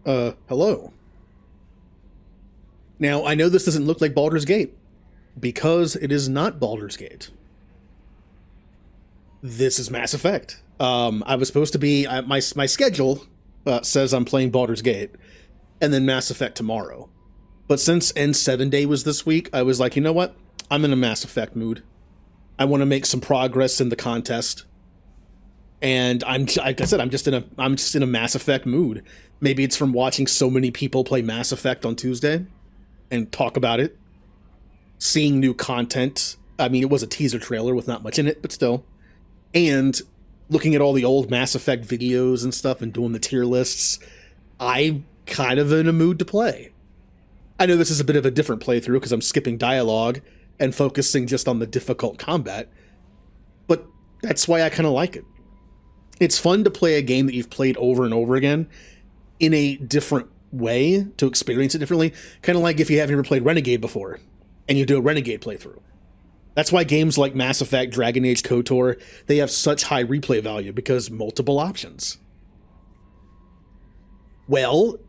Hello. Now, I know this doesn't look like Baldur's Gate, because it is not Baldur's Gate. This is Mass Effect. I was supposed to be, my schedule says I'm playing Baldur's Gate, and then Mass Effect tomorrow. But since N7 Day was this week, I was like, you know what? I'm in a Mass Effect mood. I want to make some progress in the contest. And like I said, I'm just in a Mass Effect mood. Maybe it's from watching so many people play Mass Effect on Tuesday and talk about it. Seeing new content. I mean, it was a teaser trailer with not much in it, but still. And looking at all the old Mass Effect videos and stuff and doing the tier lists, I'm kind of in a mood to play. I know this is a bit of a different playthrough because I'm skipping dialogue and focusing just on the difficult combat, but that's why I kind of like it. It's fun to play a game that you've played over and over again in a different way, to experience it differently, kind of like if you haven't ever played Renegade before and you do a Renegade playthrough. That's why games like Mass Effect, Dragon Age, KOTOR, they have such high replay value, because multiple options. Well,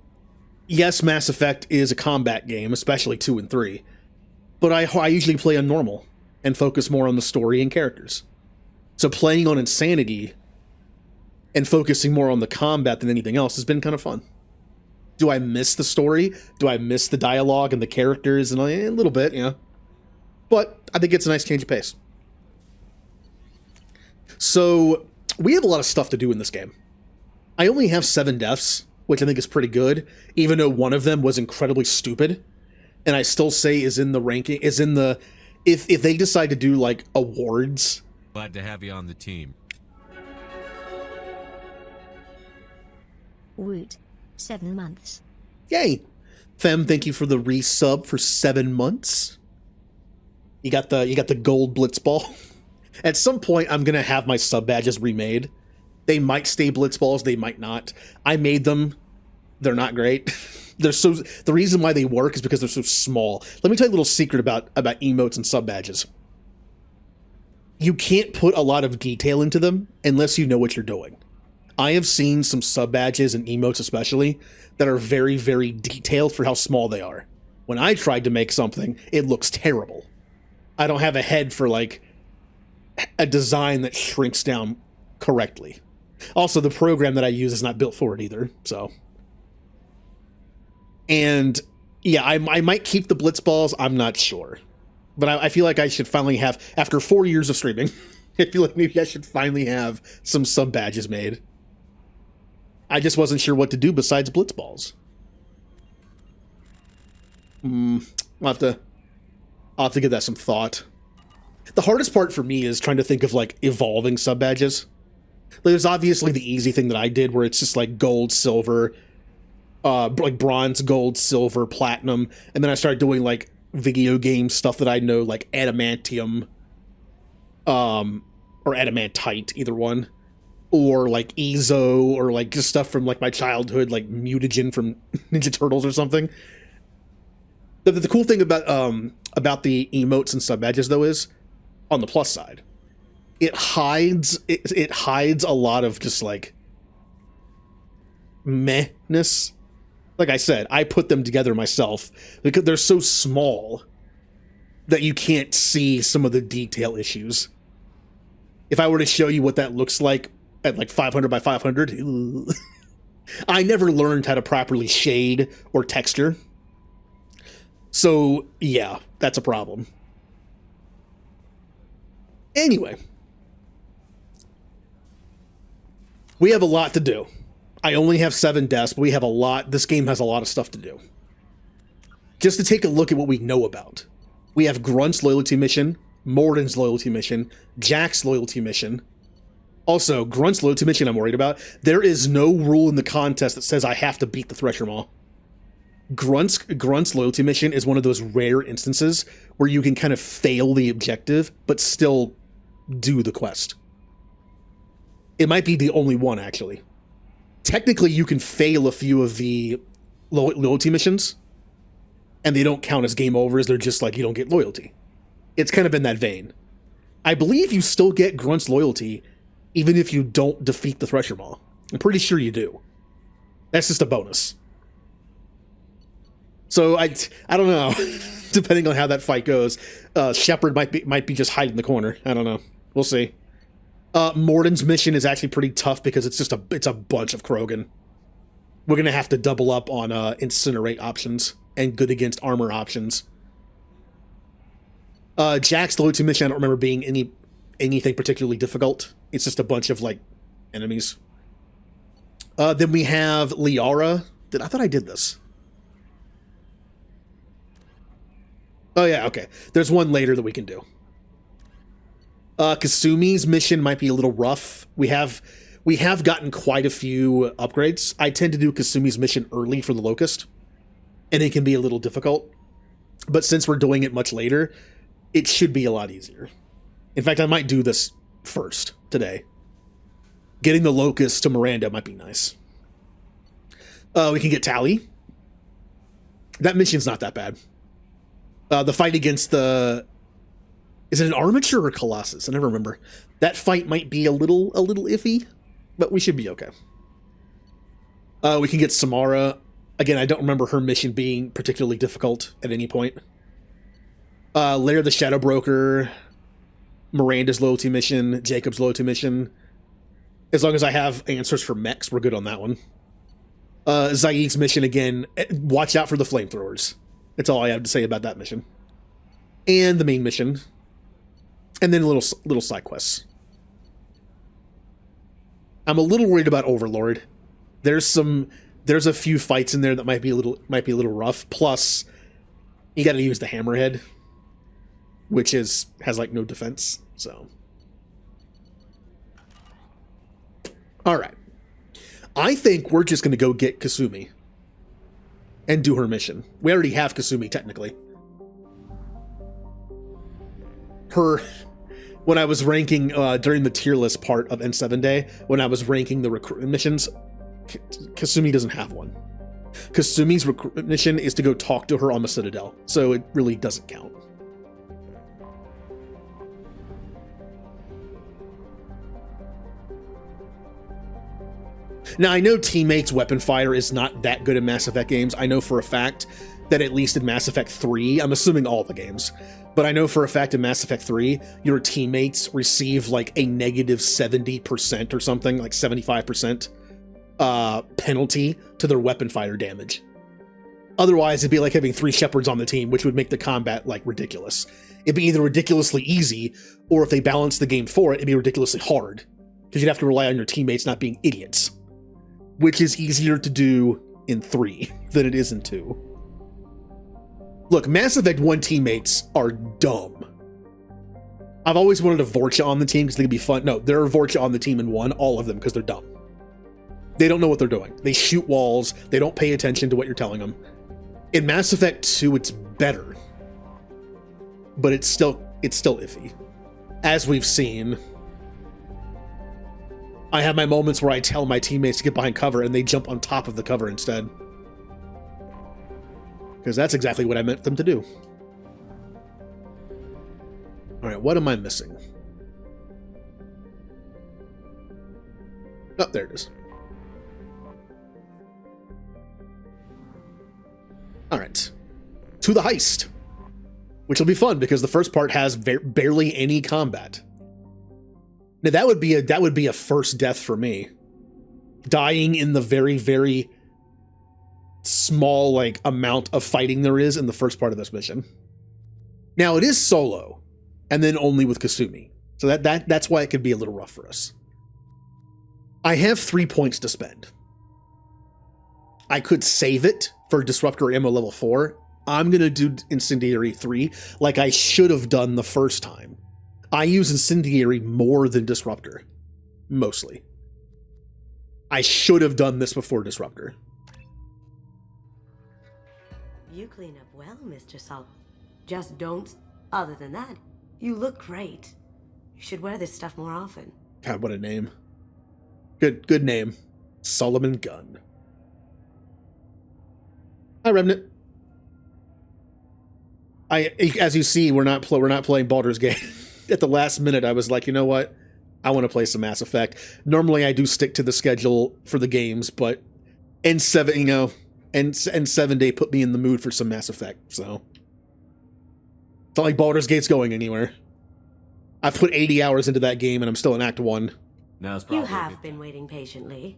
yes, Mass Effect is a combat game, especially 2 and 3, but I usually play on normal and focus more on the story and characters. So playing on Insanity and focusing more on the combat than anything else has been kind of fun. Do I miss the story? Do I miss the dialogue and the characters? And a little bit, yeah. But I think it's a nice change of pace. So we have a lot of stuff to do in this game. I only have 7 deaths, which I think is pretty good, even though one of them was incredibly stupid. And I still say is in the ranking, is in the, if they decide to do like awards. Glad to have you on the team. Woot. 7 months. Yay. Fem, thank you for the resub for 7 months. You got the gold blitzball. At some point, I'm gonna have my sub badges remade. They might stay blitzballs, they might not. I made them. They're not great. The reason why they work is because they're so small. Let me tell you a little secret about emotes and sub badges. You can't put a lot of detail into them unless you know what you're doing. I have seen some sub badges and emotes especially that are very, very detailed for how small they are. When I tried to make something, it looks terrible. I don't have a head for like a design that shrinks down correctly. Also, the program that I use is not built for it either, so. And yeah, I might keep the blitzballs, I'm not sure. But I feel like I should finally have, after 4 years of streaming, I feel like maybe I should finally have some sub badges made. I just wasn't sure what to do besides blitzballs. I'll have to give that some thought. The hardest part for me is trying to think of like evolving sub badges. There's obviously the easy thing that I did where it's just like gold, silver, like bronze, gold, silver, platinum, and then I started doing like video game stuff that I know, like adamantium, or adamantite, either one. Or like Ezo, or like just stuff from like my childhood, like mutagen from Ninja Turtles or something. The cool thing about the emotes and sub badges though is, on the plus side, it hides a lot of just like mehness. Like I said, I put them together myself because they're so small that you can't see some of the detail issues. If I were to show you what that looks like at like 500 by 500, I never learned how to properly shade or texture. So yeah, that's a problem. Anyway, we have a lot to do. I only have 7 deaths, but we have a lot. This game has a lot of stuff to do. Just to take a look at what we know about. We have Grunt's loyalty mission, Morden's loyalty mission, Jack's loyalty mission. Also, Grunt's loyalty mission I'm worried about. There is no rule in the contest that says I have to beat the Thresher Maw. Grunt's loyalty mission is one of those rare instances where you can kind of fail the objective, but still do the quest. It might be the only one, actually. Technically, you can fail a few of the loyalty missions, and they don't count as game overs. They're just like, you don't get loyalty. It's kind of in that vein. I believe you still get Grunt's loyalty even if you don't defeat the Thresher Maw. I'm pretty sure you do. That's just a bonus. So I don't know. Depending on how that fight goes, Shepard might be just hiding in the corner. I don't know. We'll see. Morden's mission is actually pretty tough because it's a bunch of Krogan. We're gonna have to double up on incinerate options and good against armor options. Jack's low 2 mission I don't remember being anything particularly difficult. It's just a bunch of like enemies. Then we have Liara. I thought I did this. Oh yeah, okay. There's one later that we can do. Kasumi's mission might be a little rough. We have gotten quite a few upgrades. I tend to do Kasumi's mission early for the Locust, and it can be a little difficult. But since we're doing it much later, it should be a lot easier. In fact, I might do this first today. Getting the Locust to Miranda might be nice. We can get Tally. That mission's not that bad. The fight against the... Is it an Armature or Colossus? I never remember. That fight might be a little iffy, but we should be okay. We can get Samara. Again, I don't remember her mission being particularly difficult at any point. Lair the Shadow Broker, Miranda's loyalty mission, Jacob's loyalty mission. As long as I have answers for mechs, we're good on that one. Zaid's mission, again, watch out for the flamethrowers. That's all I have to say about that mission. And the main mission. And then little side quests. I'm a little worried about Overlord. There's a few fights in there that might be a little rough. Plus, you got to use the Hammerhead, which has like no defense. So, all right. I think we're just gonna go get Kasumi and do her mission. We already have Kasumi technically. When I was ranking during the tier list part of N7 Day, when I was ranking the recruitment missions, Kasumi doesn't have one. Kasumi's recruitment mission is to go talk to her on the Citadel, so it really doesn't count. Now, I know Teammates Weapon Fire is not that good in Mass Effect games. I know for a fact that at least in Mass Effect 3, I'm assuming all the games, but I know for a fact in Mass Effect 3, your teammates receive like a negative 70% or something, like 75% penalty to their weapon fire damage. Otherwise, it'd be like having 3 Shepards on the team, which would make the combat like ridiculous. It'd be either ridiculously easy, or if they balance the game for it, it'd be ridiculously hard, because you'd have to rely on your teammates not being idiots, which is easier to do in 3 than it is in 2. Look, Mass Effect 1 teammates are dumb. I've always wanted a Vorcha on the team because they could be fun. No, there are Vorcha on the team in 1, all of them, because they're dumb. They don't know what they're doing. They shoot walls. They don't pay attention to what you're telling them. In Mass Effect 2, it's better, but it's still iffy. As we've seen, I have my moments where I tell my teammates to get behind cover and they jump on top of the cover instead. Because that's exactly what I meant them to do. All right, what am I missing? Oh, there it is. All right, to the heist, which will be fun because the first part has barely any combat. Now that would be a first death for me, dying in the very, very small like amount of fighting there is in the first part of this mission. Now it is solo, and then only with Kasumi, so that's why it could be a little rough for us. I have 3 points to spend. I could save it for Disruptor Ammo level 4. I'm gonna do Incendiary 3 like I should have done the first time. I use Incendiary more than Disruptor, mostly. I should have done this before Disruptor. You clean up well, Mr. Sol. Just don't. Other than that, you look great. You should wear this stuff more often. God, what a name. Good name. Solomon Gunn. Hi, Remnant. As you see, we're not playing Baldur's Gate. At the last minute, I was like, you know what? I want to play some Mass Effect. Normally, I do stick to the schedule for the games, but N7 and 7 Day put me in the mood for some Mass Effect, so it's not like Baldur's Gate's going anywhere. I've put 80 hours into that game and I'm still in Act 1. Now's probably You a have good been time. waiting patiently.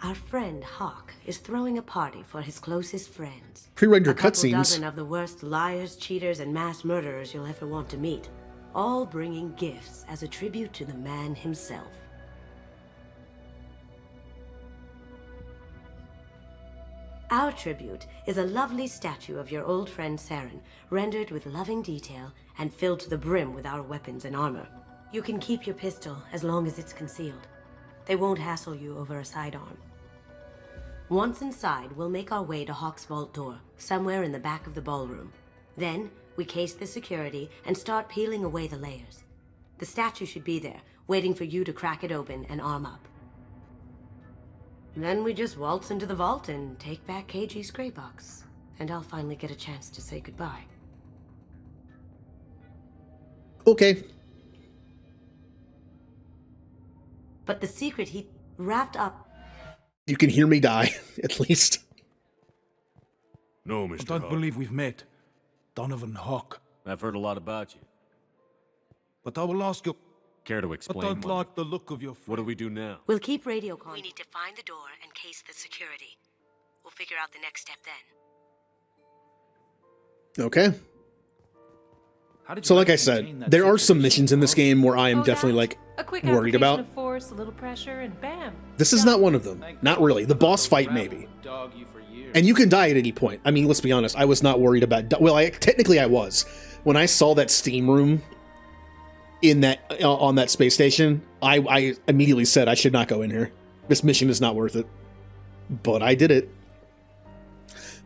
Our friend Hawk is throwing a party for his closest friends. Pre-rendered A couple cutscenes. dozen of the worst liars, cheaters, and mass murderers you'll ever want to meet, all bringing gifts as a tribute to the man himself. Our tribute is a lovely statue of your old friend Saren, rendered with loving detail and filled to the brim with our weapons and armor. You can keep your pistol as long as it's concealed. They won't hassle you over a sidearm. Once inside, we'll make our way to Hawk's vault door, somewhere in the back of the ballroom. Then, we case the security and start peeling away the layers. The statue should be there, waiting for you to crack it open and arm up. Then we just waltz into the vault and take back KG's gray box. And I'll finally get a chance to say goodbye. Okay. But the secret he wrapped up... You can hear me die, at least. No, I Mr. don't Hawk. believe we've met. Donovan Hawk. I've heard a lot about you. But I will ask you, Care to I explain? don't Wonder? like the look of your What do friend. we do now? We'll keep radio con. We need to find the door and case the security. We'll figure out the next step then. Okay. How did you So like I manage to said, maintain that there are some situation, missions in this Hawk? game where I am Oh, definitely that? like A quick worried application about. of force, a little pressure, and bam. This is not one of them. Not really. The boss fight maybe. Dog you for years. And you can die at any point. I mean, let's be honest. I was not worried about. Well, technically I was. When I saw that steam room in that on that space station, I immediately said I should not go in here. This mission is not worth it. But I did it.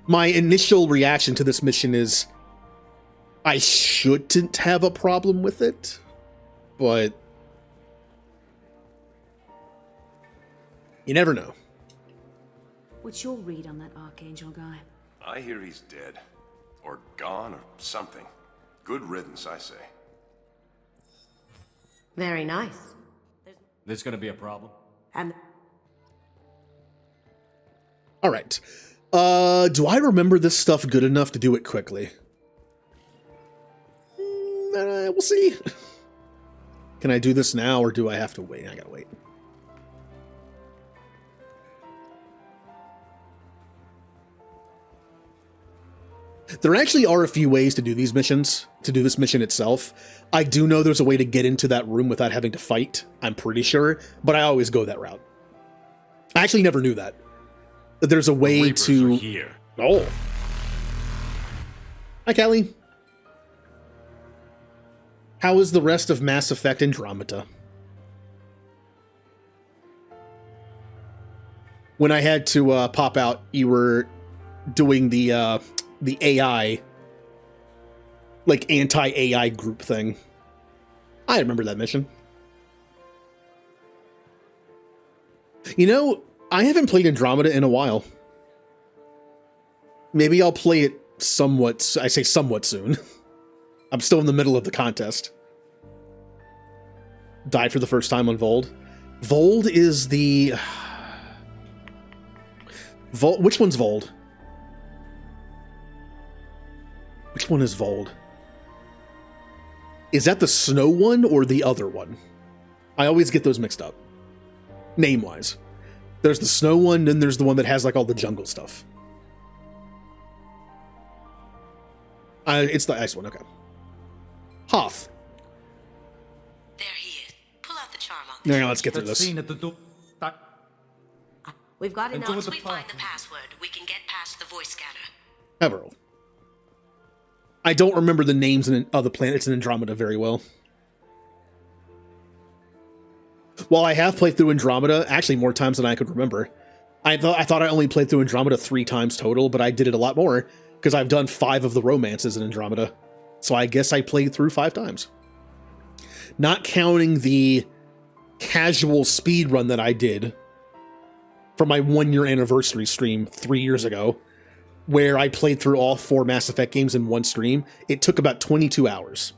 My initial reaction to this mission is I shouldn't have a problem with it, but you never know. What's your read on that Archangel guy? I hear he's dead. Or gone, or something. Good riddance, I say. Very nice. This gonna be a problem? And All right. Do I remember this stuff good enough to do it quickly? We'll see. Can I do this now, or do I have to wait? I gotta wait. There actually are a few ways to do these missions, to do this mission itself. I do know there's a way to get into that room without having to fight, I'm pretty sure, but I always go that route. I actually never knew that. That there's a way Reapers to... are here. Oh. Hi, Callie. How is the rest of Mass Effect Andromeda? When I had to pop out, you were doing the AI, like anti-AI group thing. I remember that mission. You know, I haven't played Andromeda in a while. Maybe I'll play it somewhat, I say somewhat soon. I'm still in the middle of the contest. Died for the first time on Vold. Vold is the... Vold, which one's Vold? Which one is Vold? Is that the snow one or the other one? I always get those mixed up. Name-wise. There's the snow one, then there's the one that has like all the jungle stuff. It's the ice one, okay. Hoth. there he is. Pull out the charm on Now let's get through That this. scene at the door. We've got Enjoy enough. Once the we find the party. password, we can get past the voice scanner. Everall. I don't remember the names of the planets in Andromeda very well. While I have played through Andromeda, actually more times than I could remember. I thought I only played through Andromeda 3 times total, but I did it a lot more, because I've done 5 of the romances in Andromeda. So I guess I played through 5 times. Not counting the casual speed run that I did for my 1-year anniversary stream 3 years ago, where I played through all 4 Mass Effect games in one stream. It took about 22 hours.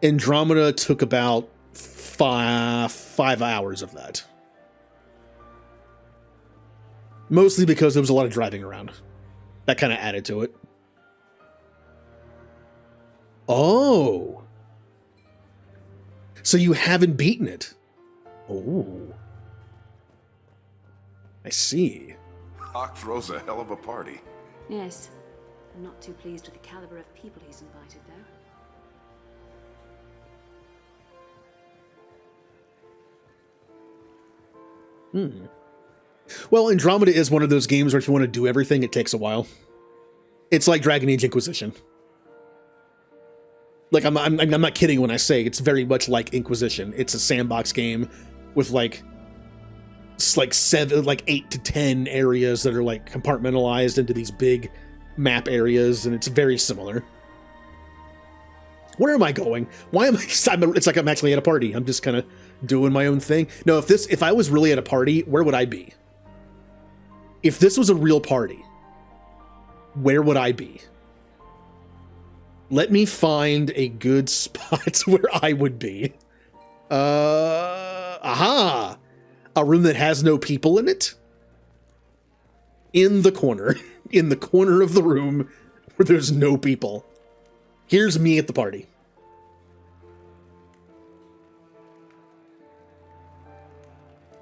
Andromeda took about 5 hours of that. Mostly because there was a lot of driving around. That kind of added to it. Oh. So you haven't beaten it. Oh. I see. Hawk throws a hell of a party. Yes. I'm not too pleased with the caliber of people he's invited, though. Well, Andromeda is one of those games where if you want to do everything, it takes a while. It's like Dragon Age Inquisition. Like, I'm not kidding when I say it's very much like Inquisition. It's a sandbox game with like 8 to 10 areas that are like compartmentalized into these big map areas, and it's very similar. Where am I going? Why am I? It's like I'm actually at a party. I'm just kind of doing my own thing. No, if I was really at a party, where would I be? If this was a real party, where would I be? Let me find a good spot where I would be. Aha! A room that has no people in it? In the corner. In the corner of the room where there's no people. Here's me at the party.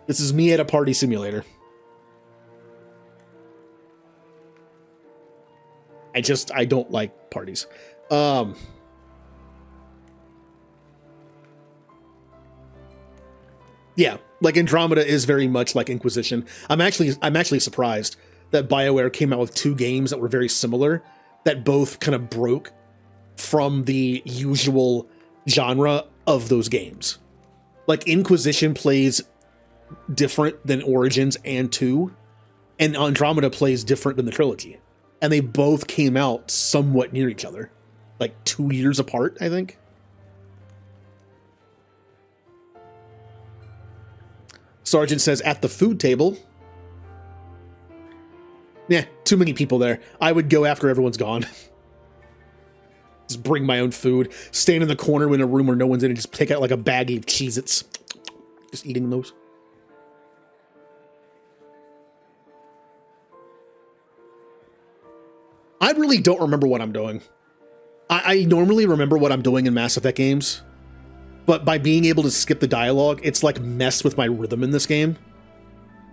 This is me at a party simulator. I don't like parties. Yeah, like Andromeda is very much like Inquisition. I'm actually surprised that BioWare came out with 2 games that were very similar, that both kind of broke from the usual genre of those games. Like Inquisition plays different than Origins and 2, and Andromeda plays different than the trilogy. And they both came out somewhat near each other. Like 2 years apart, I think. Sergeant says, at the food table. Yeah, too many people there. I would go after everyone's gone. Just bring my own food. Stand in the corner in a room where no one's in and just take out like a baggie of Cheez-Its. Just eating those. I really don't remember what I'm doing. I normally remember what I'm doing in Mass Effect games, but by being able to skip the dialogue, it's like messed with my rhythm in this game,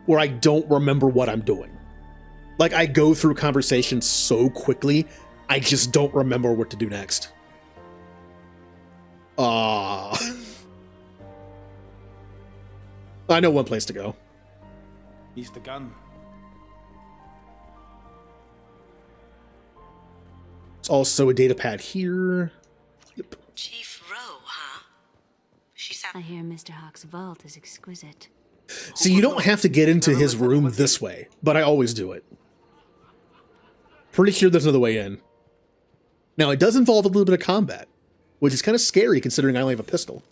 where I don't remember what I'm doing. Like, I go through conversations so quickly, I just don't remember what to do next. I know one place to go. He's the gun. There's also a data pad here. Yep. Chief Rowe, huh? I hear Mr. Hawk's vault is exquisite. So you don't have to get into his room this way, but I always do it. Pretty sure there's another way in. Now, it does involve a little bit of combat, which is kind of scary considering I only have a pistol.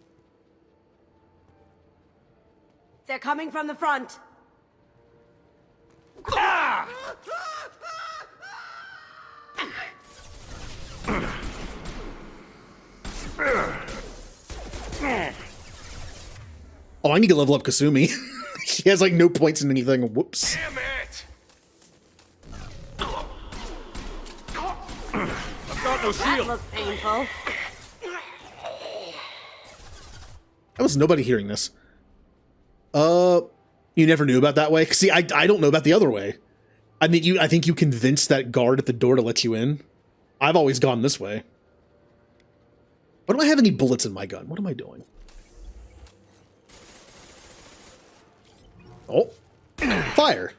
They're coming from the front. Oh, I need to level up Kasumi. She has like no points in anything. Whoops. Damn it! I've got no That shield. looks painful. How was nobody hearing this? You never knew about that way? See, I don't know about the other way. I think you convinced that guard at the door to let you in. I've always gone this way. Why don't I have any bullets in my gun? What am I doing? Oh. Fire.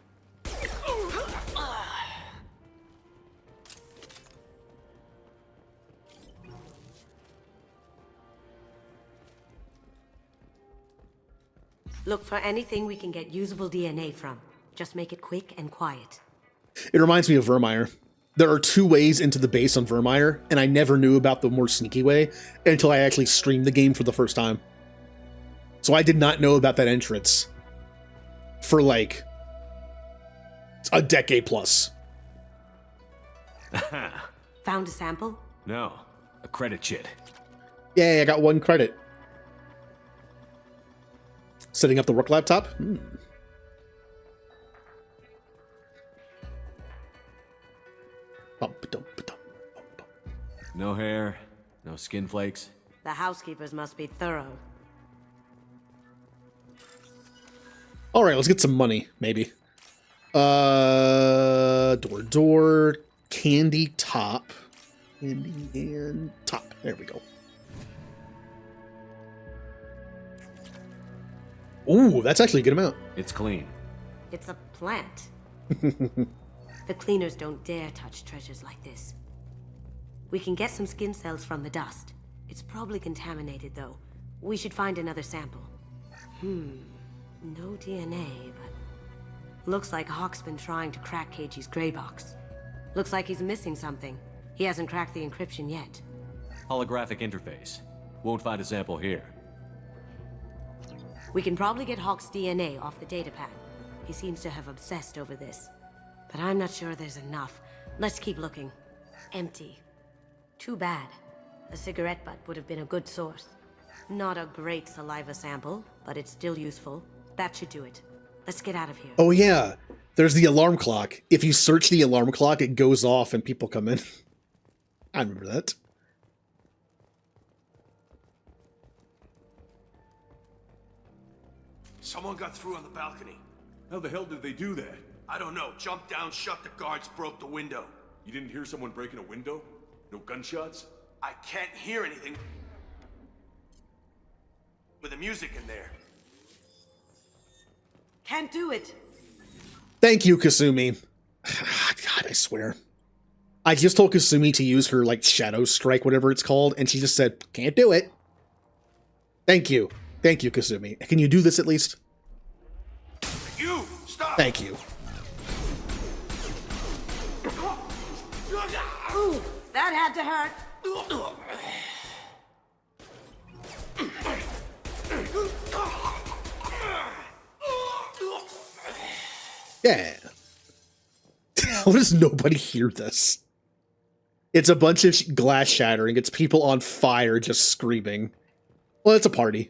Look for anything we can get usable DNA from. Just make it quick and quiet. It reminds me of Vermeer. There are 2 ways into the base on Vermeer, and I never knew about the more sneaky way until I actually streamed the game for the first time. So I did not know about that entrance for like a decade plus. Found a sample? No, a credit chit. Yay, I got 1 credit. Setting up the work laptop? No hair, no skin flakes. The housekeepers must be thorough. All right, let's get some money, maybe. Door, candy top. Candy and top. There we go. Ooh, that's actually a good amount. It's clean. It's a plant. The cleaners don't dare touch treasures like this. We can get some skin cells from the dust. It's probably contaminated, though. We should find another sample. No DNA, but... Looks like Hawk's been trying to crack KG's gray box. Looks like he's missing something. He hasn't cracked the encryption yet. Holographic interface. Won't find a sample here. We can probably get Hawk's DNA off the datapad. He seems to have obsessed over this. But I'm not sure there's enough. Let's keep looking. Empty. Too bad. A cigarette butt would have been a good source. Not a great saliva sample, but it's still useful. That should do it. Let's get out of here. Oh yeah, there's the alarm clock. If you search the alarm clock, it goes off and people come in. I remember that. Someone got through on the balcony. How the hell did they do that? I don't know. Jumped down, shut the guards, broke the window. You didn't hear someone breaking a window? No gunshots? I can't hear anything with the music in there. Can't do it. Thank you, Kasumi. God, I swear. I just told Kasumi to use her, like, Shadow Strike, whatever it's called, and she just said, can't do it. Thank you. Thank you, Kasumi. Can you do this at least? You! Stop! Thank you. Ooh, that had to hurt. Yeah. How does nobody hear this? It's a bunch of glass shattering. It's people on fire just screaming. Well, it's a party.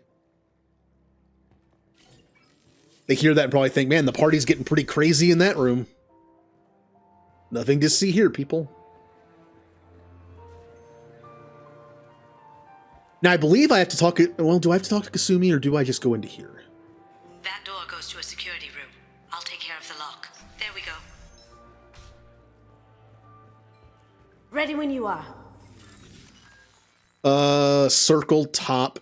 They hear that and probably think, man, the party's getting pretty crazy in that room. Nothing to see here, people. Now, I believe I have to talk... Well, do I have to talk to Kasumi, or do I just go into here? That door goes to a security room. I'll take care of the lock. There we go. Ready when you are. Circle top.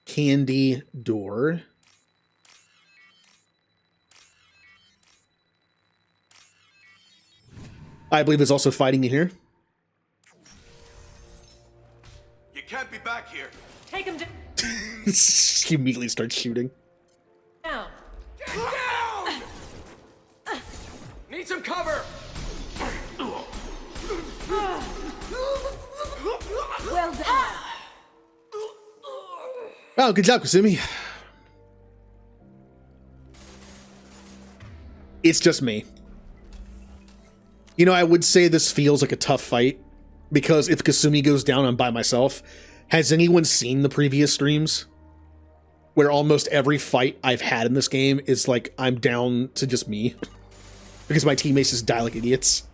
Candy door. I believe there's also fighting in here. You can't be back here. Take him He immediately starts shooting. down. Get down! Need some cover! Well done. Oh, good job, Kasumi. It's just me. You know, I would say this feels like a tough fight, because if Kasumi goes down, I'm by myself. Has anyone seen the previous streams? Where almost every fight I've had in this game is like, I'm down to just me. Because my teammates just die like idiots.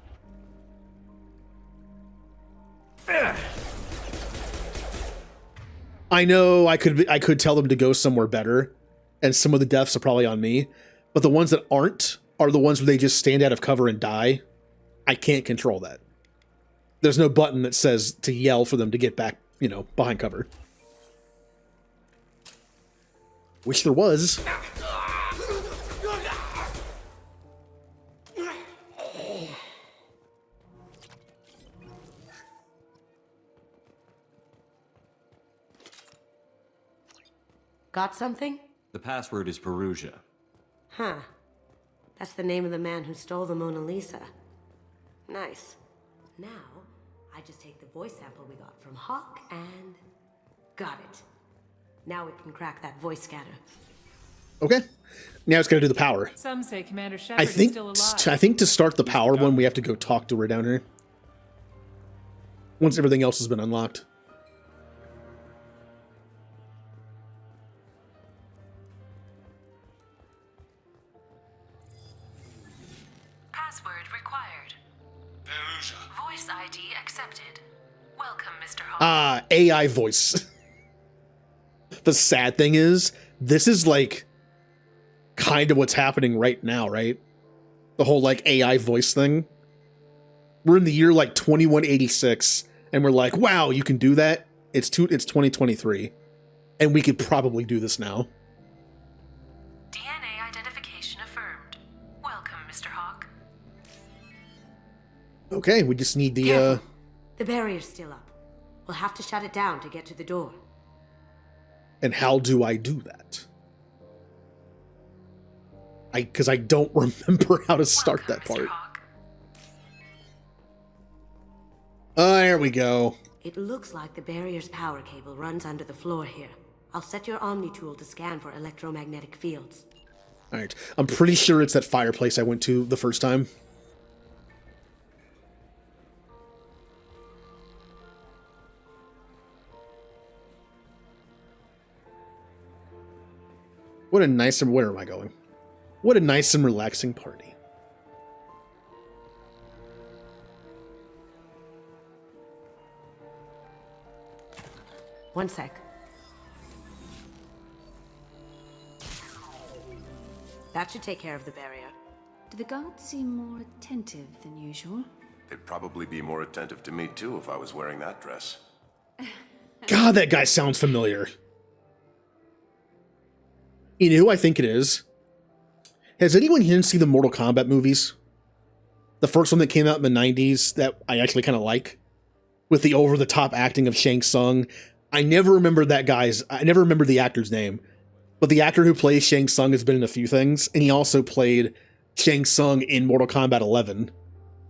I know I could tell them to go somewhere better, and some of the deaths are probably on me, but the ones that aren't are the ones where they just stand out of cover and die. I can't control that. There's no button that says to yell for them to get back, you know, behind cover. Wish there was. Got something? The password is Perugia. Huh. That's the name of the man who stole the Mona Lisa. Nice. Now, I just take the voice sample we got from Hawk and... got it. Now we can crack that voice scatter. Okay. Now it's got to do the power. Some say Commander I Shepard is think still alive. I think to start the power one, we have to go talk to her down here. Once everything else has been unlocked. Password required. Voice ID accepted. Welcome, Mr. Hawk. AI voice. The sad thing is, this is like kind of what's happening right now, right? The whole like AI voice thing. We're in the year like 2186, and we're like, wow, you can do that? It's 2023, and we could probably do this now. DNA identification affirmed. Welcome, Mr. Hawk. Okay, we just need the Careful. The barrier's still up. We'll have to shut it down to get to the door. And how do I do that? Because I don't remember how to start that part. There we go. It looks like the barrier's power cable runs under the floor here. I'll set your Omni tool to scan for electromagnetic fields. All right, I'm pretty sure it's that fireplace I went to the first time. What a nice and where am I going? What a nice and relaxing party. One sec. That should take care of the barrier. Do the guards seem more attentive than usual? They'd probably be more attentive to me too if I was wearing that dress. God, that guy sounds familiar. You know who I think it is? Has anyone here seen the Mortal Kombat movies? The first one that came out in the 90s that I actually kind of like? With the over-the-top acting of Shang Tsung. I never remember the actor's name. But the actor who plays Shang Tsung has been in a few things. And he also played Shang Tsung in Mortal Kombat 11.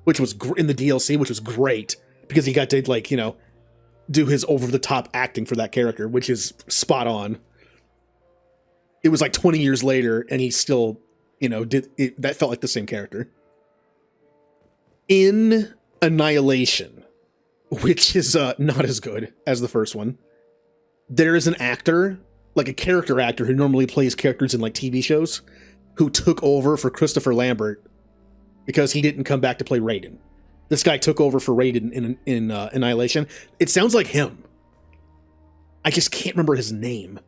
Which was in the DLC, which was great. Because he got to, like, you know, do his over-the-top acting for that character. Which is spot on. It was like 20 years later, and he still, you know, that felt like the same character. In Annihilation, which is not as good as the first one, there is an actor, like a character actor who normally plays characters in like TV shows, who took over for Christopher Lambert because he didn't come back to play Raiden. This guy took over for Raiden in Annihilation. It sounds like him. I just can't remember his name.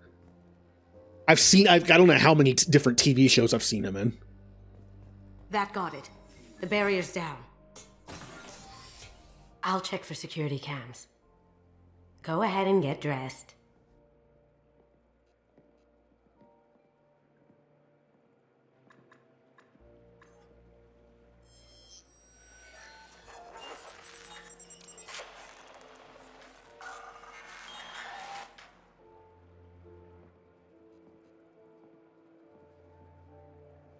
I don't know how many different TV shows I've seen him in. That got it. The barrier's down. I'll check for security cams. Go ahead and get dressed.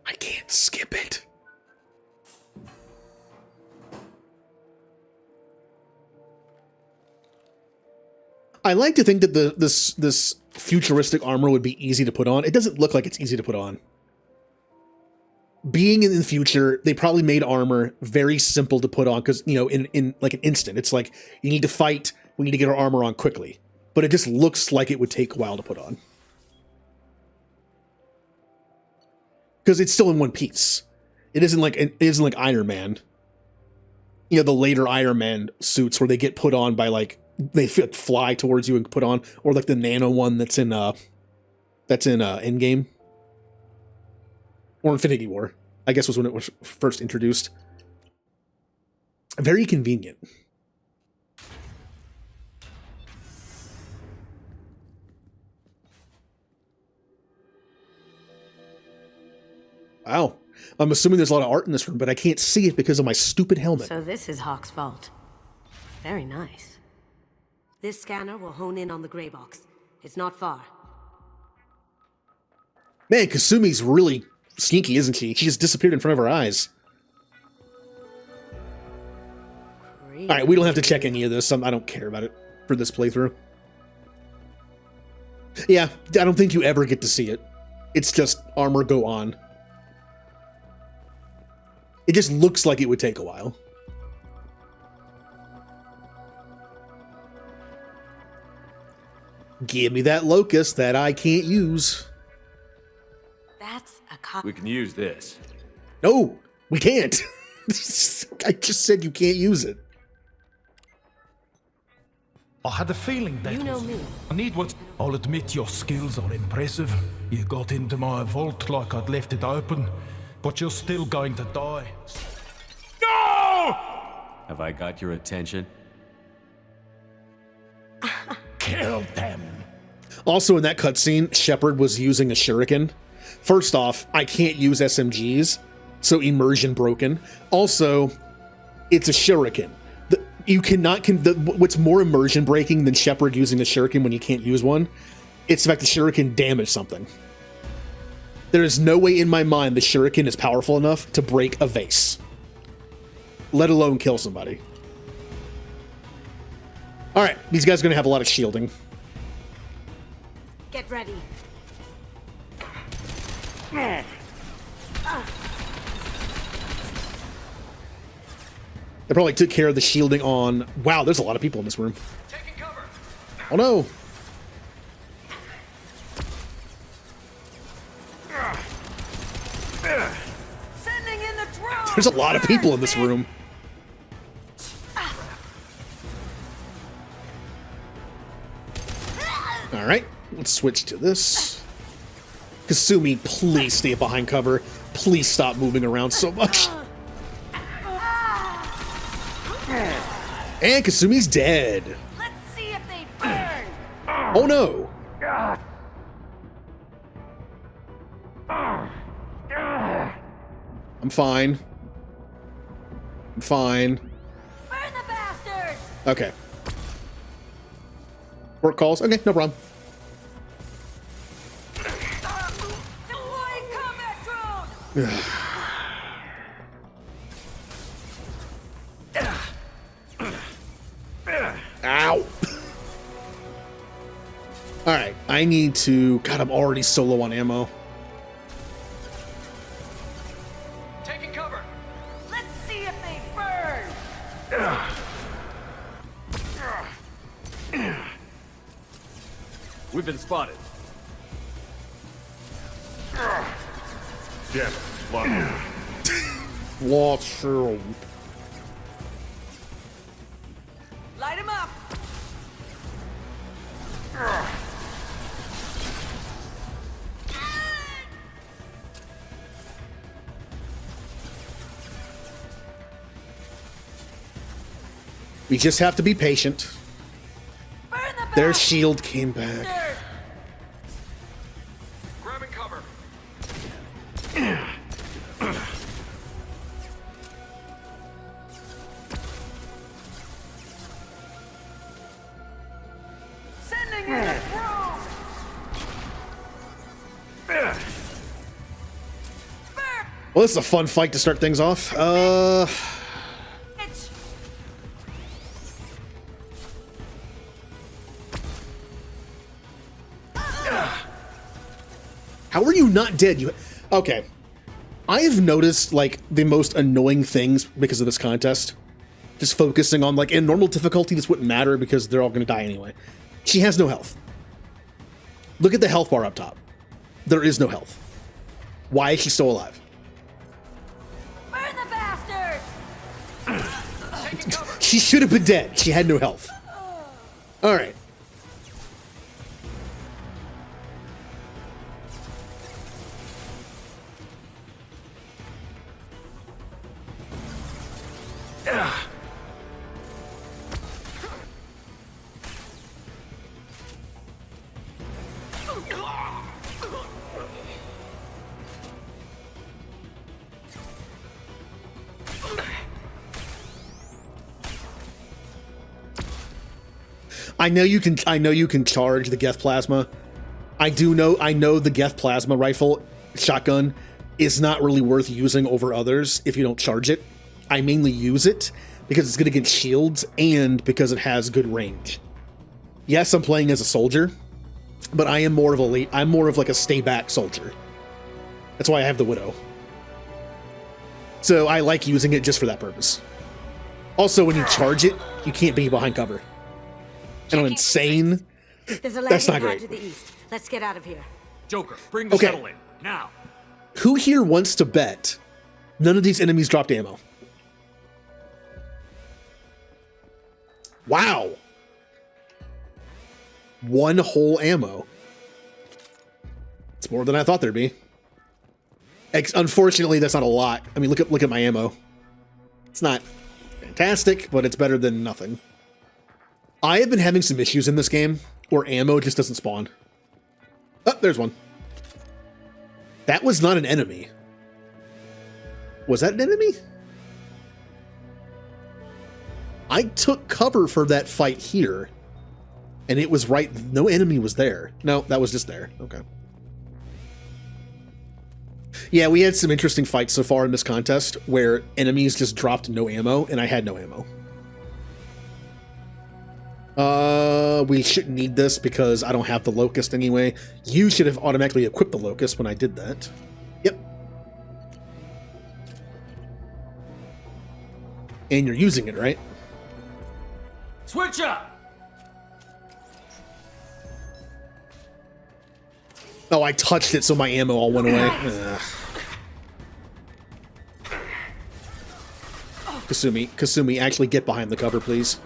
I can't skip it. I like to think that this futuristic armor would be easy to put on. It doesn't look like it's easy to put on. Being in the future, they probably made armor very simple to put on because, you know, in like an instant, it's like you need to fight, we need to get our armor on quickly. But it just looks like it would take a while to put on. Because it's still in one piece. It isn't like Iron Man. You know, the later Iron Man suits where they get put on by like they fly towards you and put on, or like the nano one that's in Endgame or Infinity War. I guess was when it was first introduced. Very convenient. Wow. I'm assuming there's a lot of art in this room, but I can't see it because of my stupid helmet. So this is Hawk's vault. Very nice. This scanner will hone in on the gray box. It's not far. Man, Kasumi's really sneaky, isn't she? She just disappeared in front of our eyes. Creepy. Alright, we don't have to check any of this. I don't care about it for this playthrough. Yeah, I don't think you ever get to see it. It's just armor go on. It just looks like it would take a while. Give me that locust that I can't use. That's a cop. We can use this. No, we can't. I just said you can't use it. I had a feeling that You know me. I need what. I'll admit your skills are impressive. You got into my vault like I'd left it open, but you're still going to die. No! Have I got your attention? Kill them. Also, in that cutscene, Shepard was using a shuriken. First off, I can't use SMGs, so immersion broken. Also, it's a shuriken. You cannot. What's more immersion breaking than Shepard using a shuriken when you can't use one? It's the fact the shuriken damaged something. There is no way in my mind the shuriken is powerful enough to break a vase, let alone kill somebody. All right, these guys are going to have a lot of shielding. Get ready. They probably took care of the shielding on... Wow, there's a lot of people in this room. Taking cover. Oh no. Sending in the drone. There's a lot of people in this room. All right, let's switch to this. Kasumi, please stay behind cover. Please stop moving around so much. And Kasumi's dead. Let's see if they burn. Oh no. I'm fine. I'm fine. Burn the bastards. Okay. Work calls. Okay, no problem. Deploying combat drone. Ow. All right, I need to... God, I'm already so low on ammo. Taking cover. Let's see if they burn. We've been spotted. Damn it. Lock in. Lost shield. Light him up. We just have to be patient. Burn the Their shield came back. bastards. Grabbing cover. Sending in the drone. Well, this is a fun fight to start things off. It's How are you not dead? You okay? I have noticed like the most annoying things because of this contest. Just focusing on like in normal difficulty, this wouldn't matter because they're all going to die anyway. She has no health. Look at the health bar up top. There is no health. Why is she still alive? burn the bastards. Taking cover. She should have been dead. She had no health. All right. I know you can charge the Geth Plasma. I know the Geth Plasma rifle shotgun is not really worth using over others if you don't charge it. I mainly use it because it's good against shields and because it has good range. Yes, I'm playing as a soldier, but I'm more of like a stay back soldier. That's why I have the Widow. So I like using it just for that purpose. Also, when you charge it, you can't be behind cover. And I'm insane. There's a That's not landing pad great. to the east. Let's get out of here. Joker, bring the Okay. shuttle in. Now. Who here wants to bet none of these enemies dropped ammo? Wow. 1 whole ammo. It's more than I thought there'd be. Unfortunately, that's not a lot. I mean, look at my ammo. It's not fantastic, but it's better than nothing. I have been having some issues in this game where ammo just doesn't spawn. Oh, there's one. That was not an enemy. Was that an enemy? I took cover for that fight here, and it was right. No enemy was there. No, that was just there. Okay. Yeah, we had some interesting fights so far in this contest where enemies just dropped no ammo, and I had no ammo. We shouldn't need this because I don't have the Locust anyway. You should have automatically equipped the Locust when I did that. Yep. And you're using it, right? Switch up! Oh, I touched it so my ammo all went away. Ugh. Kasumi, actually get behind the cover, please.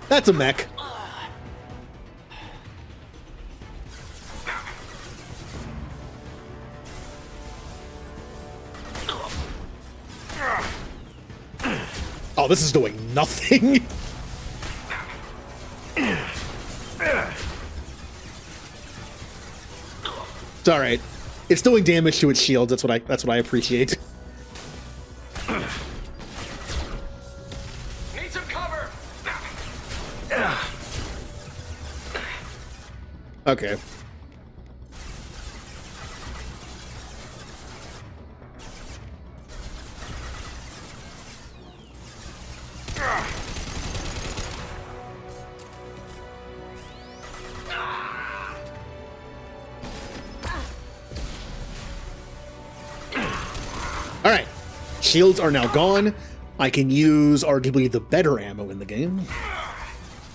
That's a mech. Oh, this is doing nothing. It's all right. It's doing damage to its shield. That's what I appreciate. Need some cover! Okay. All right. Shields are now gone. I can use arguably the better ammo in the game.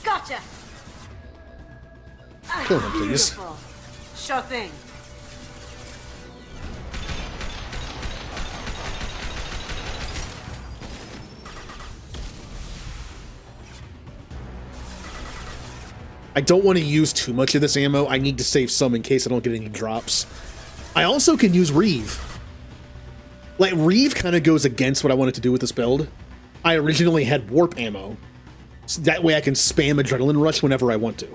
Gotcha. Kill him, please. Beautiful. Sure thing. I don't want to use too much of this ammo. I need to save some in case I don't get any drops. I also can use Reeve. Like, Reeve kind of goes against what I wanted to do with this build. I originally had warp ammo. So that way I can spam Adrenaline Rush whenever I want to.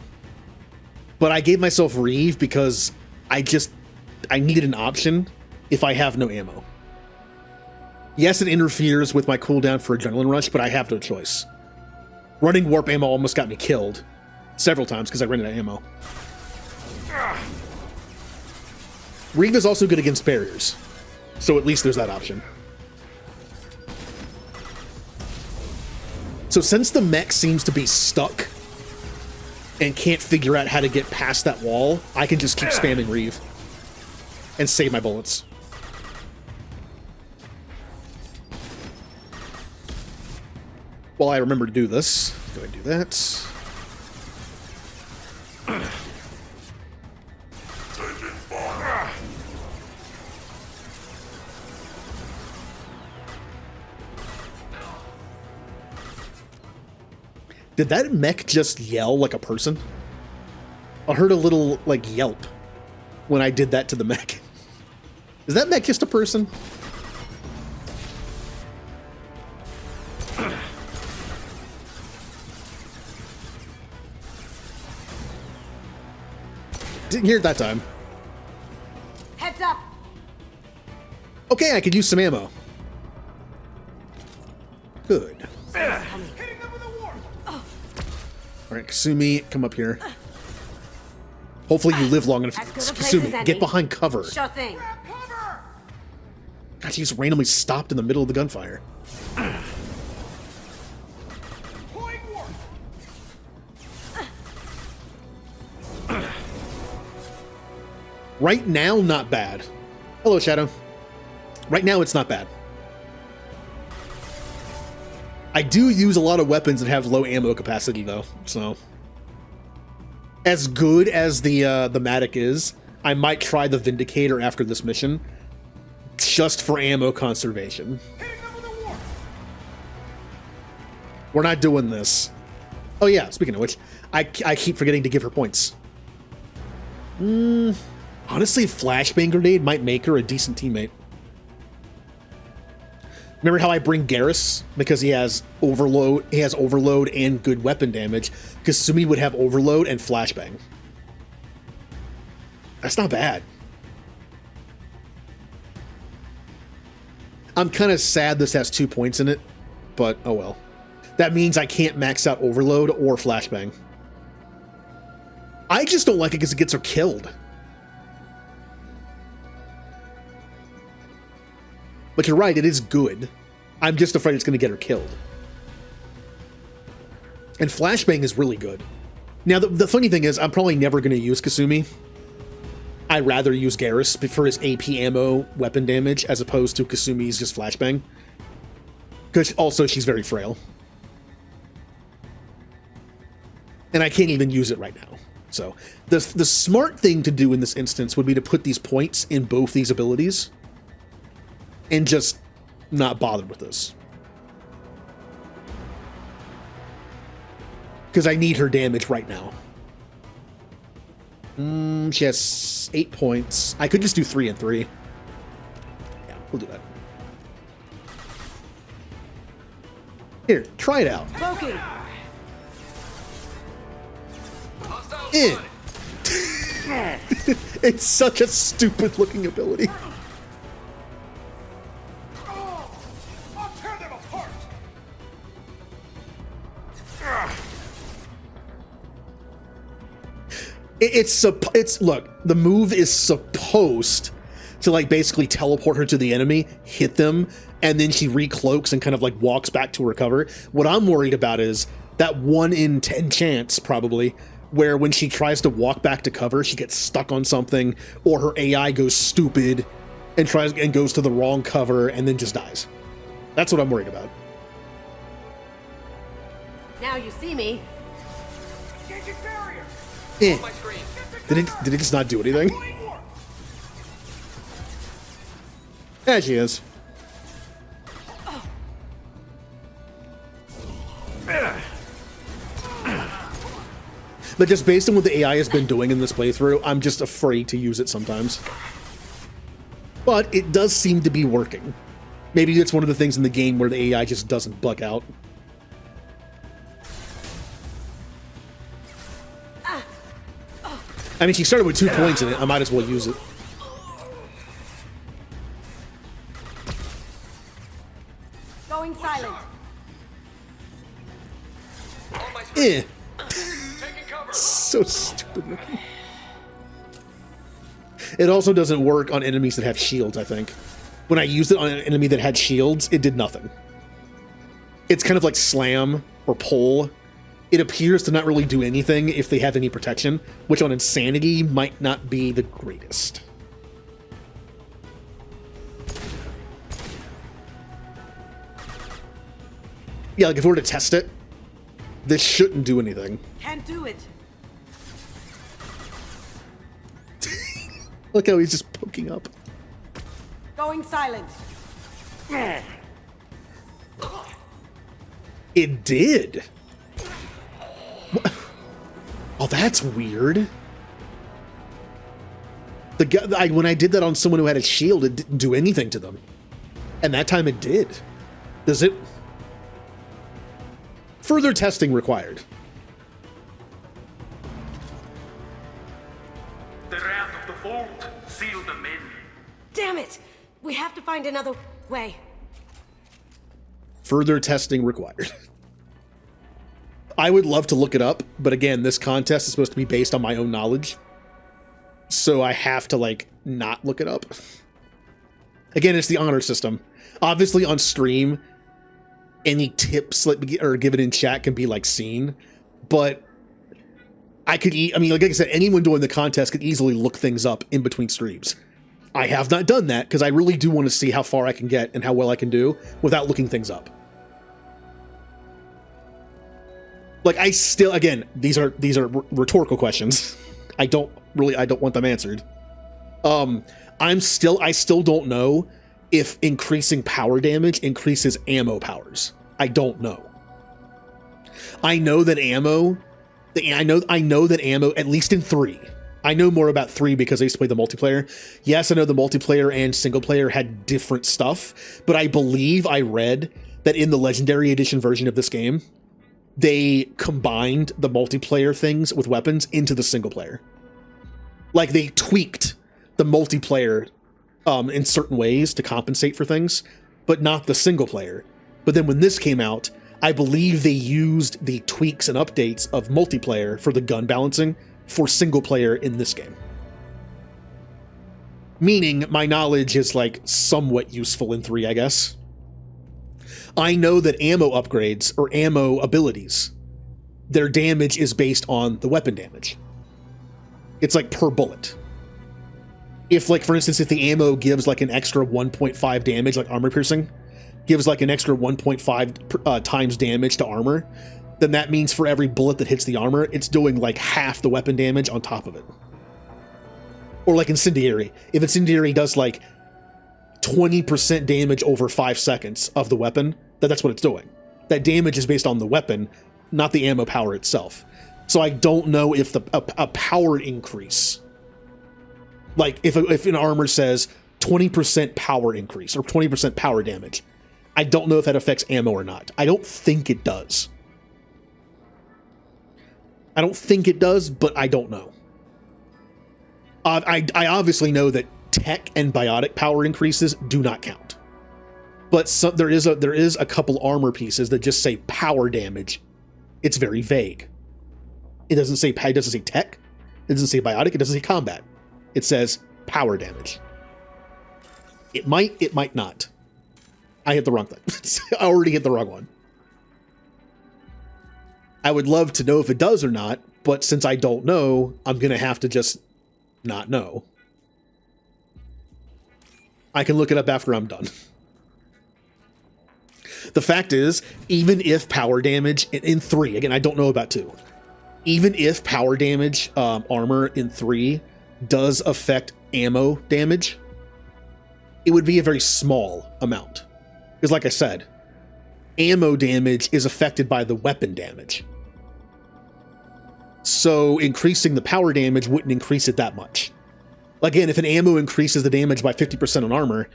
But I gave myself Reeve because I needed an option if I have no ammo. Yes, it interferes with my cooldown for Adrenaline Rush, but I have no choice. Running warp ammo almost got me killed several times because I ran out of ammo. Reeve is also good against barriers, so at least there's that option. So since the mech seems to be stuck and can't figure out how to get past that wall, I can just keep spamming Reeve and save my bullets. While I remember to do this, go ahead and do that. Did that mech just yell like a person? I heard a little, like, yelp when I did that to the mech. Is that mech just a person? Didn't hear it that time. Heads up. Okay, I could use some ammo. Good. Alright, Kasumi, come up here. Hopefully you live long enough. Kasumi, get behind cover. Sure thing. God, she just randomly stopped in the middle of the gunfire. Right now, not bad. Hello, Shadow. Right now, it's not bad. I do use a lot of weapons that have low ammo capacity, though, so... As good as the Matic is, I might try the Vindicator after this mission, just for ammo conservation. We're not doing this. Oh yeah, speaking of which, I keep forgetting to give her points. Honestly, Flashbang Grenade might make her a decent teammate. Remember how I bring Garrus? Because he has overload and good weapon damage. Kasumi would have overload and flashbang. That's not bad. I'm kind of sad this has 2 points in it, but oh well. That means I can't max out overload or flashbang. I just don't like it because it gets her killed. But you're right, it is good. I'm just afraid it's going to get her killed. And flashbang is really good. Now, the funny thing is, I'm probably never going to use Kasumi. I'd rather use Garrus for his AP ammo weapon damage as opposed to Kasumi's just flashbang. Because also, she's very frail. And I can't even use it right now. So, the smart thing to do in this instance would be to put these points in both these abilities and just not bother with this. Because I need her damage right now. She has 8 points. I could just do 3 and 3. Yeah, we'll do that. Here, try it out. It's such a stupid looking ability. It's look, the move is supposed to like basically teleport her to the enemy, hit them, and then she recloaks and kind of like walks back to recover. What I'm worried about is that 1 in 10 chance probably where when she tries to walk back to cover, she gets stuck on something or her AI goes stupid and goes to the wrong cover and then just dies. That's what I'm worried about. Now you see me. Eh. Did it just not do anything? Yeah, she is. But just based on what the AI has been doing in this playthrough, I'm just afraid to use it sometimes. But it does seem to be working. Maybe it's one of the things in the game where the AI just doesn't bug out. I mean, she started with 2 points in it. I might as well use it. Going silent. Eh. So stupid looking. It also doesn't work on enemies that have shields, I think. When I used it on an enemy that had shields, it did nothing. It's kind of like slam or pull. It appears to not really do anything if they have any protection, which on Insanity might not be the greatest. Yeah, like if we were to test it, this shouldn't do anything. Can't do it. Look how he's just poking up. Going silent. It did. Oh, that's weird. The guy, when I did that on someone who had a shield, it didn't do anything to them. And that time it did. Does it? Further testing required. The wrath of the vault sealed them in. Damn it! We have to find another way. Further testing required. I would love to look it up, but again, this contest is supposed to be based on my own knowledge. So I have to, like, not look it up. Again, it's the honor system. Obviously, on stream, any tips that are given in chat can be, like, seen. But I could, I mean, like I said, anyone doing the contest could easily look things up in between streams. I have not done that, because I really do want to see how far I can get and how well I can do without looking things up. Like, I still, again, these are rhetorical questions. I don't want them answered. I still don't know if increasing power damage increases ammo powers. I don't know. I know that ammo, at least in 3. I know more about 3 because I used to play the multiplayer. Yes, I know the multiplayer and single player had different stuff, but I believe I read that in the Legendary Edition version of this game, they combined the multiplayer things with weapons into the single player. Like, they tweaked the multiplayer in certain ways to compensate for things, but not the single player. But then when this came out, I believe they used the tweaks and updates of multiplayer for the gun balancing for single player in this game. Meaning my knowledge is like somewhat useful in 3, I guess. I know that ammo upgrades or ammo abilities, their damage is based on the weapon damage. It's like per bullet. If, like, for instance, if the ammo gives like an extra 1.5 damage, like armor piercing, gives like an extra 1.5 times damage to armor, then that means for every bullet that hits the armor, it's doing like half the weapon damage on top of it. Or like Incendiary. If Incendiary does like 20% damage over 5 seconds of the weapon, that's what it's doing. That damage is based on the weapon, not the ammo power itself. So I don't know if a power increase, like if an armor says 20% power increase or 20% power damage, I don't know if that affects ammo or not. I don't think it does. But I don't know. I obviously know that tech and biotic power increases do not count. But there is a couple armor pieces that just say power damage. It's very vague. It doesn't say tech. It doesn't say biotic. It doesn't say combat. It says power damage. It might not. I hit the wrong thing. I already hit the wrong one. I would love to know if it does or not, but since I don't know, I'm going to have to just not know. I can look it up after I'm done. The fact is, even if power damage in 3, again, I don't know about 2, even if power damage armor in 3 does affect ammo damage, it would be a very small amount. Because like I said, ammo damage is affected by the weapon damage. So increasing the power damage wouldn't increase it that much. Again, if an ammo increases the damage by 50% on armor,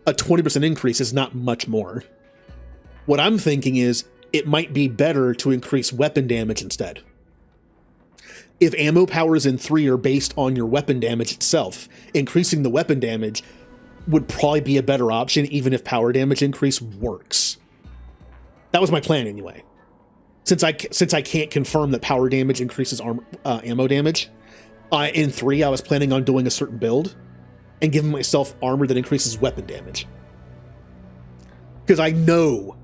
a 20% increase is not much more. What I'm thinking is it might be better to increase weapon damage instead. If ammo powers in 3 are based on your weapon damage itself, increasing the weapon damage would probably be a better option even if power damage increase works. That was my plan anyway. Since I can't confirm that power damage increases ammo damage, in 3 I was planning on doing a certain build and giving myself armor that increases weapon damage. Because I know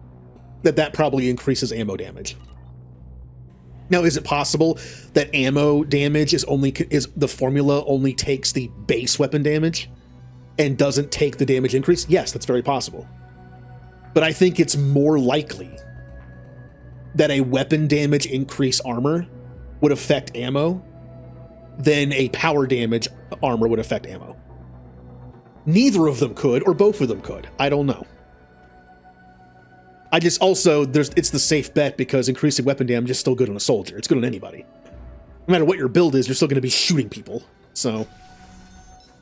that probably increases ammo damage. Now, is it possible that ammo damage is the formula only takes the base weapon damage and doesn't take the damage increase? Yes, that's very possible. But I think it's more likely that a weapon damage increase armor would affect ammo than a power damage armor would affect ammo. Neither of them could, or both of them could. I don't know. I just also, it's the safe bet because increasing weapon damage is still good on a soldier. It's good on anybody. No matter what your build is, you're still going to be shooting people. So,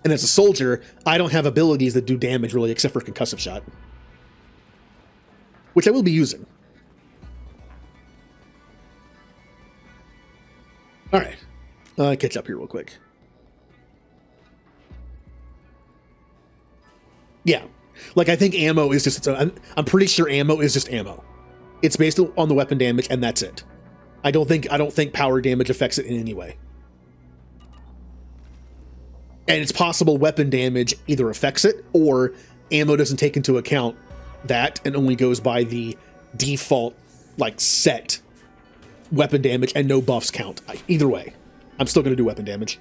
and as a soldier, I don't have abilities that do damage really except for concussive shot, which I will be using. All right, catch up here real quick. Yeah, like I think ammo is just. I'm pretty sure ammo is just ammo. It's based on the weapon damage, and that's it. I don't think power damage affects it in any way. And it's possible weapon damage either affects it or ammo doesn't take into account that and only goes by the default like set weapon damage and no buffs count. Either way, I'm still going to do weapon damage.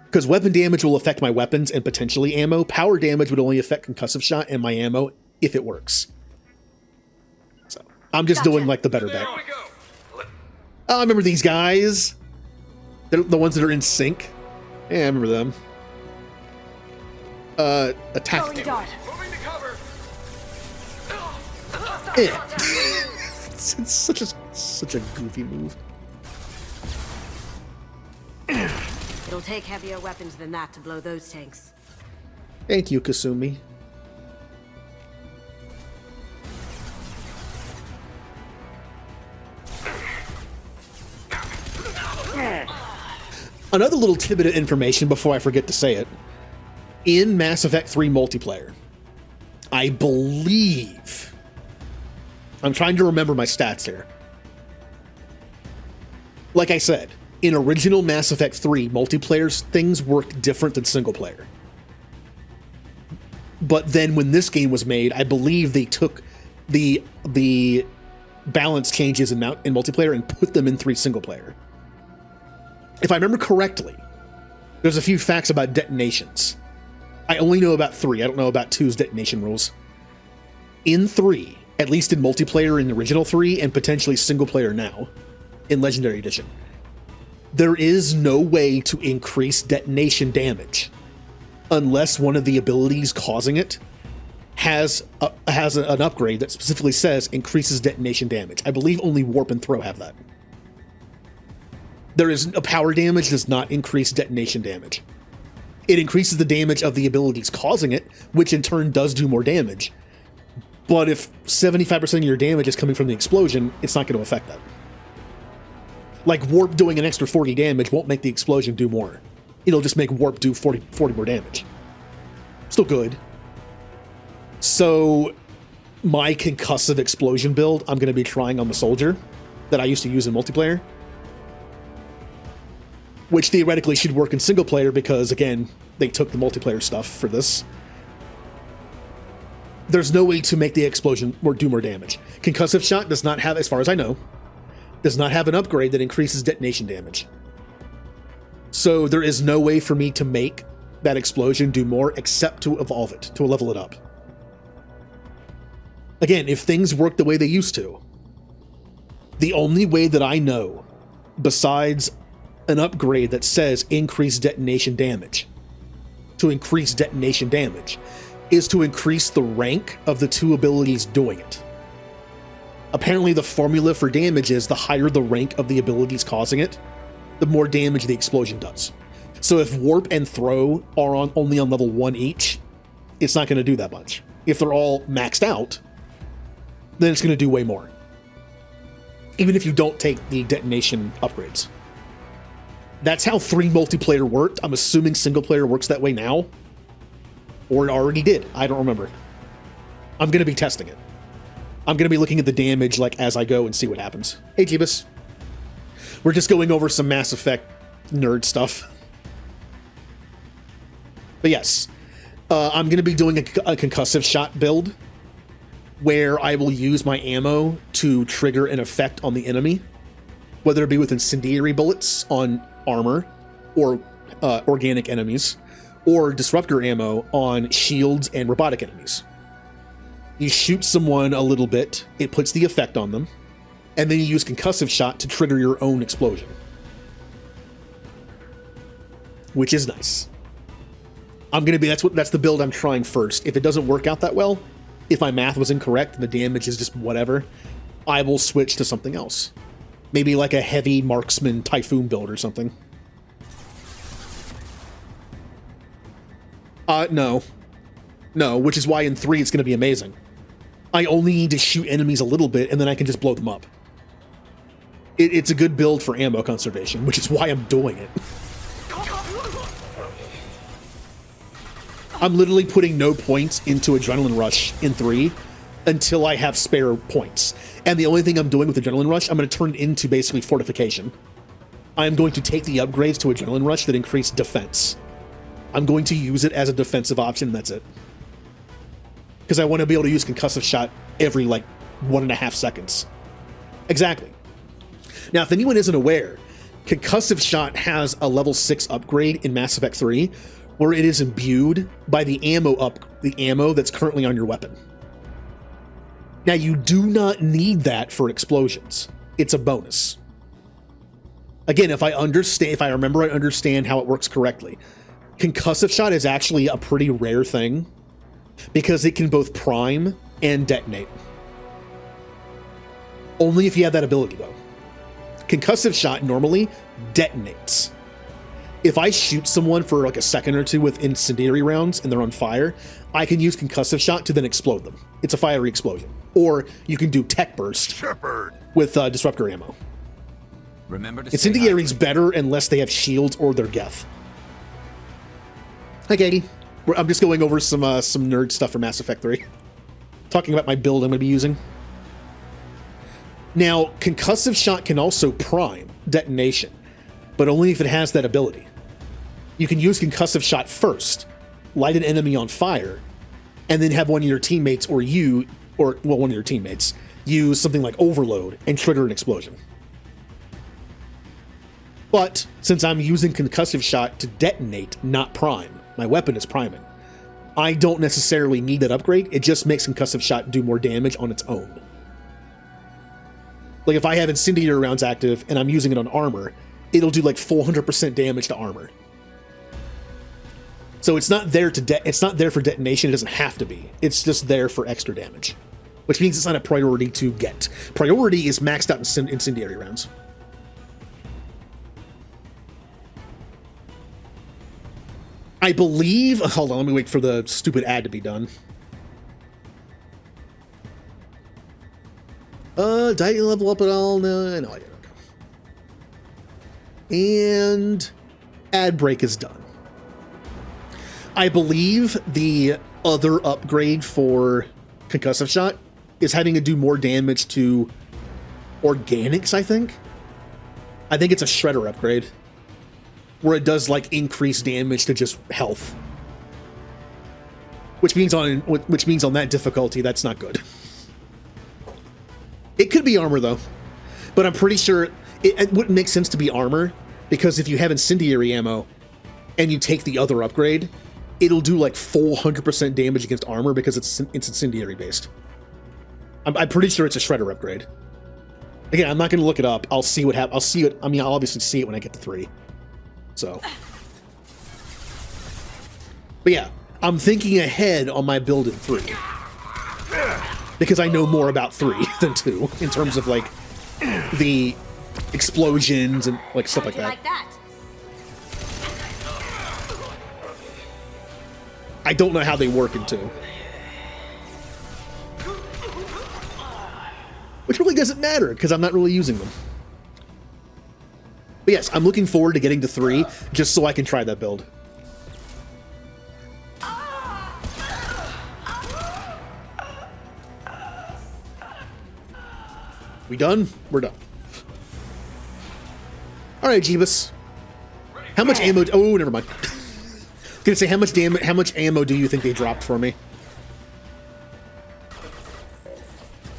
Because weapon damage will affect my weapons and potentially ammo. Power damage would only affect concussive shot and my ammo if it works. So I'm just doing like the better bet. Oh, I remember these guys. They're the ones that are in sync. Yeah, I remember them. attack Throwing damage. dart. Moving to cover. It's such a goofy move. It'll take heavier weapons than that to blow those tanks. Thank you, Kasumi. Another little tidbit of information before I forget to say it. In Mass Effect 3 multiplayer, I believe... I'm trying to remember my stats here. Like I said, in original Mass Effect 3 multiplayer, things worked different than single player. But then when this game was made, I believe they took the balance changes in multiplayer and put them in 3 single player. If I remember correctly, there's a few facts about detonations. I only know about 3. I don't know about 2's detonation rules. In 3, at least in multiplayer in the original 3, and potentially single player now, in Legendary Edition, there is no way to increase detonation damage unless one of the abilities causing it has an upgrade that specifically says increases detonation damage. I believe only Warp and Throw have that. There is a power damage does not increase detonation damage. It increases the damage of the abilities causing it, which in turn does do more damage. But if 75% of your damage is coming from the explosion, it's not going to affect that. Like Warp doing an extra 40 damage won't make the explosion do more. It'll just make Warp do 40 more damage. Still good. So my concussive explosion build, I'm going to be trying on the soldier that I used to use in multiplayer, which theoretically should work in single player because, again, they took the multiplayer stuff for this. There's no way to make the explosion do more damage. Concussive shot does not have, as far as I know, does not have an upgrade that increases detonation damage. So there is no way for me to make that explosion do more except to evolve it, to level it up. Again, if things work the way they used to, the only way that I know, besides an upgrade that says increase detonation damage, to increase detonation damage, is to increase the rank of the 2 abilities doing it. Apparently the formula for damage is the higher the rank of the abilities causing it, the more damage the explosion does. So if Warp and Throw are only on level 1 each, it's not going to do that much. If they're all maxed out, then it's going to do way more. Even if you don't take the detonation upgrades. That's how 3 multiplayer worked. I'm assuming single player works that way now. Or it already did. I don't remember. I'm going to be testing it. I'm going to be looking at the damage like as I go and see what happens. Hey, Jeebus. We're just going over some Mass Effect nerd stuff. But yes, I'm going to be doing a concussive shot build where I will use my ammo to trigger an effect on the enemy, whether it be with incendiary bullets on armor or organic enemies, or disruptor ammo on shields and robotic enemies. You shoot someone a little bit, it puts the effect on them, and then you use concussive shot to trigger your own explosion. Which is nice. That's the build I'm trying first. If it doesn't work out that well, if my math was incorrect and the damage is just whatever, I will switch to something else. Maybe like a heavy marksman typhoon build or something. No, which is why in 3 it's going to be amazing. I only need to shoot enemies a little bit and then I can just blow them up. It's a good build for ammo conservation, which is why I'm doing it. I'm literally putting no points into Adrenaline Rush in 3 until I have spare points. And the only thing I'm doing with Adrenaline Rush, I'm going to turn it into basically Fortification. I'm going to take the upgrades to Adrenaline Rush that increase defense. I'm going to use it as a defensive option, and that's it. Because I want to be able to use concussive shot every, 1.5 seconds. Exactly. Now, if anyone isn't aware, concussive shot has a level 6 upgrade in Mass Effect 3, where it is imbued by the ammo that's currently on your weapon. Now, you do not need that for explosions. It's a bonus. Again, if I understand how it works correctly. concussive shot is actually a pretty rare thing because it can both prime and detonate. Only if you have that ability, though. Concussive shot normally detonates. If I shoot someone for like a second or two with incendiary rounds and they're on fire, I can use concussive shot to then explode them. It's a fiery explosion. Or you can do tech burst with disruptor ammo. Remember to Incendiary's better unless they have shields or they're Geth. Hi, Katie. I'm just going over some nerd stuff for Mass Effect 3. Talking about my build I'm going to be using. Now, concussive shot can also prime detonation, but only if it has that ability. You can use concussive shot first, light an enemy on fire, and then have one of your teammates or you, or, well, one of your teammates, use something like overload and trigger an explosion. But since I'm using concussive shot to detonate, not prime, my weapon is priming, I don't necessarily need that upgrade. It just makes concussive shot do more damage on its own. Like if I have incendiary rounds active and I'm using it on armor, it'll do like 400% damage to armor. So it's not there to it's not there for detonation. It doesn't have to be. It's just there for extra damage, which means it's not a priority to get. Priority is maxed out incendiary rounds. I believe. Hold on, let me wait for the stupid ad to be done. Did I level up at all? No, I didn't. And ad break is done. I believe the other upgrade for concussive shot is having to do more damage to organics, I think. I think it's a shredder upgrade where it does like increase damage to just health. Which means on that difficulty that's not good. It could be armor though, but I'm pretty sure it wouldn't make sense to be armor because if you have incendiary ammo and you take the other upgrade, it'll do like 400% damage against armor because it's incendiary based. I'm pretty sure it's a shredder upgrade. Again, I'm not going to look it up. I'll see what happens. I'll see it. I mean, I'll obviously see it when I get to 3. So, but yeah, I'm thinking ahead on my build in 3. Because I know more about 3 than 2 in terms of like the explosions and like stuff like that. I don't know how they work in 2. Which really doesn't matter because I'm not really using them. But yes, I'm looking forward to getting to 3 just so I can try that build. We done? We're done. All right, Jeebus. How much ammo? Oh, never mind. I was gonna say how much ammo do you think they dropped for me?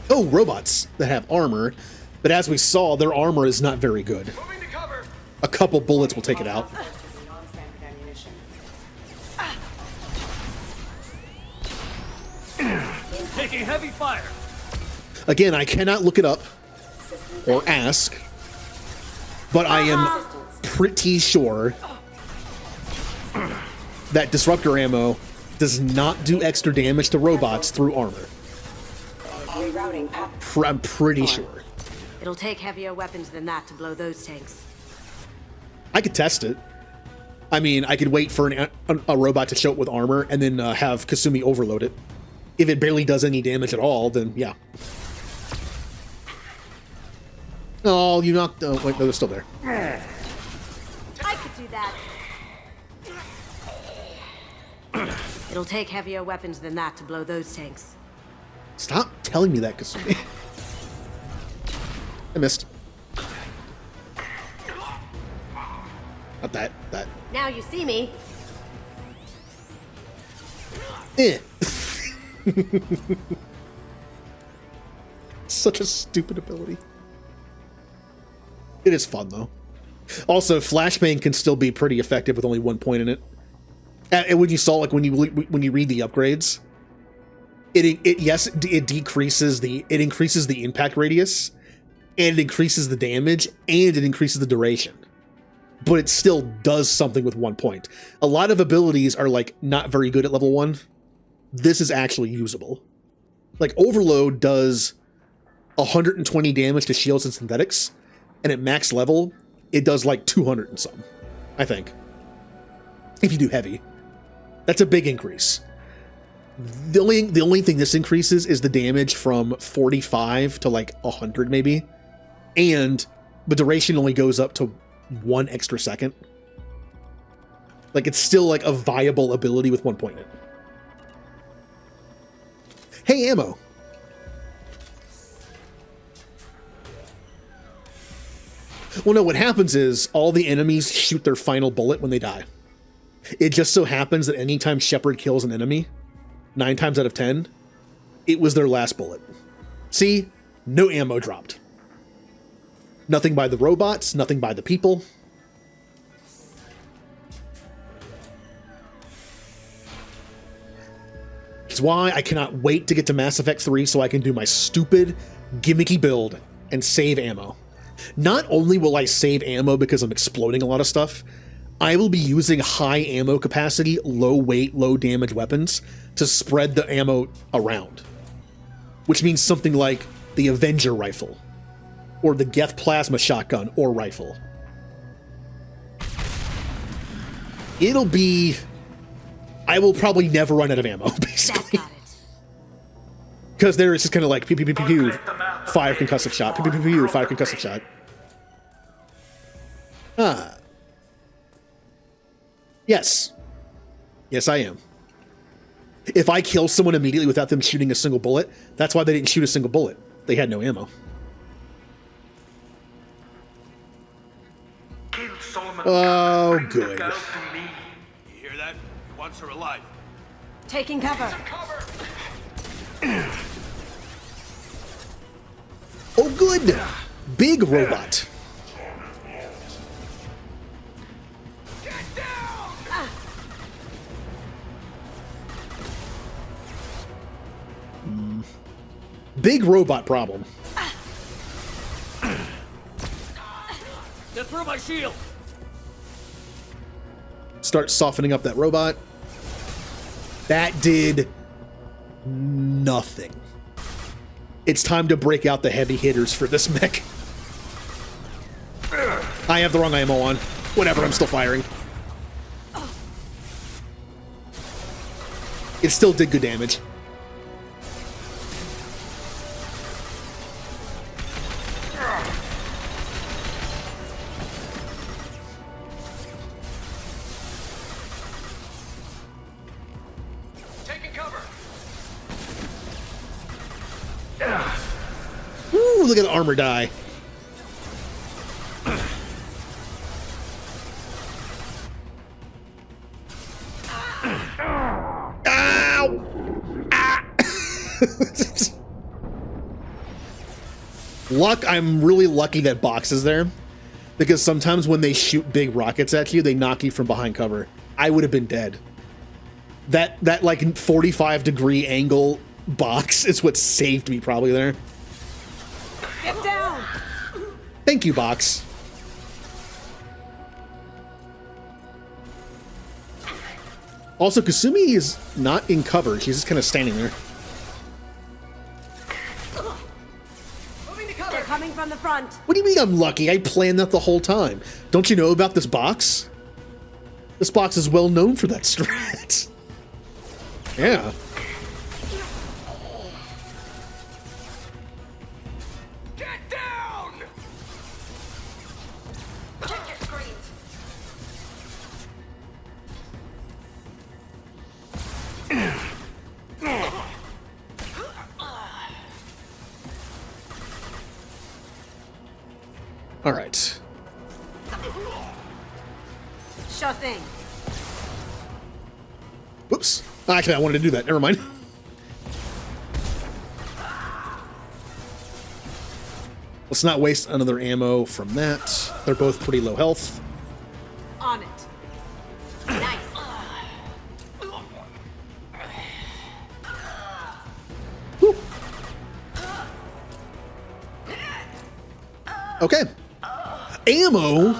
Oh, robots that have armor, but as we saw, their armor is not very good. A couple bullets will take it out. Taking heavy fire. Again, I cannot look it up or ask, but I am pretty sure that disruptor ammo does not do extra damage to robots through armor. I'm pretty sure. It'll take heavier weapons than that to blow those tanks. I could test it. I mean, I could wait for a robot to show up with armor and then have Kasumi overload it. If it barely does any damage at all, then yeah. Oh, you knocked... Oh, wait, no, they're still there. I could do that. It'll take heavier weapons than that to blow those tanks. Stop telling me that, Kasumi. I missed. Not that. Now you see me. Such a stupid ability. It is fun though. Also, flashbang can still be pretty effective with only 1 point in it. And when you saw, like when you read the upgrades, it increases the impact radius, and it increases the damage, and it increases the duration. but it still does something with 1 point. A lot of abilities are like not very good at level 1. This is actually usable. Like Overload does 120 damage to shields and synthetics, and at max level, it does like 200 and some, I think. If you do heavy. That's a big increase. The only thing this increases is the damage from 45 to like 100 maybe, and the duration only goes up to 1 extra second. Like it's still like a viable ability with 1 point in it. Hey, ammo. Well, no, what happens is all the enemies shoot their final bullet when they die. It just so happens that anytime Shepard kills an enemy, 9 times out of 10, it was their last bullet. See? No ammo dropped. Nothing by the robots, nothing by the people. It's why I cannot wait to get to Mass Effect 3 so I can do my stupid, gimmicky build and save ammo. Not only will I save ammo because I'm exploding a lot of stuff, I will be using high ammo capacity, low weight, low damage weapons to spread the ammo around. Which means something like the Avenger rifle, or the Geth plasma shotgun or rifle. It'll be... I will probably never run out of ammo, basically. Because there it's just kind of like pew pew pew pew pew, fire concussive shot, pew pew pew pew, fire concussive shot. Ah. Yes. Yes, I am. If I kill someone immediately without them shooting a single bullet, that's why they didn't shoot a single bullet. They had no ammo. Oh, good. You hear that? He wants her alive. Taking cover. Oh, good. Big robot. Big robot problem. Get through my shield. Start softening up that robot. That did nothing. It's time to break out the heavy hitters for this mech. I have the wrong ammo on. Whatever, I'm still firing. It still did good damage. Ooh, look at the armor die. Ow! Ah! Luck, I'm really lucky that Box is there, because sometimes when they shoot big rockets at you, they knock you from behind cover. I would have been dead. That like 45-degree angle Box is what saved me probably there. Get down! Thank you, Box. Also, Kasumi is not in cover. She's just kind of standing there. They're coming from the front. What do you mean I'm lucky? I planned that the whole time. Don't you know about this box? This box is well known for that strat. Yeah. Get down! Check your screens. All right. Sure thing. Whoops. Actually, I wanted to do that. Never mind. Let's not waste another ammo from that. They're both pretty low health. On it. Nice. Whew. Okay. Ammo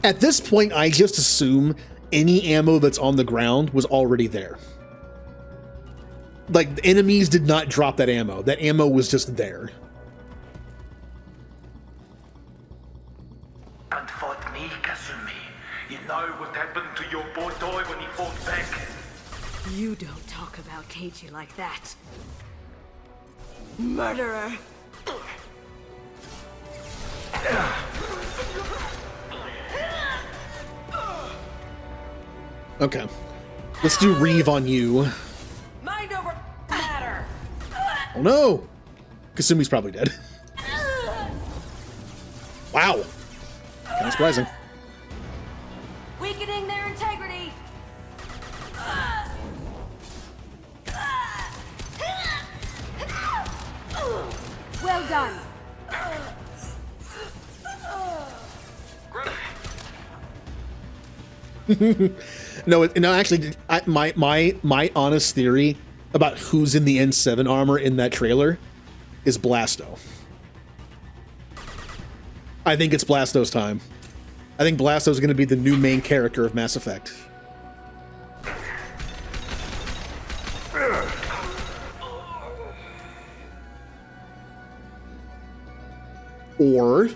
At this point, I just assume any ammo that's on the ground was already there. Like, the enemies did not drop that ammo. That ammo was just there. And fight me, Kasumi. You know what happened to your boy toy when he fought back. You don't talk about Keiji like that. Murderer! Okay. Let's do Reeve on you. Mind over matter. Oh no! Kasumi's probably dead. Wow. Kind of surprising. Weakening their integrity! Well done. No, actually, my honest theory about who's in the N7 armor in that trailer is Blasto. I think it's Blasto's time. I think Blasto's going to be the new main character of Mass Effect. Or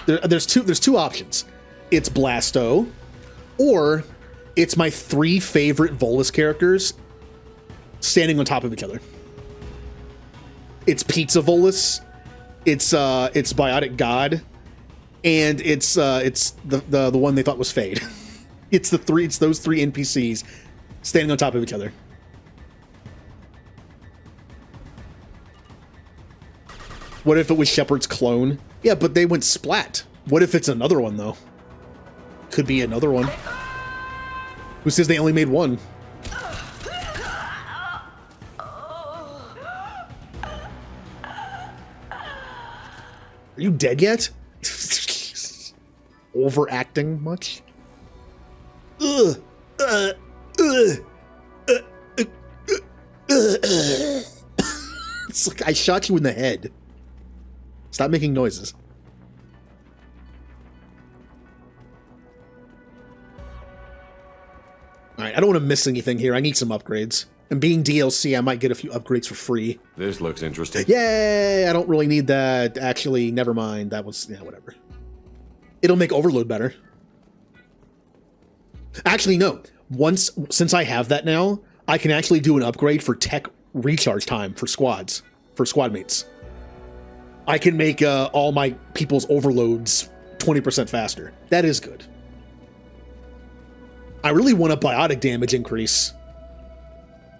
there's two options. It's Blasto, or it's my 3 favorite Volus characters standing on top of each other. It's Pizza Volus, it's Biotic God, and it's the one they thought was Fade. It's those 3 NPCs standing on top of each other. What if it was Shepard's clone? Yeah, but they went splat. What if it's another one, though? Could be another one. Who says they only made one? Are you dead yet? Overacting much? Ugh. It's like I shot you in the head. Stop making noises. Alright, I don't want to miss anything here. I need some upgrades. And being DLC, I might get a few upgrades for free. This looks interesting. Yay! I don't really need that. Actually, never mind. That was, yeah, whatever. It'll make Overload better. Actually, no. Since I have that now, I can actually do an upgrade for tech recharge time for squads, for squad mates. I can make all my people's overloads 20% faster. That is good. I really want a biotic damage increase.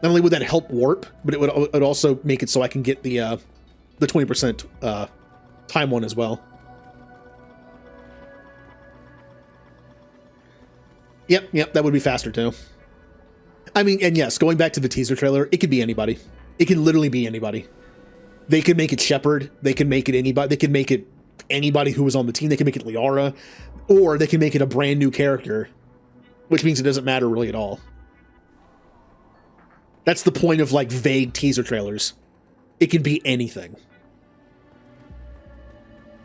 Not only would that help warp, but it would also make it so I can get the 20% time one as well. Yep, that would be faster too. I mean, and yes, going back to the teaser trailer, it could be anybody. It can literally be anybody. They could make it Shepard. They can make it anybody. They can make it anybody who was on the team. They can make it Liara, or they can make it a brand new character, which means it doesn't matter really at all. That's the point of like vague teaser trailers. It can be anything.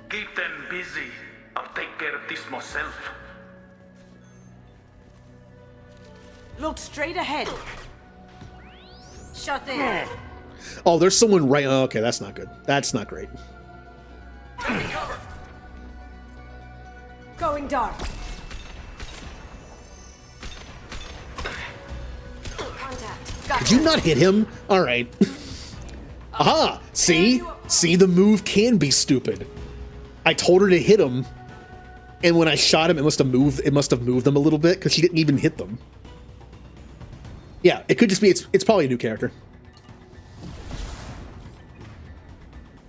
Keep them busy. I'll take care of this myself. Look straight ahead. Shut in. Oh, there's someone right. Oh, okay, that's not good. That's not great. Going dark. Contact. Did you not hit him? All right. Aha! See, the move can be stupid. I told her to hit him, and when I shot him, it must have moved. It must have moved them a little bit because she didn't even hit them. Yeah, it could just be. It's probably a new character.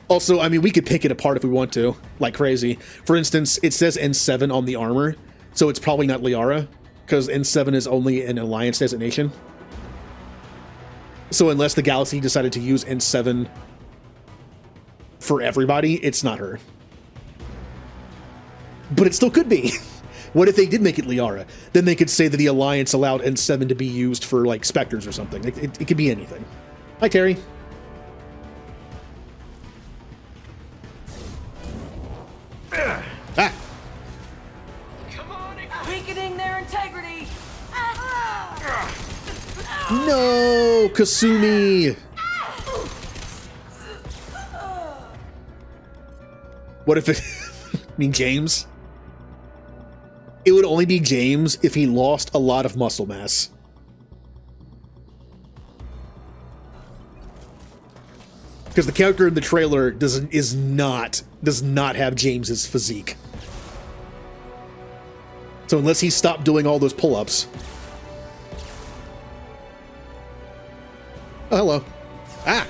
Also, I mean, we could pick it apart if we want to, like crazy. For instance, it says N7 on the armor, so it's probably not Liara, because N7 is only an Alliance designation. So unless the Galaxy decided to use N7 for everybody, it's not her. But it still could be. What if they did make it Liara? Then they could say that the Alliance allowed N7 to be used for, like, Spectres or something. It could be anything. Hi, Terry. Ah! No, Kasumi. What if it... I mean, James? It would only be James if he lost a lot of muscle mass. Because the character in the trailer does not have James's physique. So unless he stopped doing all those pull-ups. Oh, hello. Ah!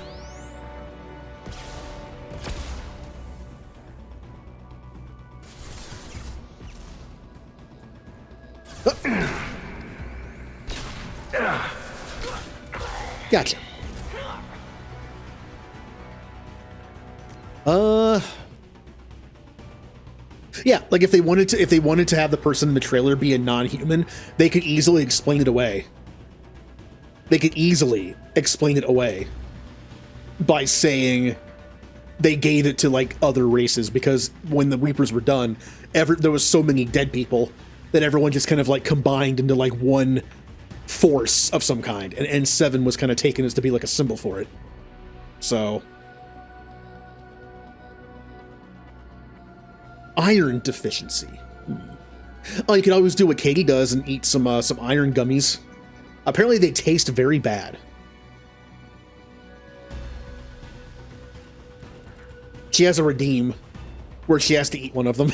Gotcha. Yeah, like if they wanted to have the person in the trailer be a non-human, they could easily explain it away. They could easily explain it away by saying they gave it to like other races because when the Reapers were done, there was so many dead people that everyone just kind of like combined into like one force of some kind, and N7 was kind of taken as to be like a symbol for it. So iron deficiency. Oh, you can always do what Katie does and eat some iron gummies. Apparently they taste very bad. She has a redeem where she has to eat one of them.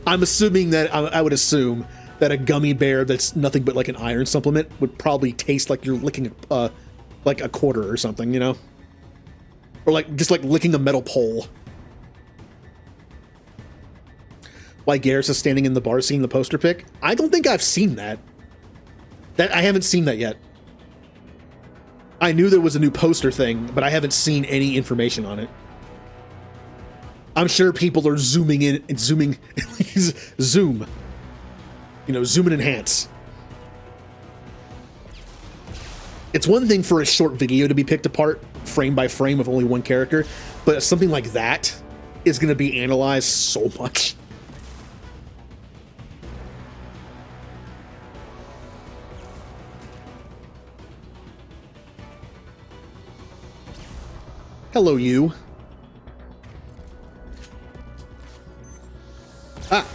I'm assuming that I would assume that a gummy bear that's nothing but like an iron supplement would probably taste like you're licking like a quarter or something, you know? Or like just like licking a metal pole. Why Garrus is standing in the bar seeing the poster pic? I don't think I've seen that. I haven't seen that yet. I knew there was a new poster thing, but I haven't seen any information on it. I'm sure people are zooming in and zooming, zoom. You know, zoom and enhance. It's one thing for a short video to be picked apart frame by frame of only one character, but something like that is going to be analyzed so much. Hello, you. Ah.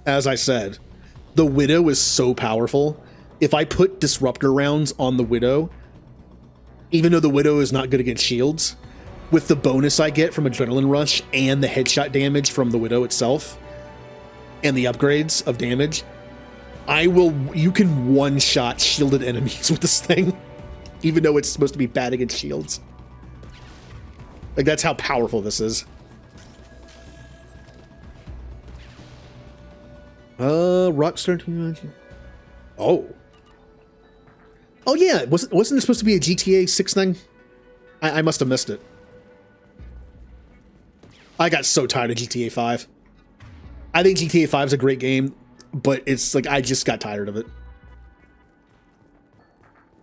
As I said, the Widow is so powerful. If I put disruptor rounds on the Widow, even though the Widow is not good against shields, with the bonus I get from Adrenaline Rush and the headshot damage from the Widow itself, and the upgrades of damage, you can one-shot shielded enemies with this thing, even though it's supposed to be bad against shields. Like, that's how powerful this is. Rockstar. Oh yeah, wasn't there supposed to be a GTA 6 thing? I must have missed it. I got so tired of GTA 5. I think GTA 5 is a great game, but it's like I just got tired of it.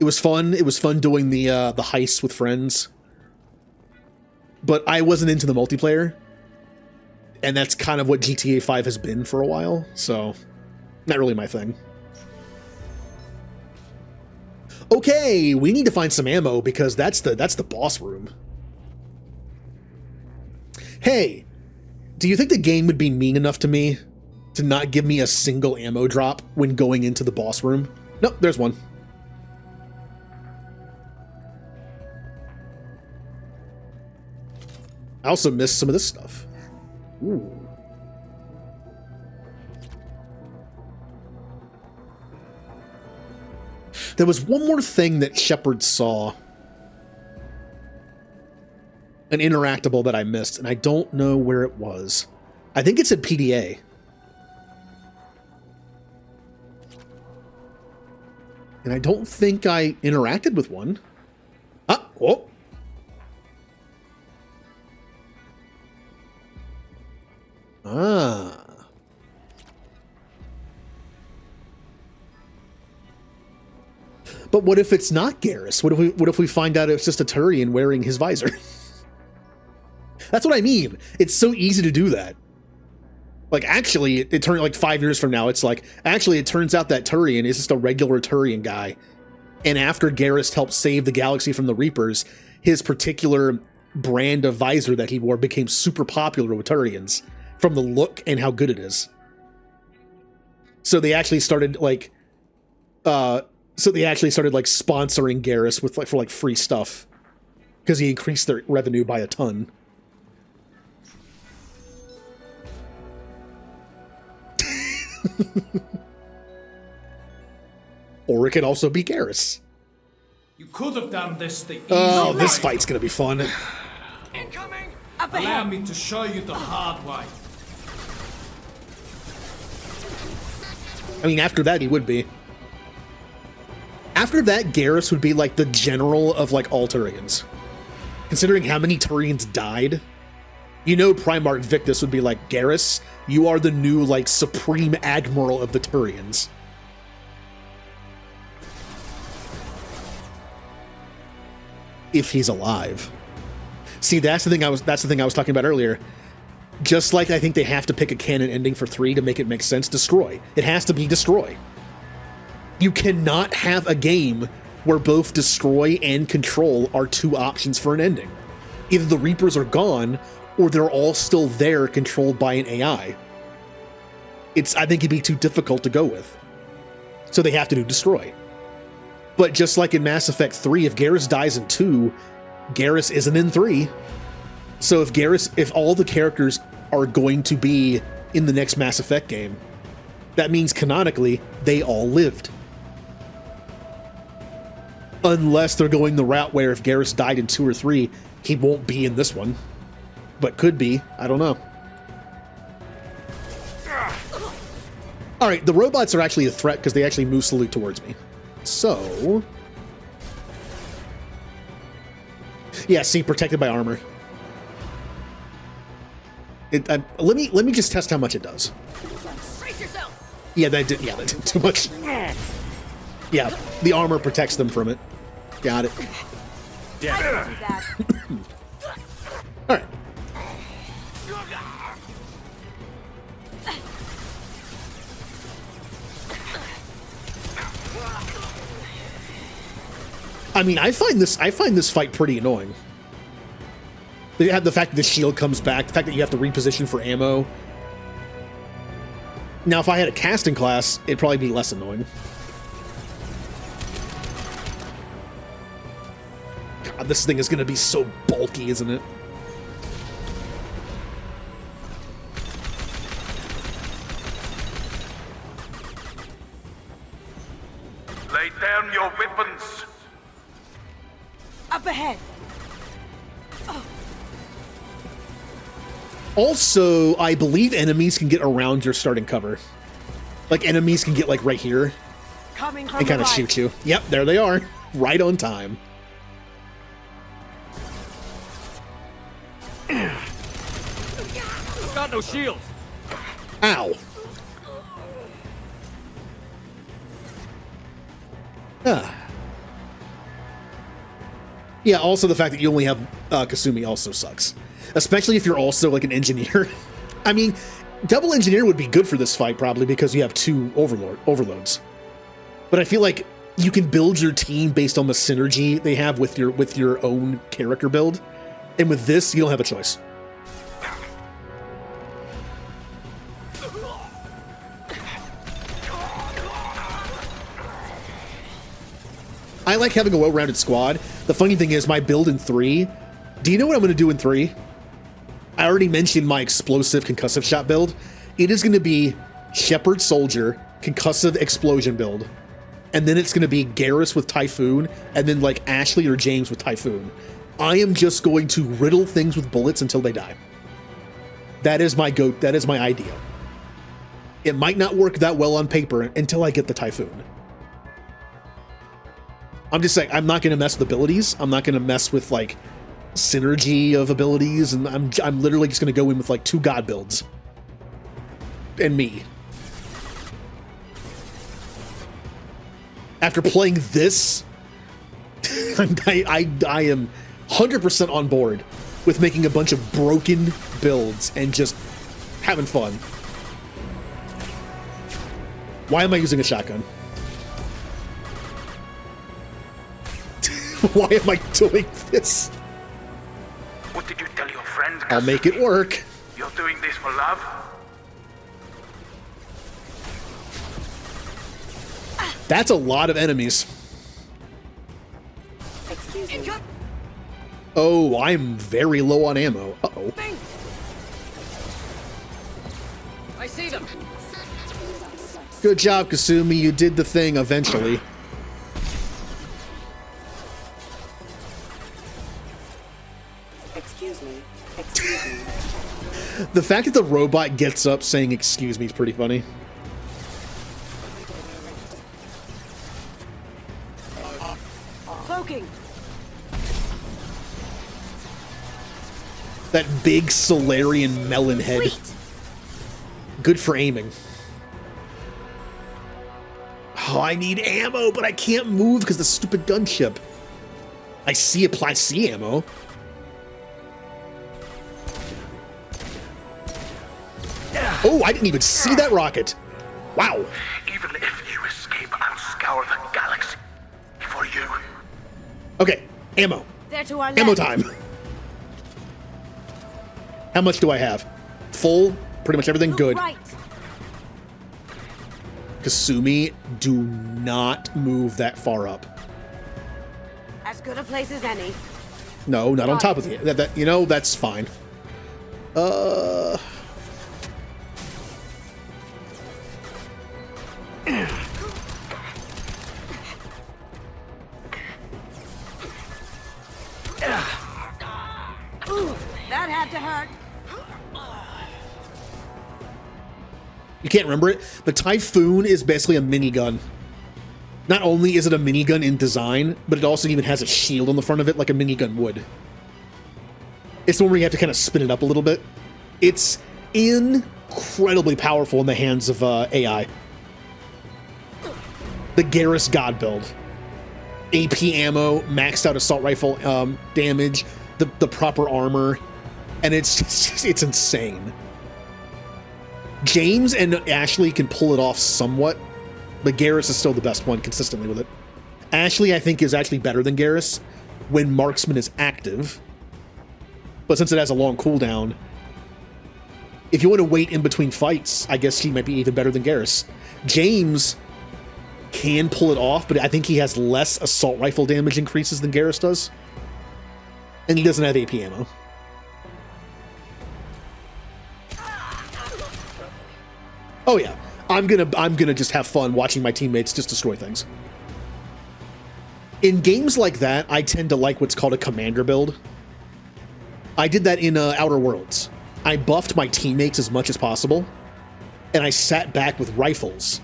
It was fun. It was fun doing the heists with friends, but I wasn't into the multiplayer, and that's kind of what GTA 5 has been for a while. So, not really my thing. Okay, we need to find some ammo because that's the boss room. Hey, do you think the game would be mean enough to me to not give me a single ammo drop when going into the boss room? Nope, there's one. I also missed some of this stuff. Ooh. There was one more thing that Shepard saw. An interactable that I missed, and I don't know where it was. I think it's at PDA. And I don't think I interacted with one. Ah, oh. Ah. But what if it's not Garrus? What if we find out it's just a Turian wearing his visor? That's what I mean. It's so easy to do that. Like, actually, it turned like 5 years from now, it's like, actually, it turns out that Turian is just a regular Turian guy. And after Garrus helped save the galaxy from the Reapers, his particular brand of visor that he wore became super popular with Turians from the look and how good it is. So they actually started like, sponsoring Garrus with for free stuff because he increased their revenue by a ton. Or it could also be Garrus. You could have done this the easy Oh, this way. fight's gonna be fun. Incoming! Allow me to show you the hard way. I mean, after that, he would be. After that, Garrus would be like the general of like all Turians. Considering how many Turians died, you know Primarch Victus would be like, Garrus, you are the new like supreme admiral of the Turians. If he's alive. See, that's the thing I was talking about earlier. Just like I think they have to pick a canon ending for 3 to make it make sense, destroy. It has to be destroy. You cannot have a game where both destroy and control are 2 options for an ending. Either the Reapers are gone, or they're all still there controlled by an AI. I think it'd be too difficult to go with. So they have to do destroy. But just like in Mass Effect 3, if Garrus dies in 2, Garrus isn't in 3. So if all the characters are going to be in the next Mass Effect game, that means canonically they all lived. Unless they're going the route where if Garrus died in 2 or 3, he won't be in this one. But could be, I don't know. Alright, the robots are actually a threat because they actually move slowly towards me. So... yeah, see, protected by armor. Let me just test how much it does. Brace yourself! Yeah, that did too much. Yeah, the armor protects them from it. Got it. I can do that. Alright. I mean, I find this fight pretty annoying. They have the fact that the shield comes back, the fact that you have to reposition for ammo. Now, if I had a casting class, it'd probably be less annoying. God, this thing is going to be so bulky, isn't it? Lay down your weapons. Up ahead! Also, I believe enemies can get around your starting cover. Like, enemies can get, like, right here Coming from and kind the of right. shoot you. Yep, there they are. Right on time. Got no shields. Ow. Ah. Yeah, also the fact that you only have Kasumi also sucks. Especially if you're also like an engineer. I mean, double engineer would be good for this fight probably because you have 2 overloads. But I feel like you can build your team based on the synergy they have with your own character build. And with this, you don't have a choice. I like having a well-rounded squad. The funny thing is, my build in 3... Do you know what I'm going to do in 3? I already mentioned my explosive concussive shot build. It is going to be Shepherd Soldier, concussive explosion build. And then it's going to be Garrus with Typhoon, and then like Ashley or James with Typhoon. I am just going to riddle things with bullets until they die. That is my idea. It might not work that well on paper until I get the Typhoon. I'm just saying, I'm not going to mess with abilities. I'm not going to mess with, like, synergy of abilities. And I'm literally just going to go in with, like, 2 god builds. And me. After playing this, I am 100% on board with making a bunch of broken builds and just having fun. Why am I using a shotgun? Why am I doing this? What did you tell your friend? I'll make it work. You're doing this for love? That's a lot of enemies. Excuse me. Oh, I'm very low on ammo. Uh-oh. I see them. Good job, Kasumi. You did the thing eventually. Excuse me. Excuse me. The fact that the robot gets up saying excuse me is pretty funny. Cloaking. That big Solarian melon head. Sweet. Good for aiming. Oh, I need ammo, but I can't move because the stupid gunship. I see ammo. Oh, I didn't even see that rocket. Wow. Even if you escape, I'll scour the galaxy for you. Okay, ammo. There to our left. Ammo time. How much do I have? Full? Pretty much everything? Look Good. right. Kasumi, do not move that far up. As good a place as any. No, not on top of it. That you know, that's fine. Ooh, that had to hurt. You can't remember it, but Typhoon is basically a minigun. Not only is it a minigun in design, but it also even has a shield on the front of it like a minigun would. It's the one where you have to kind of spin it up a little bit. It's incredibly powerful in the hands of AI. The Garrus God build. AP ammo, maxed out assault rifle damage, the proper armor, and it's insane. James and Ashley can pull it off somewhat, but Garrus is still the best one consistently with it. Ashley, I think, is actually better than Garrus when Marksman is active, but since it has a long cooldown, if you want to wait in between fights, I guess he might be even better than Garrus. James can pull it off, but I think he has less assault rifle damage increases than Garrus does, and he doesn't have AP ammo. Oh yeah, I'm gonna just have fun watching my teammates just destroy things. In games like that, I tend to like what's called a commander build. I did that in Outer Worlds. I buffed my teammates as much as possible, and I sat back with rifles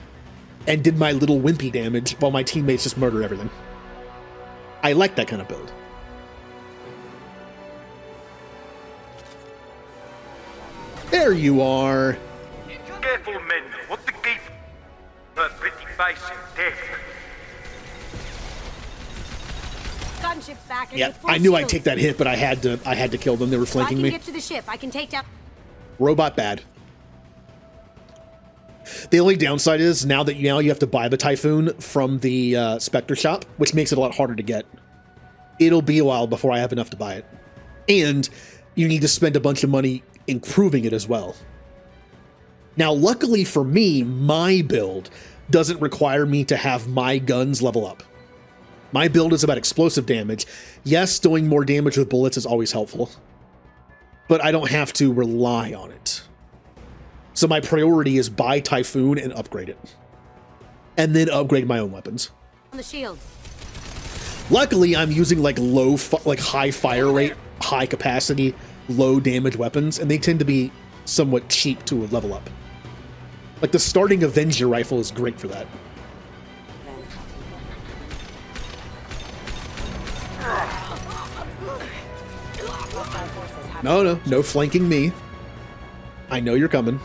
and did my little wimpy damage while my teammates just murder everything. I like that kind of build. There you are. Careful, men. What the keep? Her pretty face and death. Gunship's back. And Yeah, with full I knew I'd shields. take that hit, but I had to kill them. They were I flanking can me. get to the ship. I can take down. Robot bad. The only downside is now you have to buy the Typhoon from the Spectre shop, which makes it a lot harder to get. It'll be a while before I have enough to buy it. And you need to spend a bunch of money improving it as well. Now, luckily for me, my build doesn't require me to have my guns level up. My build is about explosive damage. Yes, doing more damage with bullets is always helpful, but I don't have to rely on it. So my priority is buy Typhoon and upgrade it. And then upgrade my own weapons. On the shields. Luckily, I'm using like high fire rate, high capacity, low damage weapons, and they tend to be somewhat cheap to level up. Like the starting Avenger rifle is great for that. No flanking me. I know you're coming.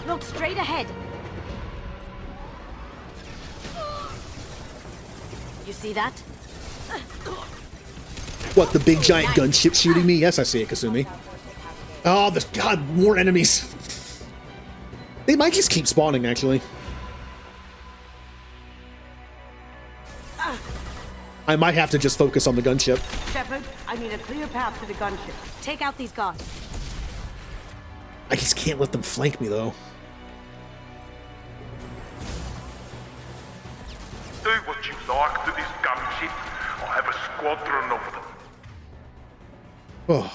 Look straight ahead. You see that? What, the big giant gunship shooting me? Yes, I see it, Kasumi. Oh, God, more enemies. They might just keep spawning, actually. I might have to just focus on the gunship. Shepard, I need a clear path to the gunship. Take out these guards. I just can't let them flank me, though. Do what you like to this gunship. I'll have a squadron of them. Oh.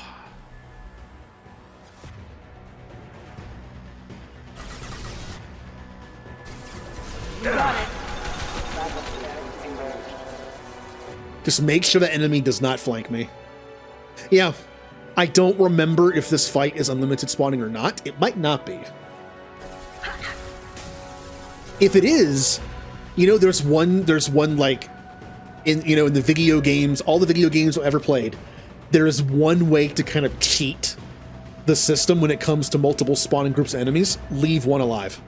You got it. Just make sure the enemy does not flank me. Yeah, I don't remember if this fight is unlimited spawning or not. It might not be. If it is, you know, there's one like in the video games, all the video games I've ever played, there is one way to kind of cheat the system when it comes to multiple spawning groups of enemies. Leave one alive.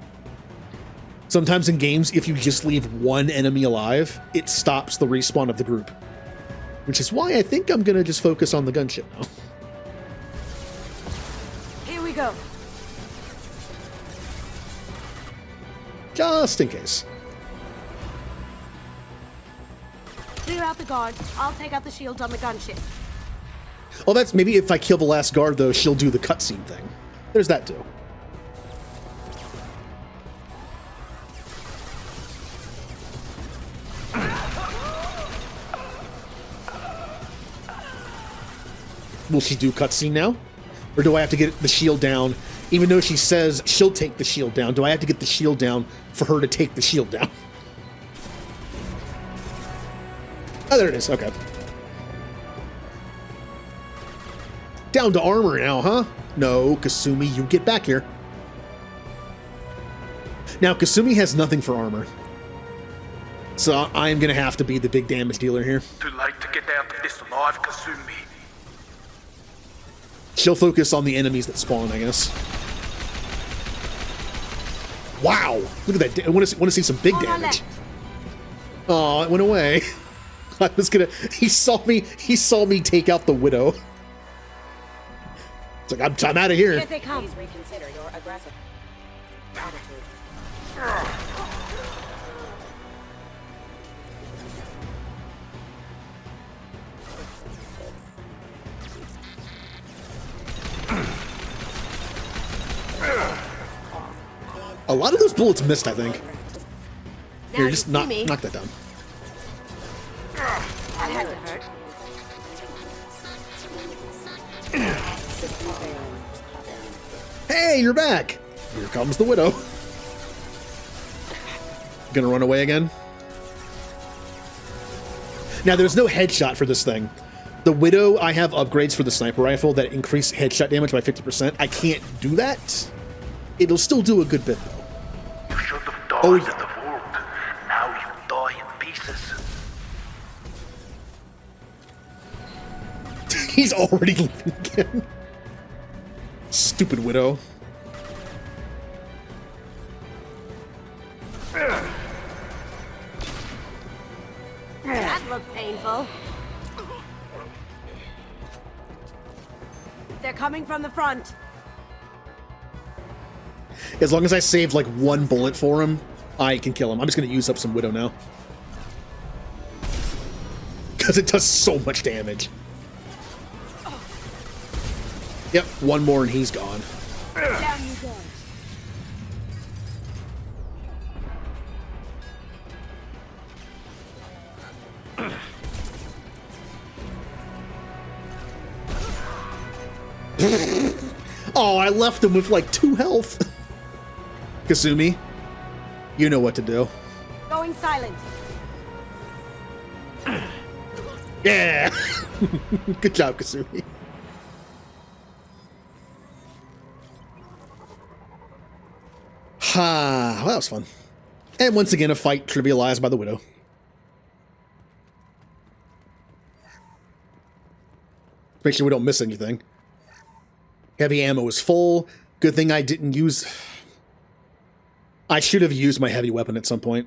Sometimes in games, if you just leave one enemy alive, it stops the respawn of the group. Which is why I think I'm gonna just focus on the gunship now. Here we go. Just in case. Clear out the guards. I'll take out the shields on the gunship. Oh, that's maybe if I kill the last guard, though, she'll do the cutscene thing. There's that, too. Will she do cutscene now? Or do I have to get the shield down? Even though she says she'll take the shield down, do I have to get the shield down for her to take the shield down? Oh, there it is. Okay. Down to armor now, huh? No, Kasumi, you get back here. Now, Kasumi has nothing for armor. So I'm going to have to be the big damage dealer here. Too late to get out of this alive, Kasumi. She'll focus on the enemies that spawn, I guess. Wow! Look at that. I want to see some big damage. Oh, it went away. I was gonna. He saw me take out the widow. It's like I'm out of here. Here they come. Please reconsider your aggressive attitude. A lot of those bullets missed, I think. Now Here, just knock that down. That had to hurt. Hey, you're back! Here comes the widow. Gonna run away again? Now, there's no headshot for this thing. The widow, I have upgrades for the sniper rifle that increase headshot damage by 50%. I can't do that. It'll still do a good bit, though. You should have died Oh, in yeah. the world. Now you die in pieces. He's already leaving again. Stupid widow. That looked painful. They're coming from the front. As long as I save like one bullet for him, I can kill him. I'm just going to use up some widow now. Because it does so much damage. Yep, one more and he's gone. Down you go. Oh, I left him with like 2 health. Kasumi, you know what to do. Going silent. Yeah! Good job, Kasumi. Ha! Well, that was fun. And once again, a fight trivialized by the widow. Make sure we don't miss anything. Heavy ammo is full. Good thing I didn't use... I should have used my heavy weapon at some point.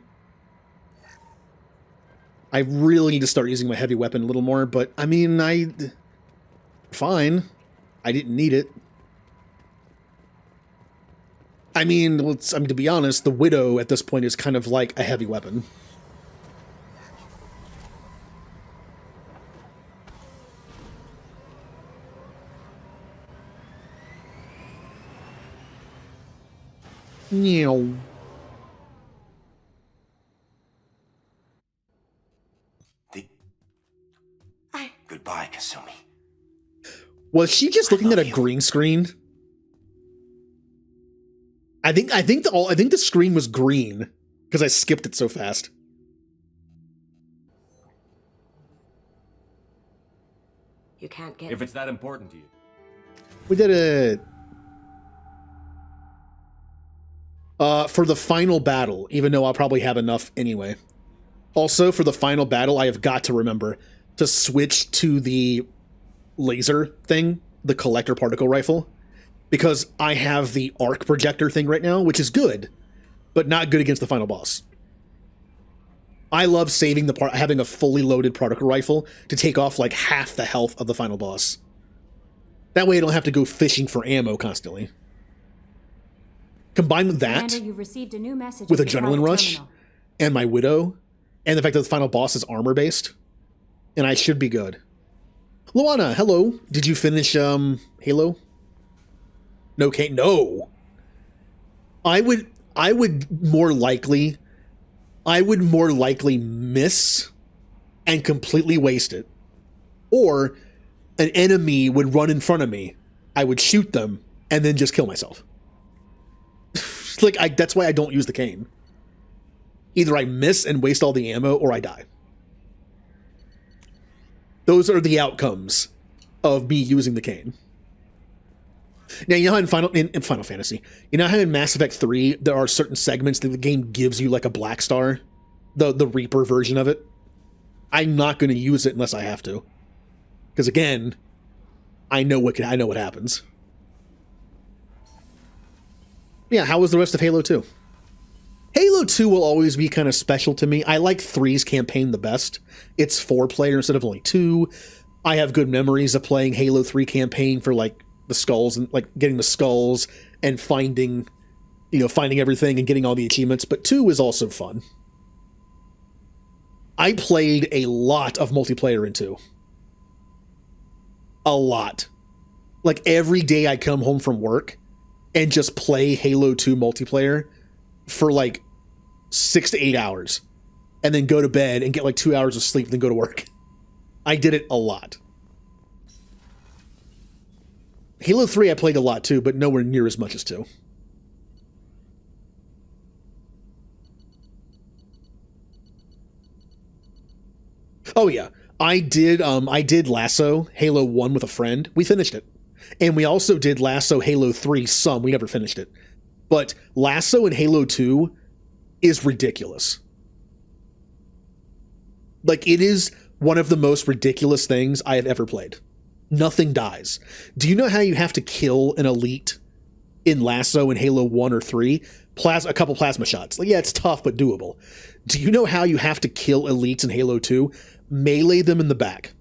I really need to start using my heavy weapon a little more, but I mean, fine. I didn't need it. I mean, to be honest, the Widow at this point is kind of like a heavy weapon. Meow. Goodbye, Kasumi. Was she just looking at a green screen? I think the screen was green because I skipped it so fast. You can't get. If it's that important to you. We did it. For the final battle, even though I'll probably have enough anyway. Also, for the final battle, I have got to remember to switch to the laser thing, the collector particle rifle, because I have the arc projector thing right now, which is good, but not good against the final boss. I love saving having a fully loaded particle rifle to take off like half the health of the final boss. That way I don't have to go fishing for ammo constantly. Combined with that, Commander, you've received a new message with at the Adrenaline private Rush terminal. and my Widow, and the fact that the final boss is armor-based, and I should be good. Luana, hello. Did you finish Halo? No, Kate. No. I would more likely miss and completely waste it. Or an enemy would run in front of me. I would shoot them and then just kill myself. That's why I don't use the cane. Either I miss and waste all the ammo or I die. Those are the outcomes of me using the cane. Now, you know how in Final Fantasy, you know how in Mass Effect 3, there are certain segments that the game gives you like a black star? The Reaper version of it? I'm not going to use it unless I have to. Because again, I know what happens. Yeah, how was the rest of Halo 2? Halo 2 will always be kind of special to me. I like 3's campaign the best. It's 4-player instead of only 2. I have good memories of playing Halo 3 campaign for like the skulls and like getting the skulls and finding everything and getting all the achievements, but 2 is also fun. I played a lot of multiplayer in 2. A lot. Like every day I'd come home from work and just play Halo 2 multiplayer for like 6 to 8 hours and then go to bed and get like 2 hours of sleep and then go to work. I did it a lot. Halo 3 I played a lot too, but nowhere near as much as 2. Oh yeah, I did Lasso Halo 1 with a friend. We finished it. And we also did Lasso Halo 3 some. We never finished it. But Lasso in Halo 2 is ridiculous. Like, it is one of the most ridiculous things I have ever played. Nothing dies. Do you know how you have to kill an elite in Lasso in Halo 1 or 3? A couple plasma shots. Like, yeah, it's tough, but doable. Do you know how you have to kill elites in Halo 2? Melee them in the back.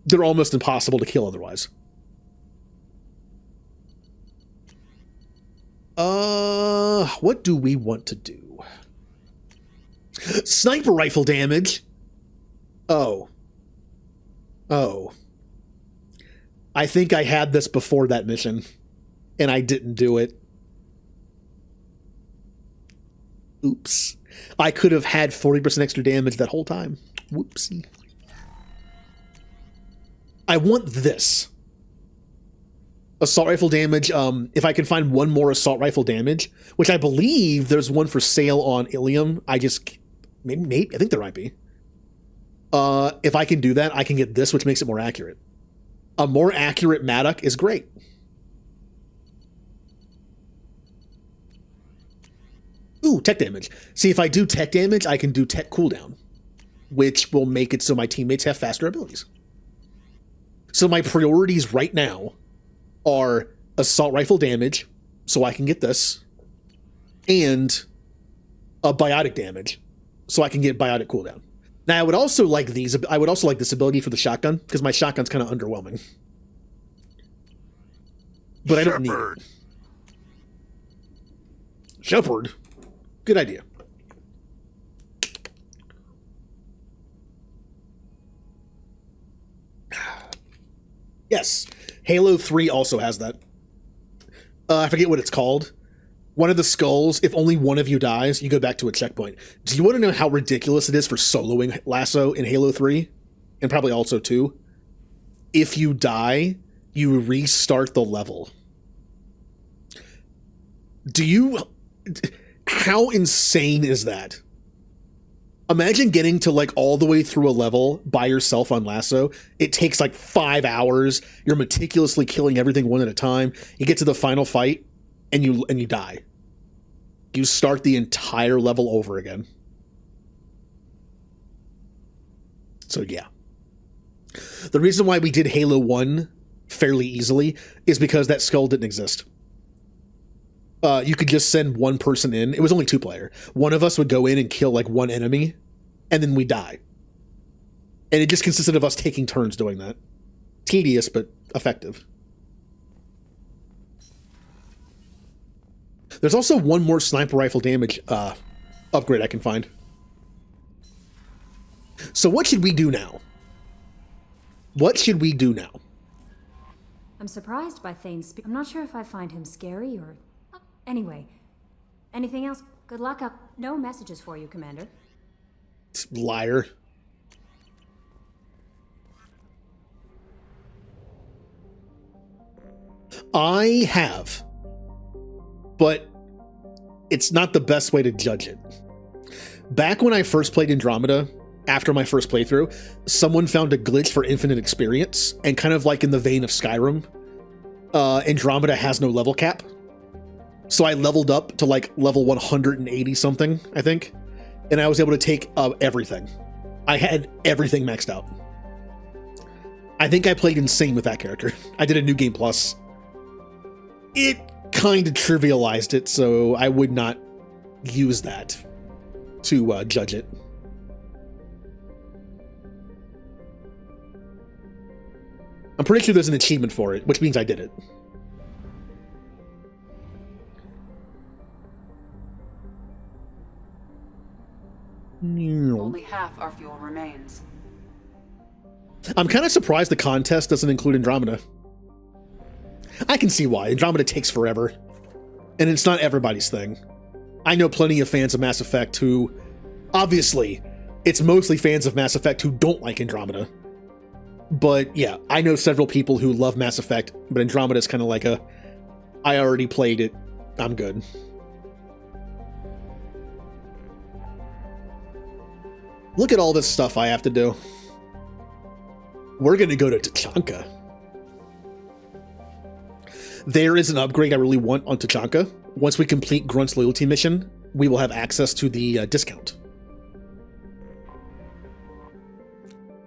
They're almost impossible to kill otherwise. What do we want to do? Sniper rifle damage. Oh. I think I had this before that mission, and I didn't do it. Oops. I could have had 40% extra damage that whole time. Whoopsie. I want this. Assault rifle damage. If I can find one more assault rifle damage, which I believe there's one for sale on Ilium. Maybe I think there might be. If I can do that, I can get this, which makes it more accurate. A more accurate Maddock is great. Ooh, tech damage. See, if I do tech damage, I can do tech cooldown, which will make it so my teammates have faster abilities. So my priorities right now are assault rifle damage, so I can get this, and a biotic damage, so I can get biotic cooldown. Now I would also like these. I would also like this ability for the shotgun because my shotgun's kind of underwhelming. But I don't need it. Shepherd. Good idea. Yes, Halo 3 also has that. I forget what it's called. One of the skulls, if only one of you dies, you go back to a checkpoint. Do you want to know how ridiculous it is for soloing Lasso in Halo 3? And probably also 2? If you die, you restart the level. How insane is that? Imagine getting to like all the way through a level by yourself on Lasso. It takes like 5 hours. You're meticulously killing everything one at a time. You get to the final fight and you die. You start the entire level over again. So yeah. The reason why we did Halo 1 fairly easily is because that skull didn't exist. You could just send one person in. It was only 2-player. One of us would go in and kill like one enemy, and then we die. And it just consisted of us taking turns doing that. Tedious, but effective. There's also one more sniper rifle damage upgrade I can find. So what should we do now? What should we do now? I'm surprised by Thane's speech. I'm not sure if I find him scary or... Anyway, anything else? Good luck up. No messages for you, Commander. Liar. I have, but it's not the best way to judge it. Back when I first played Andromeda, after my first playthrough, someone found a glitch for infinite experience, and kind of like in the vein of Skyrim, Andromeda has no level cap. So I leveled up to like level 180 something, I think, and I was able to take everything. I had everything maxed out. I think I played insane with that character. I did a New Game Plus. It kind of trivialized it, so I would not use that to judge it. I'm pretty sure there's an achievement for it, which means I did it. Only half our fuel remains. I'm kind of surprised the contest doesn't include Andromeda. I can see why. Andromeda takes forever. And it's not everybody's thing. I know plenty of fans of Mass Effect who... Obviously, it's mostly fans of Mass Effect who don't like Andromeda. But yeah, I know several people who love Mass Effect, but Andromeda's kind of like a... I already played it. I'm good. Look at all this stuff I have to do. We're going to go to Tachanka. There is an upgrade I really want on Tachanka. Once we complete Grunt's loyalty mission, we will have access to the discount.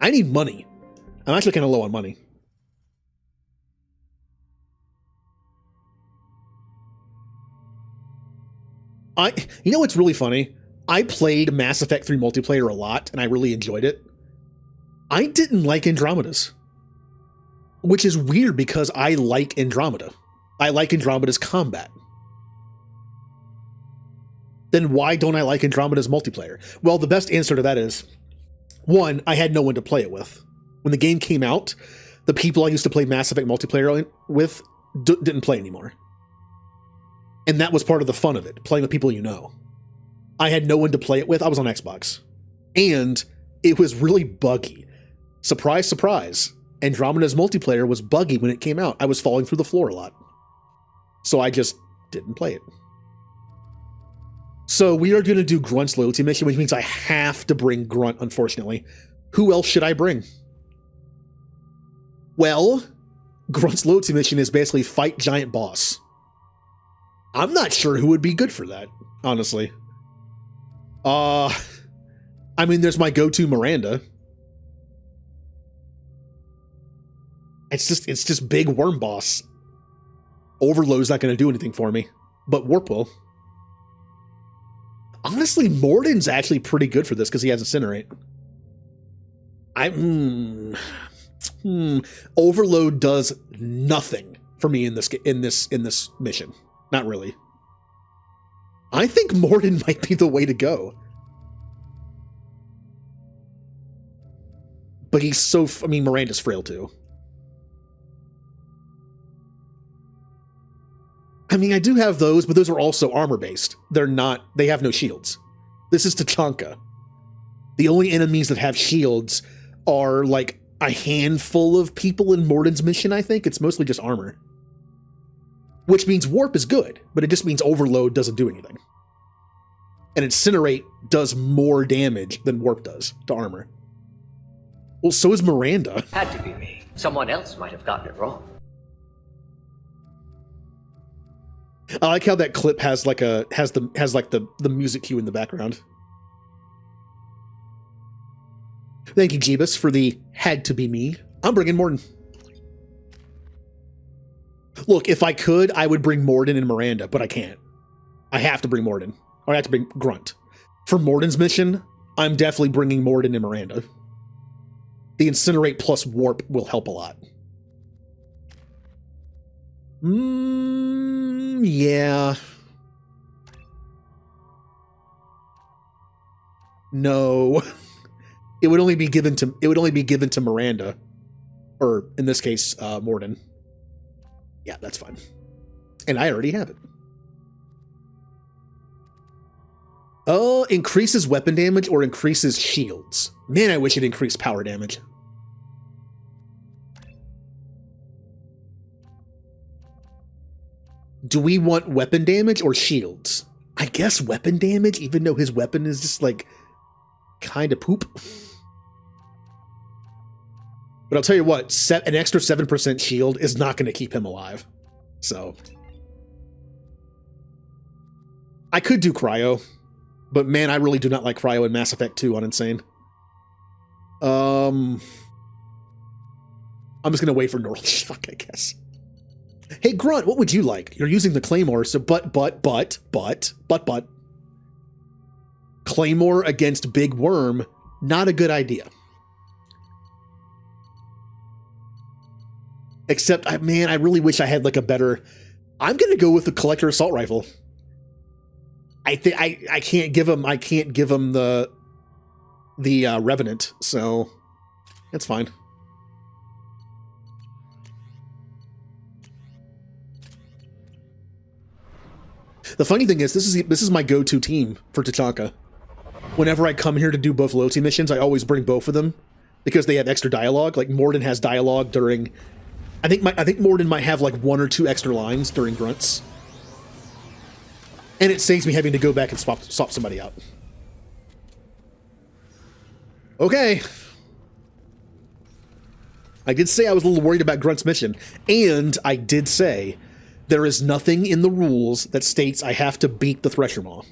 I need money. I'm actually kind of low on money. You know what's really funny? I played Mass Effect 3 multiplayer a lot, and I really enjoyed it. I didn't like Andromeda's. Which is weird because I like Andromeda. I like Andromeda's combat. Then why don't I like Andromeda's multiplayer? Well, the best answer to that is, one, I had no one to play it with. When the game came out, the people I used to play Mass Effect multiplayer with didn't play anymore. And that was part of the fun of it, playing with people you know. I had no one to play it with. I was on Xbox. And it was really buggy. Surprise, surprise. Andromeda's multiplayer was buggy when it came out. I was falling through the floor a lot. So I just didn't play it. So we are going to do Grunt's loyalty mission, which means I have to bring Grunt, unfortunately. Who else should I bring? Well, Grunt's loyalty mission is basically fight giant boss. I'm not sure who would be good for that, honestly. I mean, there's my go-to Miranda. It's just big worm boss. Overload's not going to do anything for me, but Warp will. Honestly, Morden's actually pretty good for this because he has Incinerate. Overload does nothing for me in this mission. Not really. I think Morden might be the way to go. But he's so... I mean, Miranda's frail too. I mean, I do have those, but those are also armor-based. They're not... They have no shields. This is Tachanka. The only enemies that have shields are, like, a handful of people in Morden's mission, I think. It's mostly just armor. Which means Warp is good, but it just means Overload doesn't do anything. And Incinerate does more damage than Warp does to armor. Well, so is Miranda. Had to be me. Someone else might have gotten it wrong. I like how that clip has like the music cue in the background. Thank you, Jeebus, for the had to be me. I'm bringing Morden. Look, if I could, I would bring Morden and Miranda, but I can't. I have to bring Morden. Or I have to bring Grunt. For Morden's mission, I'm definitely bringing Morden and Miranda. The Incinerate plus Warp will help a lot. Yeah. No. It would only be given to Miranda. Or in this case, Morden. Yeah, that's fine. And I already have it. Oh, increases weapon damage or increases shields. Man, I wish it increased power damage. Do we want weapon damage or shields? I guess weapon damage, even though his weapon is just like kind of poop. But I'll tell you what, an extra 7% shield is not going to keep him alive. So I could do Cryo, but man, I really do not like Cryo in Mass Effect 2 on Insane. I'm just going to wait for Neural Shock, I guess. Hey, Grunt, what would you like? You're using the Claymore, so but. Claymore against Big Worm, not a good idea. Except, man, I really wish I had like a better... I'm going to go with the Collector Assault Rifle. I think I can't give him the Revenant, so that's fine. The funny thing is, this is my go-to team for Tachanka. Whenever I come here to do both loyalty missions, I always bring both of them because they have extra dialogue. Like Morden has dialogue during. I think Morden might have like 1 or 2 extra lines during grunts, and it saves me having to go back and swap somebody out. Okay. I did say I was a little worried about Grunt's mission, and I did say there is nothing in the rules that states I have to beat the Thresher Maw.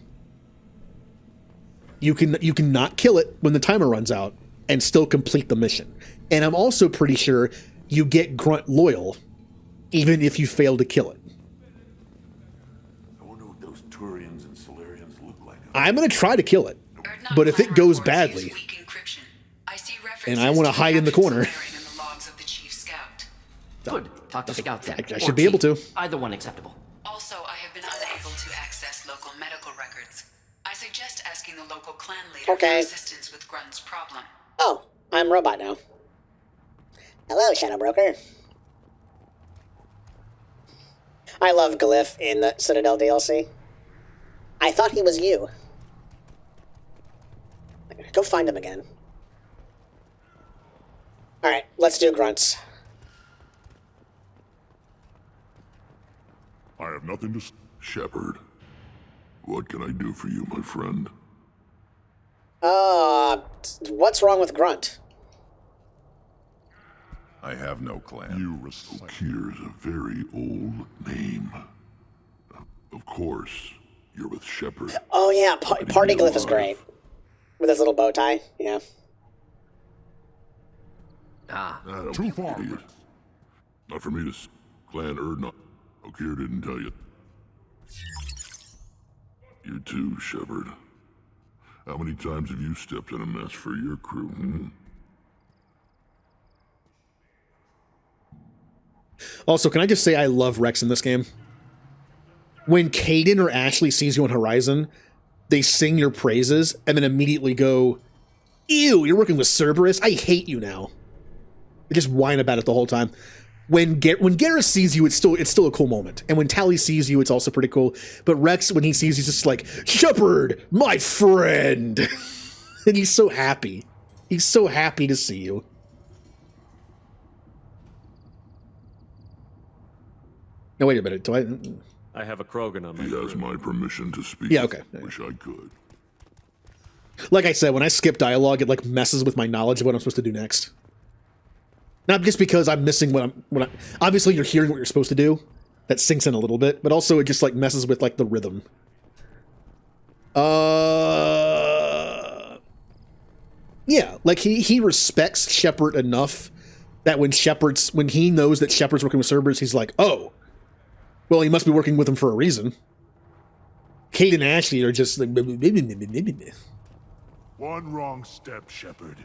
You can not kill it when the timer runs out and still complete the mission. And I'm also pretty sure you get Grunt loyal even if you fail to kill it. I wonder what those Turians and Solarians look like. I'm going to try to kill it, but if it goes badly, and I want to hide in the corner, good. Talk to Scout then. I should be able to. Either one acceptable. Also, I have been unable to access local medical records. I suggest asking the local clan leader for assistance with Grunt's problem. Oh, I'm Robot now. Hello, Shadow Broker. I love Glyph in the Citadel DLC. I thought he was you. Go find him again. Alright, let's do grunts. I have nothing to... Shepard, what can I do for you, my friend? What's wrong with Grunt? I have no clan. Okir is a very old name. Of course, you're with Shepard. Oh yeah, Party Glyph is great. With his little bow tie, yeah. Too far. Not for me to... Clan Erdnot. Okir didn't tell you. You too, Shepard. How many times have you stepped in a mess for your crew, hmm? Also, can I just say I love Rex in this game? When Kaidan or Ashley sees you on Horizon, they sing your praises and then immediately go, ew, you're working with Cerberus? I hate you now. They just whine about it the whole time. When Garrus sees you, it's still a cool moment. And when Tali sees you, it's also pretty cool. But Rex, when he sees you, he's just like, Shepard, my friend! And he's so happy. He's so happy to see you. No, wait a minute. Do I have a Krogan on my He has my permission to speak. Yeah, okay. Wish I could. Like I said, when I skip dialogue, it like messes with my knowledge of what I'm supposed to do next. Not just because I'm missing what I'm obviously you're hearing what you're supposed to do. That sinks in a little bit, but also it just like messes with like the rhythm. Yeah, like he respects Shepard enough that when he knows that Shepard's working with Cerberus, he's like, oh, well, he must be working with him for a reason. Kate and Ashley are just like... One wrong step, Shepard.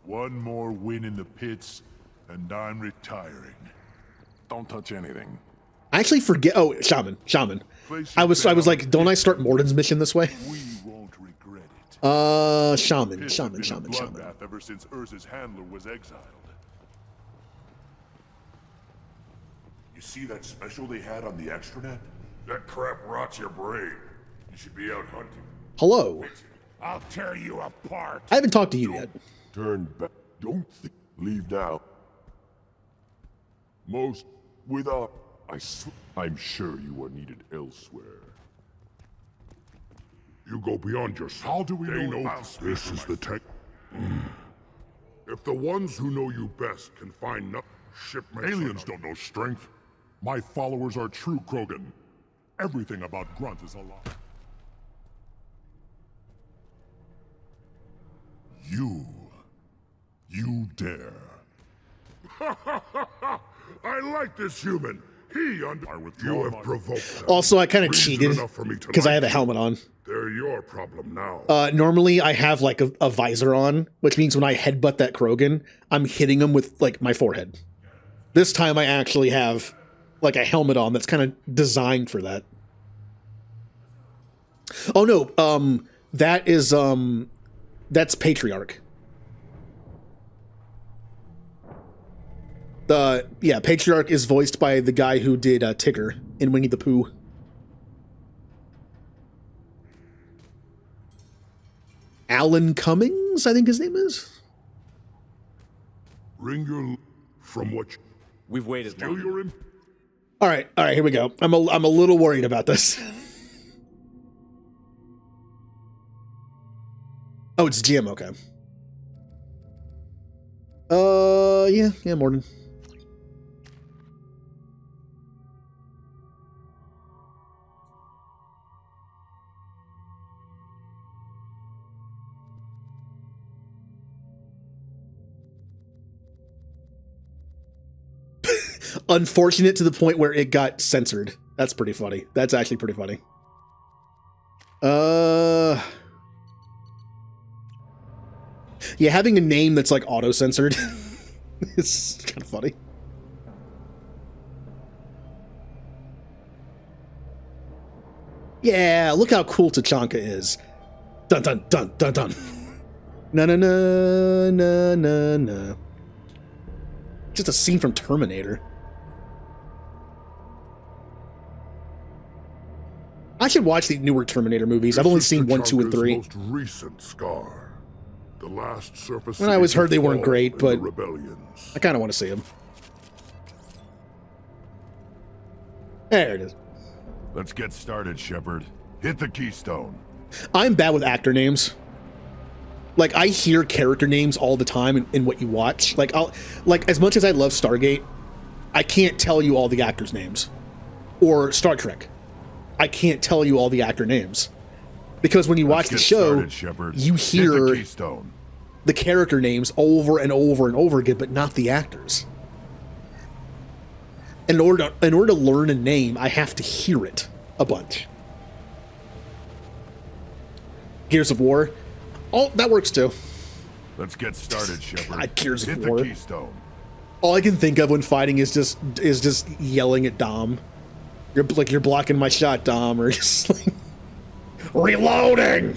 One more win in the pits, and I'm retiring. Don't touch anything. I actually forget... Oh, Shaman. I was like, don't I start Morden's mission this way? We won't regret it. Shaman. Bloodbath ever since Urza's handler was exiled. You see that special they had on the extranet? That crap rots your brain. You should be out hunting. Hello. I'll tear you apart. I haven't talked to you yet. Turn back. Don't leave now. Most without. I'm sure you are needed elsewhere. You go beyond yourself. How do we know about this? Is the tech. If the ones who know you best can find nothing, shipmates. Aliens don't know strength. My followers are true Krogan. Everything about Grunt is a lie. You dare. I like this human. You have provoked them. Also, I kind of cheated because I have a helmet on. They're your problem now. Normally, I have like a visor on, which means when I headbutt that Krogan, I'm hitting him with like my forehead. This time, I actually have like a helmet on that's kind of designed for that. Oh no, that's Patriarch. Patriarch is voiced by the guy who did Tigger in Winnie the Pooh. Alan Cummings, I think his name is. Bring your from what we've waited. All right, here we go. I'm a little worried about this. Oh, it's Jim. Okay. Yeah, Morden. Unfortunate to the point where it got censored. That's pretty funny. That's actually pretty funny. Yeah, having a name that's like auto-censored is kind of funny. Yeah, look how cool Tachanka is. Dun dun dun dun dun. Na na na na na na. Just a scene from Terminator. I should watch the newer Terminator movies. I've only seen 1, 2, and 3. Most recent scar. The last surface. And I always heard they weren't great, but rebellions. I kind of want to see them. There it is. Let's get started, Shepard. Hit the keystone. I'm bad with actor names. Like, I hear character names all the time in what you watch. Like, as much as I love Stargate, I can't tell you all the actors' names. Or Star Trek. I can't tell you all the actor names. Because when you watch the show, you hear the character names over and over and over again, but not the actors. In order to learn a name, I have to hear it a bunch. Gears of War. Oh, that works too. Let's get started, Shepard. God, Gears of Hit War. the keystone. All I can think of when fighting is just yelling at Dom. You're blocking my shot, Dom, or just like reloading.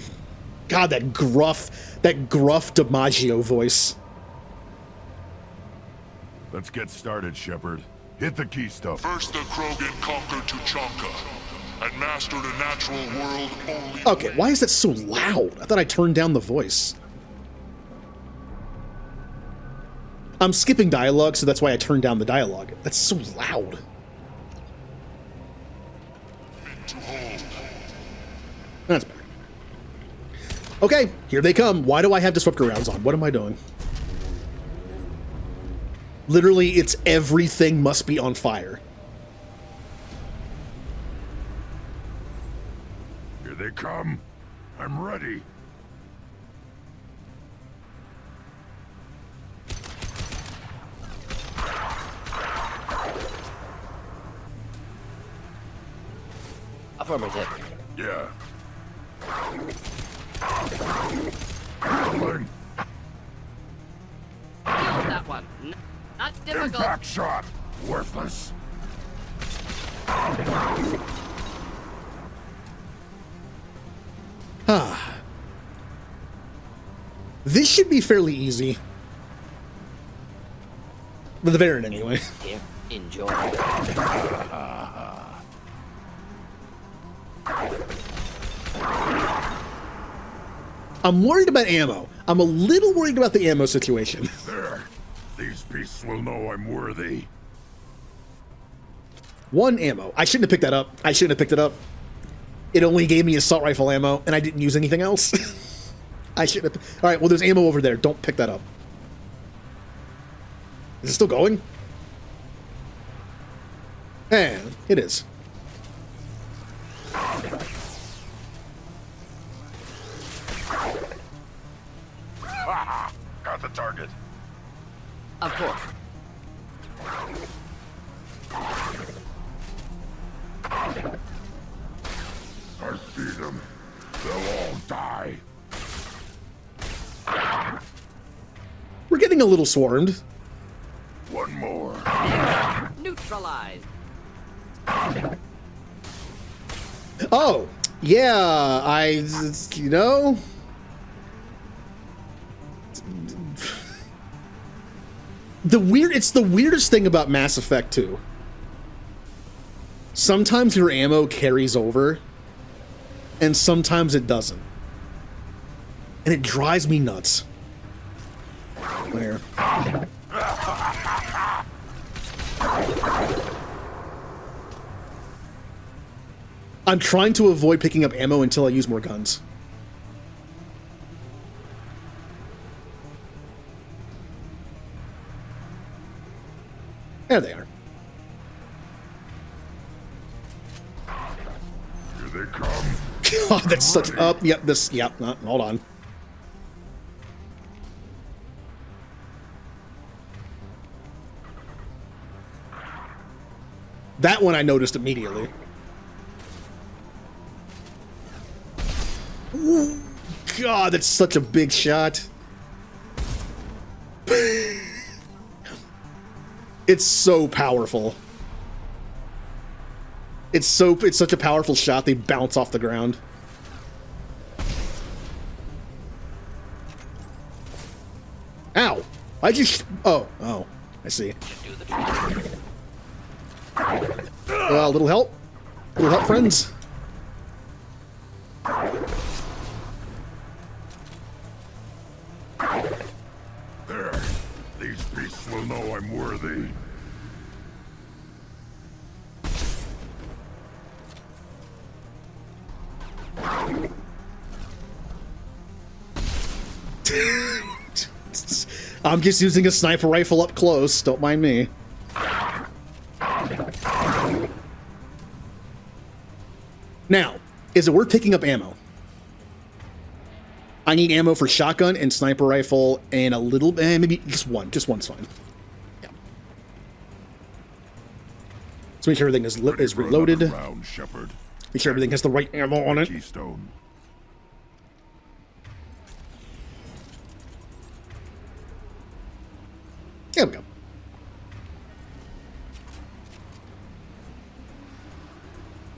God, that gruff DiMaggio voice. Let's get started, Shepard. Hit the keystone. First, the Krogan conquered Tuchanka and mastered a natural world only. Okay, why is that so loud? I thought I turned down the voice. I'm skipping dialogue, so that's why I turned down the dialogue. That's so loud. That's better. Okay, here they come. Why do I have disruptor rounds on? What am I doing? Literally, it's everything must be on fire. Here they come. I'm ready. Affirmative. Yeah. That one. Not difficult. Impact shot. Worthless. Ah. This should be fairly easy. With the Baron, anyway. Here, enjoy. I'm worried about ammo. I'm a little worried about the ammo situation. There. These beasts will know I'm worthy. 1 ammo. I shouldn't have picked that up. I shouldn't have picked it up. It only gave me assault rifle ammo, and I didn't use anything else. I shouldn't have. All right, well, there's ammo over there. Don't pick that up. Is it still going? Eh, it is. Got the target. Of course. I see them. They'll all die. We're getting a little swarmed. One more. Neutralized. Oh, yeah, you know... It's the weirdest thing about Mass Effect 2. Sometimes your ammo carries over, and sometimes it doesn't. And it drives me nuts. Where? I'm trying to avoid picking up ammo until I use more guns. There they are. Here they come. God, that's such an up. Yep, this. Yep, hold on. That one I noticed immediately. Ooh, God, that's such a big shot. It's so powerful. It's such a powerful shot, they bounce off the ground. Ow! I just... Oh, I see. Little help. Little help, friends. There. These beasts will know I'm worthy. I'm just using a sniper rifle up close. Don't mind me. Now, is it worth picking up ammo? I need ammo for shotgun and sniper rifle and a little, maybe just one. Just one's fine. Yeah. Let's make sure everything is reloaded. Round, Shepard. Make sure everything has the right ammo on it. Keystone.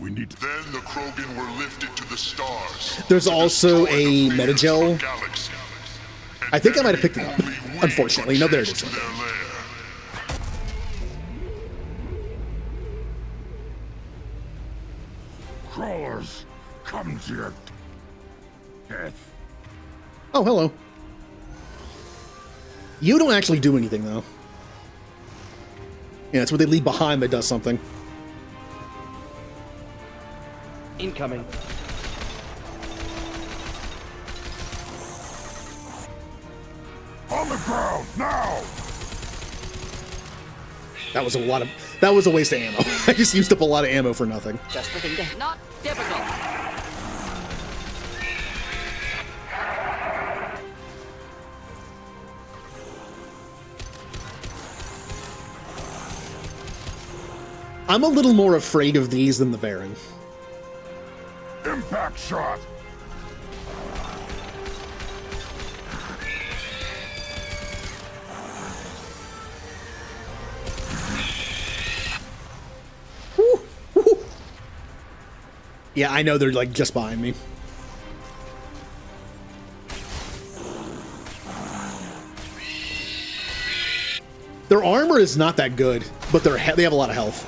We need to... Then the Krogan were lifted to the stars. There's also a Metagel. Galaxy. I think I might have picked it up. Unfortunately, no, there it is. Crawlers, come to your death. Oh, hello. You don't actually do anything, though. Yeah, it's what they leave behind that does something. Incoming. On the ground, now! That was a lot of... That was a waste of ammo. I just used up a lot of ammo for nothing. Just the thing to... Not difficult. I'm a little more afraid of these than the Baron. Impact shot! Yeah, I know they're like just behind me. Their armor is not that good, but they have a lot of health.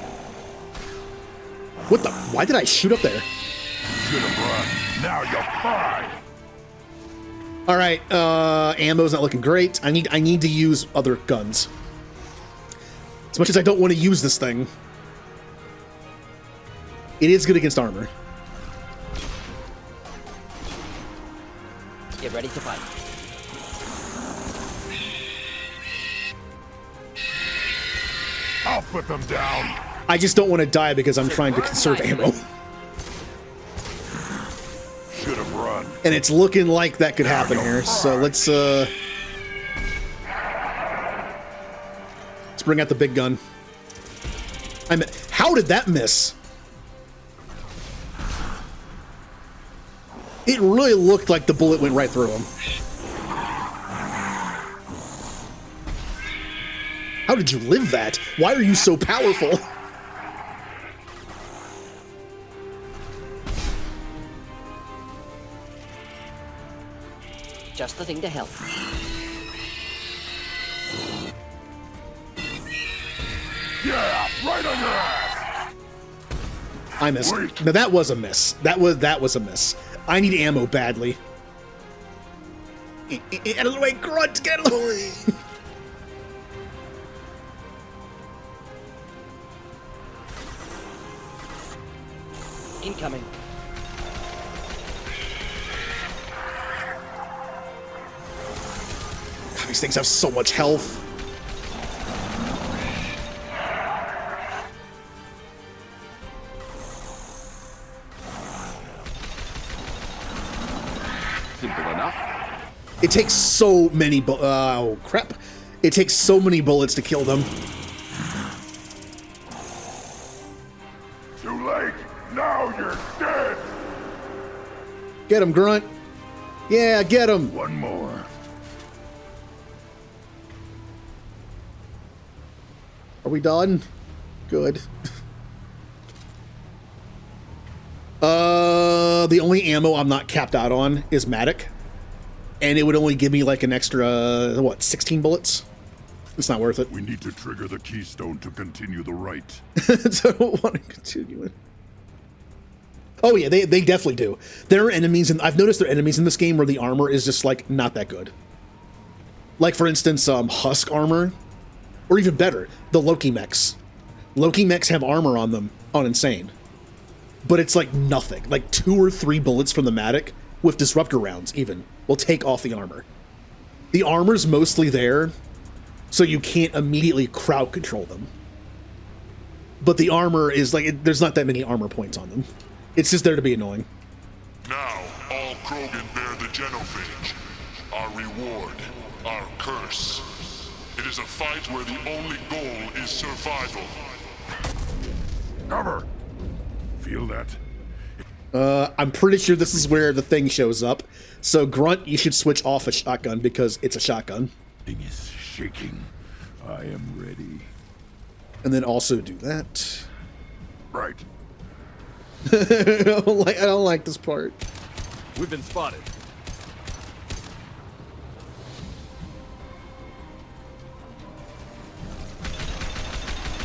What the? Why did I shoot up there? Should have run. Now you'll cry. All right, ammo's not looking great. I need to use other guns. As much as I don't want to use this thing, it is good against armor. Get ready to fight. I'll put them down. I just don't want to die because I'm trying to conserve ammo. Should have run. And it's looking like that could happen here. So let's bring out the big gun. How did that miss? It really looked like the bullet went right through him. How did you live that? Why are you so powerful? Just the thing to help. Yeah, right on your ass. I missed. Now that was a miss. That was a miss. I need ammo badly. Get out of the way, Grunt! Get out of the way! Incoming. God, these things have so much health. Simple enough. It takes so many oh, crap. It takes so many bullets to kill them. Too late. Now you're dead. Get him, Grunt. Yeah, get him. One more. Are we done? Good. The only ammo I'm not capped out on is Matic. And it would only give me like an extra, what, 16 bullets? It's not worth it. We need to trigger the keystone to continue the right. So I don't want to continue it. Oh yeah, they definitely do. There are enemies, and I've noticed there are enemies in this game where the armor is just like not that good. Like for instance, Husk armor, or even better, the Loki mechs. Loki mechs have armor on them on Insane, but it's like nothing. Like 2 or 3 bullets from the Matic with disruptor rounds even will take off the armor. The armor's mostly there, so you can't immediately crowd control them. But the armor is like there's not that many armor points on them. It's just there to be annoying. Now, all Krogan bear the Genophage. Our reward, our curse. It is a fight where the only goal is survival. Cover! Feel that? I'm pretty sure this is where the thing shows up. So, Grunt, you should switch off a shotgun because it's a shotgun. Thing is shaking. I am ready. And then also do that. Right. I don't like this part. We've been spotted.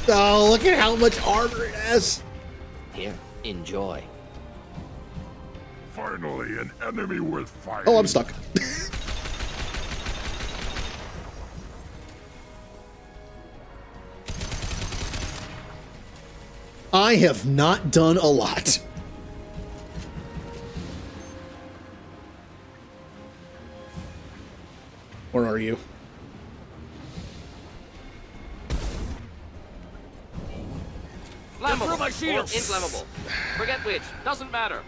Oh, look at how much armor it has. Here, enjoy. Finally, an enemy worth fighting. Oh, I'm stuck. I have not done a lot. Where are you? Flammable. my shield. Or inflammable. Forget which. Doesn't matter.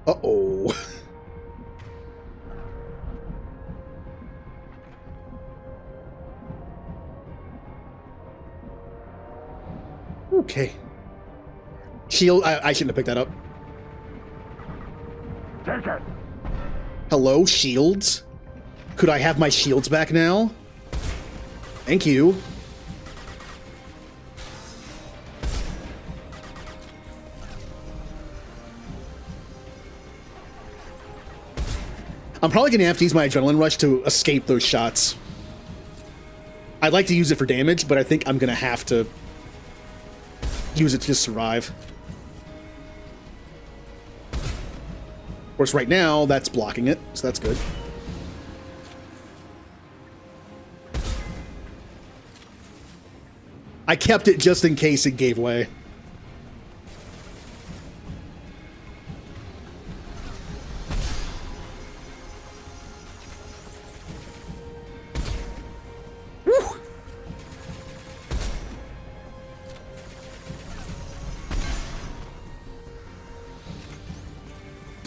Uh-oh. Okay. Shield. I shouldn't have picked that up. Take it. Hello, shields? Could I have my shields back now? Thank you. I'm probably going to have to use my adrenaline rush to escape those shots. I'd like to use it for damage, but I think I'm going to have to use it to just survive. Of course, right now, that's blocking it, so that's good. I kept it just in case it gave way.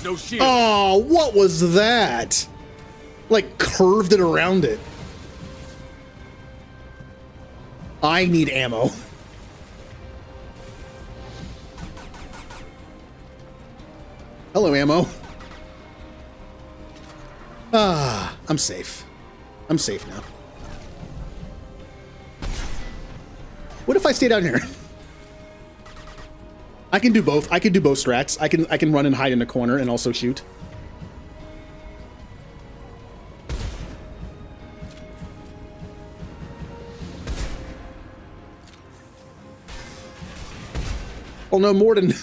No shield. Oh, what was that? Like, curved it around it. I need ammo. Hello, ammo. Ah, I'm safe. I'm safe now. What if I stay down here? I can do both. I can do both strats. I can run and hide in a corner and also shoot. Well, no, Morden.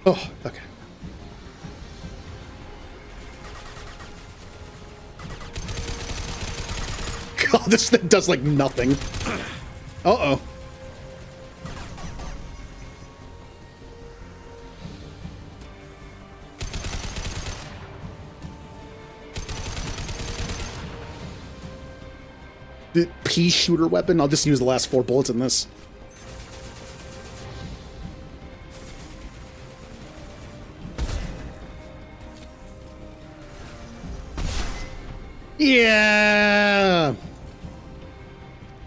Oh, okay. God, this thing does like nothing. Uh-oh. The pea shooter weapon? I'll just use the last 4 bullets in this. Yeah!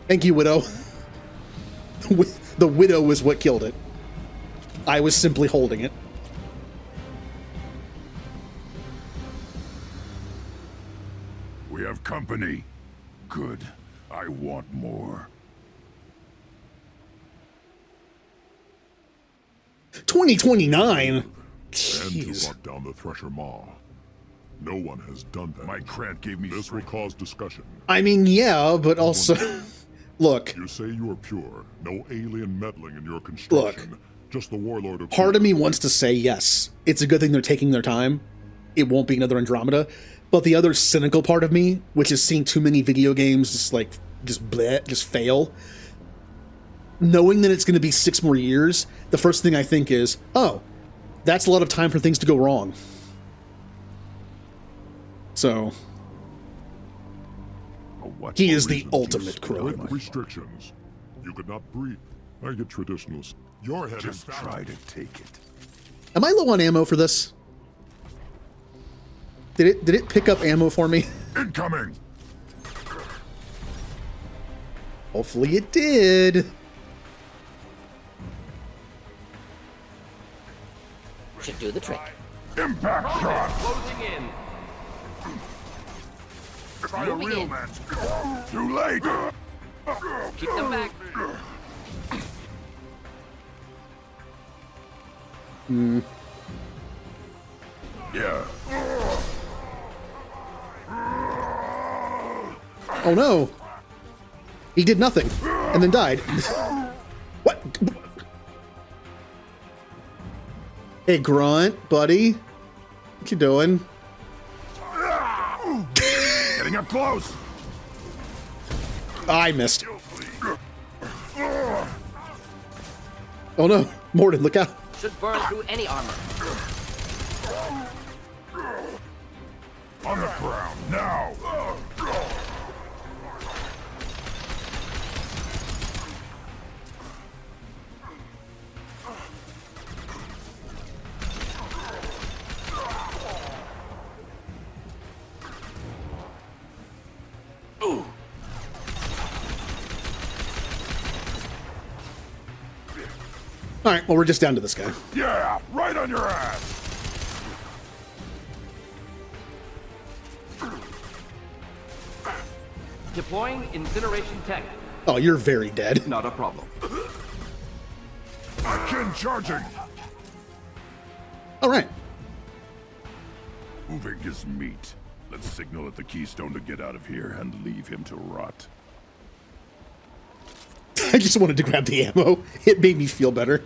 Thank you, Widow. The Widow was what killed it. I was simply holding it. We have company. Good. I want more. 2029? And to Jeez. lock down the Thresher Maw. No one has done that. My Krant gave me this will cause discussion. I mean, yeah, but also... Look. You say you are pure. No alien meddling in your construction. Look. Just the warlord of... Part of me wants to say yes. It's a good thing they're taking their time. It won't be another Andromeda. But the other cynical part of me, which is seeing too many video games just fail, knowing that it's going to be 6 more years, the first thing I think is, oh, that's a lot of time for things to go wrong. So, he is the ultimate Krogan. With restrictions. You could not breathe. I get traditionals. Your head just try to take it. Am I low on ammo for this? Did it pick up ammo for me? Incoming. Hopefully it did. Should do the trick. Impact shot. Closing in. Try a real man. Too late. Keep them back. Hmm. Yeah. Oh no! He did nothing, and then died. What? Hey, Grunt, buddy. What you doing? Getting up close! I missed. Oh no, Mordin, look out. Should burn through any armor. On the ground, now! Ooh. Alright, well, we're just down to this guy. Yeah, right on your ass! Deploying incineration tech. Oh, you're very dead. Not a problem. Akin charging! Alright. Moving is meat. Let's signal at the Keystone to get out of here and leave him to rot. I just wanted to grab the ammo. It made me feel better.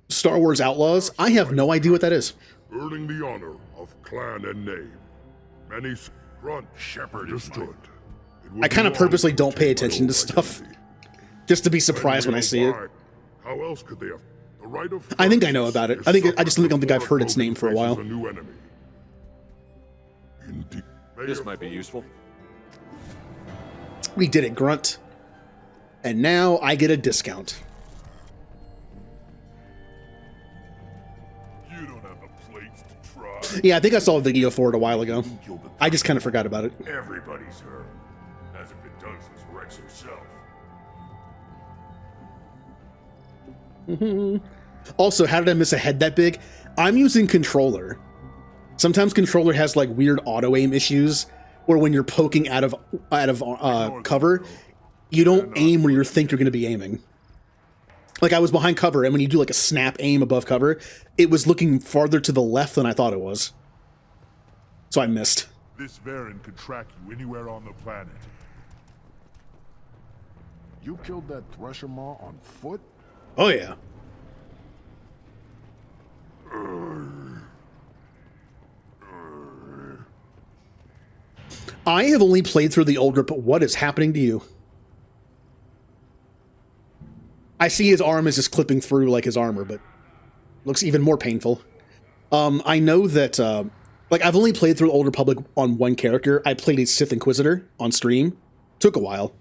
Star Wars Outlaws? I have no idea what that is. Earning the honor of clan and name. Many grunt shepherd understood. I kind of purposely don't pay attention to stuff. Just to be surprised when I see it. How else could they have the right of I think I know about it. I just don't think I've heard its name for a while. A new enemy. Indeed. This might be useful. We did it, Grunt. And now I get a discount. You don't have the plates to try. Yeah, I think I saw a video for it a while ago. I just kind of forgot about it. Everybody's hurt. Hasn't been done since Rex himself. Also, how did I miss a head that big? I'm using controller. Sometimes controller has like weird auto aim issues, where when you're poking out of cover, you don't aim where you think you're going to be aiming. Like I was behind cover, and when you do like a snap aim above cover, it was looking farther to the left than I thought it was. So I missed. This Varren could track you anywhere on the planet. You killed that Thresher Maw on foot? Oh yeah. I have only played through the old grip, but what is happening to you? I see his arm is just clipping through like his armor, but looks even more painful. I know that, like, I've only played through Old Republic on one character. I played a Sith Inquisitor on stream. Took a while.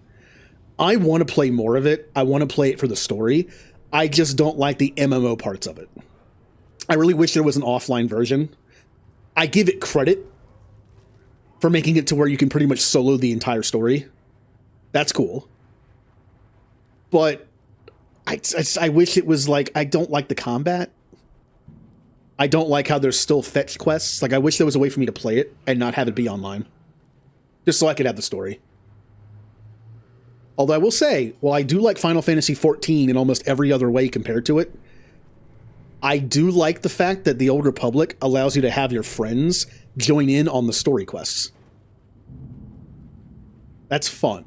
I want to play more of it. I want to play it for the story. I just don't like the MMO parts of it. I really wish there was an offline version. I give it credit for making it to where you can pretty much solo the entire story. That's cool. But I wish it was like, I don't like the combat. I don't like how there's still fetch quests. Like, I wish there was a way for me to play it and not have it be online. Just so I could have the story. Although I will say, while I do like Final Fantasy XIV in almost every other way compared to it, I do like the fact that the Old Republic allows you to have your friends join in on the story quests. That's fun.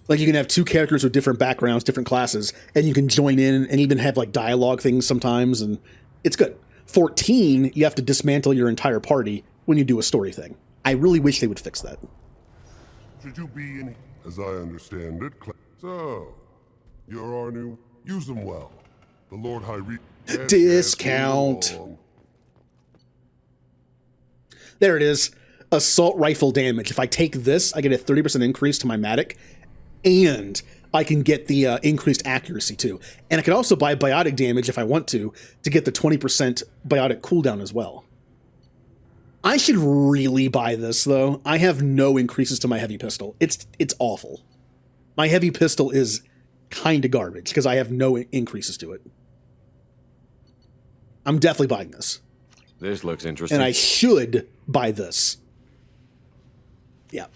Like, you can have two characters with different backgrounds, different classes, and you can join in and even have, like, dialogue things sometimes, and it's good. 14, you have to dismantle your entire party when you do a story thing. I really wish they would fix that. Should you be in... As I understand it, so, you're our new... Use them well. The Lord High Discount. There it is. Assault rifle damage. If I take this, I get a 30% increase to my Matic, and I can get the increased accuracy too. And I can also buy biotic damage if I want to get the 20% biotic cooldown as well. I should really buy this though. I have no increases to my heavy pistol. It's awful. My heavy pistol is kind of garbage because I have no increases to it. I'm definitely buying this. This looks interesting. And I should buy this. Yeah.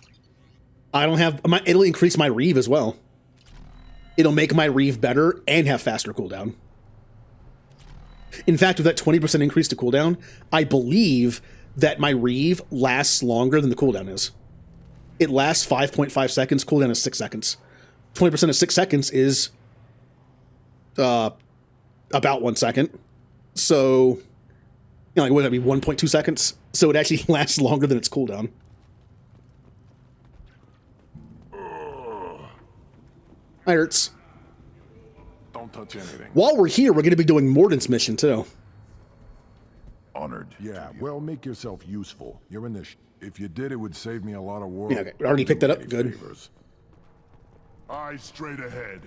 I don't have... it'll increase my Reeve as well. It'll make my Reeve better and have faster cooldown. In fact, with that 20% increase to cooldown, I believe that my Reeve lasts longer than the cooldown is. It lasts 5.5 seconds, cooldown is 6 seconds. 20% of 6 seconds is about 1 second. So, you know, like, what would that be, 1.2 seconds? So it actually lasts longer than its cooldown. That hurts. Don't touch anything. While we're here, we're going to be doing Mordin's mission, too. Honored. Yeah, well, make yourself useful. You're in this. If you did, it would save me a lot of work. Yeah, okay. Already picked that up. Good. Favors. Eyes straight ahead.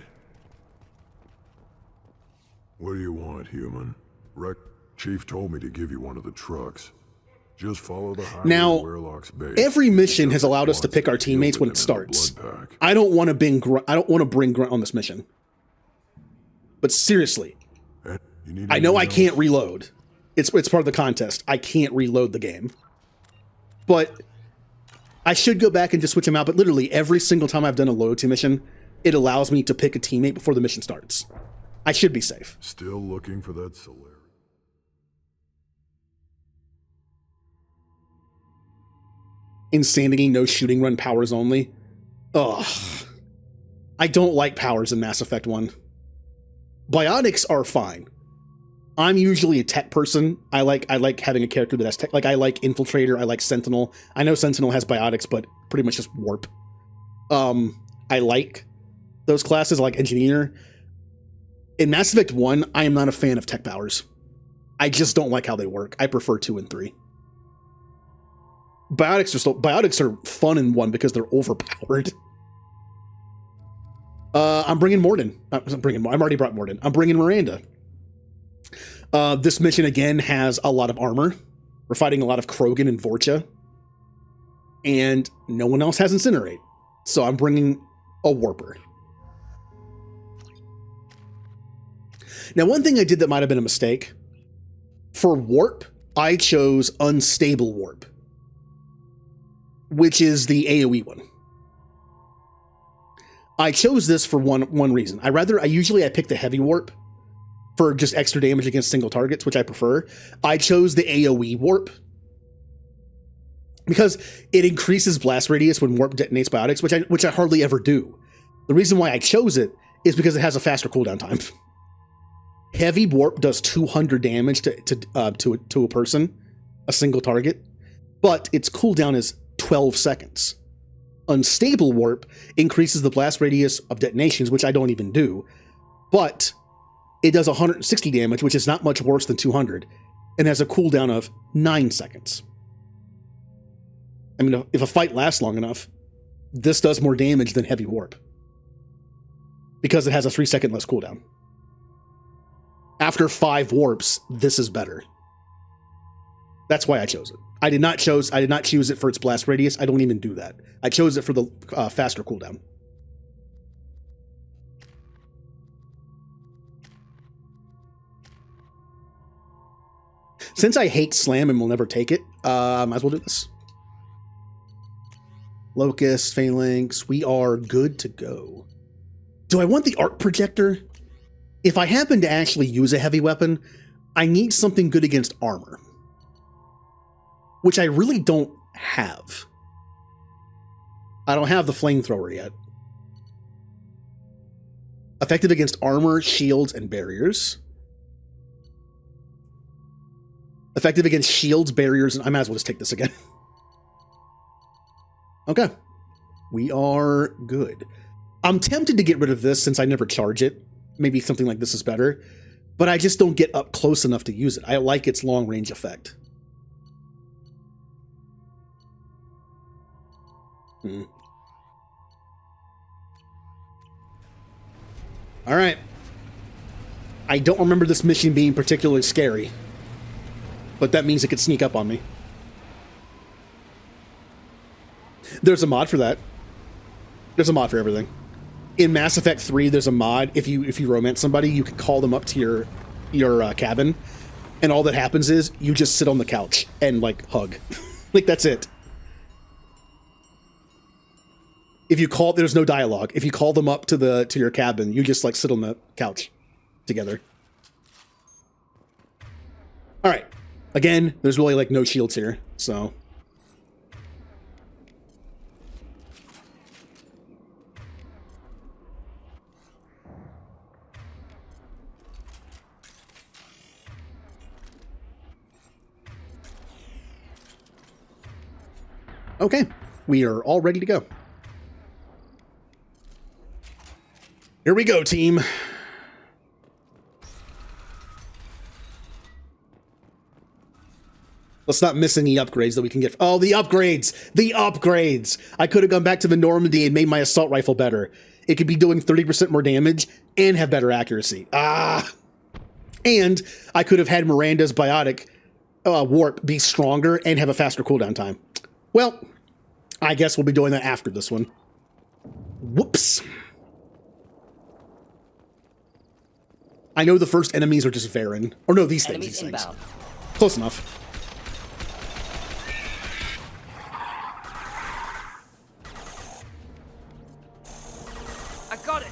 What do you want, human? Chief told me to give you one of the trucks. Just follow the highway now, to Werlock's base. Every mission has allowed us to pick our teammates when it starts. I don't want to bring Grunt on this mission. But seriously, I know I can't reload. It's part of the contest. I can't reload the game. But I should go back and just switch them out. But literally every single time I've done a loyalty mission, it allows me to pick a teammate before the mission starts. I should be safe. Still looking for that Solari. Insanity, no shooting run, powers only. Ugh. I don't like powers in Mass Effect 1. Biotics are fine. I'm usually a tech person. I like having a character that has tech. Like, I like Infiltrator, I like Sentinel. I know Sentinel has biotics, but pretty much just warp. I like those classes, I like Engineer. In Mass Effect 1, I am not a fan of tech powers. I just don't like how they work. I prefer 2 and 3. Biotics are fun in 1 because they're overpowered. I'm bringing Mordin. I've already brought Mordin. I'm bringing Miranda. This mission again has a lot of armor. We're fighting a lot of Krogan and Vorcha. And no one else has Incinerate. So I'm bringing a Warper. Now, one thing I did that might have been a mistake. For Warp, I chose Unstable Warp, which is the AoE one. I chose this for one reason. I usually pick the Heavy Warp for just extra damage against single targets, which I prefer. I chose the AoE Warp because it increases blast radius when Warp detonates biotics, which I hardly ever do. The reason why I chose it is because it has a faster cooldown time. Heavy Warp does 200 damage to a person, a single target, but its cooldown is 12 seconds. Unstable Warp increases the blast radius of detonations, which I don't even do, but it does 160 damage, which is not much worse than 200, and has a cooldown of 9 seconds. I mean, if a fight lasts long enough, this does more damage than Heavy Warp, because it has a 3-second less cooldown. After 5 warps, this is better. That's why I chose it. I did not choose it for its blast radius. I don't even do that. I chose it for the faster cooldown. Since I hate Slam and will never take it, might as well do this. Locust, Phalanx, we are good to go. Do I want the arc projector? If I happen to actually use a heavy weapon, I need something good against armor, which I really don't have. I don't have the flamethrower yet. Effective against armor, shields, and barriers. Effective against shields, barriers, and I might as well just take this again. Okay. We are good. I'm tempted to get rid of this since I never charge it. Maybe something like this is better, but I just don't get up close enough to use it. I like its long range effect. All right. I don't remember this mission being particularly scary, but that means it could sneak up on me. There's a mod for that. There's a mod for everything. In Mass Effect 3, there's a mod. If you romance somebody, you can call them up to your cabin, And all that happens is you just sit on the couch and like hug. Like that's it. If you call, there's no dialogue. If you call them up to your cabin, you just like sit on the couch together. All right. Again, there's really like no shields here, so. Okay, we are all ready to go. Here we go, team. Let's not miss any upgrades that we can get. Oh, the upgrades! The upgrades! I could have gone back to the Normandy and made my assault rifle better. It could be doing 30% more damage and have better accuracy. Ah! And I could have had Miranda's biotic warp be stronger and have a faster cooldown time. Well, I guess we'll be doing that after this one. Whoops. I know the first enemies are just Varen. Or no, these things. Close enough. I got it.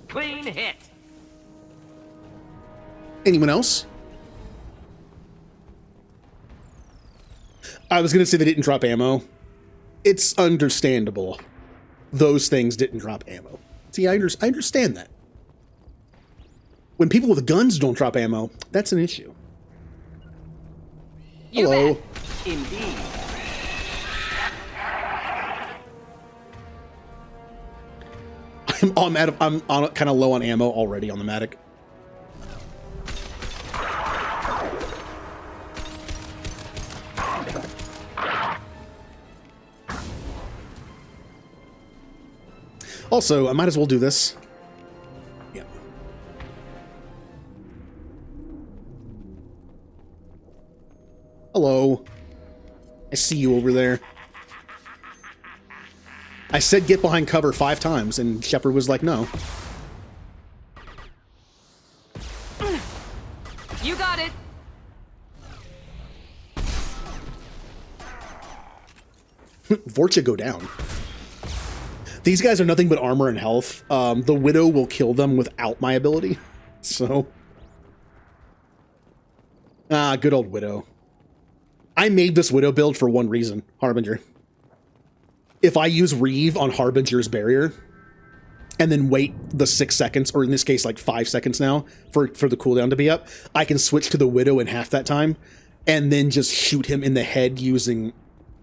Clean hit. Anyone else? I was going to say they didn't drop ammo. It's understandable. Those things didn't drop ammo. See, I understand that. When people with guns don't drop ammo, that's an issue. Hello. Indeed. I'm kind of low on ammo already on the Matic. Also, I might as well do this. Yeah. Hello. I see you over there. I said get behind cover 5 times, and Shepard was like, no. You got it. Vorcha go down. These guys are nothing but armor and health. The Widow will kill them without my ability. So. Ah, good old Widow. I made this Widow build for one reason. Harbinger. If I use Reeve on Harbinger's barrier, and then wait the 6 seconds, or in this case like 5 seconds now, for the cooldown to be up, I can switch to the Widow in half that time, and then just shoot him in the head using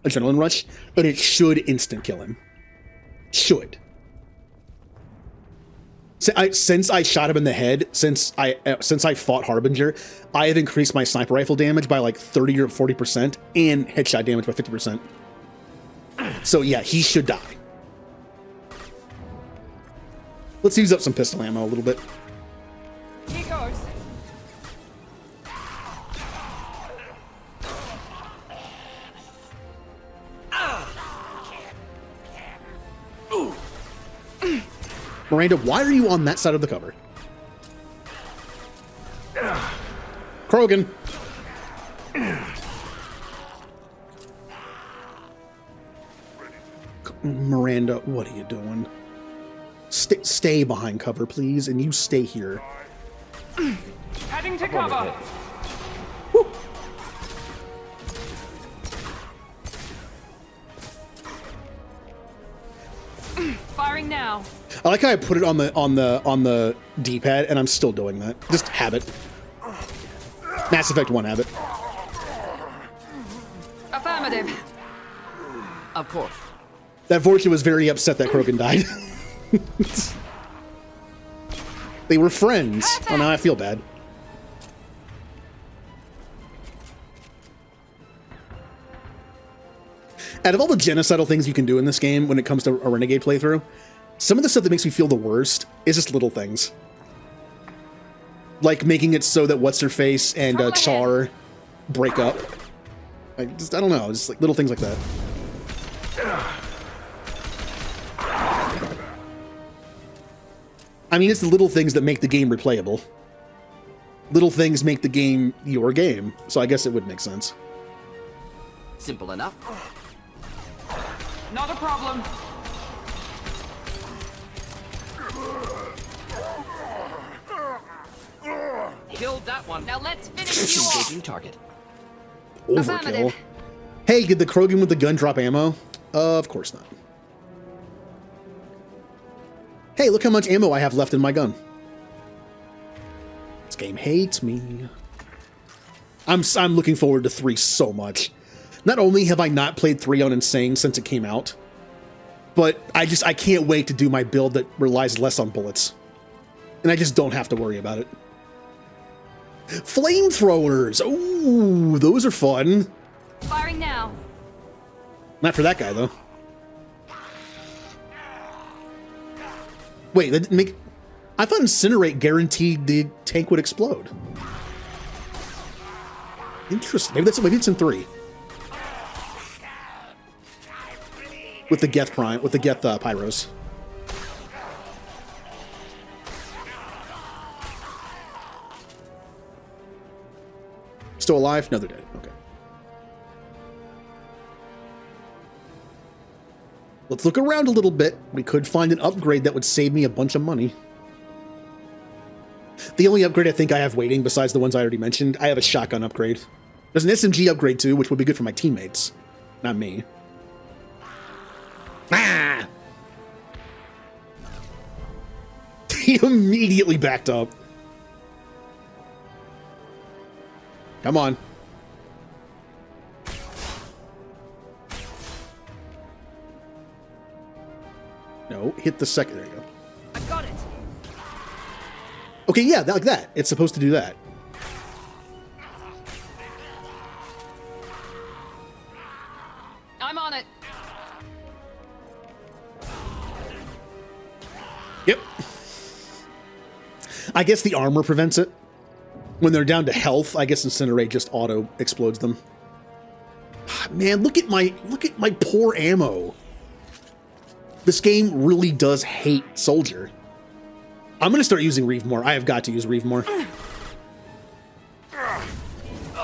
Adrenaline Rush, but it should instant kill him. Should. Since I shot him in the head, since I fought Harbinger, I have increased my sniper rifle damage by like 30 or 40% and headshot damage by 50%. So yeah, he should die. Let's use up some pistol ammo a little bit. Here goes. Miranda, why are you on that side of the cover? Krogan. Miranda, what are you doing? Stay behind cover, please, and you stay here. Heading to cover. Firing now. I like how I put it on the D-pad, and I'm still doing that. Just habit. Mass Effect 1 habit. Affirmative. Of course. That Vorcha was very upset that Krogan died. They were friends. Oh, now I feel bad. Out of all the genocidal things you can do in this game when it comes to a Renegade playthrough, some of the stuff that makes me feel the worst is just little things. Like making it so that What's-Her-Face and Char break up. I don't know, just like little things like that. I mean, it's the little things that make the game replayable. Little things make the game your game, so I guess it would make sense. Simple enough. Not a problem. Killed that one. Now let's finish you off. Engaging target. Overkill. Hey, did the Krogan with the gun drop ammo? Of course not. Hey, look how much ammo I have left in my gun. This game hates me. I'm looking forward to 3 so much. Not only have I not played 3 on Insane since it came out, but I can't wait to do my build that relies less on bullets. And I just don't have to worry about it. Flamethrowers! Ooh, those are fun. Firing now. Not for that guy, though. Wait, that didn't make... I thought Incinerate guaranteed the tank would explode. Interesting. Maybe it's in 3. With the Geth Prime, with the Geth Pyros. Still alive? No, they're dead. Okay. Let's look around a little bit. We could find an upgrade that would save me a bunch of money. The only upgrade I think I have waiting, besides the ones I already mentioned, I have a shotgun upgrade. There's an SMG upgrade too, which would be good for my teammates. Not me. Ah! He immediately backed up. Come on. No, hit the second. There you go. I got it. Okay, yeah, like that. It's supposed to do that. I'm on it. Yep. I guess the armor prevents it. When they're down to health, I guess Incinerate just auto explodes them. Man, look at my poor ammo. This game really does hate Soldier. I'm gonna start using Reeve more. I have got to use Reeve more.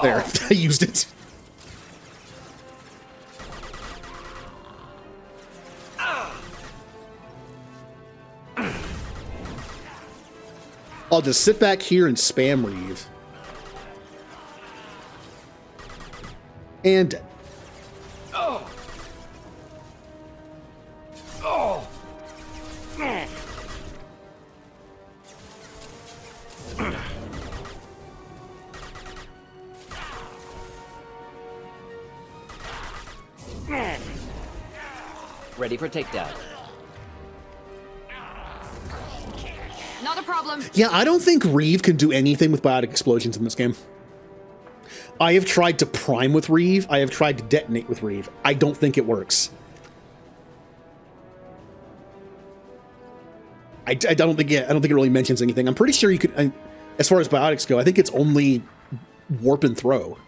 There, I used it. I'll just sit back here and spam Reeve. And dead. Oh. Oh. Ready for takedown. Not a problem. Yeah, I don't think Reeve can do anything with biotic explosions in this game. I have tried to prime with Reeve. I have tried to detonate with Reeve. I don't think it works. I don't think it really mentions anything. I'm pretty sure you could, as far as biotics go, I think it's only warp and throw.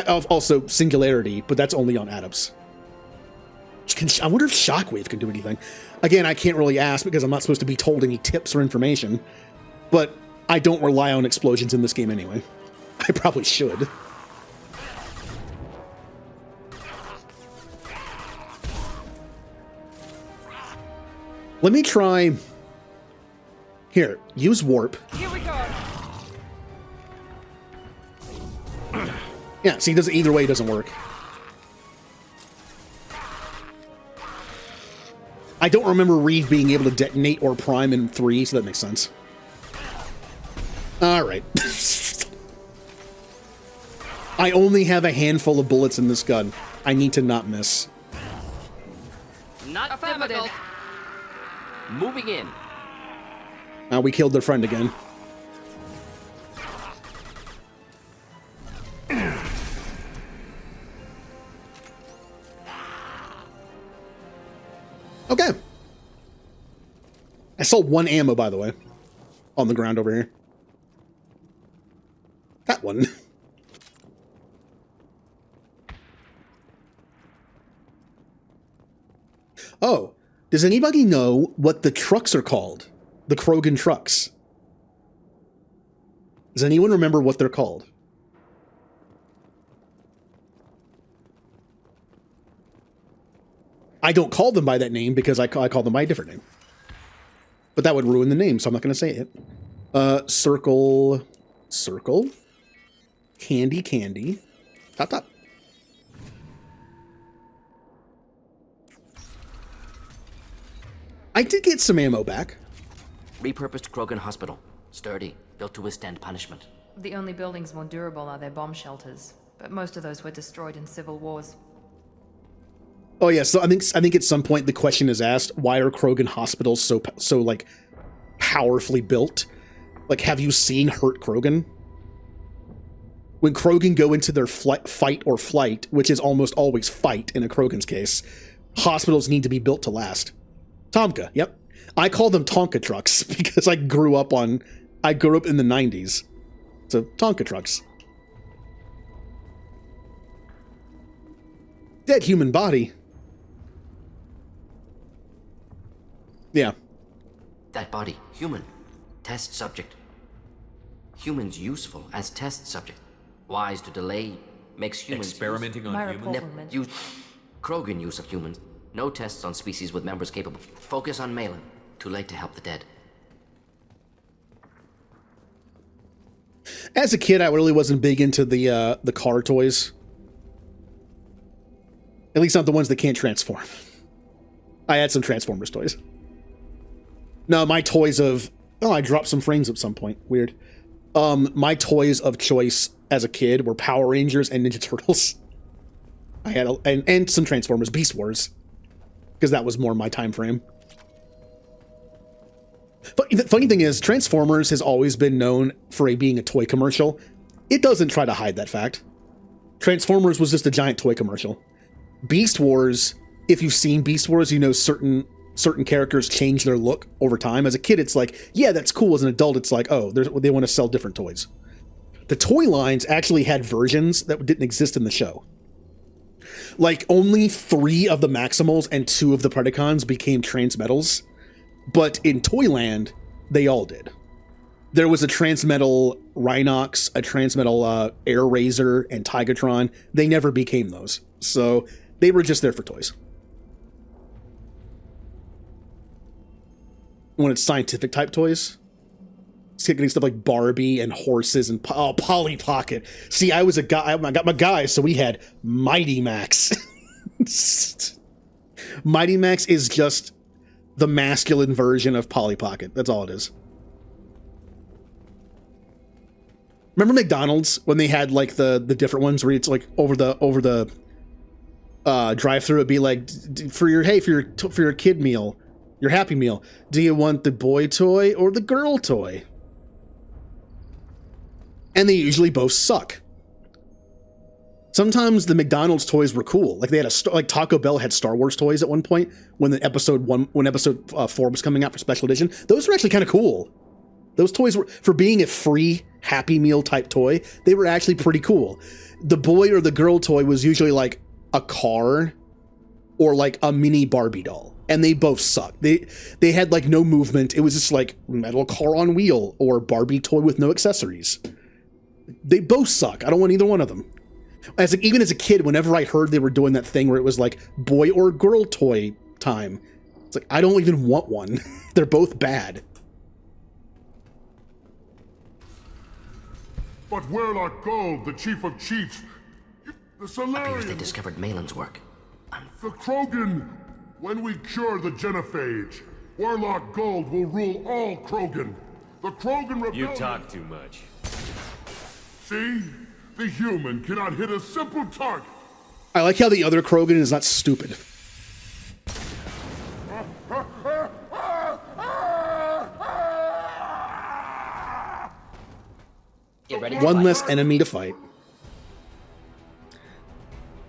Also singularity, but that's only on atoms. I wonder if Shockwave can do anything. Again, I can't really ask because I'm not supposed to be told any tips or information, but I don't rely on explosions in this game anyway. I probably should. Let me try... Here, use warp. Here we go. Yeah, see, either way it doesn't work. I don't remember Reeve being able to detonate or prime in 3, so that makes sense. Alright. I only have a handful of bullets in this gun. I need to not miss. Not difficult. Moving in. We killed their friend again. Okay. I saw 1 ammo, by the way, on the ground over here. That one. Oh, does anybody know what the trucks are called The Krogan trucks. Does anyone remember what they're called? I don't call them by that name because I call them by a different name. But that would ruin the name, so I'm not going to say it. Circle. Candy. Top. I did get some ammo back. Repurposed Krogan Hospital. Sturdy, built to withstand punishment. The only buildings more durable are their bomb shelters, but most of those were destroyed in civil wars. Oh yeah, so I think at some point the question is asked, why are Krogan hospitals so like powerfully built? Like, have you seen Hurt Krogan? When Krogan go into their fight or flight, which is almost always fight in a Krogan's case, hospitals need to be built to last. Tonka, yep. I call them Tonka trucks because I grew up in the 90s. So Tonka trucks. Dead human body. Yeah. That body, human. Test subject. Humans useful as test subject. Wise to delay, makes humans experimenting on humans. Krogan use of humans. No tests on species with members capable. Focus on Malin. Too late to help the dead. As a kid, I really wasn't big into the car toys. At least not the ones that can't transform. I had some Transformers toys. No, my toys of... Oh, I dropped some frames at some point. Weird. My toys of choice as a kid were Power Rangers and Ninja Turtles. I had and some Transformers, Beast Wars, because that was more my time frame. But the funny thing is, Transformers has always been known for being a toy commercial. It doesn't try to hide that fact. Transformers was just a giant toy commercial. Beast Wars, if you've seen Beast Wars, you know certain characters change their look over time. As a kid, it's like, yeah, that's cool. As an adult, it's like, oh, they want to sell different toys. The toy lines actually had versions that didn't exist in the show. Like, only 3 of the Maximals and 2 of the Predacons became Transmetals, but in Toyland, they all did. There was a Transmetal Rhinox, a Transmetal Air Razor, and Tigatron. They never became those. So they were just there for toys. When it's scientific type toys, it's getting stuff like Barbie and horses and Polly Pocket. See, I was a guy. I got my guys, so we had Mighty Max. Mighty Max is just the masculine version of Polly Pocket. That's all it is. Remember McDonald's when they had like the different ones where it's like over the drive-through, it'd be like for your kid meal, your Happy Meal. Do you want the boy toy or the girl toy? And they usually both suck. Sometimes the McDonald's toys were cool. Like they had like Taco Bell had Star Wars toys at one point when episode 4 was coming out for special edition. Those were actually kind of cool. Those toys were, for being a free Happy Meal type toy, they were actually pretty cool. The boy or the girl toy was usually like a car or like a mini Barbie doll. And they both sucked. They had like no movement. It was just like metal car on wheel or Barbie toy with no accessories. They both suck. I don't want either one of them. Even as a kid, whenever I heard they were doing that thing where it was like boy or girl toy time, it's like, I don't even want one. They're both bad. But Warlock Gold, the chief of chiefs, the Solarian... Appears they discovered Malin's work. The Krogan, when we cure the Genophage, Warlock Gold will rule all Krogan. The Krogan rebellion... You talk too much. See? The human cannot hit a simple target. I like how the other Krogan is not stupid. Get ready. One less enemy to fight.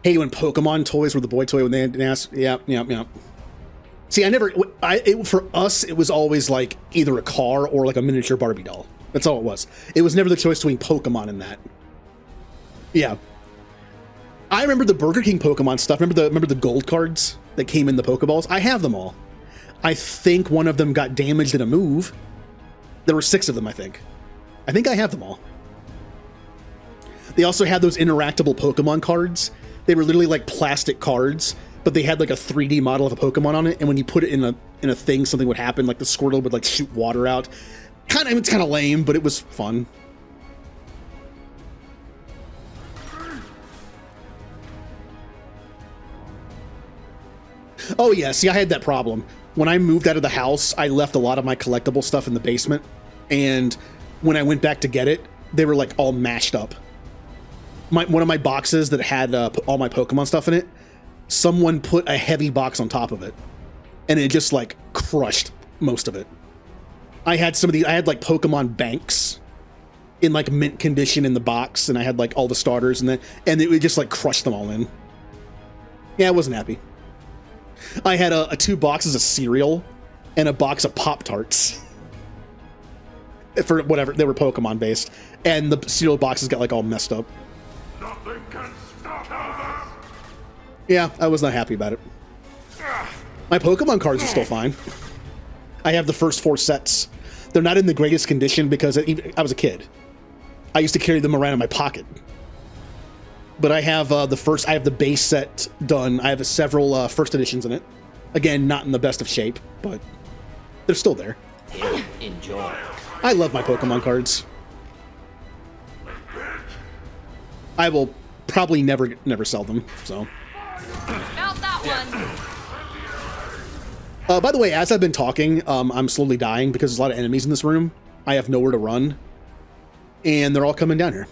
Hey, when Pokemon toys were the boy toy when they had asked, yeah. See, for us, it was always like either a car or like a miniature Barbie doll. That's all it was. It was never the choice between Pokemon and that. Yeah. I remember the Burger King Pokemon stuff. Remember the gold cards that came in the Pokeballs? I have them all. I think one of them got damaged in a move. There were 6 of them, I think. I think I have them all. They also had those interactable Pokemon cards. They were literally like plastic cards, but they had like a 3D model of a Pokemon on it, and when you put it in a thing, something would happen. Like the Squirtle would like shoot water out. It's kind of lame, but it was fun. Oh yeah, see, I had that problem. When I moved out of the house, I left a lot of my collectible stuff in the basement, and when I went back to get it, they were like all mashed up. One of my boxes that had all my Pokemon stuff in it, someone put a heavy box on top of it, and it just like crushed most of it. I had like Pokemon banks in like mint condition in the box, and I had like all the starters, and it just like crushed them all in. Yeah, I wasn't happy. I had 2 boxes of cereal and a box of Pop-Tarts. For whatever, they were Pokemon based, and the cereal boxes got like all messed up. Nothing can stop us. Yeah, I was not happy about it. My Pokemon cards are still fine. I have the first 4 sets. They're not in the greatest condition because I was a kid. I used to carry them around in my pocket. But I have I have the base set done. I have several first editions in it. Again, not in the best of shape, but they're still there. Here, enjoy. I love my Pokemon cards. I will probably never sell them, so. Not that one. By the way, as I've been talking, I'm slowly dying because there's a lot of enemies in this room. I have nowhere to run, and they're all coming down here.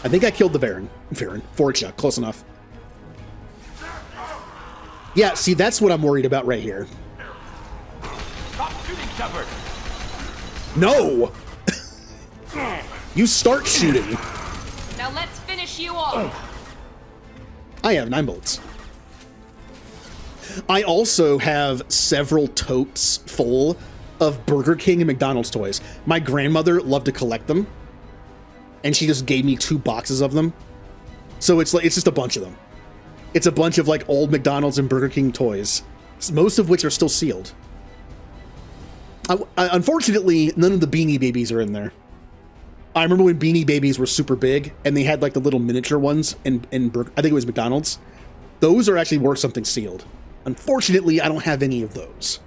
I think I killed the Baron. Forcha, close enough. Yeah, see, that's what I'm worried about right here. Stop shooting, Shepard. No! You start shooting. Now let's finish you off. I have 9 bullets. I also have several totes full of Burger King and McDonald's toys. My grandmother loved to collect them, and she just gave me 2 boxes of them. So it's just a bunch of them. It's a bunch of like old McDonald's and Burger King toys, most of which are still sealed. Unfortunately, none of the Beanie Babies are in there. I remember when Beanie Babies were super big, and they had like the little miniature ones in I think it was McDonald's. Those are actually worth something sealed. Unfortunately, I don't have any of those.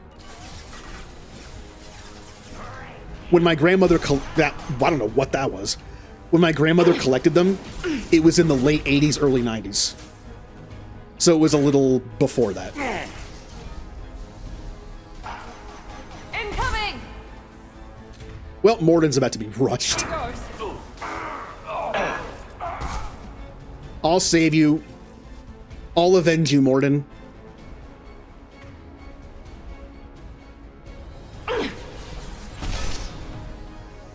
When my grandmother I don't know what that was. When my grandmother collected them, it was in the late 80s, early 90s. So it was a little before that. Incoming! Well, Morden's about to be rushed. I'll save you. I'll avenge you, Morden.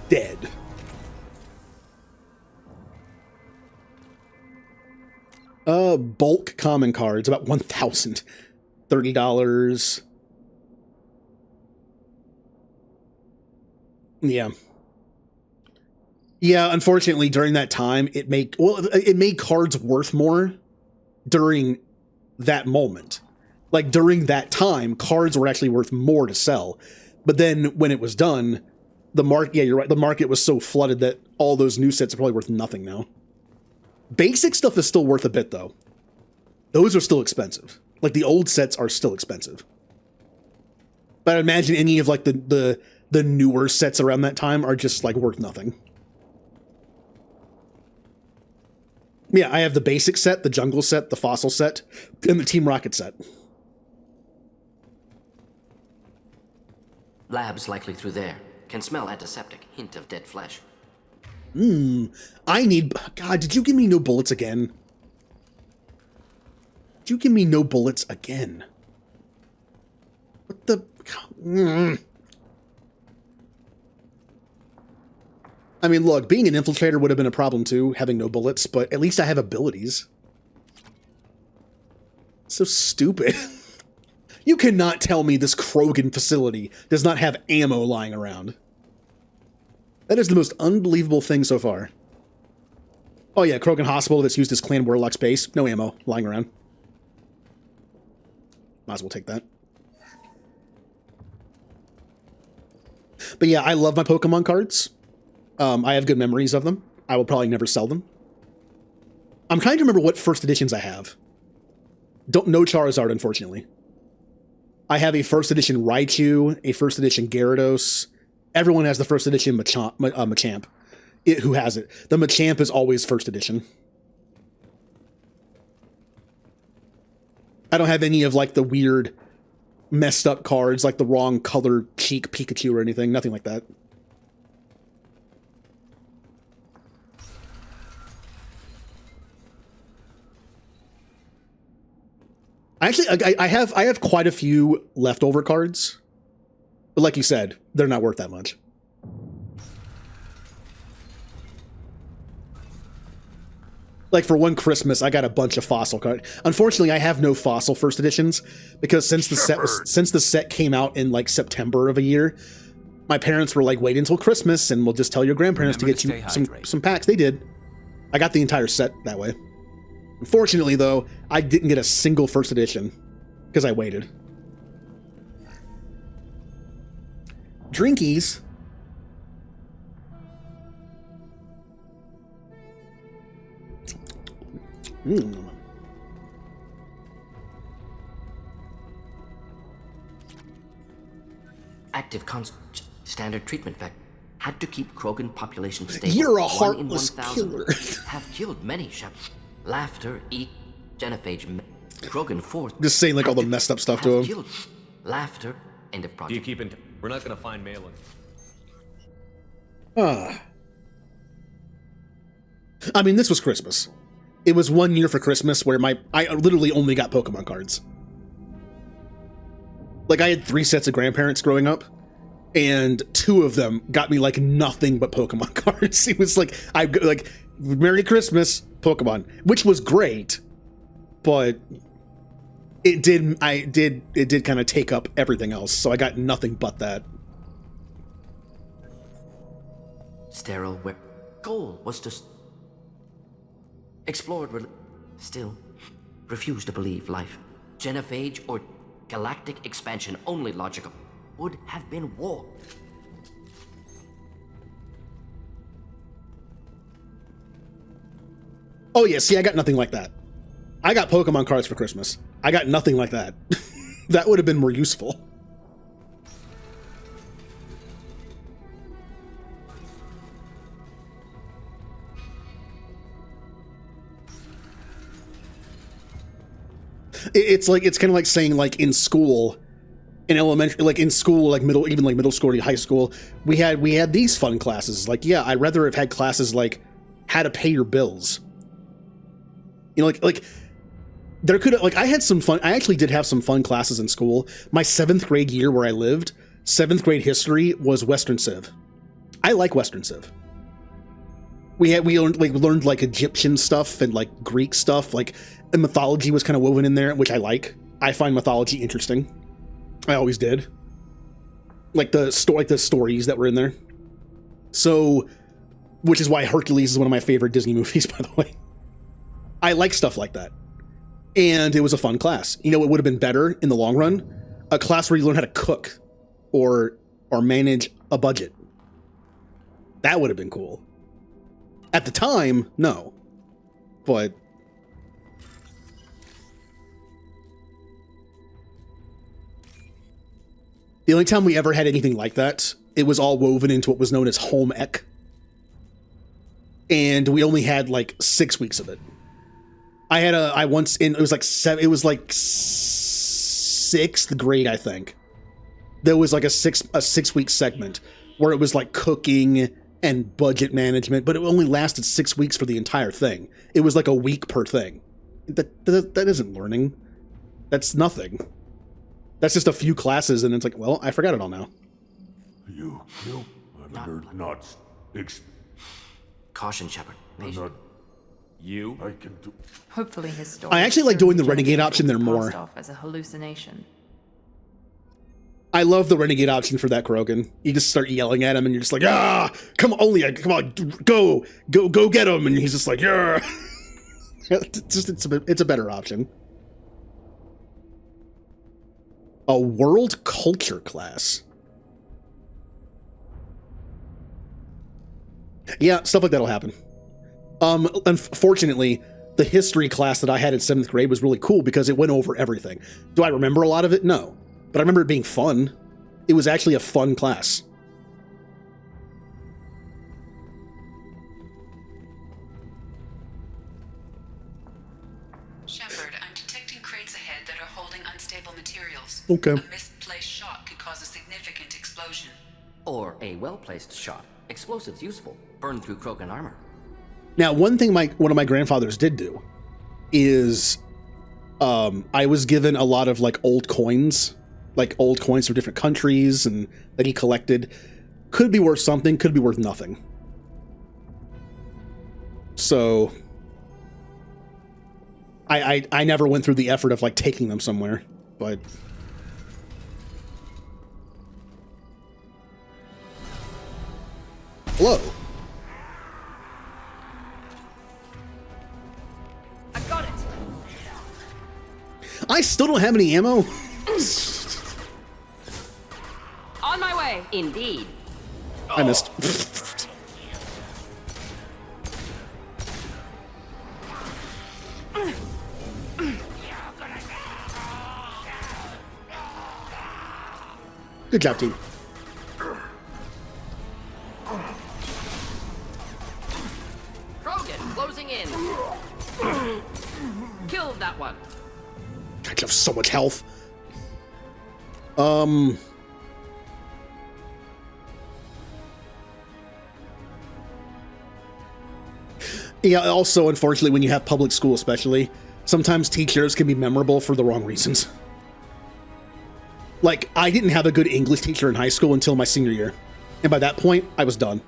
Dead. Bulk common cards, about 1,000. $30. Yeah. Yeah, unfortunately, during that time, it made cards worth more during that moment. Like, during that time, cards were actually worth more to sell. But then, when it was done, the market, yeah, you're right, the market was so flooded that all those new sets are probably worth nothing now. Basic stuff is still worth a bit, though. Those are still expensive. Like, the old sets are still expensive. But I imagine any of, like, the newer sets around that time are just, like, worth nothing. Yeah, I have the basic set, the jungle set, the fossil set, and the Team Rocket set. Labs likely through there. Can smell antiseptic. Hint of dead flesh. I need... God, did you give me no bullets again? Did you give me no bullets again? What the... I mean, look, being an infiltrator would have been a problem too, having no bullets, but at least I have abilities. So stupid. You cannot tell me this Krogan facility does not have ammo lying around. That is the most unbelievable thing so far. Oh yeah, Krogan Hospital that's used as Clan Warlock's base. No ammo lying around. Might as well take that. But yeah, I love my Pokemon cards. I have good memories of them. I will probably never sell them. I'm trying to remember what first editions I have. Don't know Charizard, unfortunately. I have a first edition Raichu, a first edition Gyarados. Everyone has the first edition Machamp. Who has it? The Machamp is always first edition. I don't have any of like the weird messed up cards, like the wrong color cheek Pikachu or anything. Nothing like that. Actually, I have quite a few leftover cards, but like you said, they're not worth that much. Like for one Christmas, I got a bunch of Fossil cards. Unfortunately, I have no Fossil first editions because since the set came out in like September of a year, my parents were like, wait until Christmas and we'll just tell your grandparents to get you some packs. They did. I got the entire set that way. Unfortunately, though, I didn't get a single first edition because I waited. Drinkies. Active standard treatment fact. Had to keep Krogan population stable. You're a 1 in heartless 1,000. killer. Have killed many shepherds. Laughter, eat, genophage, Krogan 4. Just saying like all the messed up stuff to him. Killed. Laughter, end of project. Do you keep in? We're not gonna find Malin. I mean, this was Christmas. It was 1 year for Christmas where I literally only got Pokemon cards. Like I had 3 sets of grandparents growing up, and 2 of them got me like nothing but Pokemon cards. It was like Merry Christmas, Pokemon, which was great, but it did kind of take up everything else. So I got nothing but that. Sterile where goal was to explored still refused to believe life. Genophage or galactic expansion only logical would have been war. Oh yeah, see, I got nothing like that. I got Pokemon cards for Christmas. I got nothing like that. That would have been more useful. It's kind of like saying like in school, in elementary, like in school, like middle school or high school, we had these fun classes. Like, yeah, I'd rather have had classes like how to pay your bills. You know, like there could have, like I had some fun. I actually did have some fun classes in school. My 7th grade year where I lived, 7th grade history was Western Civ. I like Western Civ. We learned like Egyptian stuff and like Greek stuff, like. And mythology was kind of woven in there, which I like. I find mythology interesting. I always did. Like the stories that were in there. So, which is why Hercules is one of my favorite Disney movies, by the way. I like stuff like that. And it was a fun class. You know, it would have been better in the long run. A class where you learn how to cook or manage a budget. That would have been cool. At the time, no. But the only time we ever had anything like that, it was all woven into what was known as home ec. And we only had like 6 weeks of it. It was like 6th grade, I think. There was like a 6 week segment where it was like cooking and budget management, but it only lasted 6 weeks for the entire thing. It was like a week per thing. That isn't learning. That's nothing. That's just a few classes, and it's like, well, I forgot it all now. You kill not caution, Shepard. not you. I can do. Hopefully his story. I actually like doing the renegade option there more. Off as a hallucination. I love the renegade option for that Krogan. You just start yelling at him, and you're just like, come on, go get him, and he's just like, yeah. It's a better option. A world culture class. Yeah, stuff like that'll happen. Unfortunately, the history class that I had in 7th grade was really cool because it went over everything. Do I remember a lot of it? No. But I remember it being fun. It was actually a fun class. Shepard, I'm detecting crates ahead that are holding unstable materials. Okay. A misplaced shot could cause a significant explosion. Or a well-placed shot. Explosives useful. Burn through Krogan armor. Now, one thing one of my grandfathers did do is I was given a lot of like old coins from different countries and that he collected. Could be worth something, could be worth nothing. So I never went through the effort of like taking them somewhere, but hello. I got it. I still don't have any ammo. On my way. Indeed. I missed. Good job, team. Krogan, closing in. Killed that one. God, you have so much health. Yeah, also, unfortunately, when you have public school especially, sometimes teachers can be memorable for the wrong reasons. Like, I didn't have a good English teacher in high school until my senior year. And by that point, I was done.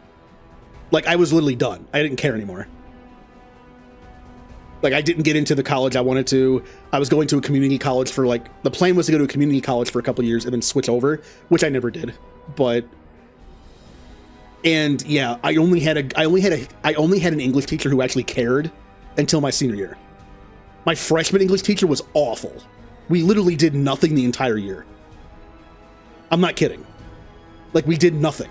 Like, I was literally done. I didn't care anymore. Like, I didn't get into the college I wanted to. I was going to a community college for, like, the plan was to go to a community college for a couple of years and then switch over, which I never did. But, and yeah, I only had an English teacher who actually cared until my senior year. My freshman English teacher was awful. We literally did nothing the entire year. I'm not kidding. Like, we did nothing.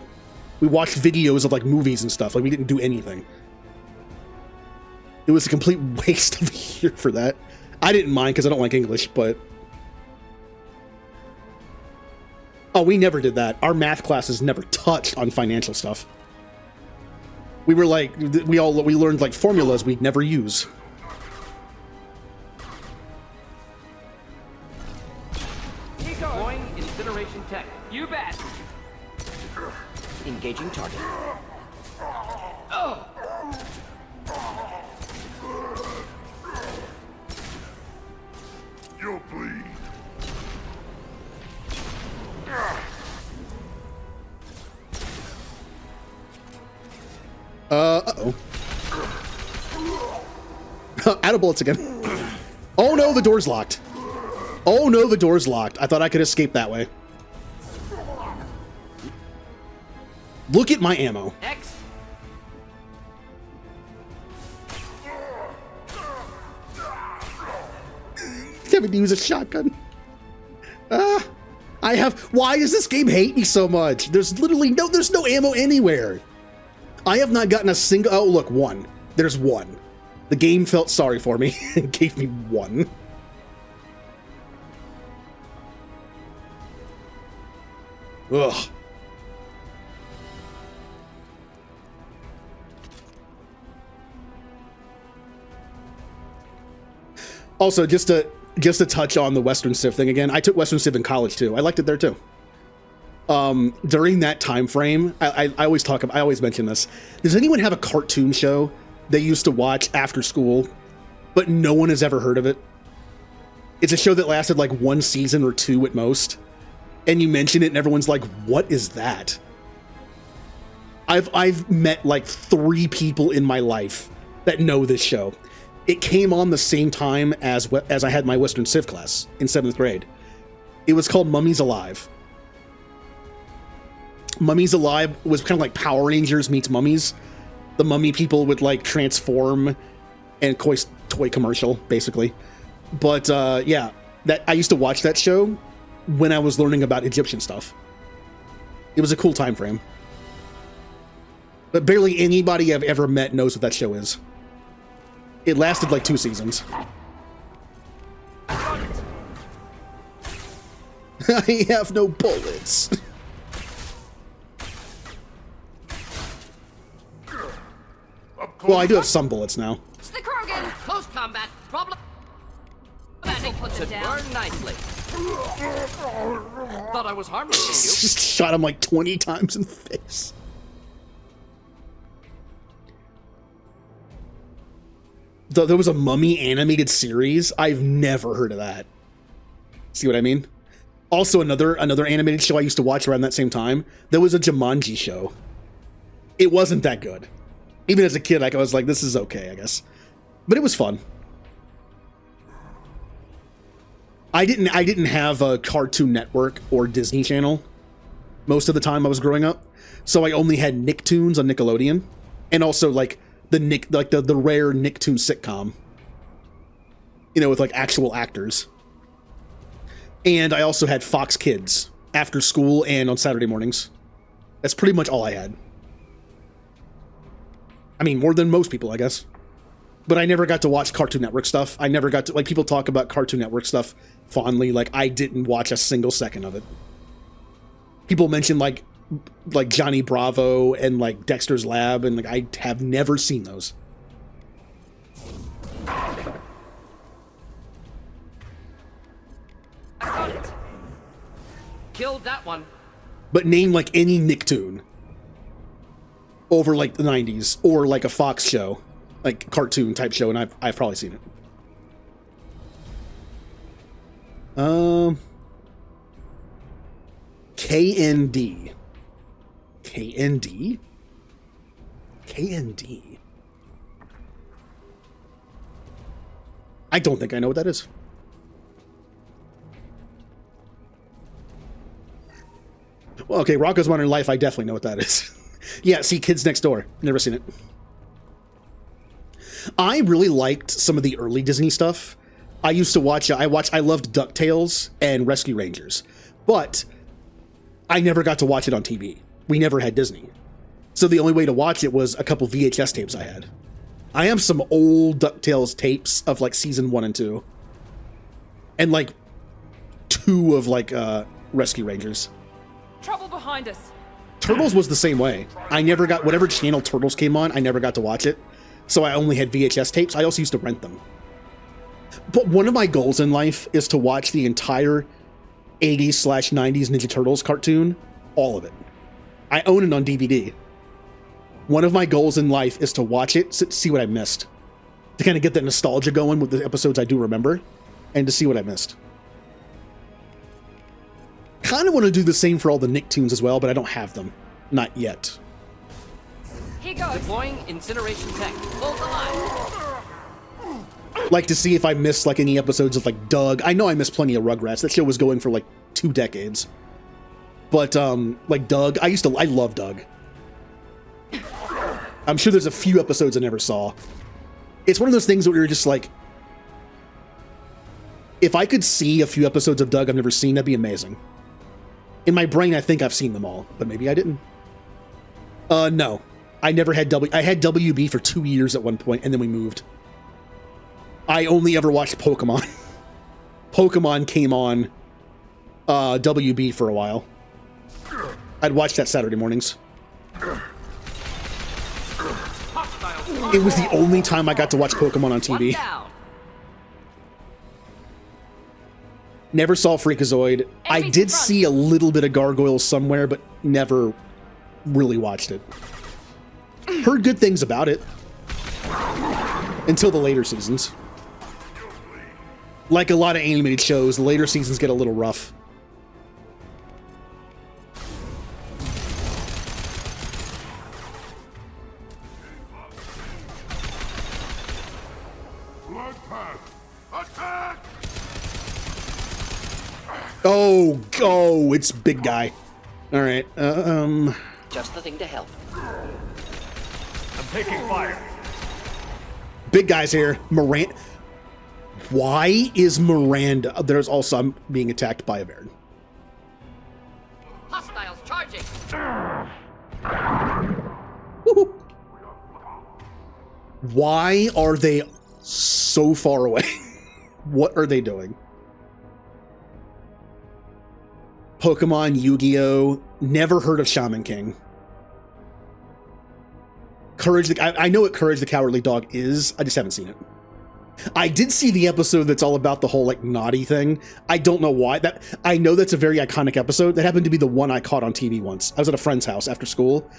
We watched videos of, like, movies and stuff. Like, we didn't do anything. It was a complete waste of the year for that. I didn't mind because I don't like English, but... Oh, we never did that. Our math classes never touched on financial stuff. We were like, we learned, like, formulas we'd never use. Deploying incineration tech. You bet. Engaging target. Oh. You'll bleed. Uh-oh. Out of bullets again. Oh no, the door's locked. Oh no, the door's locked. I thought I could escape that way. Look at my ammo. X. Having to use a shotgun. I have. Why does this game hate me so much? There's literally there's no ammo anywhere. I have not gotten a single. Oh, look, one. There's one. The game felt sorry for me and gave me one. Ugh. Also, just to touch on the Western Civ thing again, I took Western Civ in college too. I liked it there too. During that time frame, I always mention this. Does anyone have a cartoon show they used to watch after school, but no one has ever heard of it? It's a show that lasted like one season or two at most, and you mention it and everyone's like, what is that? I've met like 3 people in my life that know this show. It came on the same time as I had my Western Civ class in 7th grade. It was called Mummies Alive. Mummies Alive was kind of like Power Rangers meets Mummies. The mummy people would like transform, and toy commercial basically. But yeah, that I used to watch that show when I was learning about Egyptian stuff. It was a cool time frame. But barely anybody I've ever met knows what that show is. It lasted like 2 seasons. I have no bullets. Well, I do have some bullets now. It's the Krogan! Close combat. Problem. That'll put it down. Burn nicely. Thought I was harmless to you. Just shot him like 20 times in the face. Though there was a Mummy animated series, I've never heard of that. See what I mean? Also, another animated show I used to watch around that same time, there was a Jumanji show. It wasn't that good. Even as a kid, I was like, this is okay, I guess. But it was fun. I didn't have a Cartoon Network or Disney Channel most of the time I was growing up. So I only had Nicktoons on Nickelodeon. And also like the rare Nicktoon sitcom. You know, with like actual actors. And I also had Fox Kids after school and on Saturday mornings. That's pretty much all I had. I mean, more than most people, I guess. But I never got to watch Cartoon Network stuff. I never got to, like, people talk about Cartoon Network stuff fondly. Like, I didn't watch a single second of it. People mention, like Johnny Bravo and, like, Dexter's Lab, and, like, I have never seen those. I got it. Killed that one. But name, like, any Nicktoon over, like, the 90s, or, like, a Fox show, like, cartoon type show, and I've probably seen it. KND. KND? KND. I don't think I know what that is. Well, okay, Rocko's Modern Life, I definitely know what that is. Yeah, see, Kids Next Door. Never seen it. I really liked some of the early Disney stuff. I used to watch, I loved DuckTales and Rescue Rangers, but I never got to watch it on TV. We never had Disney. So the only way to watch it was a couple VHS tapes I had. I have some old DuckTales tapes of like season 1 and 2. And like 2 of like Rescue Rangers. Trouble behind us. Turtles was the same way. I never got, whatever channel Turtles came on, I never got to watch it. So I only had VHS tapes. I also used to rent them. But one of my goals in life is to watch the entire 80s/90s Ninja Turtles cartoon. All of it. I own it on DVD. One of my goals in life is to watch it, see what I missed. To kind of get that nostalgia going with the episodes I do remember, and to see what I missed. Kind of want to do the same for all the Nicktoons as well, but I don't have them. Not yet. Here goes. Deploying incineration tech. Hold the line. Like to see if I missed like any episodes of like Doug. I know I missed plenty of Rugrats. That show was going for like 2 decades. But like Doug, I love Doug. I'm sure there's a few episodes I never saw. It's one of those things where you're just like, if I could see a few episodes of Doug I've never seen, that'd be amazing. In my brain, I think I've seen them all, but maybe I didn't. No. I never had I had WB for 2 years at one point, and then we moved. I only ever watched Pokemon. Pokemon came on WB for a while. I'd watch that Saturday mornings. It was the only time I got to watch Pokemon on TV. Never saw Freakazoid. I did see a little bit of Gargoyles somewhere, but never really watched it. Heard good things about it. Until the later seasons. Like a lot of animated shows, the later seasons get a little rough. Oh, it's big guy. All right. Just the thing to help. I'm taking fire. Big guys here. Miranda. Why is Miranda? There's also I'm being attacked by a bear. Hostiles charging. Woo-hoo. Why are they so far away? What are they doing? Pokemon, Yu-Gi-Oh! Never heard of Shaman King. Courage the I know what Courage the Cowardly Dog is. I just haven't seen it. I did see the episode that's all about the whole like naughty thing. I don't know why. That I know that's a very iconic episode. That happened to be the one I caught on TV once. I was at a friend's house after school,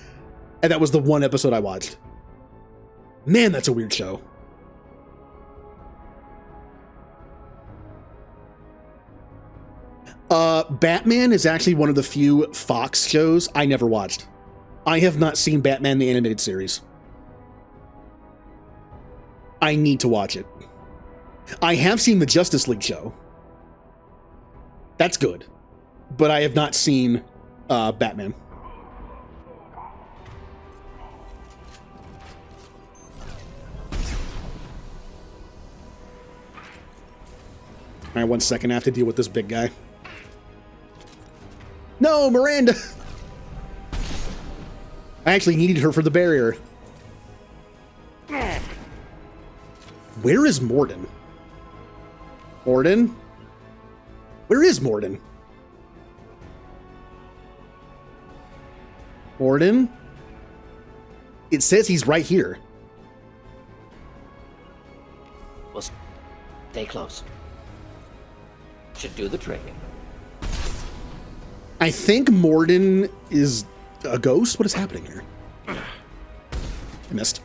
and that was the one episode I watched. Man, that's a weird show. Batman is actually one of the few Fox shows I never watched. I have not seen Batman the Animated Series. I need to watch it. I have seen the Justice League show. That's good. But I have not seen Batman. All right, 1 second. I have to deal with this big guy. No, Miranda! I actually needed her for the barrier. Where is Morden? Morden? Where is Morden? Morden? It says he's right here. Well, stay close. Should do the trick. I think Morden is a ghost. What is happening here? I missed.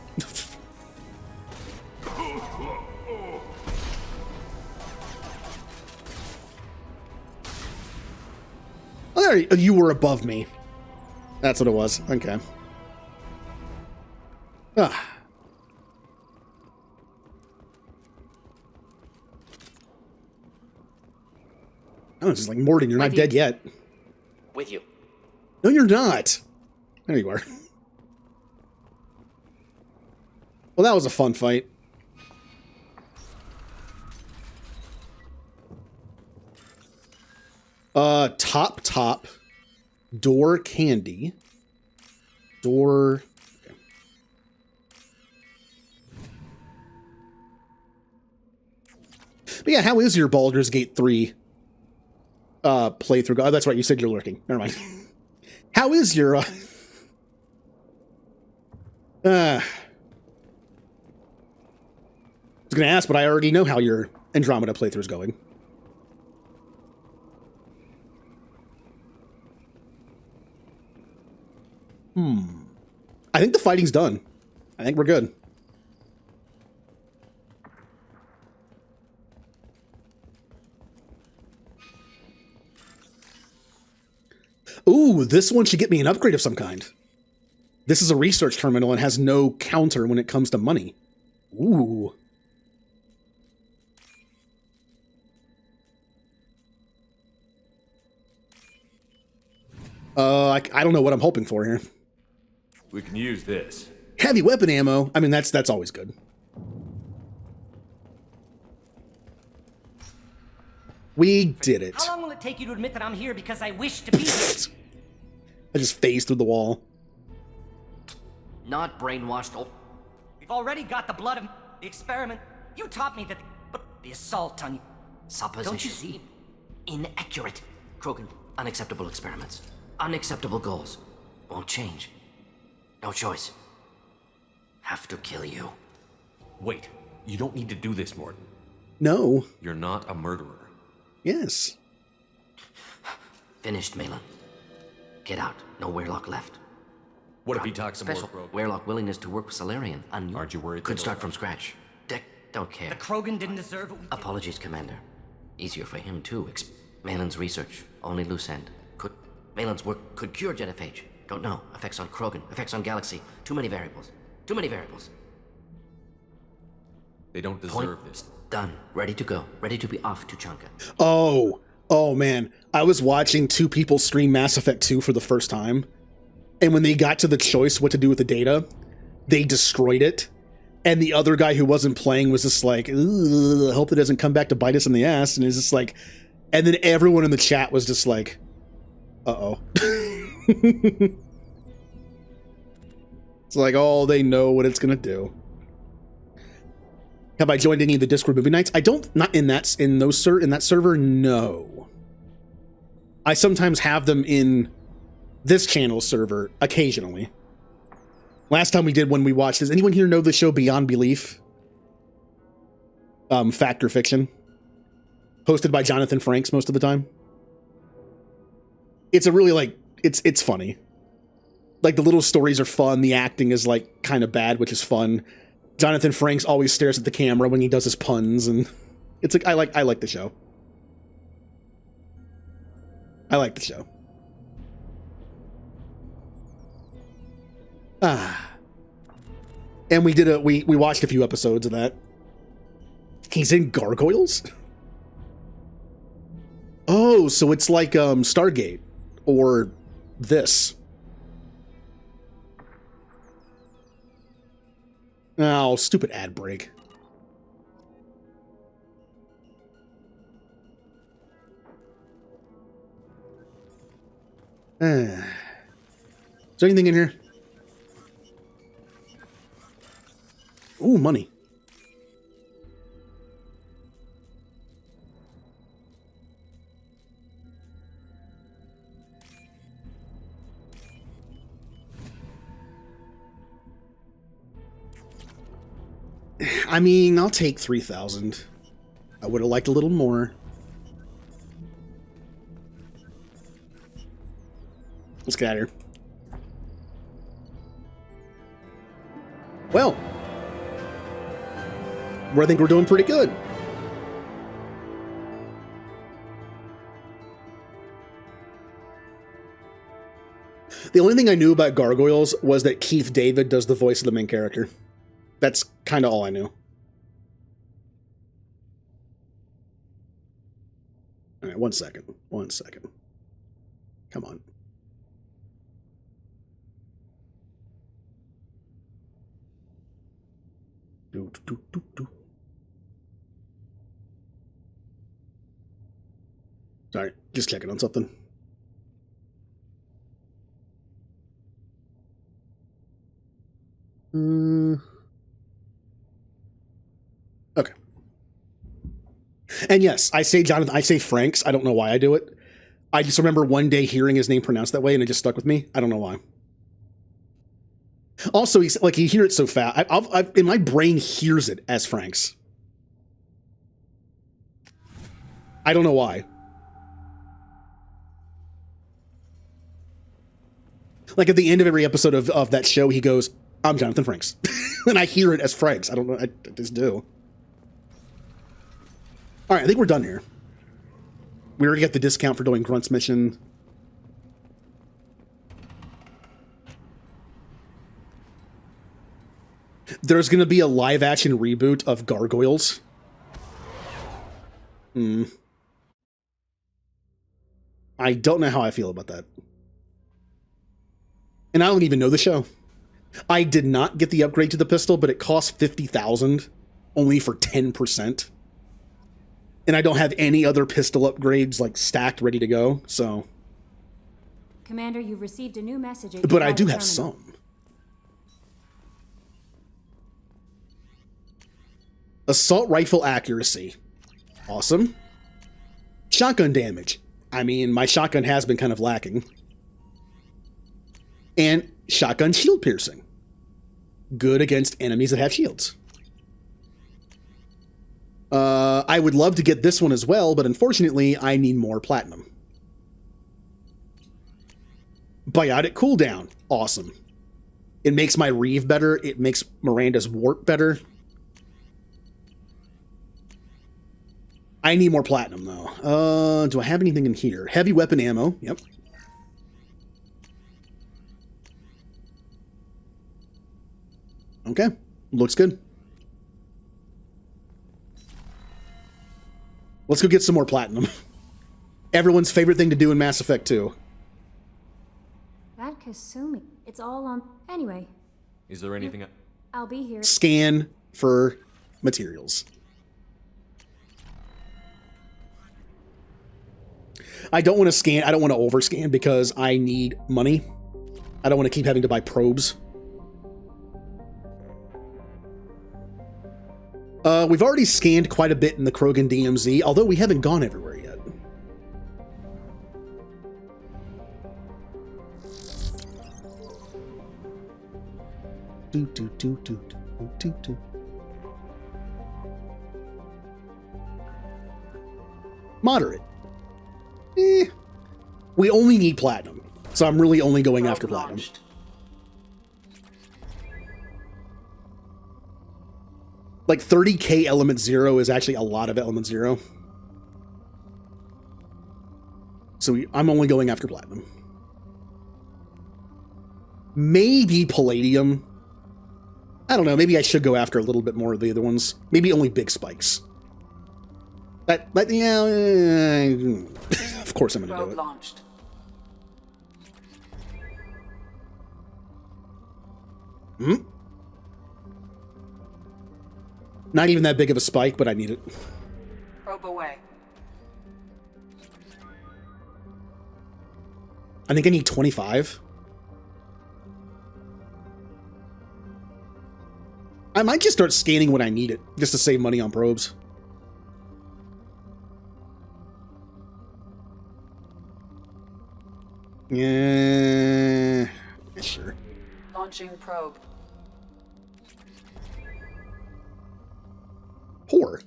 Oh, there you were above me. That's what it was. Okay. Ah. Oh, it's just like Morden. You're not dead yet. With you. No, you're not. There you are. Well, that was a fun fight. Top. Door candy. Door. Okay. But yeah, how is your Baldur's Gate 3 playthrough? Oh, that's right. You said you're lurking. Never mind. How is your I was gonna ask, but I already know how your Andromeda playthrough is going. I think the fighting's done. I think we're good. Ooh, this one should get me an upgrade of some kind. This is a research terminal and has no counter when it comes to money. Ooh. I don't know what I'm hoping for here. We can use this. Heavy weapon ammo. I mean, that's always good. We did it. How long will it take you to admit that I'm here because I wish to be here? I just phased through the wall. Not brainwashed. We've already got the blood of the experiment. You taught me that the assault on you. Supposition. Don't you see? Inaccurate. Krogan, unacceptable experiments. Unacceptable goals. Won't change. No choice. Have to kill you. Wait, you don't need to do this, Morden. No. You're not a murderer. Yes. Finished, Malin. Get out. No Weirlock left. What if he talks some more Special Krogan? Weirlock willingness to work with Salarian. Aren't you worried? Could start from scratch. Dick, don't care. The Krogan didn't deserve what we did. Apologies, Commander. Easier for him, too. Malin's research. Only loose end. Malin's work could cure genophage. Don't know. Effects on Krogan. Effects on Galaxy. Too many variables. Too many variables. They don't deserve this. Done. Ready to go. Ready to be off to Chanka. Oh, Oh man, I was watching two people stream Mass Effect 2 for the first time, and when they got to the choice what to do with the data, they destroyed it, and the other guy who wasn't playing was just like, I hope it doesn't come back to bite us in the ass, and it's just like, and then everyone in the chat was just like, uh-oh. It's like, oh, they know what it's gonna do. Have I joined any of the Discord movie nights? I don't, not in that server, no. I sometimes have them in this channel server occasionally. Last time we did one we watched, does anyone here know the show Beyond Belief? Fact or Fiction? Hosted by Jonathan Frakes most of the time. It's a really, like, it's funny. Like, the little stories are fun, the acting is, like, kind of bad, which is fun. Jonathan Frakes always stares at the camera when he does his puns, and it's like, I like the show. I like the show. And we watched a few episodes of that. He's in Gargoyles? Oh, so it's like Stargate or this. Oh, stupid ad break. Is there anything in here? Ooh, money. I mean, I'll take 3,000. I would have liked a little more. Let's get out of here. Well, I think we're doing pretty good. The only thing I knew about Gargoyles was that Keith David does the voice of the main character. That's kind of all I knew. All right, 1 second. 1 second. Come on. Sorry, just checking on something. Okay. And yes, I say Jonathan, I say Frakes. I don't know why I do it. I just remember one day hearing his name pronounced that way, and it just stuck with me. I don't know why. Also, he's like, you hear it so fast. In my brain hears it as Frakes. I don't know why. Like at the end of every episode of that show, he goes, "I'm Jonathan Frakes," and I hear it as Frakes. I don't know. I just do. All right, I think we're done here. We already get the discount for doing Grunt's mission. There's going to be a live-action reboot of Gargoyles. I don't know how I feel about that. And I don't even know the show. I did not get the upgrade to the pistol, but it cost $50,000 only for 10%. And I don't have any other pistol upgrades like stacked ready to go, so. Commander, you've received a new message. But I do have some. Assault rifle accuracy. Awesome. Shotgun damage. I mean, my shotgun has been kind of lacking. And shotgun shield piercing. Good against enemies that have shields. I would love to get this one as well, but unfortunately, I need more platinum. Biotic cooldown. Awesome. It makes my Reeve better. It makes Miranda's Warp better. I need more platinum, though. Do I have anything in here? Heavy weapon ammo. Yep. Okay. Looks good. Let's go get some more platinum. Everyone's favorite thing to do in Mass Effect 2. That Kasumi. It's all on. Anyway, Is there anything? I'll be here. Scan for materials. I don't want to scan. I don't want to overscan because I need money. I don't want to keep having to buy probes. We've already scanned quite a bit in the Krogan DMZ, although we haven't gone everywhere yet. Moderate. We only need platinum, so I'm really only going after platinum. Like 30k element 0 is actually a lot of element 0. So I'm only going after platinum. Maybe palladium. I don't know, maybe I should go after a little bit more of the other ones. Maybe only big spikes. But yeah, of course I'm gonna do it. Launched. Not even that big of a spike, but I need it. Probe away. I think I need 25. I might just start scanning when I need it, just to save money on probes. Yeah, sure. Launching probe. Poor.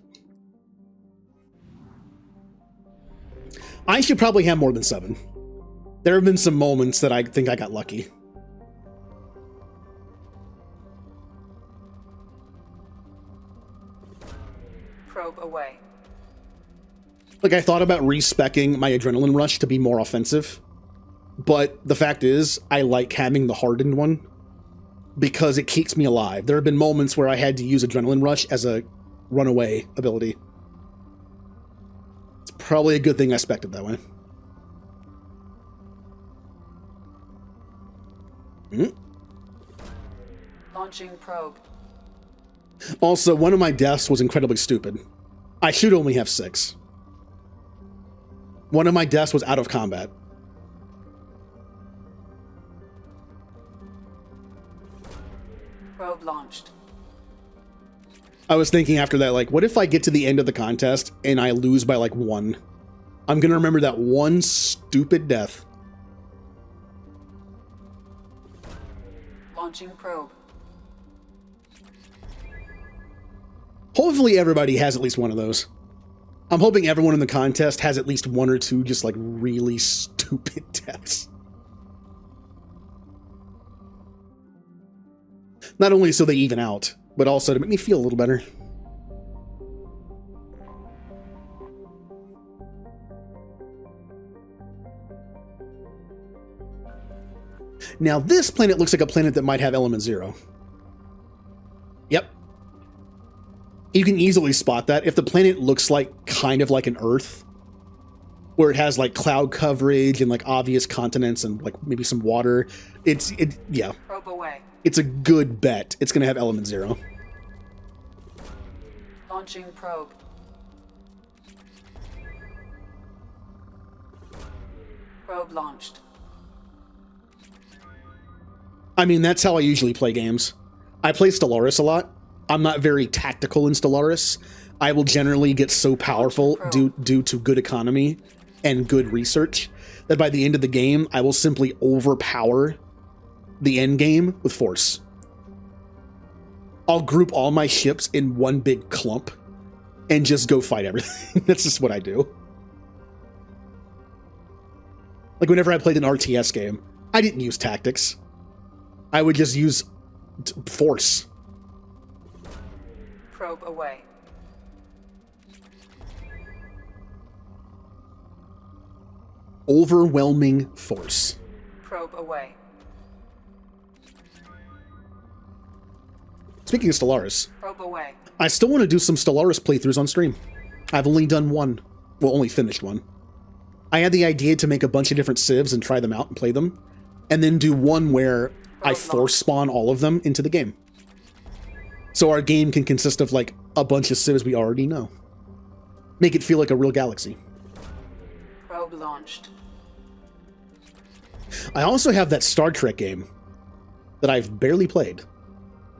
I should probably have more than 7. There have been some moments that I think I got lucky. Probe away. Like, I thought about respecking my adrenaline rush to be more offensive, but the fact is, I like having the hardened one because it keeps me alive. There have been moments where I had to use adrenaline rush as a runaway ability. It's probably a good thing I spec'd it that way. Launching probe. Also, one of my deaths was incredibly stupid. I should only have 6. One of my deaths was out of combat. Probe launched. I was thinking after that, like, what if I get to the end of the contest and I lose by, like, 1? I'm gonna remember that one stupid death. Launching probe. Hopefully everybody has at least one of those. I'm hoping everyone in the contest has at least 1 or 2 just, like, really stupid deaths. Not only so they even out, but also to make me feel a little better. Now, this planet looks like a planet that might have element 0. Yep. You can easily spot that. If the planet looks like kind of like an Earth, where it has like cloud coverage and like obvious continents and like maybe some water, yeah. Probe away. It's a good bet. It's going to have element 0. Launching probe. Probe launched. I mean, that's how I usually play games. I play Stellaris a lot. I'm not very tactical in Stellaris. I will generally get so powerful due to good economy and good research that by the end of the game, I will simply overpower the end game with force. I'll group all my ships in one big clump and just go fight everything. That's just what I do. Like whenever I played an RTS game, I didn't use tactics. I would just use force. Probe away. Overwhelming force. Probe away. Speaking of Stellaris, Probe away. I still want to do some Stellaris playthroughs on stream. I've only done one. Well, only finished one. I had the idea to make a bunch of different civs and try them out and play them, and then do one where I force spawn all of them into the game. So our game can consist of like a bunch of civs we already know. Make it feel like a real galaxy. Probe launched. I also have that Star Trek game that I've barely played.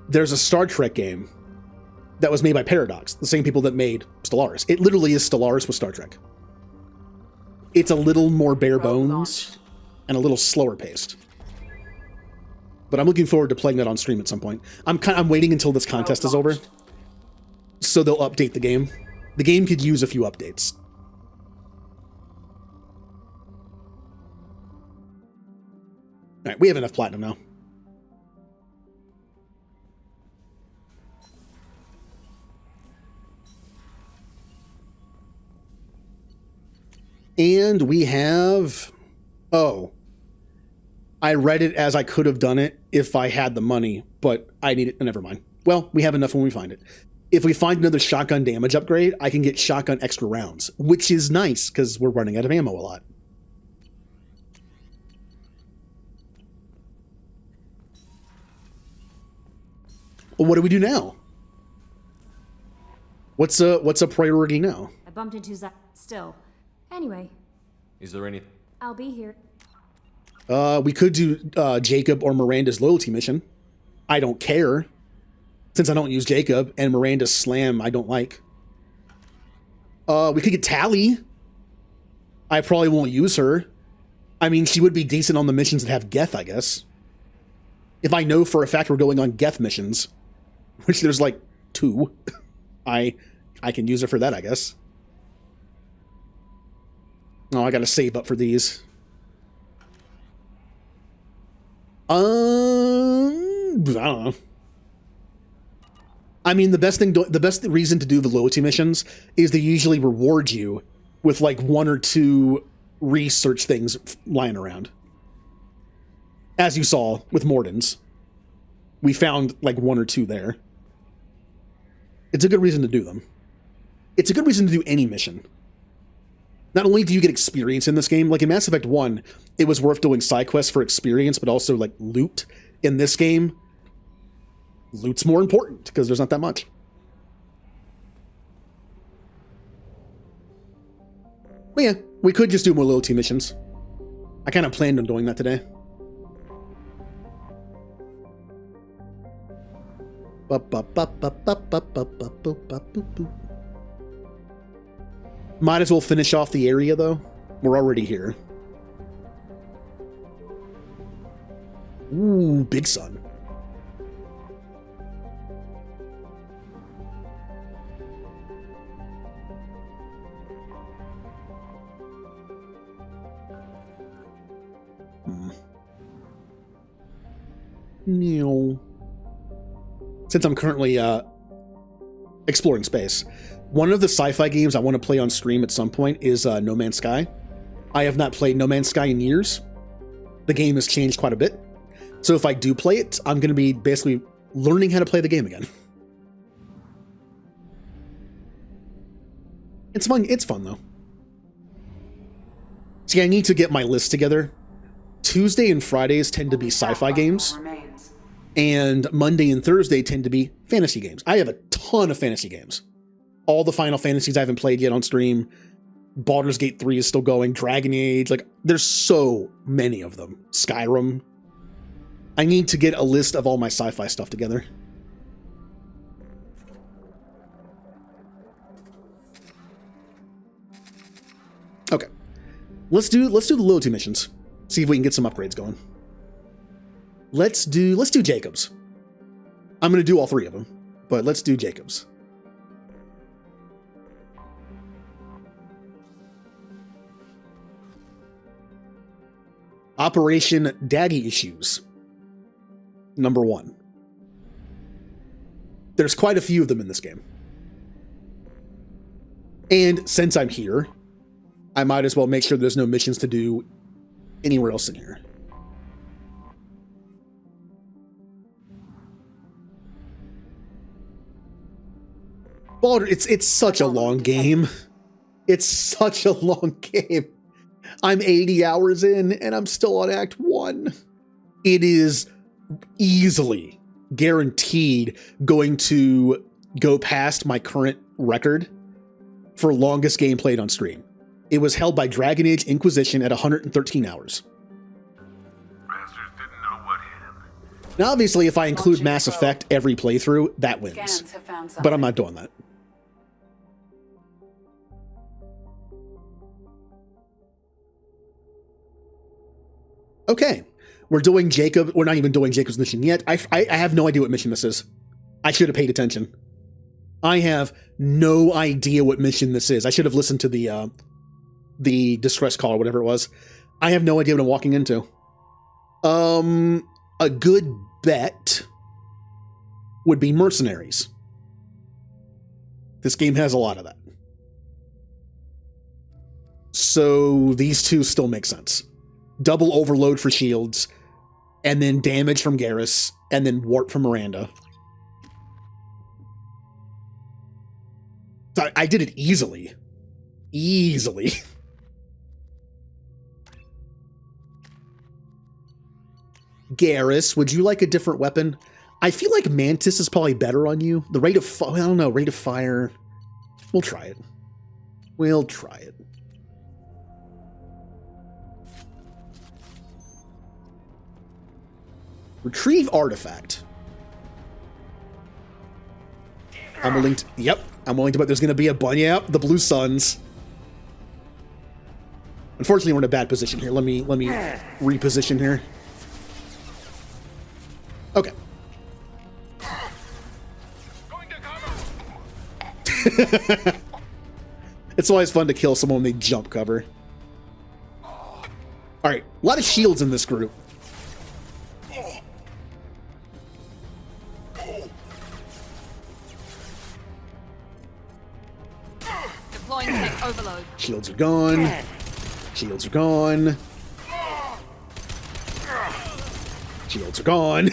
There's a Star Trek game that was made by Paradox, the same people that made Stellaris. It literally is Stellaris with Star Trek. It's a little more bare bones and a little slower paced. But I'm looking forward to playing that on stream at some point. I'm waiting until this contest is over, so they'll update the game. The game could use a few updates. All right, we have enough platinum now. And we have... Oh. I read it as I could have done it if I had the money, but I need it. Never mind. Well, we have enough when we find it. If we find another shotgun damage upgrade, I can get shotgun extra rounds, which is nice because we're running out of ammo a lot. Well, what do we do now? What's a priority now? I bumped into Zach still. Anyway. Is there any... I'll be here. We could do Jacob or Miranda's loyalty mission. I don't care, since I don't use Jacob, and Miranda's slam I don't like. We could get Tally. I probably won't use her. I mean, she would be decent on the missions that have Geth, I guess. If I know for a fact we're going on Geth missions, which there's like 2, I can use her for that, I guess. Oh, I gotta save up for these. I don't know. I mean, the best reason to do the loyalty missions is they usually reward you with like 1 or 2 research things lying around. As you saw with Mordin's. We found like 1 or 2 there. It's a good reason to do them. It's a good reason to do any mission. Not only do you get experience in this game, like in Mass Effect 1, it was worth doing side quests for experience, but also like loot. In this game, loot's more important because there's not that much. But yeah, we could just do more loyalty missions. I kind of planned on doing that today. Might as well finish off the area, though. We're already here. Ooh, Big Sun. No. Since I'm currently exploring space, one of the sci-fi games I want to play on stream at some point is No Man's Sky. I have not played No Man's Sky in years. The game has changed quite a bit. So if I do play it, I'm going to be basically learning how to play the game again. It's fun. It's fun, though. See, I need to get my list together. Tuesday and Fridays tend to be sci-fi games. And Monday and Thursday tend to be fantasy games. I have a ton of fantasy games. All the Final Fantasies I haven't played yet on stream. Baldur's Gate 3 is still going. Dragon Age. Like, there's so many of them. Skyrim. I need to get a list of all my sci-fi stuff together. Okay. Let's do the loyalty missions. See if we can get some upgrades going. Let's do Jacobs. I'm going to do all 3 of them, but let's do Jacobs. Operation Daddy Issues. Number 1. There's quite a few of them in this game. And since I'm here, I might as well make sure there's no missions to do anywhere else in here. Baldur, it's such a long game. It's such a long game. I'm 80 hours in and I'm still on Act 1. It is easily guaranteed going to go past my current record for longest game played on stream. It was held by Dragon Age Inquisition at 113 hours. Now, obviously, if I include Mass Effect every playthrough, that wins. But I'm not doing that. Okay. We're doing Jacob. We're not even doing Jacob's mission yet. I have no idea what mission this is. I should have paid attention. I have no idea what mission this is. I should have listened to the distress call or whatever it was. I have no idea what I'm walking into. A good bet would be mercenaries. This game has a lot of that. So these two still make sense. Double overload for shields, and then damage from Garrus, and then warp from Miranda. So I did it easily. Easily. Garrus, would you like a different weapon? I feel like Mantis is probably better on you. The rate of fire, I don't know, rate of fire. We'll try it. We'll try it. Retrieve artifact. I'm willing to, yep, I'm willing to bet there's going to be a bunny. Yep, the Blue Suns. Unfortunately, we're in a bad position here. Let me reposition here. Okay. It's always fun to kill someone when they jump cover. Alright, a lot of shields in this group. Deploying tech overload. Shields are gone. Shields are gone. Shields are gone.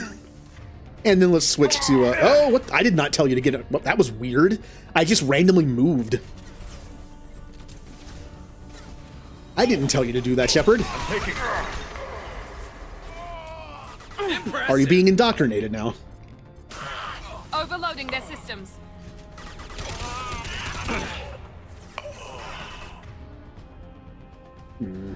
And then let's switch to, oh, what? I did not tell you to get it. Well, that was weird. I just randomly moved. I didn't tell you to do that, Shepard. Are you being indoctrinated now? Overloading their systems. Hmm.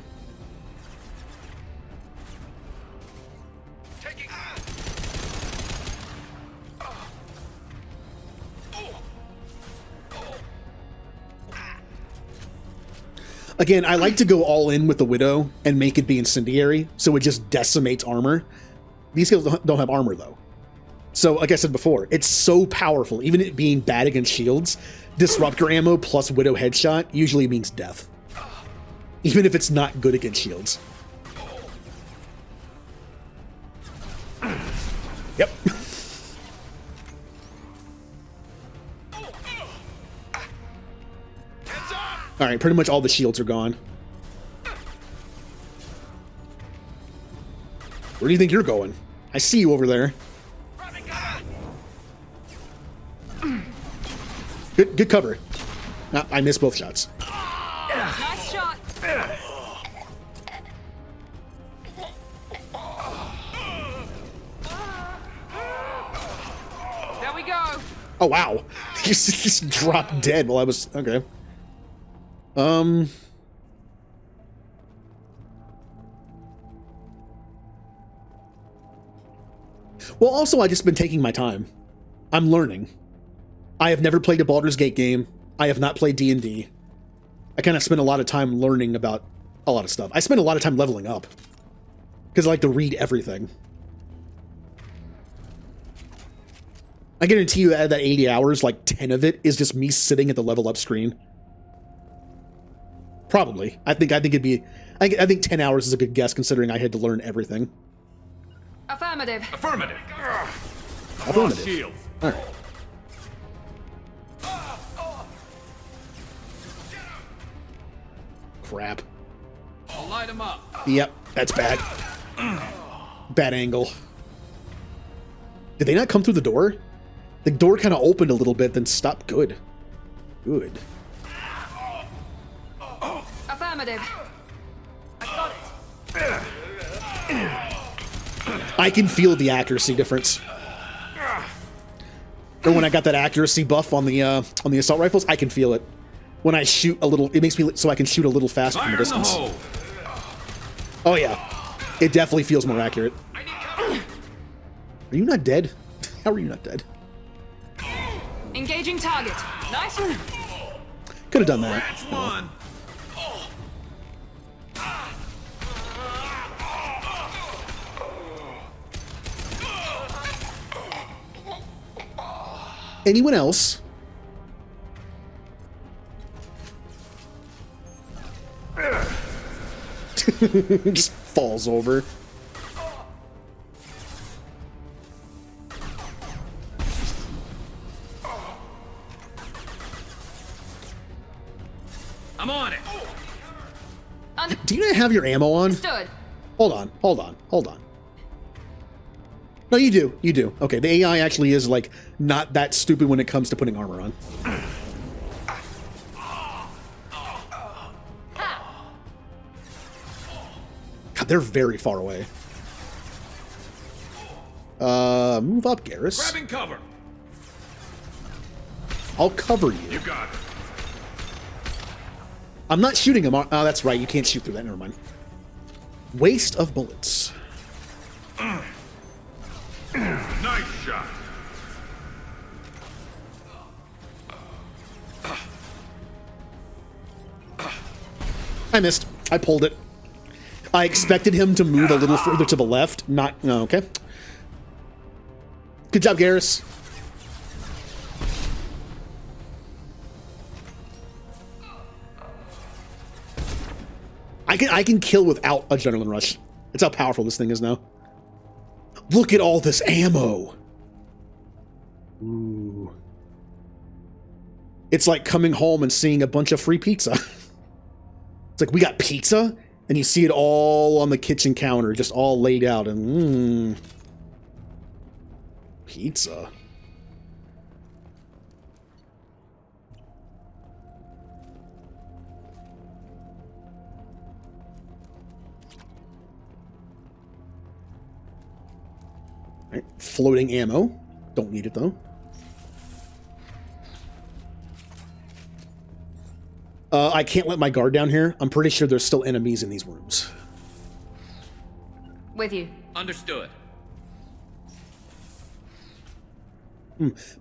Again, I like to go all in with the Widow and make it be incendiary, so it just decimates armor. These skills don't have armor, though. So, like I said before, it's so powerful. Even it being bad against shields, Disruptor ammo plus Widow headshot usually means death. Even if it's not good against shields. Yep. Alright, pretty much all the shields are gone. Where do you think you're going? I see you over there. Good cover. No, I missed both shots. Nice shot. There we go. Oh, wow. He just dropped dead while I was... Okay. Well, also, I've just been taking my time. I'm learning. I have never played a Baldur's Gate game. I have not played D&D. I kind of spent a lot of time learning about a lot of stuff. I spent a lot of time leveling up. Because I like to read everything. I guarantee you out of that 80 hours, like 10 of it is just me sitting at the level up screen. Probably. I think it'd be... I think 10 hours is a good guess, considering I had to learn everything. Affirmative. Affirmative. Affirmative. Shield. All right. Crap. I'll light him up. Yep, that's bad. Bad angle. Did they not come through the door? The door kind of opened a little bit, then stopped. Good. Good. Affirmative. I can feel the accuracy difference. Or when I got that accuracy buff on the assault rifles, I can feel it. When I shoot a little, it makes me so I can shoot a little faster from a distance. Oh yeah, it definitely feels more accurate. Are you not dead? How are you not dead? Engaging target. Nice. Could have done that. Anyone else? Just falls over. I'm on it. Do you not have your ammo on? Stood. Hold on. No, you do. You do. Okay, the AI actually is, like, not that stupid when it comes to putting armor on. God, they're very far away. Move up, Garrus. Grabbing cover. I'll cover you. You got it. I'm not shooting him. Oh, that's right. You can't shoot through that. Never mind. Waste of bullets. Nice shot. I missed. I pulled it. I expected him to move a little further to the left. Not... No, okay. Good job, Garrus. I can kill without adrenaline rush. That's how powerful this thing is now. Look at all this ammo. Ooh. It's like coming home and seeing a bunch of free pizza. It's like, we got pizza? And you see it all on the kitchen counter, just all laid out, and pizza. Right. Floating ammo. Don't need it, though. I can't let my guard down here. I'm pretty sure there's still enemies in these rooms. With you. Understood.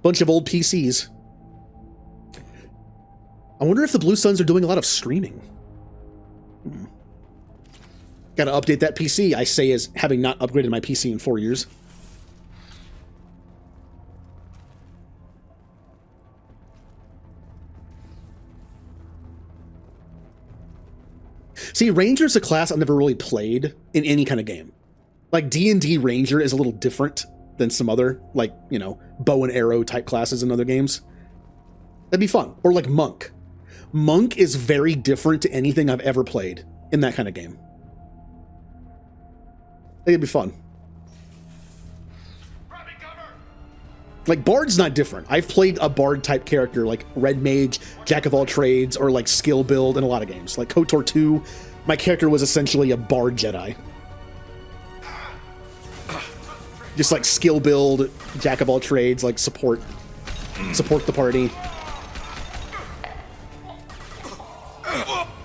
Bunch of old PCs. I wonder if the Blue Suns are doing a lot of streaming. Gotta update that PC, I say, as having not upgraded my PC in 4 years. See, Ranger's a class I've never really played in any kind of game. Like, D&D Ranger is a little different than some other, like, you know, bow and arrow type classes in other games. That'd be fun. Or like Monk. Monk is very different to anything I've ever played in that kind of game. I think it'd be fun. Like, Bard's not different. I've played a Bard type character like Red Mage, Jack of all trades, or like skill build in a lot of games. Like KOTOR 2, my character was essentially a Bard Jedi. Just like skill build, Jack of all trades, like support the party.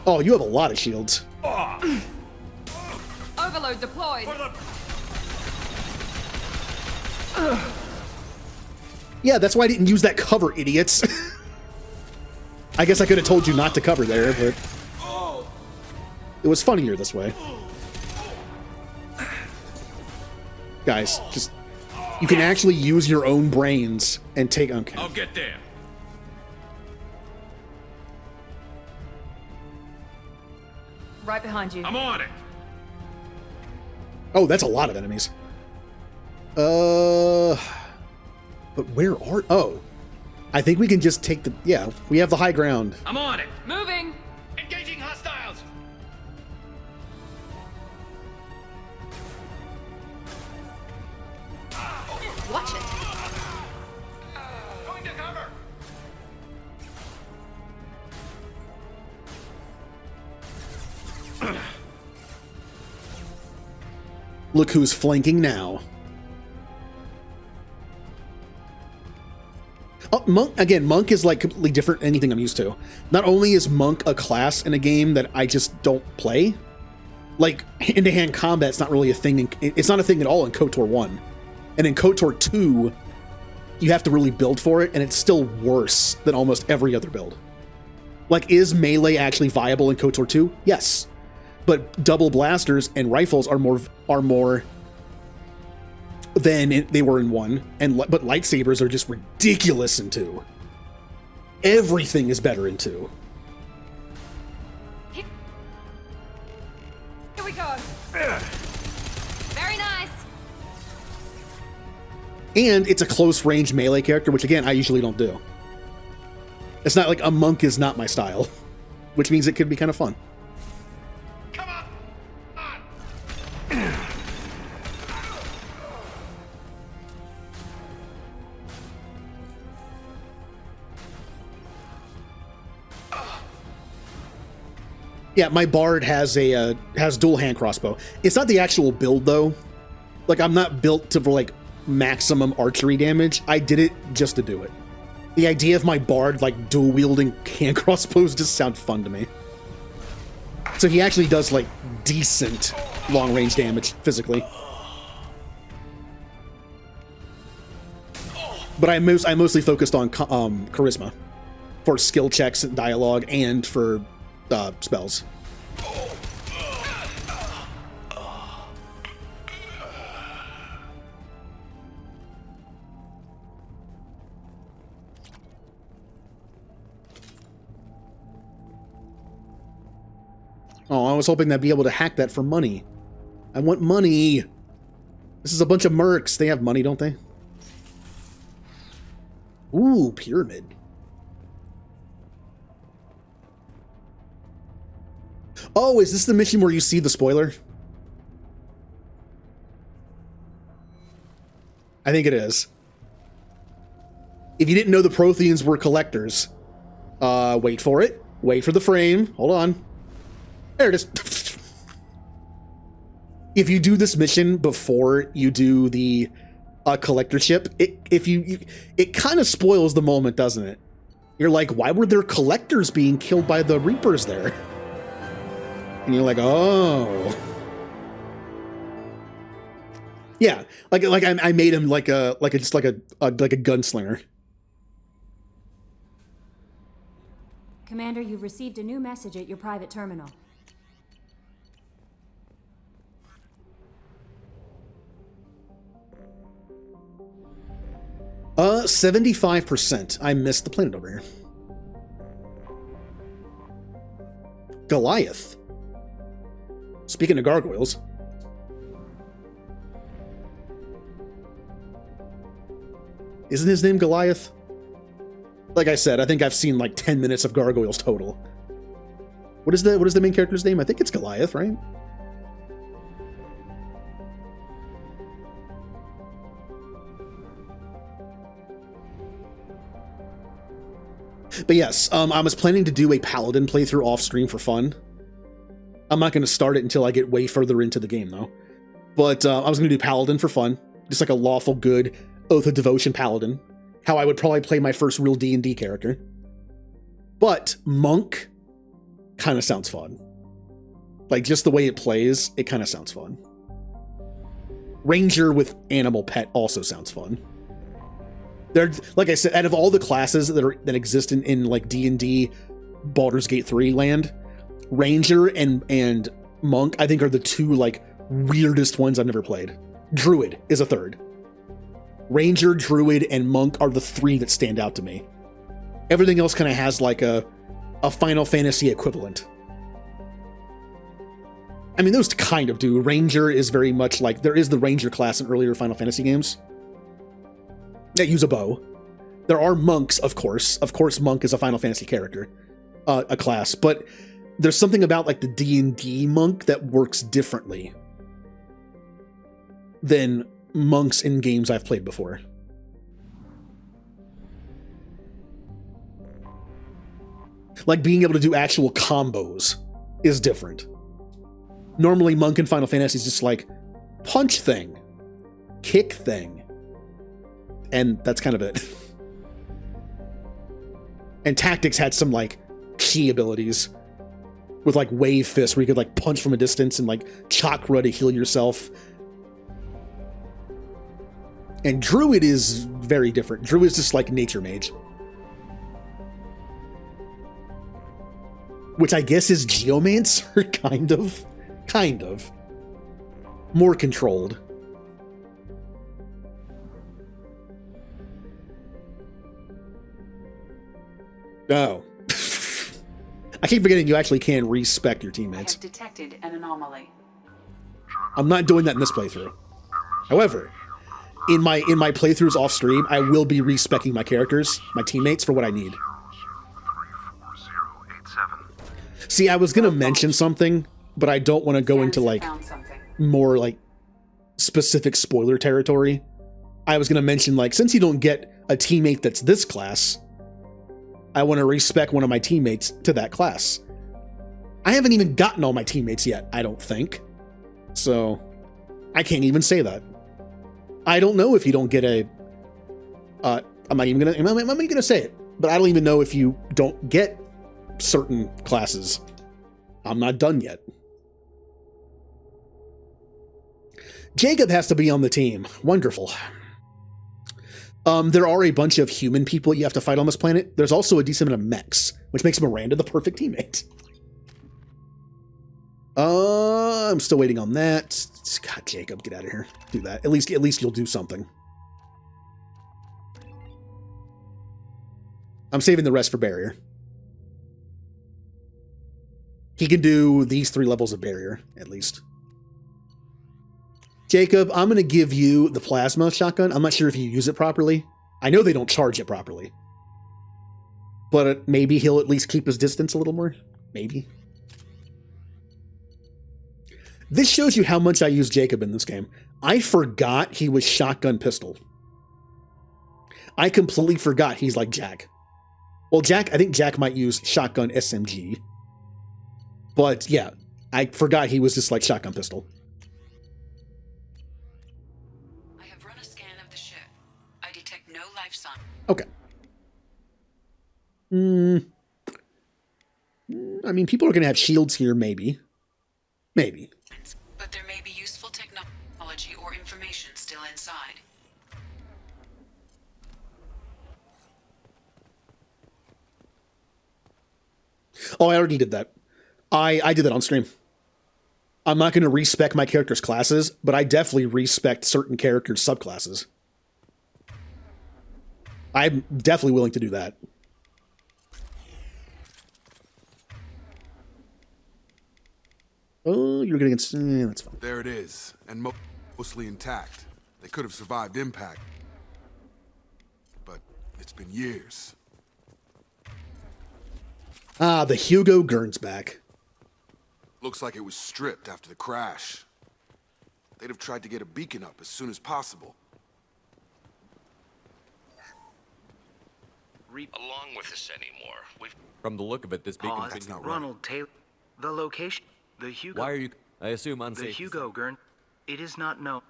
Oh, you have a lot of shields. Overload deployed. Yeah, that's why I didn't use that cover, idiots. I guess I could have told you not to cover there, but it was funnier this way. Guys, just, you can actually use your own brains and take... Okay. I'll get there. Right behind you. I'm on it. Oh, that's a lot of enemies. But where are... Oh. I think we can just take the... Yeah, we have the high ground. I'm on it. Moving. Engaging hostiles. Watch it. Going to cover. Look who's flanking now. Oh, Monk is like completely different than anything I'm used to. Not only is Monk a class in a game that I just don't play, like hand-to-hand combat's not really a thing. It's not a thing at all in KOTOR 1. And in KOTOR 2, you have to really build for it, and it's still worse than almost every other build. Like, is melee actually viable in KOTOR 2? Yes. But double blasters and rifles are more than they were in 1, but lightsabers are just ridiculous in 2. Everything is better in 2. Here we go. Very nice. And it's a close range melee character, which again, I usually don't do. It's not like a monk is not my style, which means it could be kind of fun. Yeah, my bard has dual hand crossbow. It's not the actual build though. Like, I'm not built to for like maximum archery damage. I did it just to do it. The idea of my bard like dual wielding hand crossbows just sound fun to me. So he actually does like decent long range damage physically. But I mostly focused on charisma for skill checks and dialogue and for spells. Oh, I was hoping I'd be able to hack that for money. I want money. This is a bunch of mercs. They have money, don't they? Ooh, pyramid. Oh, is this the mission where you see the spoiler? I think it is. If you didn't know the Protheans were collectors, wait for it. Wait for the frame. Hold on. There it is. If you do this mission before you do the collectorship, it kind of spoils the moment, doesn't it? You're like, why were there collectors being killed by the Reapers there? And you're like, oh, yeah, like I made him like a gunslinger. Commander, you've received a new message at your private terminal. 75%. I missed the planet over here. Goliath. Speaking of gargoyles. Isn't his name Goliath? Like I said, I think I've seen like 10 minutes of gargoyles total. What is the main character's name? I think it's Goliath, right? But yes, I was planning to do a Paladin playthrough off stream for fun. I'm not going to start it until I get way further into the game, though. But I was going to do Paladin for fun, just like a lawful good Oath of Devotion Paladin. How I would probably play my first real D&D character. But Monk kind of sounds fun. Like, just the way it plays, it kind of sounds fun. Ranger with animal pet also sounds fun. They're, like I said, out of all the classes that exist in like D&D Baldur's Gate 3 land, Ranger and Monk, I think, are the two like weirdest ones I've never played. Druid is a third. Ranger, Druid, and Monk are the three that stand out to me. Everything else kind of has like a Final Fantasy equivalent. I mean, those kind of do. Ranger is very much like, there is the Ranger class in earlier Final Fantasy games that use a bow. There are monks, of course. Of course, Monk is a Final Fantasy character, a class, but there's something about like the D&D monk that works differently than monks in games I've played before. Like being able to do actual combos is different. Normally, monk in Final Fantasy is just like, punch thing, kick thing, and that's kind of it. And tactics had some like key abilities with like wave fist where you could like punch from a distance and like chakra to heal yourself. And druid is very different. Druid is just like nature mage, which I guess is geomancer, kind of more controlled. Oh. I keep forgetting you actually can respec your teammates. I have detected an anomaly. I'm not doing that in this playthrough. However, in my playthroughs off stream, I will be respecing my characters, my teammates, for what I need. See, I was gonna mention something, but I don't want to go into like more like specific spoiler territory. I was gonna mention like, since you don't get a teammate that's this class, I want to respec one of my teammates to that class. I haven't even gotten all my teammates yet, I don't think. So, I can't even say that. I don't know if you don't get a... I'm not even gonna say it, but I don't even know if you don't get certain classes. I'm not done yet. Jacob has to be on the team. Wonderful. There are a bunch of human people you have to fight on this planet. There's also a decent amount of mechs, which makes Miranda the perfect teammate. I'm still waiting on that. God, Jacob, get out of here. Do that. At least you'll do something. I'm saving the rest for barrier. He can do these 3 levels of barrier, at least. Jacob, I'm going to give you the plasma shotgun. I'm not sure if you use it properly. I know they don't charge it properly. But maybe he'll at least keep his distance a little more. Maybe. This shows you how much I use Jacob in this game. I forgot he was shotgun pistol. I completely forgot he's like Jack. Well, I think Jack might use shotgun SMG. But yeah, I forgot he was just like shotgun pistol. Okay. I mean, people are going to have shields here, maybe. Maybe. But there may be useful technology or information still inside. Oh, I already did that. I did that on stream. I'm not going to respec my character's classes, but I definitely respect certain characters' subclasses. I'm definitely willing to do that. Oh, you're getting that's fine. There it is, and mostly intact. They could have survived impact, but it's been years. Ah, the Hugo Gernsback. Looks like it was stripped after the crash. They'd have tried to get a beacon up as soon as possible. Along with us anymore. From the look of it, this beacon... That's not Ronald Taylor. The location. The Hugo... Why are you... I assume unsafe... The Hugo Gurn. It is not known.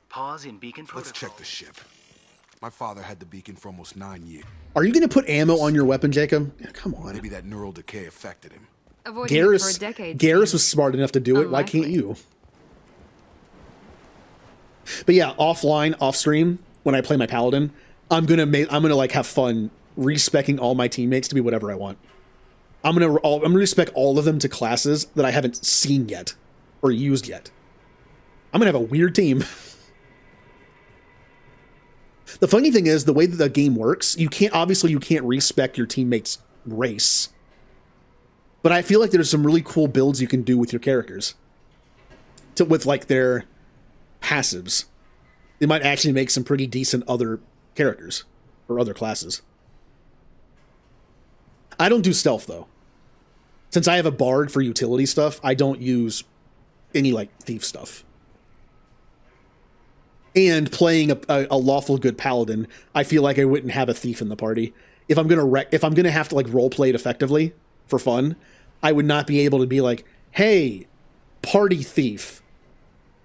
Pause in beacon protocol. Let's check the ship. My father had the beacon for almost 9 years. Are you going to put ammo on your weapon, Jacob? Yeah, come on. Maybe that neural decay affected him. Garrus was smart enough to do it. Why can't you? But yeah, offline, off stream, when I play my paladin, I'm gonna like have fun respecking all my teammates to be whatever I want. I'm gonna respec all of them to classes that I haven't seen yet or used yet. I'm gonna have a weird team. The funny thing is, the way that the game works, you can't respec your teammates' race. But I feel like there's some really cool builds you can do with your characters. With like their passives. They might actually make some pretty decent other characters or other classes. I don't do stealth though. Since I have a bard for utility stuff, I don't use any like thief stuff. And playing a lawful good paladin, I feel like I wouldn't have a thief in the party. If I'm gonna have to like role play it effectively for fun, I would not be able to be like, hey, party thief,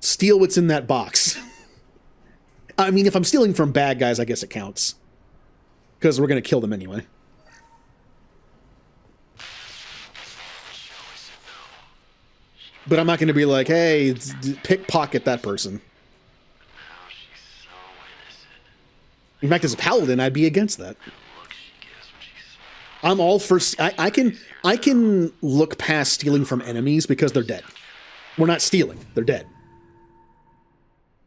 steal what's in that box. I mean, if I'm stealing from bad guys, I guess it counts. Because we're going to kill them anyway. But I'm not going to be like, hey, pickpocket that person. In fact, as a paladin, I'd be against that. I'm all for... I can look past stealing from enemies because they're dead. We're not stealing. They're dead.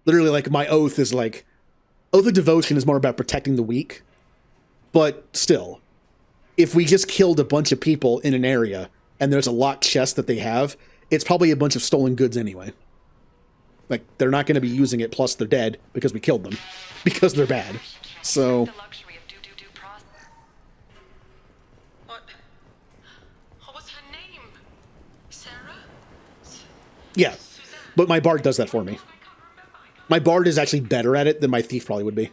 Literally, like, my oath is like... Oath of Devotion is more about protecting the weak. But still, if we just killed a bunch of people in an area and there's a locked chest that they have, it's probably a bunch of stolen goods anyway. Like, they're not going to be using it, plus they're dead because we killed them. Because they're bad. So... What was her name? Sarah? Yeah, but my bard does that for me. My bard is actually better at it than my thief probably would be.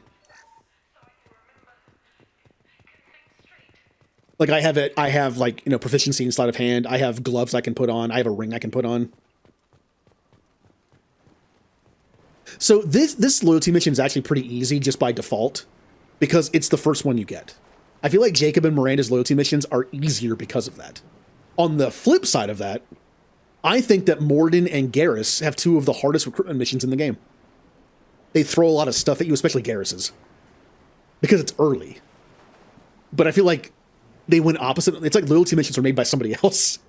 Like, I have like, you know, proficiency in sleight of hand. I have gloves I can put on. I have a ring I can put on. So this loyalty mission is actually pretty easy just by default because it's the first one you get. I feel like Jacob and Miranda's loyalty missions are easier because of that. On the flip side of that, I think that Mordin and Garrus have two of the hardest recruitment missions in the game. They throw a lot of stuff at you, especially Garrus's, because it's early. But I feel like they went opposite. It's like loyalty missions are made by somebody else.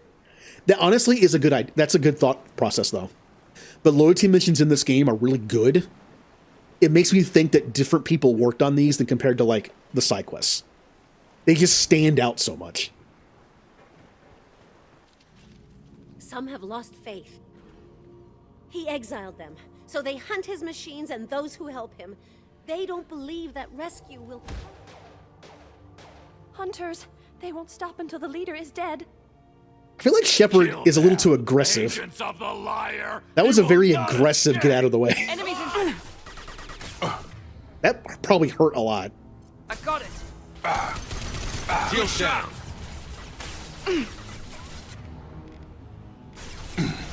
That honestly is a good idea. That's a good thought process, though. But loyalty missions in this game are really good. It makes me think that different people worked on these than compared to, like, the side quests. They just stand out so much. Some have lost faith. He exiled them, so they hunt his machines and those who help him. They don't believe that rescue will... Hunters, they won't stop until the leader is dead. I feel like Shepard is a little too aggressive. Of the liar. That was a very aggressive get out of the way. Enemies in... That probably hurt a lot. I got it. Shield down.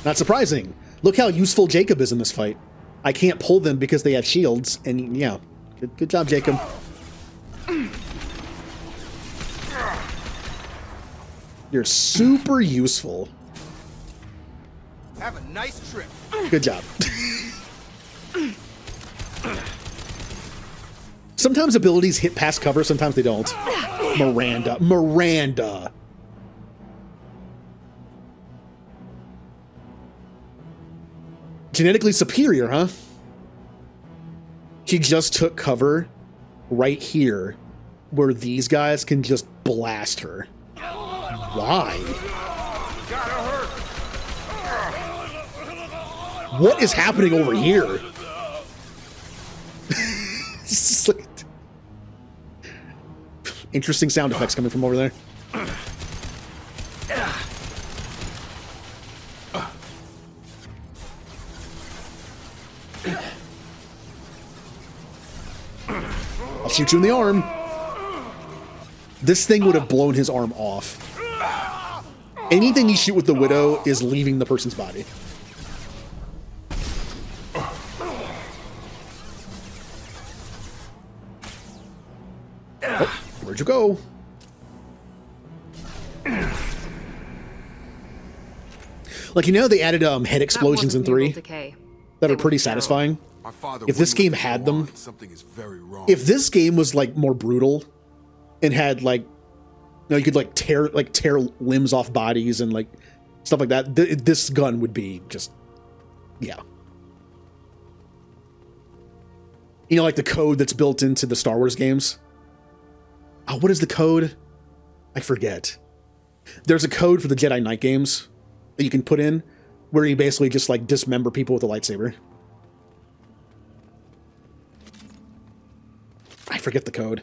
Not surprising. Look how useful Jacob is in this fight. I can't pull them because they have shields, and yeah, good job, Jacob. You're super useful. Have a nice trip. Good job. Sometimes abilities hit past cover, sometimes they don't. Miranda. Genetically superior, huh? She just took cover right here where these guys can just blast her. Why? What is happening over here? It's like interesting sound effects coming from over there. I'll shoot you in the arm. This thing would have blown his arm off. Anything you shoot with the Widow is leaving the person's body. Oh, where'd you go? Like, you know, they added head explosions in 3 that are pretty satisfying. If this game had them, if this game was like more brutal and had like, you know, you could like tear limbs off bodies and like stuff like that, this gun would be just, yeah. You know, like the code that's built into the Star Wars games. Oh, what is the code? I forget. There's a code for the Jedi Knight games that you can put in where you basically just like dismember people with a lightsaber. I forget the code.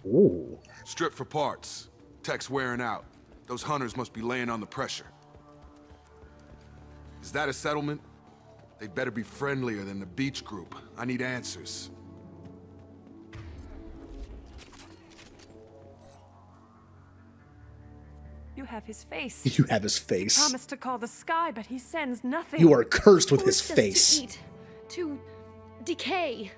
Ooh. Strip for parts. Tech's wearing out. Those hunters must be laying on the pressure. Is that a settlement? They'd better be friendlier than the beach group. I need answers. have his face. You have his face. Promised to call the sky, but he sends nothing. You are cursed with his Forced us face. To eat, to decay.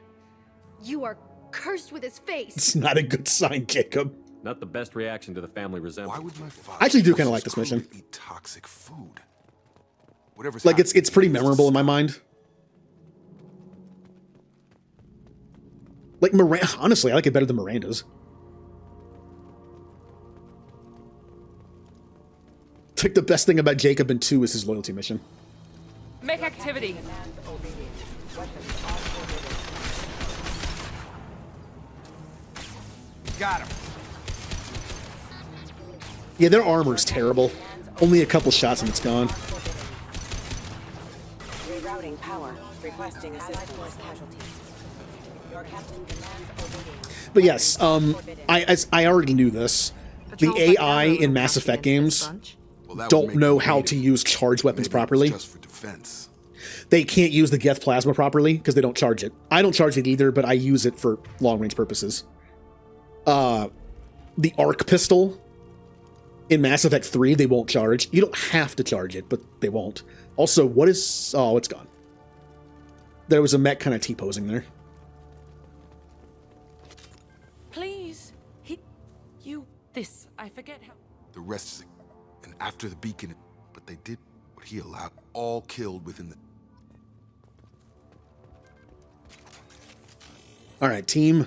You are cursed with his face. It's not a good sign, Jacob. Not the best reaction to the family resemblance. Why would my father I actually do kind of like this mission. eat toxic food? Whatever's Like it's pretty memorable in my mind. Like Miranda, honestly, I like it better than Miranda's. It's like the best thing about Jacob and 2 is his loyalty mission. Make activity. Got him. Yeah, their armor's terrible. Only a couple shots and it's gone. Rerouting power. Requesting assistance. Casualties. Your captain demands obedience. But yes, I already knew this. The AI in Mass Effect games don't know how to use charged weapons properly. Just for defense. They can't use the Geth Plasma properly because they don't charge it. I don't charge it either, but I use it for long-range purposes. The arc pistol in Mass Effect 3, they won't charge. You don't have to charge it, but they won't. Also, what is... Oh, it's gone. There was a mech kind of T-posing there. Please. This. I forget how. The rest, and after the beacon, but they did what he allowed. All killed within the... All right, team.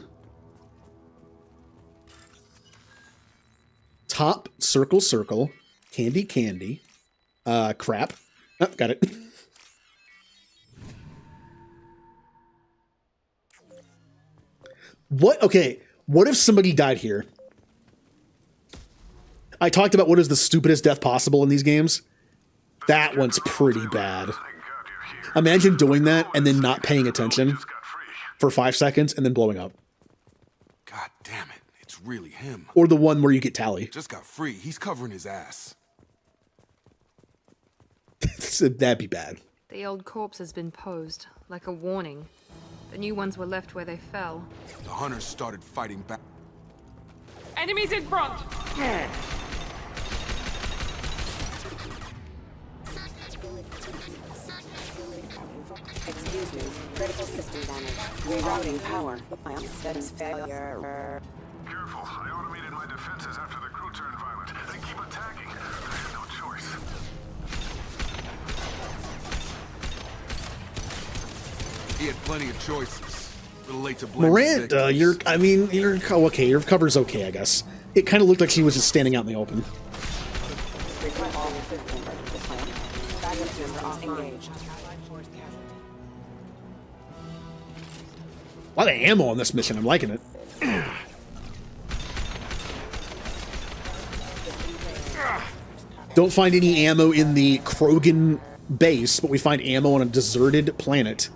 Top, circle, circle. Candy, candy. Crap. Oh, got it. What? Okay. What if somebody died here? I talked about what is the stupidest death possible in these games. That one's pretty bad. Imagine doing that and then not paying attention for 5 seconds and then blowing up. God damn it. It's really him. Or the one where you get tally. Just got free. He's covering his ass. That'd be bad. The old corpse has been posed, like a warning. The new ones were left where they fell. The hunters started fighting back. Enemies in front! Excuse me. Critical system damage. Rerouting power. My status failure. Careful. I automated my defenses after the crew turned violent. They keep attacking. I had no choice. He had plenty of choices. A little late to blame. Miranda, you're okay. Your cover's okay, I guess. It kind of looked like she was just standing out in the open. A lot of ammo on this mission. I'm liking it. Don't find any ammo in the Krogan base, but we find ammo on a deserted planet.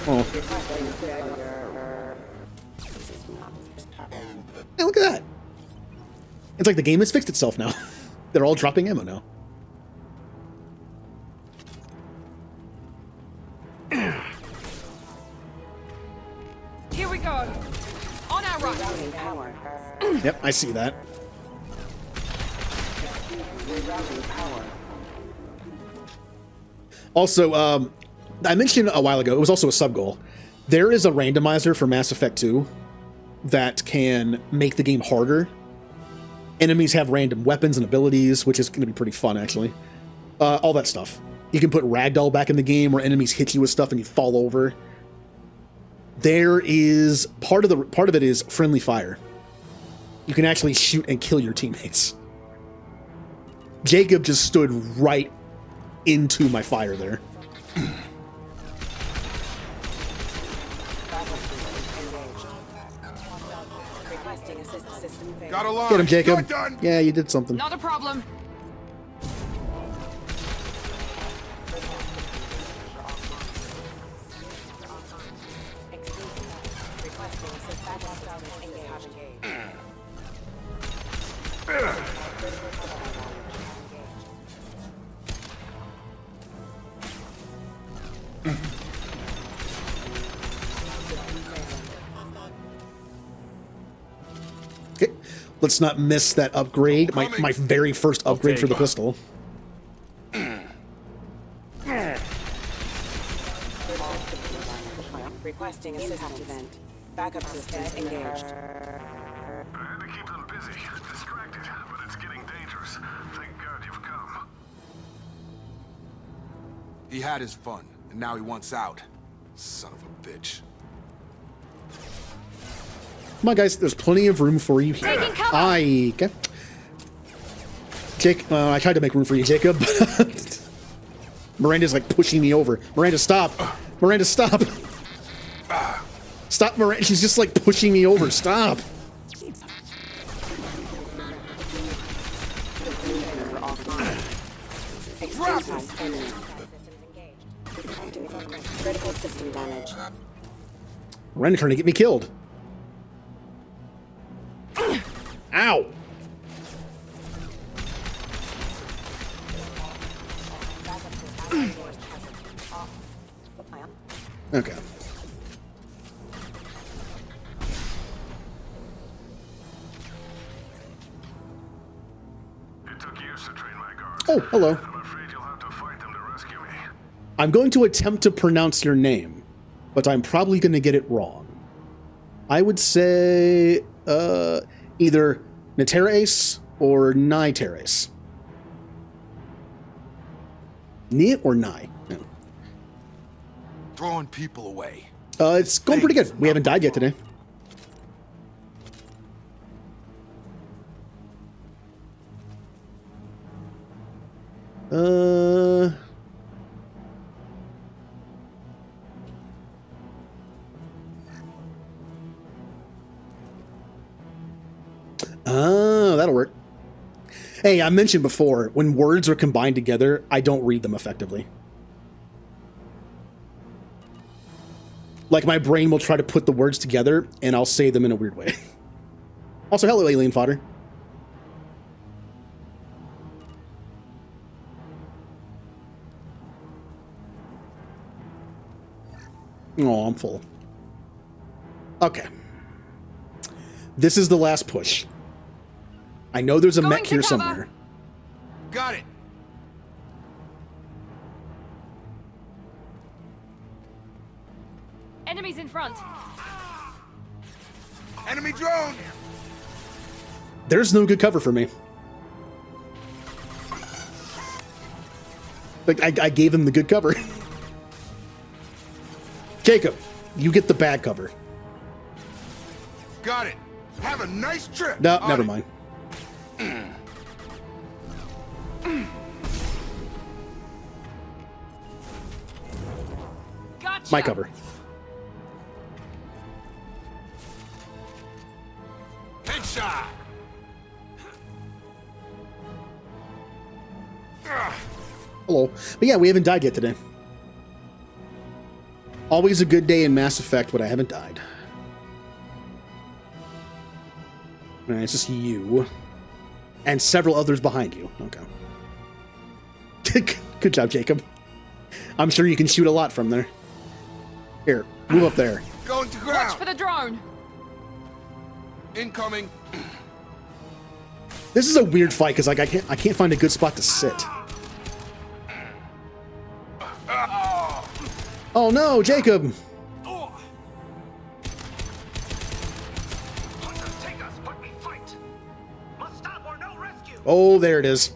Oh. Hey, look at that. It's like the game has fixed itself now. They're all dropping ammo now. Here we go. On our right. Yep, I see that. Also, I mentioned a while ago, it was also a sub-goal. There is a randomizer for Mass Effect 2 that can make the game harder. Enemies have random weapons and abilities, which is going to be pretty fun, actually. All that stuff. You can put ragdoll back in the game where enemies hit you with stuff and you fall over. There is part of it is friendly fire. You can actually shoot and kill your teammates. Jacob just stood right into my fire there. Got a line. Get him, Jacob. You're done. Yeah, you did something. Not a problem. Let's not miss that upgrade. My very first upgrade for the pistol. Requesting assistance event. Backup systems engaged. I had to keep them busy, distracted, but it's getting dangerous. Thank God you've come. He had his fun, and now he wants out. Son of a bitch. Come on, guys. There's plenty of room for you here. Okay. Jake, I tried to make room for you, Jacob. Miranda's like pushing me over. Miranda, stop. Miranda, stop. Stop, Miranda. She's just like pushing me over. Stop. Critical system damage. Miranda trying to get me killed. Ow. Okay. It took years to train my guards. Oh, hello. I'm afraid you'll have to fight them to rescue me. I'm going to attempt to pronounce your name, but I'm probably going to get it wrong. I would say either Niteres or Niteres. Ni or Ni? Yeah. Throwing people away. It's going pretty good. We haven't died yet today. Oh, that'll work. Hey, I mentioned before, when words are combined together, I don't read them effectively. Like, my brain will try to put the words together, and I'll say them in a weird way. Also, hello, alien fodder. Oh, I'm full. Okay. This is the last push. I know there's a mech here somewhere. Got it. Enemies in front. Enemy drone. There's no good cover for me. Like, I gave him the good cover. Jacob, you get the bad cover. Got it. Have a nice trip. No, never mind. Gotcha. My cover. Headshot. Hello. But yeah, we haven't died yet today. Always a good day in Mass Effect, but I haven't died. Alright, it's just you. And several others behind you. Okay. Good job, Jacob. I'm sure you can shoot a lot from there. Here, move up there. Going to ground. Watch for the drone. Incoming. This is a weird fight because like I can't find a good spot to sit. Oh no, Jacob! Oh, there it is.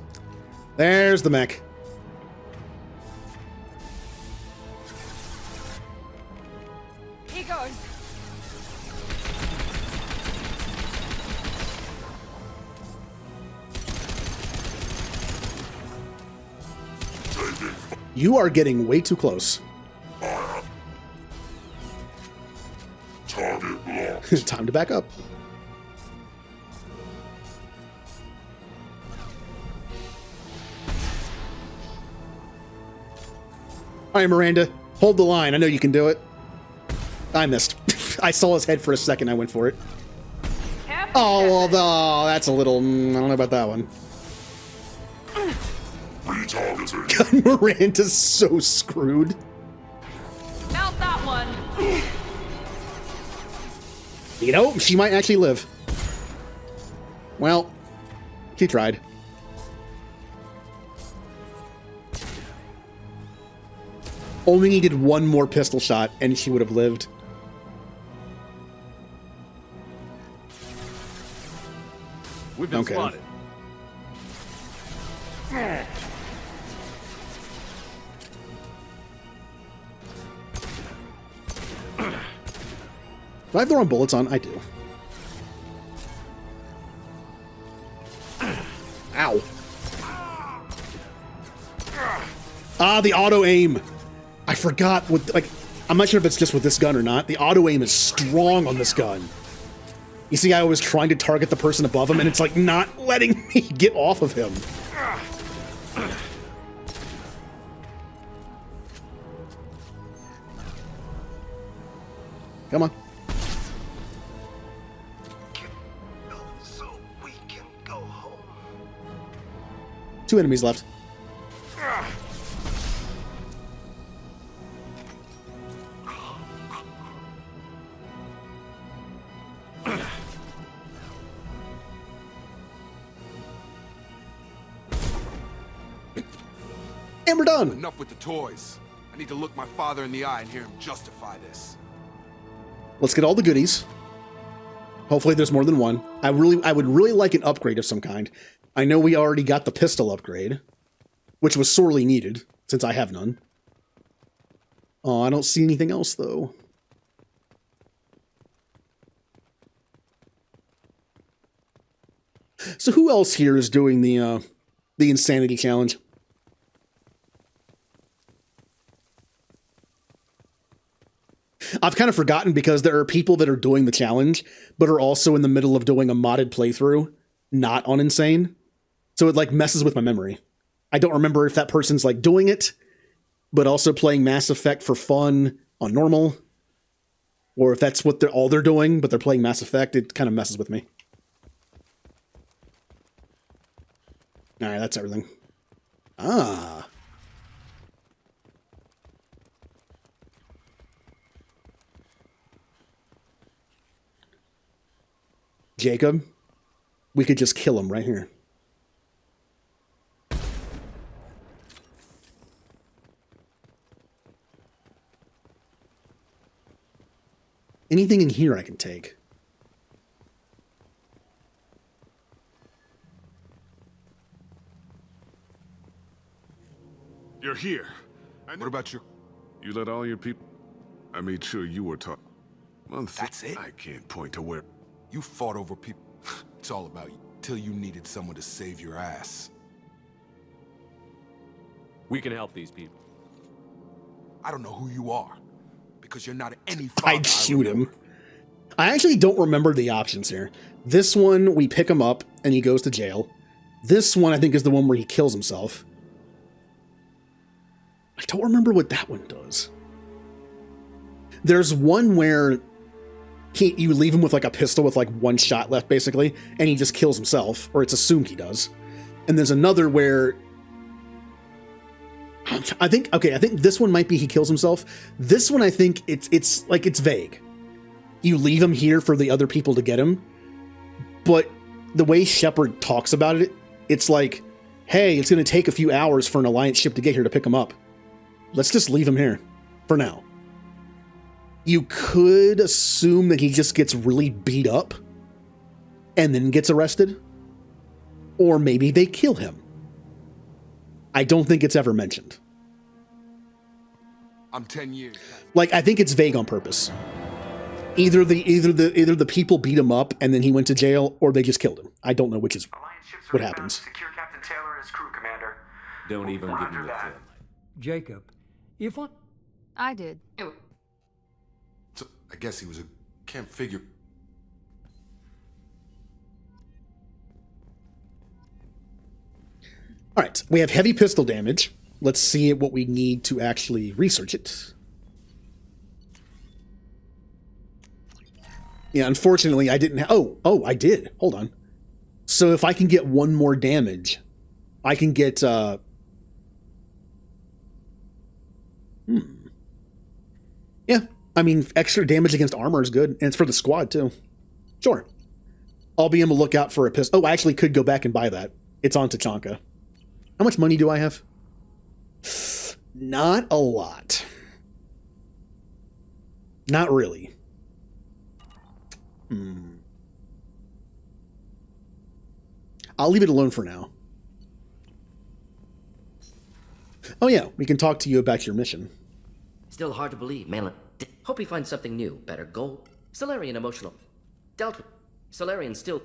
There's the mech. Here goes. You are getting way too close. Target locked. Time to back up. All right, Miranda, hold the line. I know you can do it. I missed. I saw his head for a second. I went for it. Oh, well, no, that's a little... I don't know about that one. Retargeting. God, Miranda's so screwed. Mount that one. You know, she might actually live. Well, she tried. Only needed one more pistol shot and she would have lived. We've been spotted. Do I have the wrong bullets on? I do. Ow. Ah, the auto aim. I forgot what, like, I'm not sure if it's just with this gun or not. The auto aim is strong on this gun. You see, I was trying to target the person above him and it's like not letting me get off of him. Come on. So we can go home. 2 enemies left. And we're done. Enough with the toys. I need to look my father in the eye and hear him justify this. Let's get all the goodies. Hopefully there's more than one. I would really like an upgrade of some kind. I know we already got the pistol upgrade, which was sorely needed, since I have none. Oh, I don't see anything else, though. So who else here is doing the insanity challenge? I've kind of forgotten because there are people that are doing the challenge, but are also in the middle of doing a modded playthrough, not on Insane. So it like messes with my memory. I don't remember if that person's like doing it, but also playing Mass Effect for fun on normal, or if that's what all they're doing, but they're playing Mass Effect. It kind of messes with me. All right, that's everything. Ah. Jacob, we could just kill him right here. Anything in here I can take. You're here. What about your... You let all your people... I made sure you were taught. That's it? I can't point to where... You fought over people. It's all about you. Till you needed someone to save your ass. We can help these people. I don't know who you are. Because you're not any I'd shoot him. I actually don't remember the options here. This one, we pick him up and he goes to jail. This one, I think, is the one where he kills himself. I don't remember what that one does. There's one where you leave him with like a pistol with like one shot left, basically, and he just kills himself, or it's assumed he does. And there's another where I think this one might be he kills himself. This one, I think it's vague. You leave him here for the other people to get him, but the way Shepard talks about it, it's like, hey, it's going to take a few hours for an Alliance ship to get here to pick him up. Let's just leave him here for now. You could assume that he just gets really beat up and then gets arrested. Or maybe they kill him. I don't think it's ever mentioned. I'm 10 years. Like, I think it's vague on purpose. Either the people beat him up and then he went to jail, or they just killed him. I don't know which is what happens. Secure Captain Taylor and his crew, Commander. Don't even give me that. Jacob, if what? I did. So, I guess he was a... Can't figure... All right, we have heavy pistol damage. Let's see what we need to actually research it. Yeah, unfortunately, I didn't have... Oh, I did. Hold on. So if I can get one more damage, I can get... Yeah, I mean, extra damage against armor is good, and it's for the squad, too. Sure. I'll be on the lookout for a pistol. Oh, I actually could go back and buy that. It's on Tachanka. How much money do I have? Not a lot. Not really. I'll leave it alone for now. Oh yeah, we can talk to you about your mission. Still hard to believe, Malin. Hope he finds something new, better goal. Solarian emotional. Dealt with. Solarian still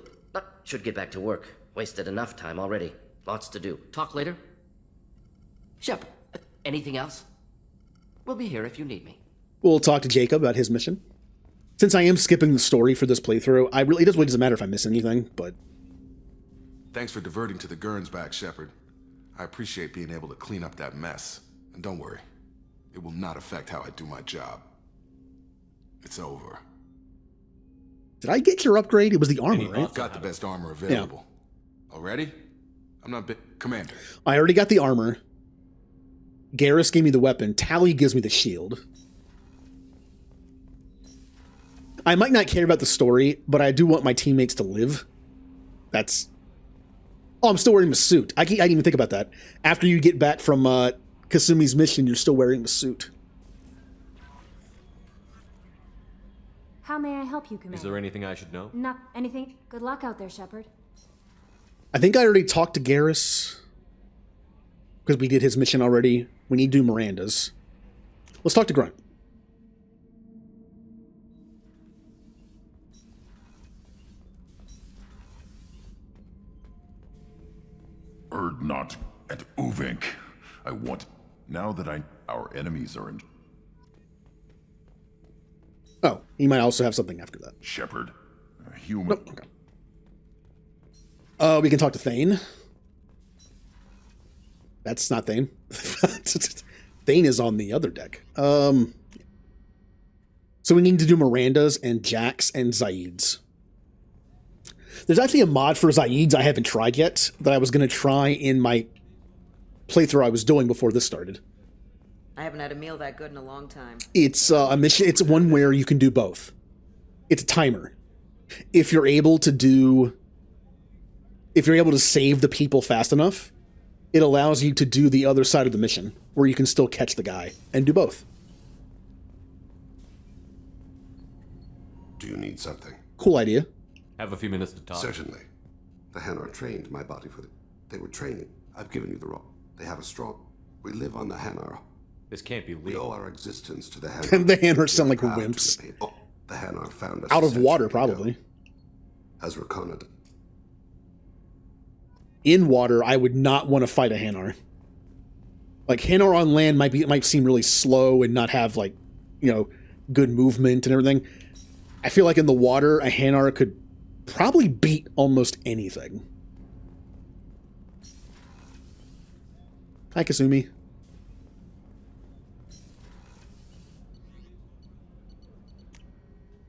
should get back to work. Wasted enough time already. Lots to do. Talk later? Shep, anything else? We'll be here if you need me. We'll talk to Jacob about his mission. Since I am skipping the story for this playthrough, it really doesn't matter if I miss anything, but... Thanks for diverting to the Gurns back, Shepard. I appreciate being able to clean up that mess. And don't worry, it will not affect how I do my job. It's over. Did I get your upgrade? It was the armor, right? I've got the best armor available. Yeah. Already? I'm not Commander. I already got the armor. Garrus gave me the weapon. Tali gives me the shield. I might not care about the story, but I do want my teammates to live. That's... Oh, I'm still wearing the suit. I didn't even think about that. After you get back from Kasumi's mission, you're still wearing the suit. How may I help you, Commander? Is there anything I should know? Not anything. Good luck out there, Shepard. I think I already talked to Garrus. Because we did his mission already. We need to do Miranda's. Let's talk to Grunt. Urdnot and Uvink. I want... Now that our enemies are in... Oh, he might also have something after that. Shepard, a human... Oh, okay. We can talk to Thane. That's not Thane. Thane is on the other deck. So we need to do Miranda's and Jack's and Zaid's. There's actually a mod for Zaid's I haven't tried yet that I was going to try in my playthrough I was doing before this started. I haven't had a meal that good in a long time. It's a mission. It's one where you can do both. It's a timer. If you're able to save the people fast enough, it allows you to do the other side of the mission where you can still catch the guy and do both. Do you need something? Cool idea. Have a few minutes to talk. Certainly. The Hanar trained my body for They were training. I've given you the raw. They have a strong... We live on the Hanar. This can't be legal. We owe our existence to the Hanar. The Hanar sound like wimps. The Hanar found us out of water, probably. As Rakona. In water, I would not want to fight a Hanar. Like, Hanar on land might seem really slow and not have, like, good movement and everything. I feel like in the water, a Hanar could probably beat almost anything. Hi, Kasumi.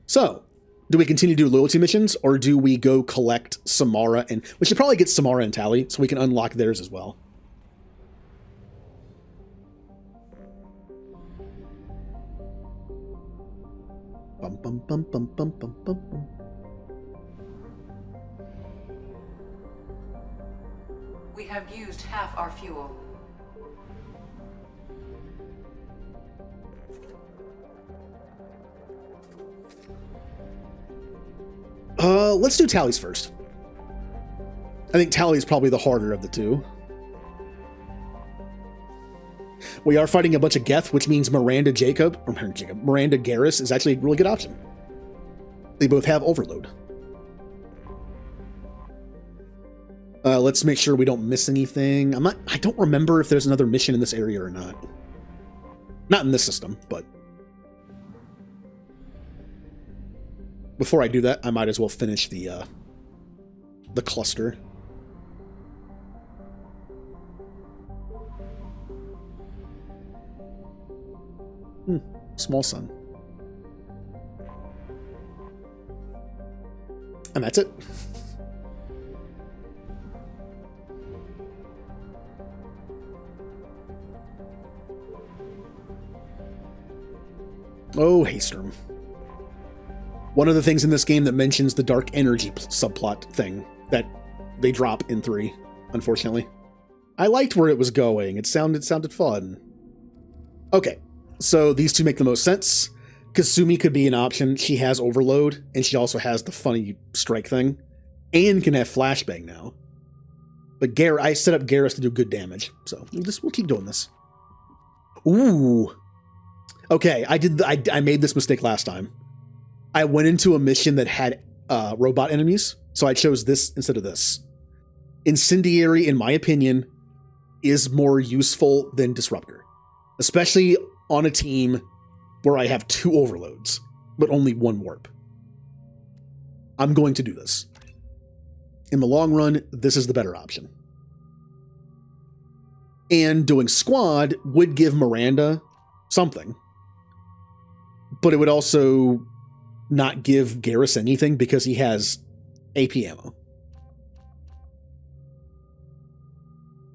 So, do we continue to do loyalty missions, or do we go collect Samara? And we should probably get Samara and Tali, so we can unlock theirs as well. Bum, bum, bum, bum, bum, bum, bum, bum. We have used half our fuel. Let's do Tali's first. I think Tali is probably the harder of the two. We are fighting a bunch of Geth, which means Miranda Garrus is actually a really good option. They both have overload. Let's make sure we don't miss anything. I don't remember if there's another mission in this area or not. Not in this system, but before I do that, I might as well finish the cluster. Small sun. And that's it. Oh, Haystrom. One of the things in this game that mentions the dark energy subplot thing that they drop in 3, unfortunately. I liked where it was going. It sounded fun. Okay, so these two make the most sense. Kasumi could be an option. She has overload, and she also has the funny strike thing, and can have flashbang now. But I set up Garrus to do good damage, so we'll keep doing this. Ooh. Okay, I made this mistake last time. I went into a mission that had robot enemies, so I chose this instead of this. Incendiary, in my opinion, is more useful than Disruptor, especially on a team where I have 2 overloads, but only 1 warp. I'm going to do this. In the long run, this is the better option. And doing squad would give Miranda something, but it would also not give Garrus anything because he has AP ammo.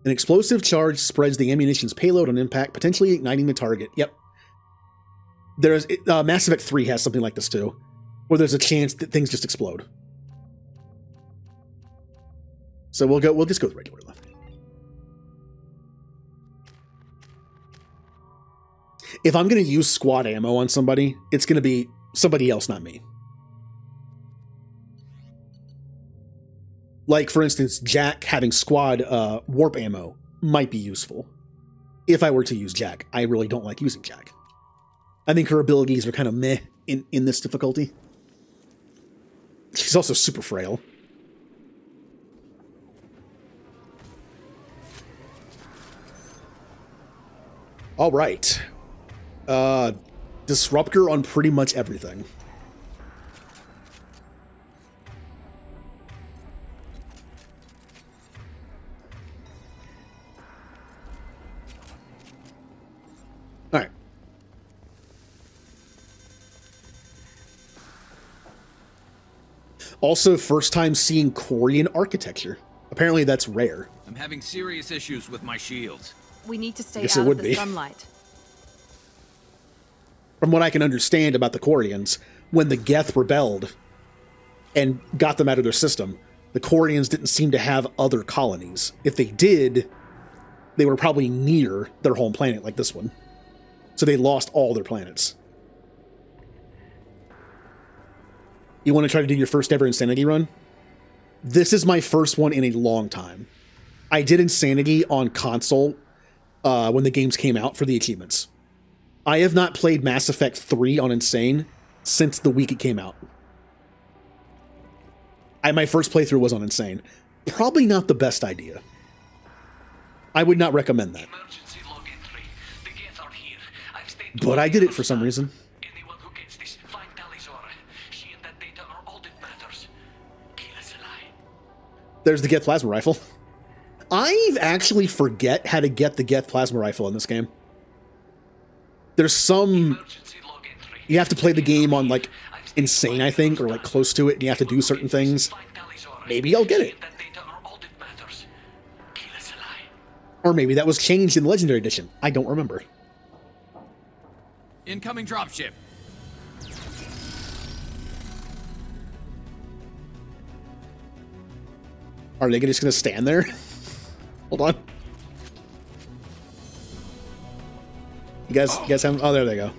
An explosive charge spreads the ammunition's payload on impact, potentially igniting the target. Yep. There's Mass Effect 3 has something like this too, where there's a chance that things just explode. So we'll just go with regular left. If I'm going to use squad ammo on somebody, it's going to be somebody else, not me. Like, for instance, Jack having squad warp ammo might be useful. If I were to use Jack, I really don't like using Jack. I think her abilities are kind of meh in this difficulty. She's also super frail. All right. Disruptor on pretty much everything. All right. Also, first time seeing Quarian architecture. Apparently that's rare. I'm having serious issues with my shields. We need to stay Guess out it would of the be. sunlight. From what I can understand about the Quarians, when the Geth rebelled and got them out of their system, the Quarians didn't seem to have other colonies. If they did, they were probably near their home planet like this one. So they lost all their planets. You want to try to do your first ever Insanity run? This is my first one in a long time. I did Insanity on console when the games came out for the achievements. I have not played Mass Effect 3 on Insane since the week it came out. My first playthrough was on Insane. Probably not the best idea. I would not recommend that. But I did it for some reason. There's the Geth Plasma Rifle. I actually forget how to get the Geth Plasma Rifle in this game. There's some... You have to play the game on, like, Insane, I think, or, like, close to it, and you have to do certain things. Maybe I'll get it. Or maybe that was changed in the Legendary Edition. I don't remember. Incoming dropship. Are they just going to stand there? Hold on. You guys have... Oh, there they go.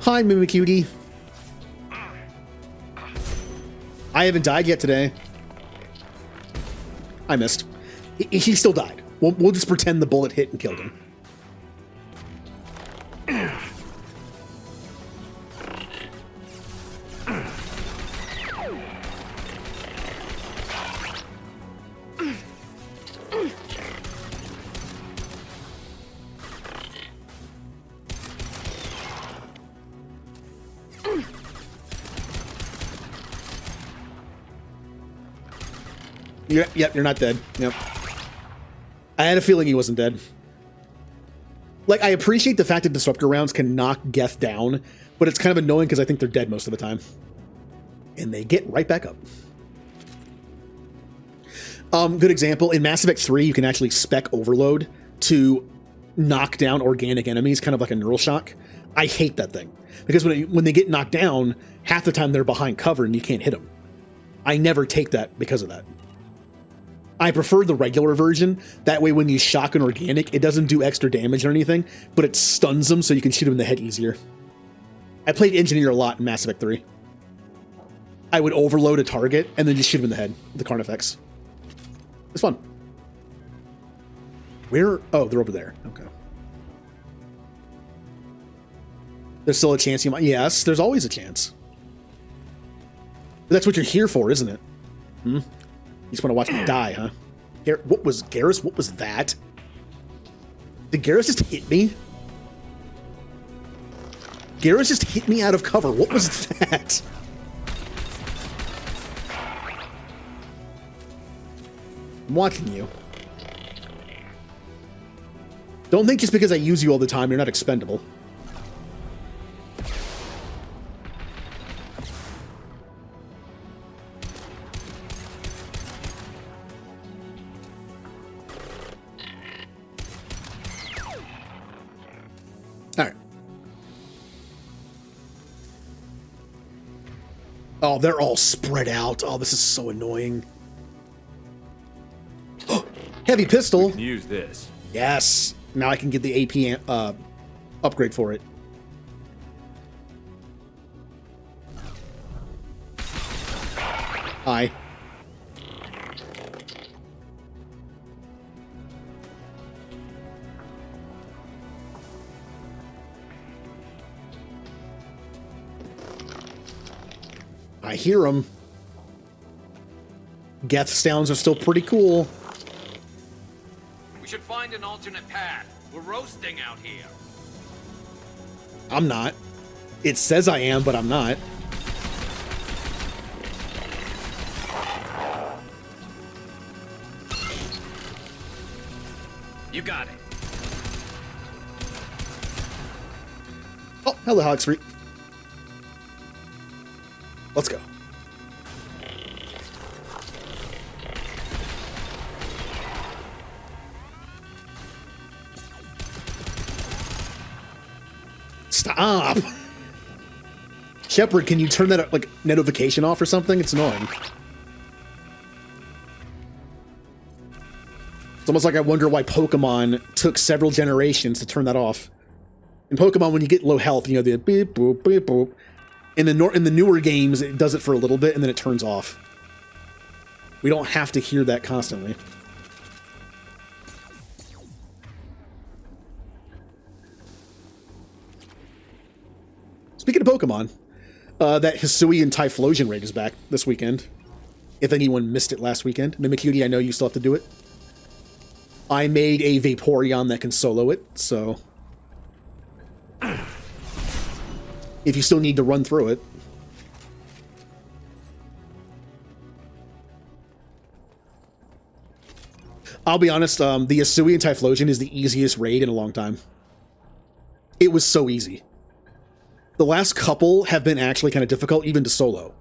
Hi, Mimicutie. I haven't died yet today. I missed. He still died. We'll just pretend the bullet hit and killed him. Yep, you're not dead. Yep. I had a feeling he wasn't dead. Like, I appreciate the fact that Disruptor rounds can knock Geth down, but it's kind of annoying because I think they're dead most of the time. And they get right back up. Good example, in Mass Effect 3, you can actually spec Overload to knock down organic enemies, kind of like a neural shock. I hate that thing because when they get knocked down, half the time they're behind cover and you can't hit them. I never take that because of that. I prefer the regular version. That way when you shock an organic, it doesn't do extra damage or anything, but it stuns them so you can shoot them in the head easier. I played Engineer a lot in Mass Effect 3. I would overload a target and then just shoot him in the head with the Carnifex. It's fun. Where? Oh, they're over there. Okay. There's still a chance you might... Yes, there's always a chance. But that's what you're here for, isn't it? Hmm? You just want to watch me die, huh? What was... Garrus, what was that? Did Garrus just hit me? Garrus just hit me out of cover. What was that? I'm watching you. Don't think just because I use you all the time, you're not expendable. Alright. Oh, they're all spread out. Oh, this is so annoying. Heavy pistol. We can use this. Yes. Now I can get the AP upgrade for it. Hi. I hear them. Geth sounds are still pretty cool. We should find an alternate path. We're roasting out here. I'm not. It says I am, but I'm not. You got it. Oh, hello, Alex Free. Let's go. Stop! Shepard, can you turn that like notification off or something? It's annoying. It's almost like I wonder why Pokemon took several generations to turn that off. In Pokemon, when you get low health, you know, the beep boop beep boop. In the newer games, it does it for a little bit and then it turns off. We don't have to hear that constantly. Speaking of Pokemon, that Hisuian Typhlosion raid is back this weekend. If anyone missed it last weekend. Mimikyu, I know you still have to do it. I made a Vaporeon that can solo it, so... if you still need to run through it. I'll be honest, the Hisuian Typhlosion is the easiest raid in a long time. It was so easy. The last couple have been actually kind of difficult, even to solo.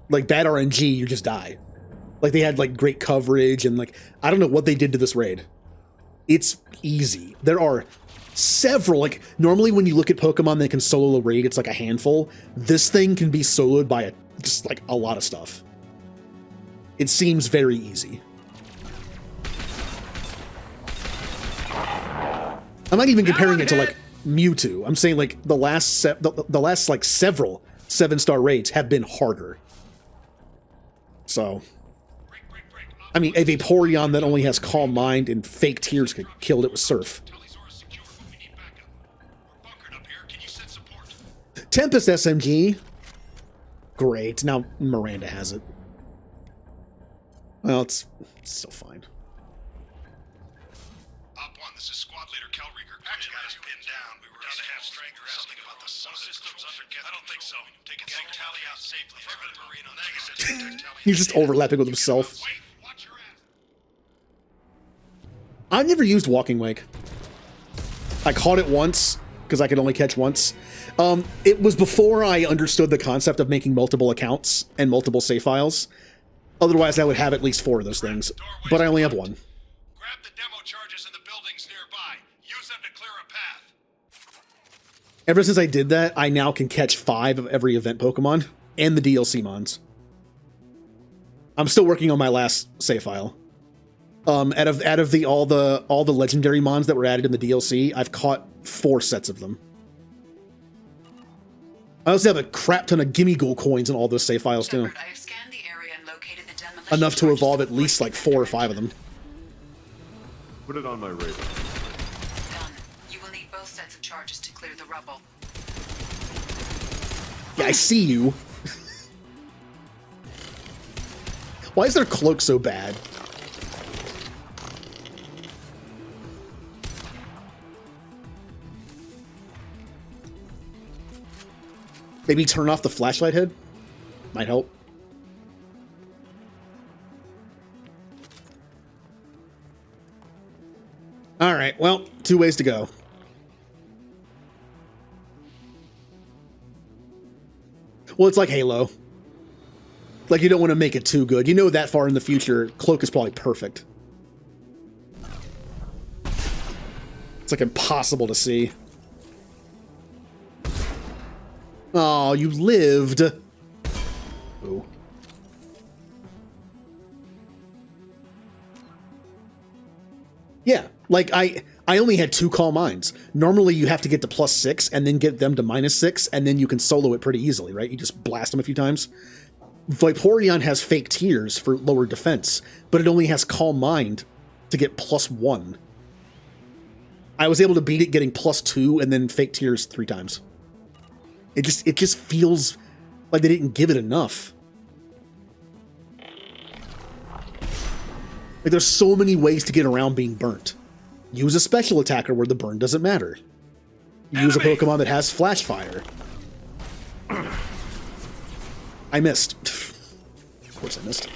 Like, bad RNG, you just die. Like, they had, like, great coverage, and, like, I don't know what they did to this raid. It's easy. There are several, like, normally when you look at Pokemon that can solo a raid, it's like a handful. This thing can be soloed by just, like, a lot of stuff. It seems very easy. I'm not even comparing it to, like, Mewtwo. I'm saying, like, the last like, several 7-star raids have been harder. So... I mean, a Vaporeon that only has Calm Mind and Fake Tears could kill it with Surf. Tempest SMG. Great. Now Miranda has it. Well, it's still fine. Op 1, this is Squad Leader Kelrieger. Action got us pinned down. We were down to half strength or something about the systems under. I don't think so. Take a tally out safely. Affirmative, Marino. Negative. He's just overlapping with himself. I've never used Walking Wake. I caught it once, because I could only catch once. It was before I understood the concept of making multiple accounts and multiple save files. Otherwise, I would have at least 4 of those things. But I only have 1. Grab the demo charges in the buildings nearby. Use them to clear a path. Ever since I did that, I now can catch 5 of every event Pokemon and the DLC mons. I'm still working on my last save file. Out of all the legendary mons that were added in the DLC, I've caught 4 sets of them. I also have a crap ton of Gimmighoul coins in all those save files too. Enough to evolve at least like 4 or 5 of them. Put it on my radar. Done. You will need both sets of charges to clear the rubble. Yeah, I see you. Why is their cloak so bad? Maybe turn off the flashlight head? Might help. Alright, well, 2 ways to go. Well, it's like Halo. Like, you don't want to make it too good. You know that far in the future, Cloak is probably perfect. It's like impossible to see. Oh, you lived. Ooh. Yeah, like I only had 2 Calm Minds. Normally you have to get to +6 and then get them to -6 and then you can solo it pretty easily, right? You just blast them a few times. Vaporeon has fake tears for lower defense, but it only has Calm Mind to get +1. I was able to beat it getting +2 and then fake tears 3 times. It just feels like they didn't give it enough. Like there's so many ways to get around being burnt. Use a special attacker where the burn doesn't matter. Use a Pokemon that has Flash Fire. I missed. Of course I missed.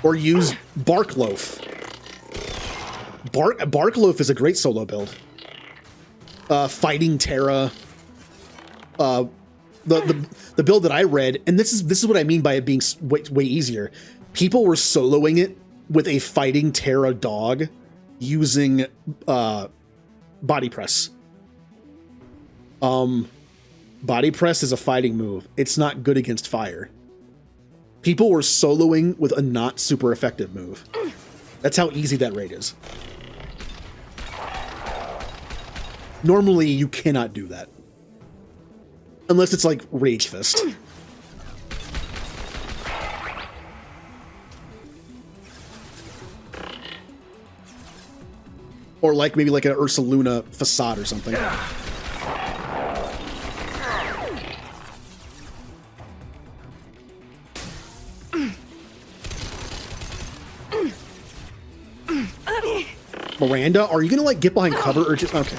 Or use Barkloaf. Barkloaf is a great solo build. Fighting Terra. The build that I read, and this is what I mean by it being way easier. People were soloing it with a Fighting Terra dog using Body Press. Body Press is a fighting move. It's not good against fire. People were soloing with a not super effective move. That's how easy that raid is. Normally, you cannot do that. Unless it's like Rage Fist. Or like maybe like an Ursaluna Facade or something. Miranda, are you gonna like get behind cover or just okay?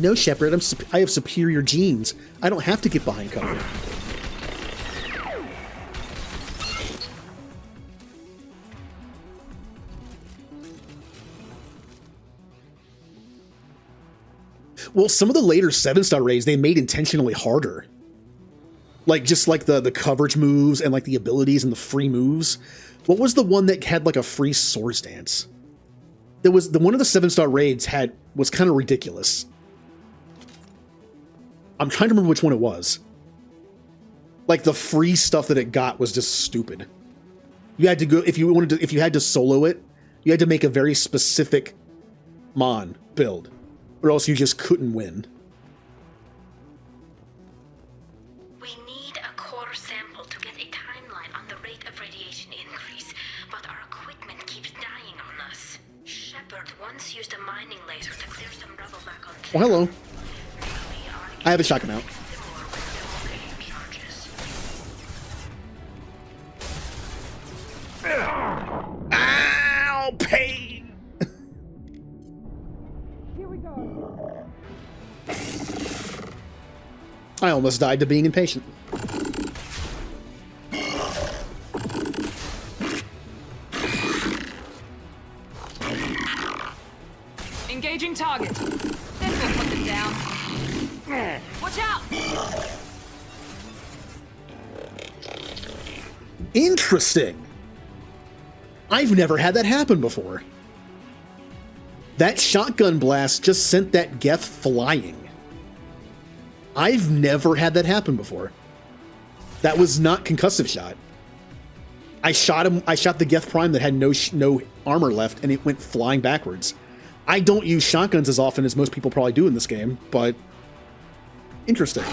No, Shepard, I have superior genes. I don't have to get behind cover. Well, some of the later 7-star raids they made intentionally harder. Like just like the coverage moves and like the abilities and the free moves. What was the one that had like a free Swords Dance? There was the one of the 7-star raids was kind of ridiculous. I'm trying to remember which one it was. Like the free stuff that it got was just stupid. You had to go if you had to solo it, you had to make a very specific Mon build, or else you just couldn't win. We need a core sample to get a timeline on the rate of radiation increase, but our equipment keeps dying on us. Shepard once used a mining laser to clear some rubble back on. Oh, hello. I have a shotgun out. Ow, pain! Here we go. I almost died to being impatient. Engaging target. This will put them down. Watch out! Interesting. I've never had that happen before. That shotgun blast just sent that Geth flying. I've never had that happen before. That was not concussive shot. I shot him. I shot the Geth Prime that had no armor left, and it went flying backwards. I don't use shotguns as often as most people probably do in this game, but interesting.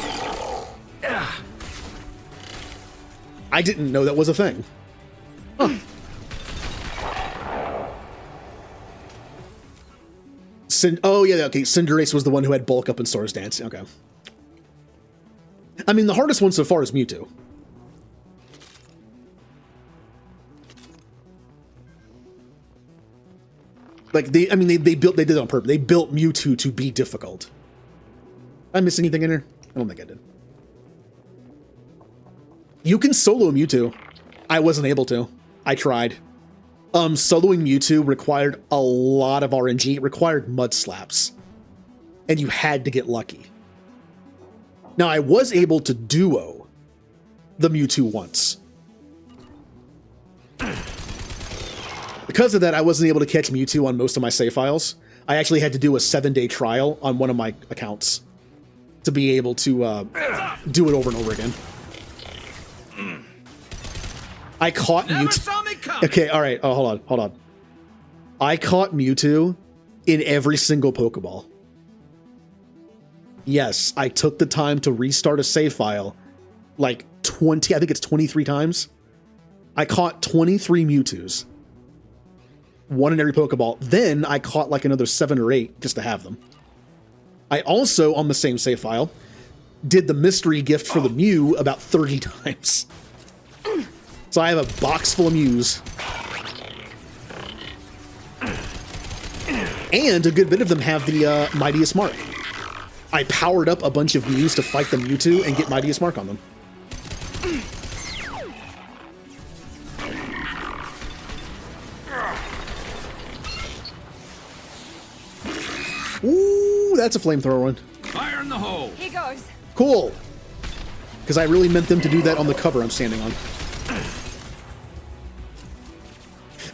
I didn't know that was a thing. Huh. Oh yeah, okay. Cinderace was the one who had bulk up in Sora's Dance. Okay. I mean, the hardest one so far is Mewtwo. Like they did it on purpose. They built Mewtwo to be difficult. Did I miss anything in here? I don't think I did. You can solo Mewtwo. I wasn't able to. I tried. Soloing Mewtwo required a lot of RNG. It required mud slaps. And you had to get lucky. Now, I was able to duo the Mewtwo once. Because of that, I wasn't able to catch Mewtwo on most of my save files. I actually had to do a 7-day trial on one of my accounts to be able to do it over and over again. I caught Mewtwo. Okay, all right. Oh, hold on. I caught Mewtwo in every single Pokeball. Yes, I took the time to restart a save file like 20, I think it's 23 times. I caught 23 Mewtwo's. One in every Pokeball. Then I caught like another 7 or 8 just to have them. I also, on the same save file, did the mystery gift for the Mew about 30 times. So I have a box full of Mews. And a good bit of them have the Mightiest Mark. I powered up a bunch of Mews to fight the Mewtwo and get Mightiest Mark on them. Ooh, that's a flamethrower one. Fire in the hole. Here goes. Cool. Because I really meant them to do that on the cover I'm standing on.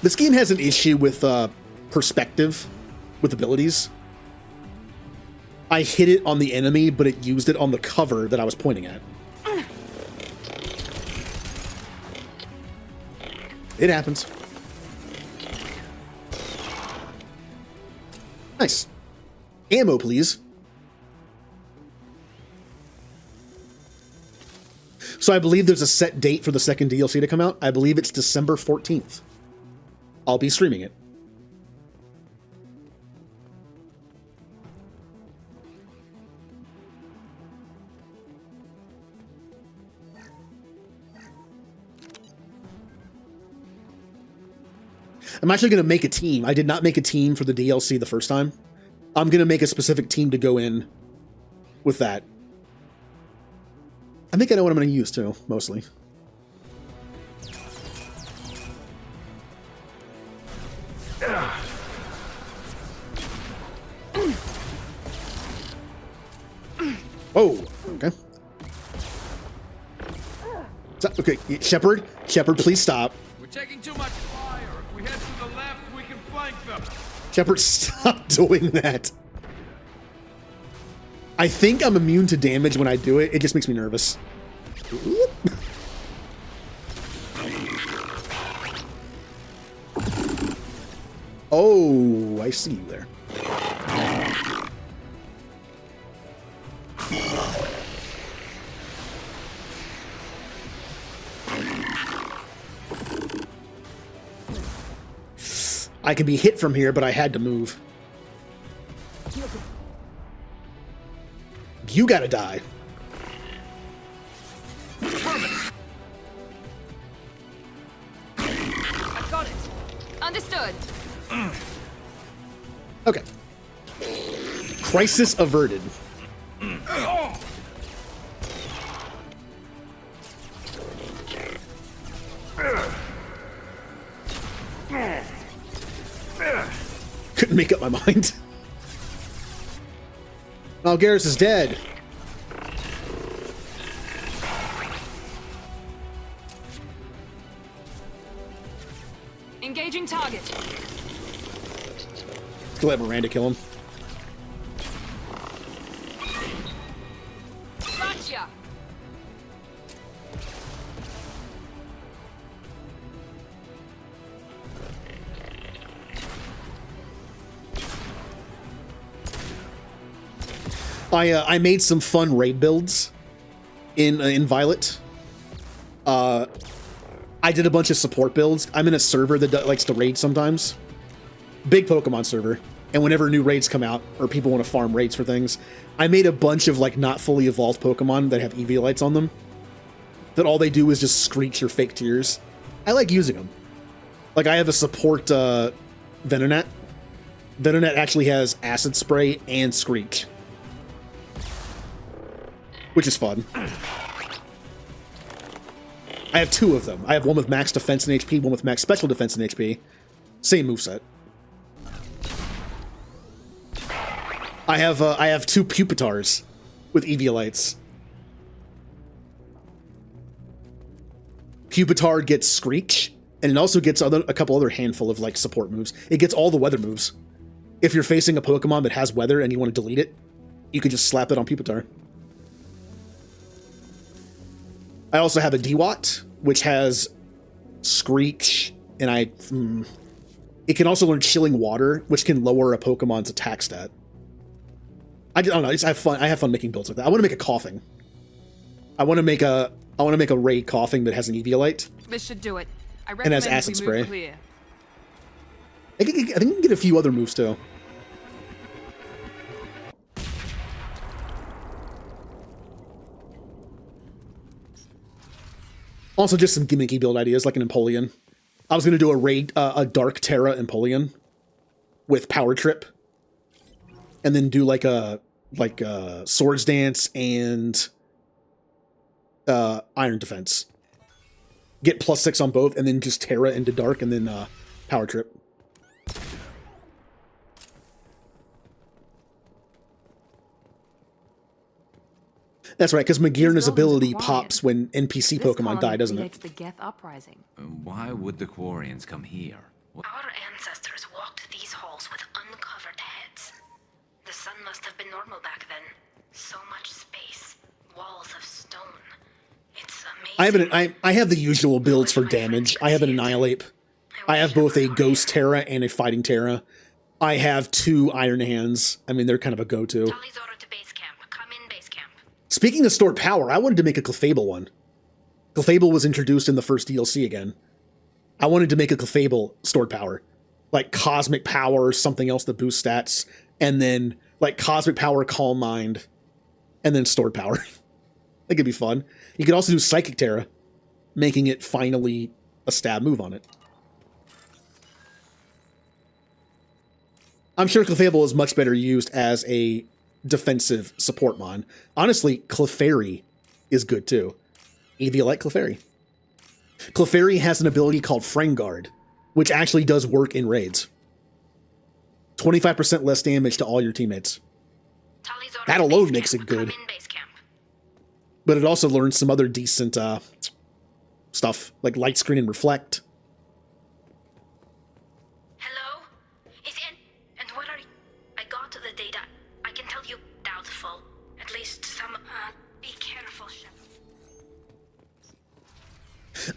This game has an issue with perspective with abilities. I hit it on the enemy, but it used it on the cover that I was pointing at. It happens. Nice. Ammo, please. So I believe there's a set date for the second DLC to come out. I believe it's December 14th. I'll be streaming it. I'm actually going to make a team. I did not make a team for the DLC the first time. I'm going to make a specific team to go in with that. I think I know what I'm going to use too, mostly. Oh, okay. Okay, Shepard, please stop. We're taking too much fire. If we head to the left, we can flank them. Shepard, stop doing that. I think I'm immune to damage when I do it. It just makes me nervous. Oh, I see you there. I can be hit from here, but I had to move. You gotta die. I've got it. Understood. Okay. Crisis averted. Couldn't make up my mind. Oh, Garrus is dead. To let Miranda kill him. Gotcha! I made some fun raid builds in Violet. I did a bunch of support builds. I'm in a server that likes to raid sometimes. Big Pokemon server. And whenever new raids come out, or people want to farm raids for things, I made a bunch of like not fully evolved Pokemon that have Eviolites on them. That all they do is just screech or fake tears. I like using them. Like I have a support Venonat. Venonat actually has Acid Spray and Screech. Which is fun. I have two of them. I have one with max defense and HP, one with max special defense and HP. Same moveset. I have two Pupitars with Eviolites. Pupitar gets Screech, and it also gets a couple other handful of like support moves. It gets all the weather moves. If you're facing a Pokemon that has weather and you want to delete it, you can just slap it on Pupitar. I also have a Dewott, which has Screech, and it can also learn Chilling Water, which can lower a Pokemon's attack stat. I don't know. I have fun making builds like that. I want to make a Coughing. I want to make a raid Coughing that has an Eviolite. This should do it. I And has recommend Acid we Spray. move clear. I think you can get a few other moves too. Also, just some gimmicky build ideas, like an Empoleon. I was going to do a Dark Terra Empoleon with Power Trip, and then do like a Swords Dance and Iron Defense. Get +6 on both, and then just Terra into Dark, and then Power Trip. That's right, because Magirna's ability pops when NPC Pokemon die, doesn't it? The Geth Uprising. Why would the Quarians come here? Our ancestors walked these halls with uncovered heads. The sun must have been normal back then. So much space, walls of stone. It's amazing. I have the usual builds for damage. I have an Annihilate. I have both a Ghost Terra and a Fighting Terra. I have 2 Iron Hands. I mean, they're kind of a go-to. Speaking of stored power, I wanted to make a Clefable one. Clefable was introduced in the first DLC again. I wanted to make a Clefable stored power. Like Cosmic Power or something else that boosts stats. And then like Cosmic Power, Calm Mind. And then stored power. That could be fun. You could also do Psychic Terra, making it finally a stab move on it. I'm sure Clefable is much better used as a defensive support mon. Honestly, Clefairy is good too. Eviolite Clefairy. Clefairy has an ability called Frame Guard, which actually does work in raids. 25% less damage to all your teammates. That alone makes it good. But it also learns some other decent stuff, like Light Screen and Reflect. Hello? Is it? And what are you? I got to the data. I can tell you doubtful. At least some. Be careful, Shep.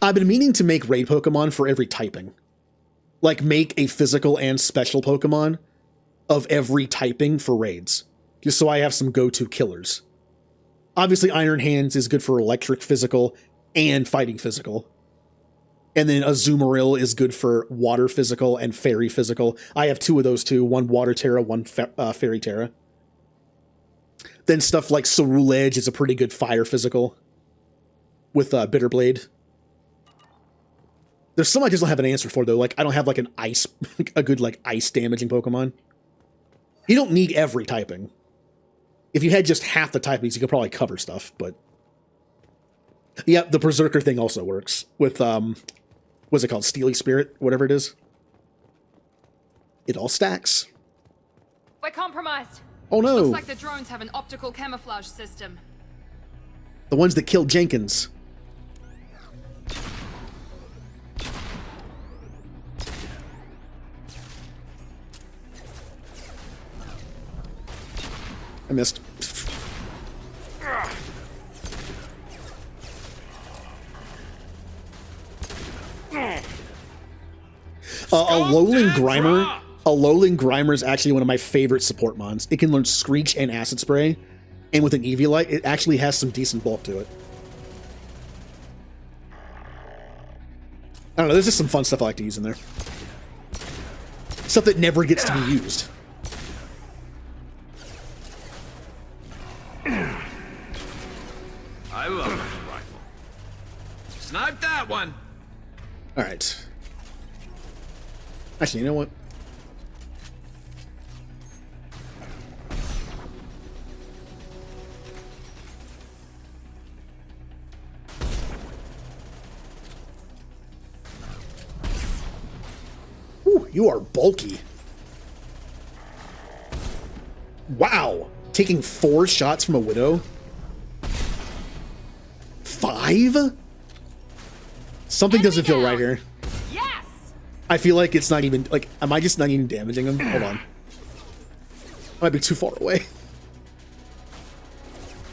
I've been meaning to make raid Pokemon for every typing. Like, make a physical and special Pokemon of every typing for raids. Just so I have some go-to killers. Obviously, Iron Hands is good for electric physical and fighting physical. And then Azumarill is good for water physical and fairy physical. I have 2 of those too. One Water Terra, one Fairy Terra. Then stuff like Cerule Edge is a pretty good fire physical. With Bitterblade. There's some I just don't have an answer for though. Like, I don't have like an ice, a good like ice damaging Pokemon. You don't need every typing. If you had just half the typings, you could probably cover stuff, but... Yeah, the Berserker thing also works. With, what's it called? Steely Spirit? Whatever it is. It all stacks. We're compromised. Oh no! Looks like the drones have an optical camouflage system. The ones that killed Jenkins. I missed. Alolan Grimer. Alolan Grimer is actually one of my favorite support mons. It can learn Screech and Acid Spray, and with an Eviolite, it actually has some decent bulk to it. I don't know, there's just some fun stuff I like to use in there. Stuff that never gets to be used. I love this rifle. Snipe that one! Alright. Actually, you know what? Ooh, you are bulky. Wow. Taking 4 shots from a Widow? 5? Something doesn't feel right here. Yes! I feel like it's not even, like, am I just not even damaging him? Hold on. I might be too far away.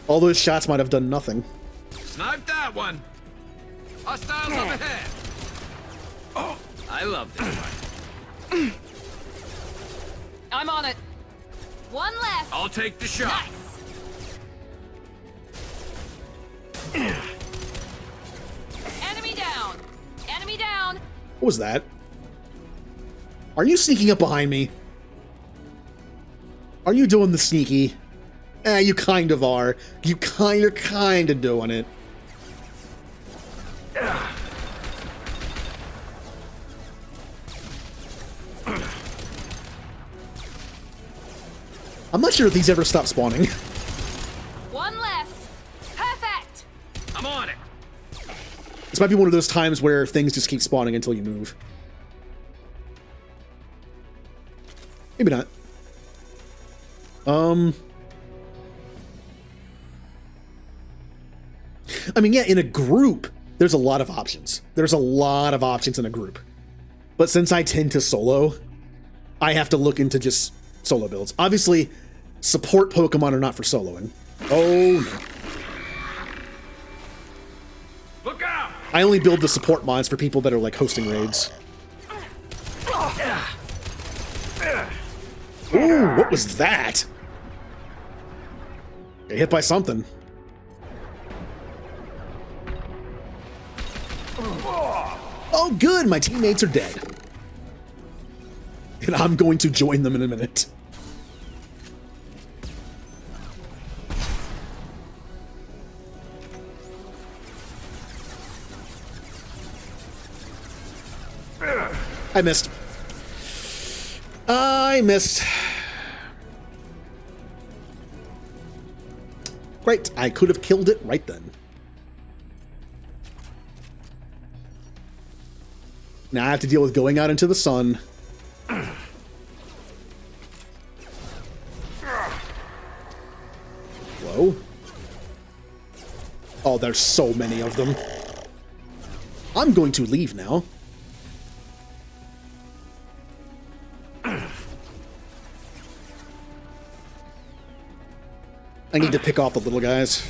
All those shots might have done nothing. Snipe that one! Hostiles up ahead! Oh, I love this rifle. I'm on it. One left. I'll take the shot. Nice. Enemy down. Enemy down. What was that? Are you sneaking up behind me? Are you doing the sneaky? You kind of are. You're kind of doing it. I'm not sure if these ever stop spawning. One less. Perfect. I'm on it. This might be one of those times where things just keep spawning until you move. Maybe not. I mean, yeah, in a group, there's a lot of options. There's a lot of options in a group. But since I tend to solo, I have to look into just solo builds. Obviously, support Pokemon are not for soloing. Oh, no. Look out! I only build the support mods for people that are, like, hosting raids. Ooh, what was that? Got hit by something. Oh, good, my teammates are dead. And I'm going to join them in a minute. I missed. I missed. Great, I could have killed it right then. Now I have to deal with going out into the sun. Whoa. Oh, there's so many of them. I'm going to leave now. I need to pick off the little guys.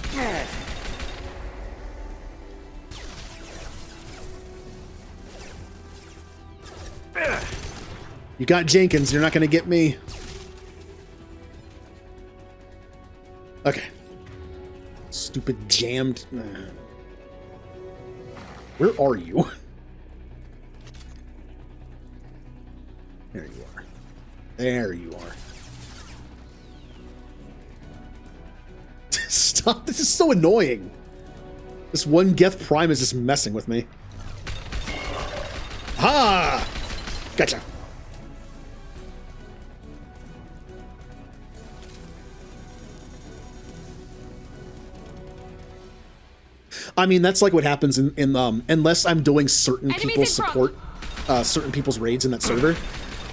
You got Jenkins, you're not gonna get me. Okay. Stupid jammed. Where are you? There you are. There you are. Stop, this is so annoying. This one Geth Prime is just messing with me. Ha! Gotcha. I mean, that's like what happens in unless I'm doing certain people's support, certain people's raids in that server.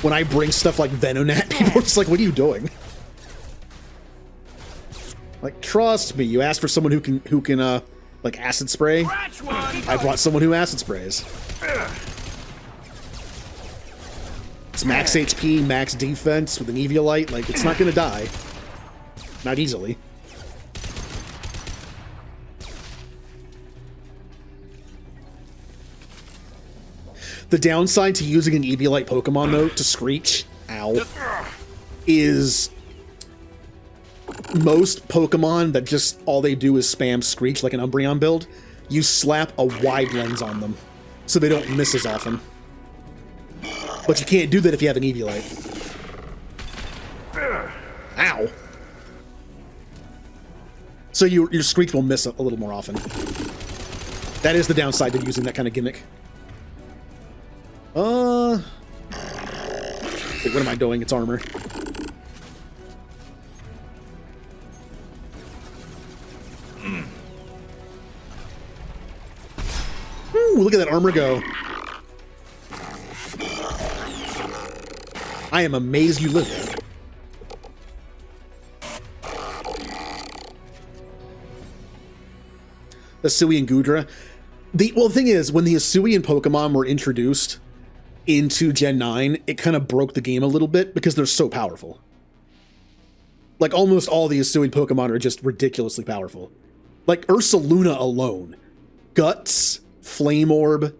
When I bring stuff like Venonat, people are just like, what are you doing? Like, trust me, you asked for someone who can like acid spray. I brought someone who acid sprays. It's max HP, max defense with an Eviolite. Like, it's not gonna die. Not easily. The downside to using an Eviolite Pokemon, though, to Screech, is most Pokemon that just all they do is spam Screech like an Umbreon build, you slap a wide lens on them so they don't miss as often. But you can't do that if you have an Eviolite. Ow. So your Screech will miss a little more often. That is the downside to using that kind of gimmick. Wait, what am I doing? It's armor. Ooh, look at that armor go. I am amazed you live there. Asui and Gudra. The thing is, when the Asui and Pokemon were introduced into Gen 9, it kind of broke the game a little bit because they're so powerful. Like, almost all the Asui Pokemon are just ridiculously powerful. Like, Ursaluna alone. Guts, Flame Orb,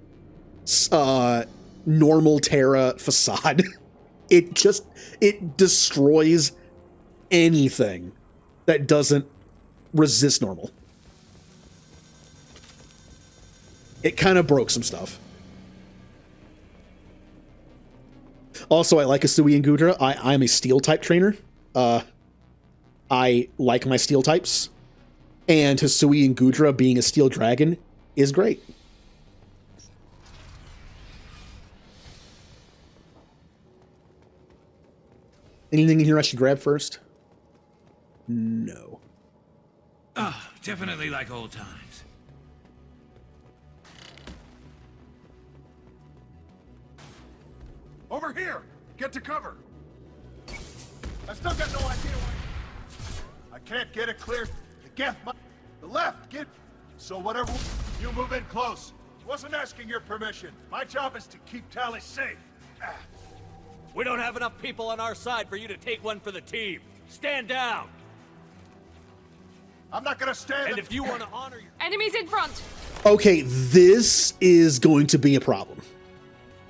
normal Terra, Facade. It destroys anything that doesn't resist normal. It kind of broke some stuff. Also, I like Asui and Gudra. I'm a Steel type trainer. I like my Steel types. And Hisui and Gudra being a Steel Dragon is great. Anything in here I should grab first? No. Oh, definitely like old times. Over here! Get to cover! I still got no idea why. I can't get it clear. The Geth, the left, get. So whatever. You move in close. Wasn't asking your permission. My job is to keep Tally safe. We don't have enough people on our side for you to take one for the team. Stand down. I'm not gonna stand. And if you want to honor your enemies in front. Okay, this is going to be a problem.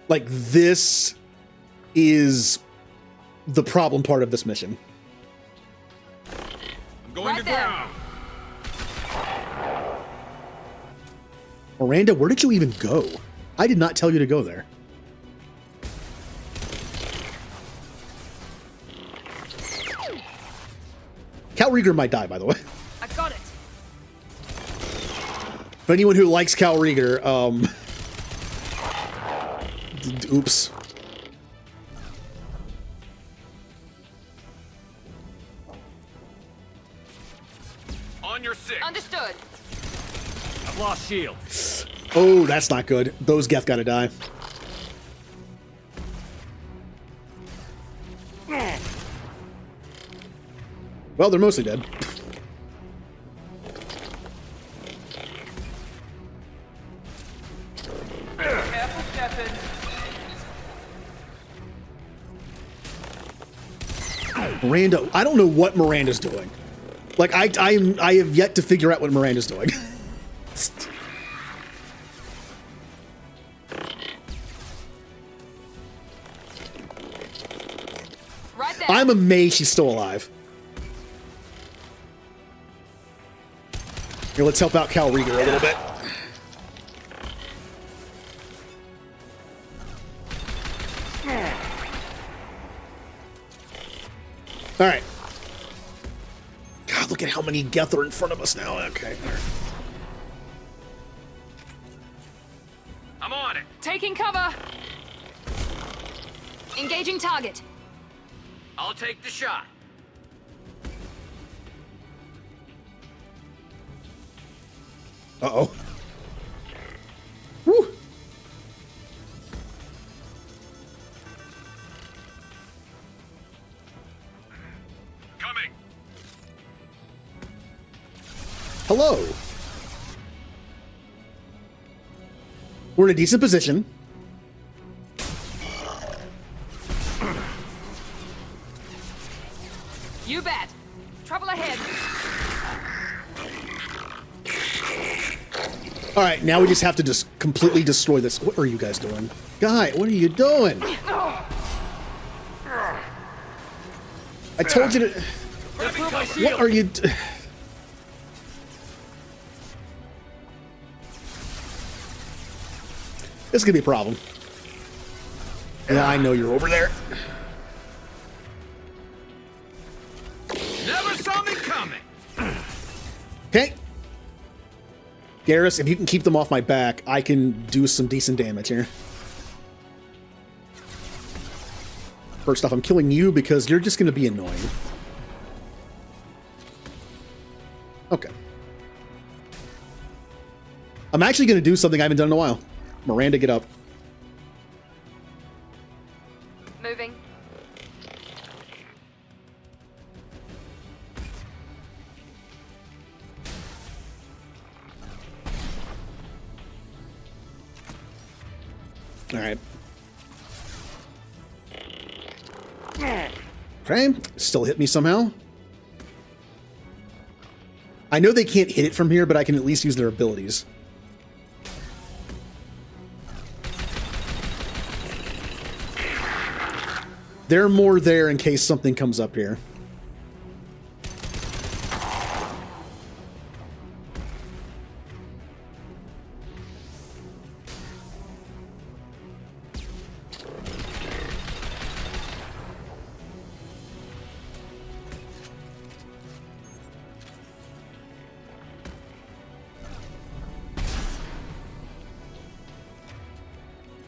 Like, this is the problem part of this mission. I'm going to ground. Miranda, where did you even go? I did not tell you to go there. Cal Rieger might die, by the way. I got it. For anyone who likes Cal Rieger, oops. On your six. Understood. I've lost shield. Oh, that's not good. Those Geth gotta die. Well, they're mostly dead. Careful, Shepard. Miranda, I don't know what Miranda's doing. Like, I have yet to figure out what Miranda's doing. Right there. I'm amazed she's still alive. Here, let's help out Cal Rieger a little bit. All right. God, look at how many Geth are in front of us now. Okay. I'm on it. Taking cover. Engaging target. I'll take the shot. Uh-oh. Woo. Coming. Hello. We're in a decent position. You bet. Trouble ahead. All right, now we just have to just completely destroy this. What are you guys doing? Guy, what are you doing? I told you to... What are you... This is gonna be a problem. Yeah, I know you're over there. Never saw me coming. Okay. Garrus, if you can keep them off my back, I can do some decent damage here. First off, I'm killing you because you're just going to be annoying. Okay. I'm actually going to do something I haven't done in a while. Miranda, get up. Moving. All right. Okay, still hit me somehow. I know they can't hit it from here, but I can at least use their abilities. They're more there in case something comes up here.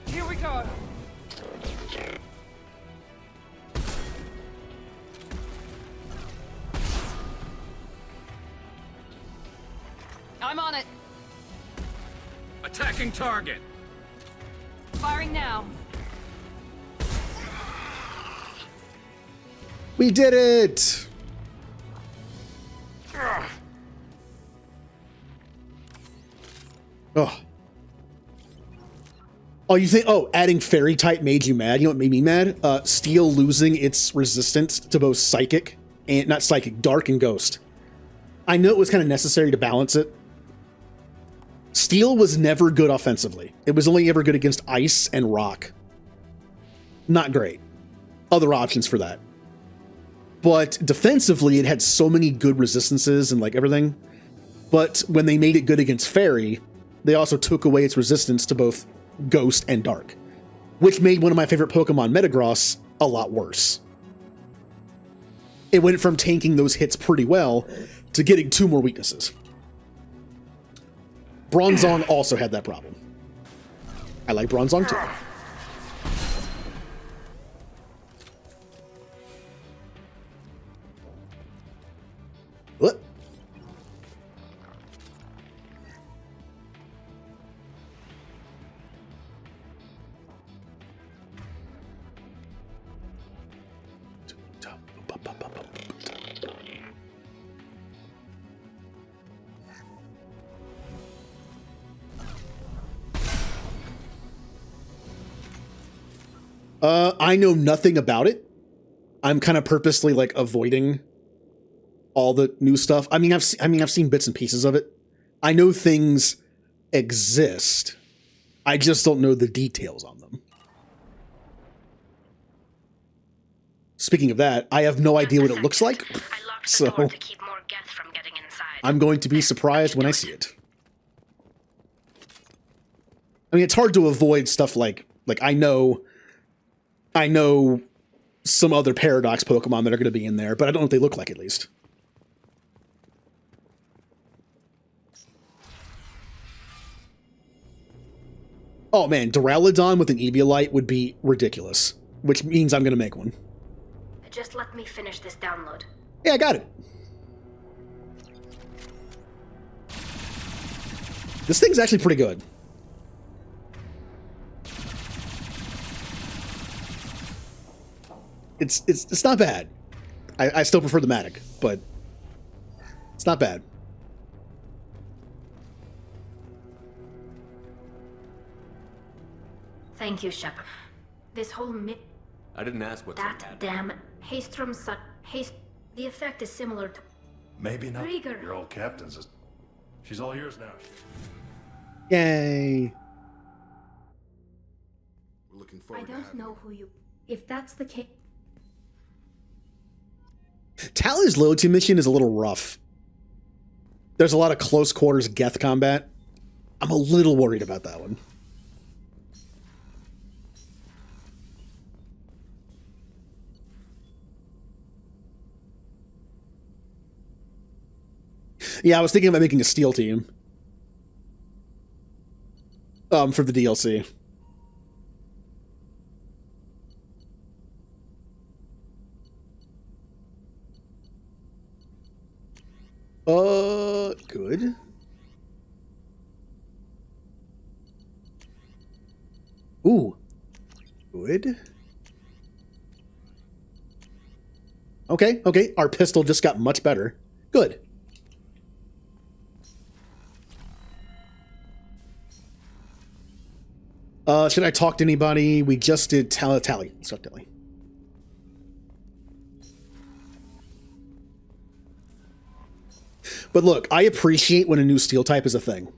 Here we go. I'm on it. Attacking target. Firing now. We did it! Oh. Oh, you think, oh, adding fairy type made you mad? You know what made me mad? Steel losing its resistance to both psychic and, not psychic, dark and ghost. I know it was kind of necessary to balance it. Steel was never good offensively. It was only ever good against ice and rock. Not great. Other options for that. But defensively, it had so many good resistances and like everything. But when they made it good against fairy, they also took away its resistance to both ghost and dark, which made one of my favorite Pokemon, Metagross, a lot worse. It went from tanking those hits pretty well to getting 2 more weaknesses. Bronzong also had that problem. I like Bronzong too. What? I know nothing about it. I'm kind of purposely like avoiding all the new stuff. I mean, I've seen bits and pieces of it. I know things exist. I just don't know the details on them. Speaking of that, I have no idea what it looks like. So I'm going to be surprised when I see it. I mean, it's hard to avoid stuff like I know some other Paradox Pokemon that are going to be in there, but I don't know what they look like at least. Oh man, Duraludon with an Eviolite would be ridiculous, which means I'm going to make one. Just let me finish this download. Yeah, I got it. This thing's actually pretty good. It's not bad. I still prefer the Matic, but it's not bad. Thank you, Shepard. This whole I didn't ask what's that damn Haestrom The effect is similar to... Maybe not. Rieger. Your old captain's she's all yours now. Yay. We're looking I forward to don't having know who you... If that's the case... Tali's loyalty mission is a little rough. There's a lot of close quarters Geth combat. I'm a little worried about that one. Yeah, I was thinking about making a steel team. For the DLC. Good. Ooh. Good. Okay, okay. Our pistol just got much better. Good. Should I talk to anybody? We just did Tally. Let's talk to Tally. But look, I appreciate when a new steel type is a thing.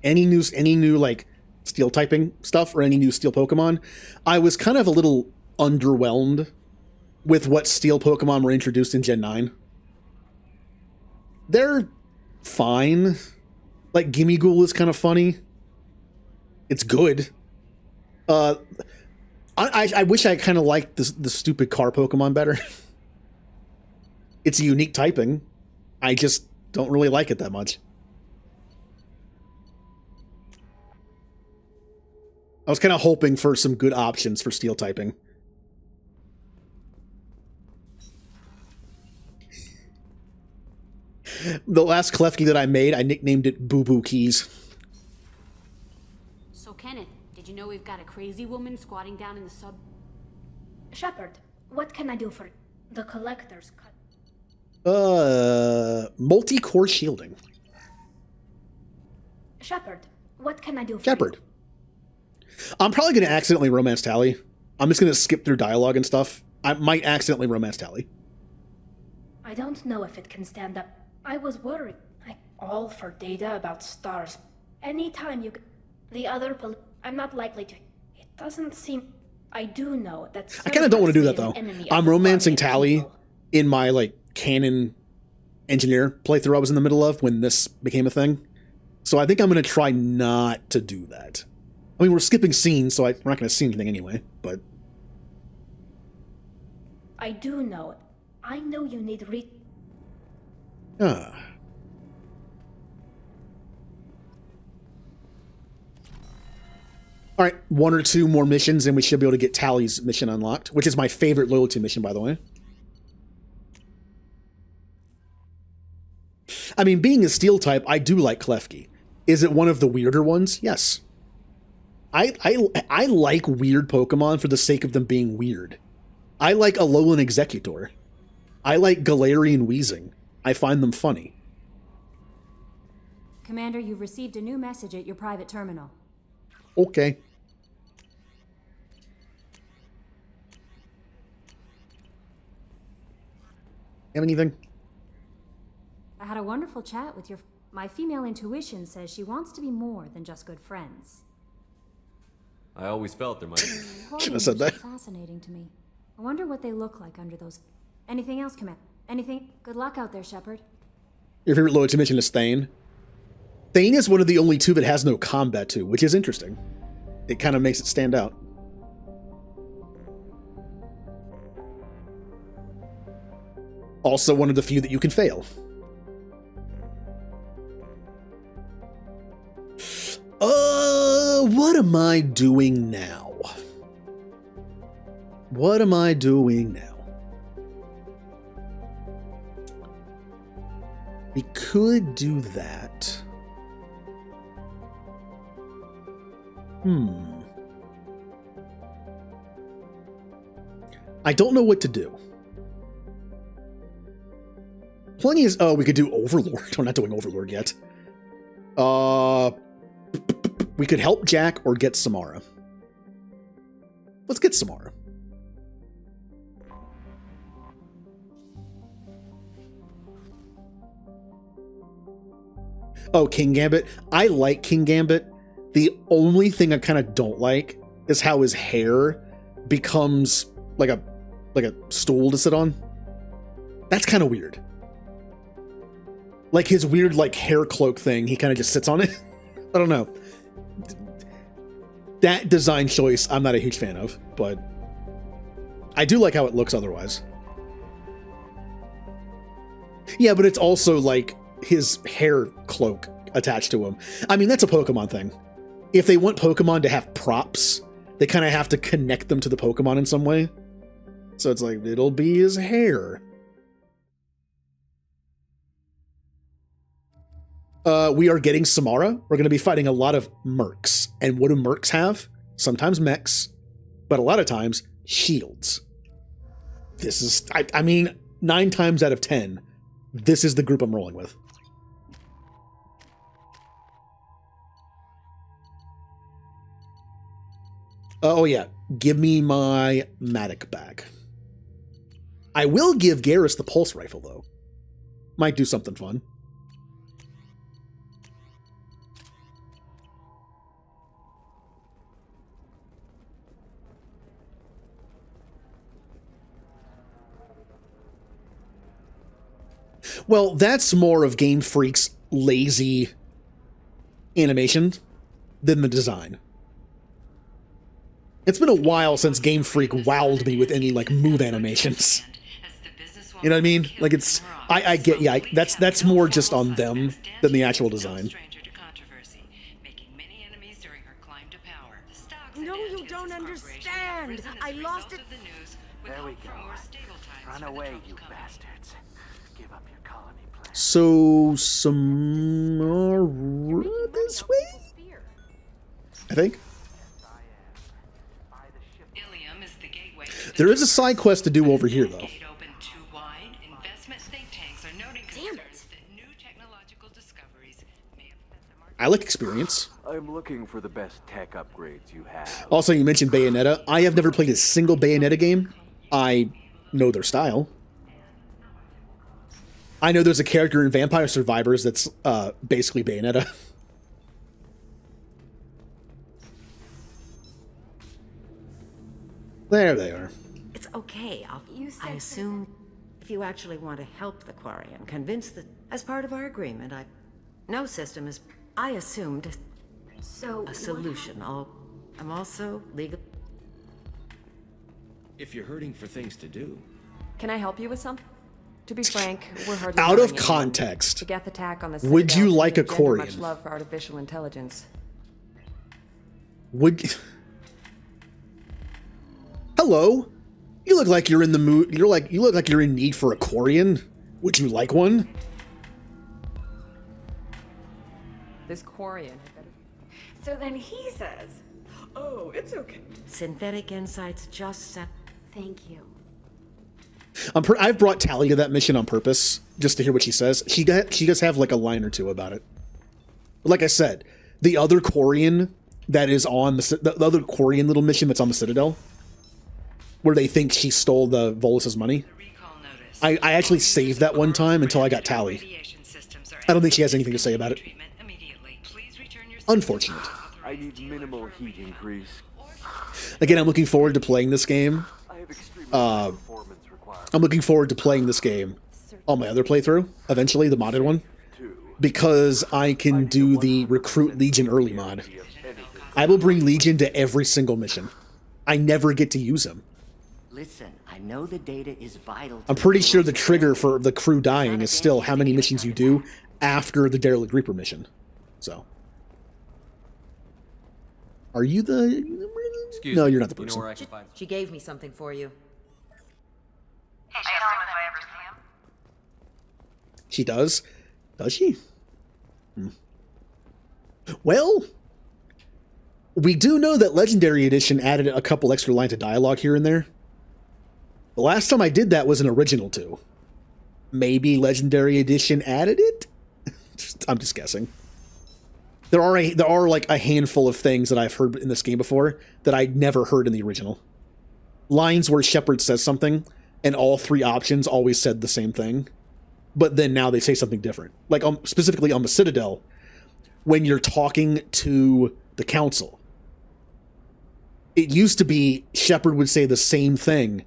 Any new like steel typing stuff or any new steel Pokemon. I was kind of a little underwhelmed with what steel Pokemon were introduced in Gen 9. They're fine. Like Gimmighoul is kind of funny. It's good. I wish I kind of liked the stupid car Pokemon better. It's a unique typing. I just don't really like it that much. I was kind of hoping for some good options for steel typing. The last Klefki that I made, I nicknamed it Boo Boo Keys. So Kenneth, did you know we've got a crazy woman squatting down in the sub? Shepard, what can I do for the collector's cut? Multi-core shielding. Shepard, what can I do for Shepard. I'm probably going to accidentally romance Tally. I'm just going to skip through dialogue and stuff. I might accidentally romance Tally. I don't know if it can stand up. I was worried. All for data about stars. Anytime you... The other I'm not likely to... It doesn't seem... I do know that... I kind of don't want to do that, though. I'm romancing Tally in my, like, canon engineer playthrough I was in the middle of when this became a thing. So I think I'm going to try not to do that. I mean, we're skipping scenes, so we're not going to see anything anyway, but... I do know. I know you need Alright, 1 or 2 more missions and we should be able to get Tally's mission unlocked, which is my favorite loyalty mission, by the way. I mean, being a steel type, I do like Klefki. Is it one of the weirder ones? Yes. I like weird Pokemon for the sake of them being weird. I like Alolan Executor. I like Galarian Weezing. I find them funny. Commander, you've received a new message at your private terminal. Okay. Have anything? I had a wonderful chat with your... My female intuition says she wants to be more than just good friends. I always felt there might be. Should have said that. Fascinating to me. I wonder what they look like under those... Anything else, Commander? Anything? Good luck out there, Shepard. Your favorite loyalty mission is Thane. Thane is one of the only 2 that has no combat to, which is interesting. It kind of makes it stand out. Also one of the few that you can fail. What am I doing now? What am I doing now? We could do that. I don't know what to do. Plenty is... Oh, we could do Overlord. We're not doing Overlord yet. We could help Jack or get Samara. Let's get Samara. Oh, King Gambit. I like King Gambit. The only thing I kind of don't like is how his hair becomes like a stool to sit on. That's kind of weird. Like his weird like hair cloak thing, he kind of just sits on it. I don't know. That design choice I'm not a huge fan of, but I do like how it looks otherwise. Yeah, but it's also like his hair cloak attached to him. I mean, that's a Pokemon thing. If they want Pokemon to have props, they kind of have to connect them to the Pokemon in some way. So it's like, it'll be his hair. We are getting Samara. We're going to be fighting a lot of mercs. And what do mercs have? Sometimes mechs, but a lot of times shields. This is, I mean, 9 times out of 10, this is the group I'm rolling with. Oh yeah, give me my Matic back. I will give Garrus the pulse rifle though. Might do something fun. Well, that's more of Game Freak's lazy animation than the design. It's been a while since Game Freak wowed me with any like move animations. You know what I mean? Like it's, I get, yeah, that's more just on them than the actual design. No, you don't understand. I lost it. There we go. Run away, you bastards. Give up your colony plan. So, Samara this way? I think. There is a side quest to do over here, though. I like experience. I'm looking for the best tech upgrades you have. Also, you mentioned Bayonetta. I have never played a single Bayonetta game. I know their style. I know there's a character in Vampire Survivors that's basically Bayonetta. There they are. It's okay. I assume if you actually want to help the Quarian, convince the... As part of our agreement, no system is... I assumed a solution. I'm also legal... If you're hurting for things to do. Can I help you with something? To be frank, we're hardly out of hiring context. anyone. The Geth attack on the Would Citadel you like a didn't engender Quarian? Much love for artificial intelligence. Would... Hello? You look like you're in the mood. You look like you're in need for a Quarian. Would you like one? This Quarian had better... So then he says, "Oh, it's okay." Synthetic insights just set. Thank you. I've brought Tally to that mission on purpose, just to hear what she says. She does have like a line or two about it. But like I said, the other Quarian that is on the other Quarian little mission that's on the Citadel, where they think she stole the Volus's money. I actually saved that one time until I got Tally. I don't think she has anything to say about it. Unfortunate. I need minimal heat increase. Again, I'm looking forward to playing this game. I'm looking forward to playing this game on my other playthrough, eventually, the modded one, because I can do the Recruit Legion early mod. I will bring Legion to every single mission. I never get to use him. Listen, I know the data is vital. I'm pretty sure the trigger for the crew dying is still how many missions you do after the Derelict Reaper mission. So. Are you the... Excuse no, me. you're not the person. You know where I can find... She gave me something for you. Hey, Shepard, if I ever see him. She does? Does she? Well, we do know that Legendary Edition added a couple extra lines of dialogue here and there. The last time I did that was an Original 2. Maybe Legendary Edition added it? I'm just guessing. There are like a handful of things that I've heard in this game before that I'd never heard in the original. Lines where Shepard says something, and all 3 options always said the same thing. But then now they say something different. Like specifically on the Citadel, when you're talking to the council. It used to be Shepard would say the same thing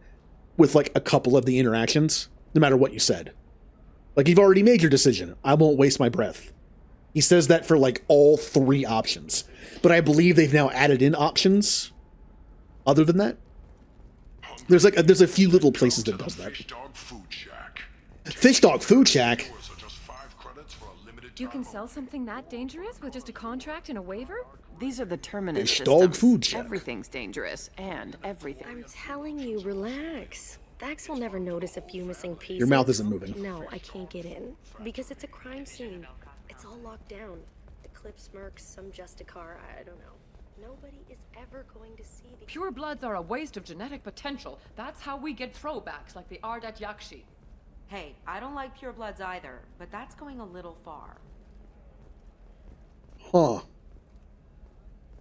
with like a couple of the interactions, no matter what you said. Like, you've already made your decision. I won't waste my breath. He says that for like all 3 options. But I believe they've now added in options other than that. There's a few little places that does that. Fish Dog Food Shack? You can sell something that dangerous with just a contract and a waiver? These are the terminus Fish systems. Dog Food Shack. Everything's dangerous, and everything. I'm telling you, relax. Thax will never notice a few missing pieces. Your mouth isn't moving. No, I can't get in. Because it's a crime scene. It's all locked down. The Clips Mercs, some Justicar, I don't know. Nobody is ever going to see the... Pure bloods are a waste of genetic potential. That's how we get throwbacks like the Ardat Yakshi. Hey, I don't like purebloods either, but that's going a little far. Huh.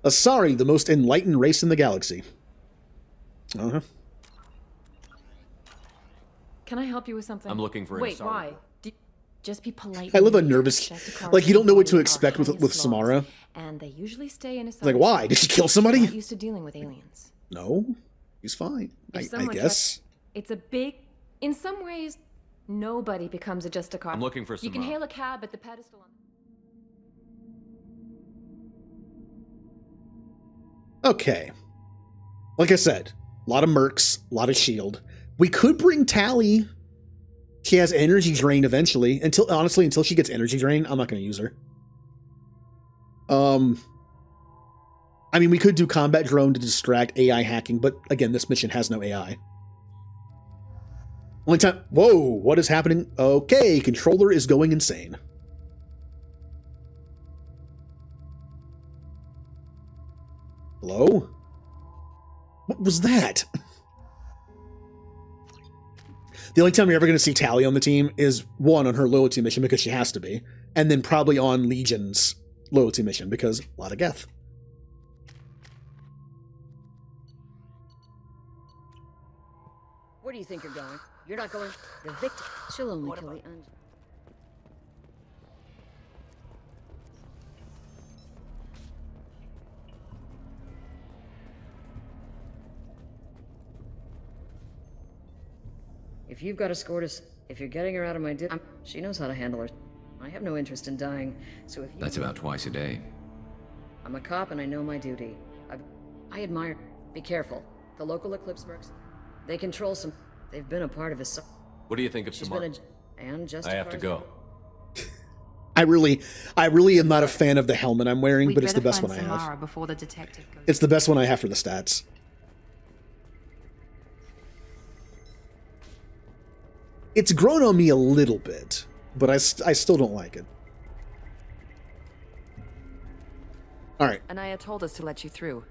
Asari, the most enlightened race in the galaxy. Uh-huh. Can I help you with something? I'm looking for an Wait, Asari. why? Just be polite. I love a nervous... Like, you don't know what to expect with Samara. And they usually stay in a... Like, why? Did she kill somebody? Not used to dealing with aliens. No. He's fine. I guess. It's a big... In some ways, nobody becomes a Justicar. I'm looking for You can Samara. hail a cab at the pedestal on... Okay. Like I said, a lot of mercs, a lot of shield. We could bring Tali. She has energy drain eventually. Honestly, until she gets energy drain, I'm not going to use her. I mean, we could do combat drone to distract AI hacking, but again, this mission has no AI. Only time... Whoa, what is happening? Okay, controller is going insane. Hello? What was that? The only time you're ever going to see Tali on the team is, 1, on her loyalty mission, because she has to be, and then probably on Legion's loyalty mission, because a lot of Geth. Where do you think you're going? You're not going... The victim... She'll only kill the undead. If you've got a score to... If you're getting her out of my she knows how to handle her. I have no interest in dying, so if you... That's about twice a day. I'm a cop and I know my duty. I admire... Be careful. The local Eclipse Mercs, they control some... They've been a part of his... What do you think of She's Samara? been and just I have to go. I really am not a fan of the helmet I'm wearing, We'd but it's the better best one find I have. Samara before the detective goes. It's the best one I have for the stats. It's grown on me a little bit, but I still don't like it. Alright. Anaya told us to let you through.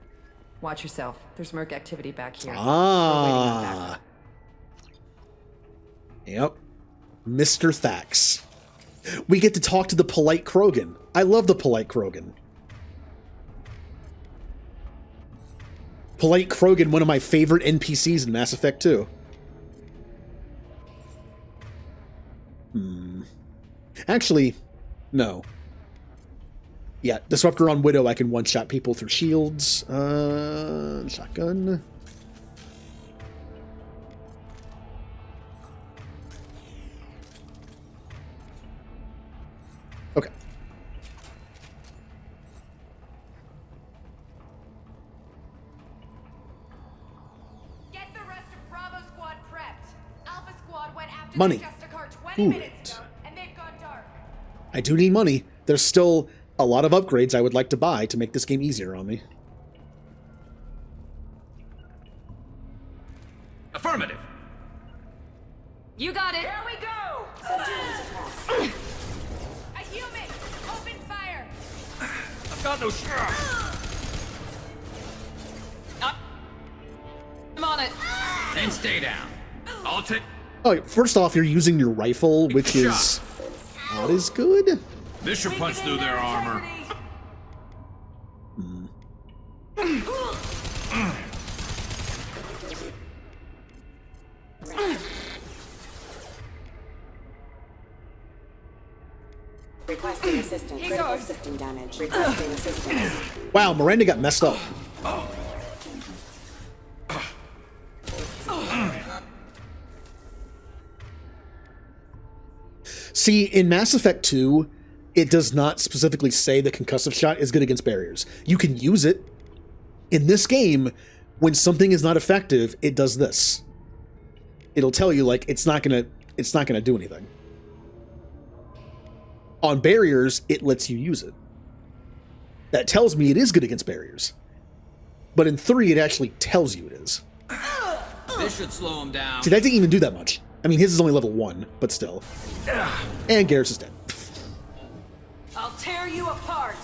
Watch yourself. There's Merc activity back here. Ah. Yep. Mr. Thax. We get to talk to the polite Krogan. I love the polite Krogan. Polite Krogan, one of my favorite NPCs in Mass Effect 2. Actually, no. Yeah, Disruptor on Widow, I can one-shot people through shields. Shotgun. Okay. Get the rest of Bravo Squad prepped. Alpha Squad went after Money. the Justicar 20 Good. minutes ago, and they've gone dark. I do need money. There's still a lot of upgrades I would like to buy to make this game easier on me. Affirmative. You got it. Here we go. A human, open fire. I've got no I'm on it. Then stay down. I'll take... Oh, first off, you're using your rifle, which is not as good. This should punch through their armor. Requesting assistance. Critical system damage. Requesting assistance. Wow, Miranda got messed up. See, in Mass Effect 2, it does not specifically say the concussive shot is good against barriers. You can use it. In this game, when something is not effective, it does this. It'll tell you, like, it's not gonna do anything. On barriers, it lets you use it. That tells me it is good against barriers. But in 3, it actually tells you it is. This should slow him down. See, that didn't even do that much. I mean, his is only level 1, but still. And Garrus is dead. I'll tear you apart.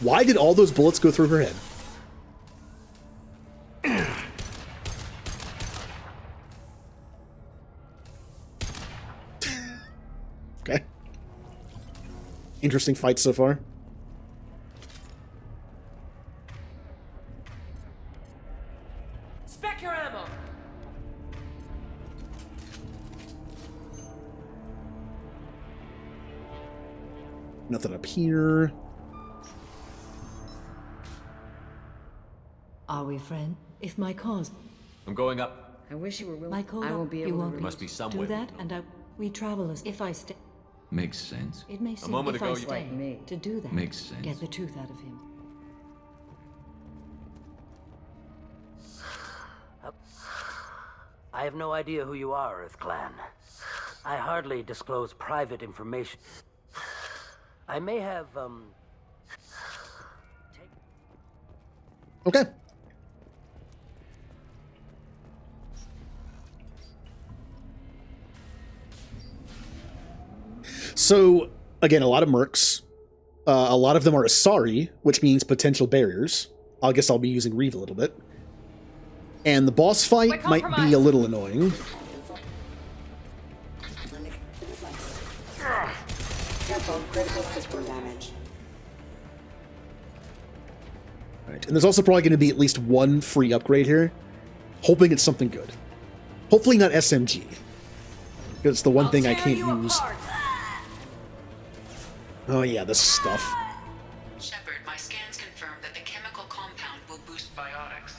Why did all those bullets go through her head? Okay. Interesting fight so far. Spec your ammo. Nothing up here. Are we friends? If my cause... I'm going up. I wish you were willing. My cause... I won't be able to... Must be some do way that, we know. and we travel as if I stay... Makes sense. It may seem moment if ago I you- stay Like me. to do that. Makes sense. Get the truth out of him. I have no idea who you are, Earth Clan. I hardly disclose private information. I may have, Okay. So, again, a lot of mercs. A lot of them are Asari, which means potential barriers. I guess I'll be using Reeve a little bit. And the boss fight might be a little annoying. Careful, critical system damage. Right. And there's also probably going to be at least one free upgrade here. Hoping it's something good. Hopefully not SMG. Because it's the one thing I can't use. Oh yeah, this stuff. Shepard, my scans confirm that the chemical compound will boost biotics.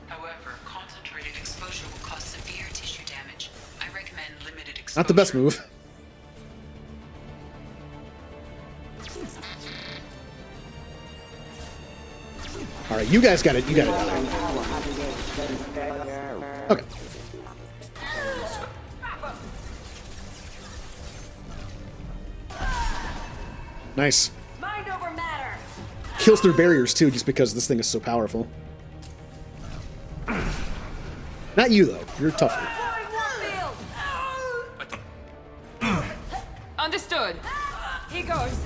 However, concentrated exposure will cause severe tissue damage. I recommend limited exposure. Not the best move. Alright, you guys got it. You got it. Okay. Nice. Mind over matter. Kills through barriers too, just because this thing is so powerful. Not you though. You're tougher. Understood. Here goes.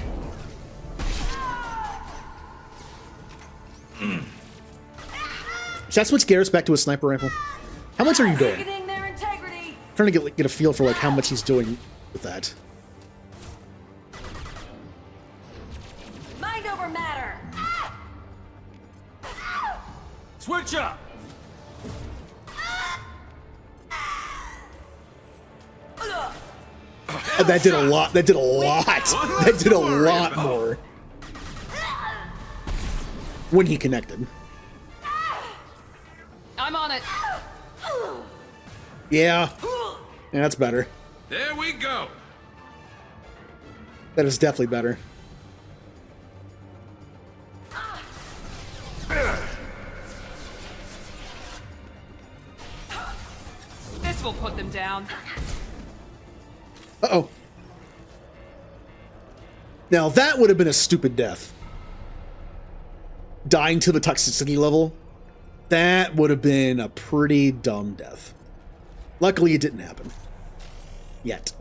Should I switch Garrus back to a sniper rifle? How much are you doing? Weakening their integrity. Trying to get a feel for like how much he's doing with that. Mind over matter. Switch up. That did a lot. That did a lot. That did a lot more. When he connected. I'm on it. Yeah. Yeah, that's better. There we go. That is definitely better. This will put them down. Uh-oh. Now that would have been a stupid death. Dying to the toxicity level. That would have been a pretty dumb death. Luckily it didn't happen. Yet.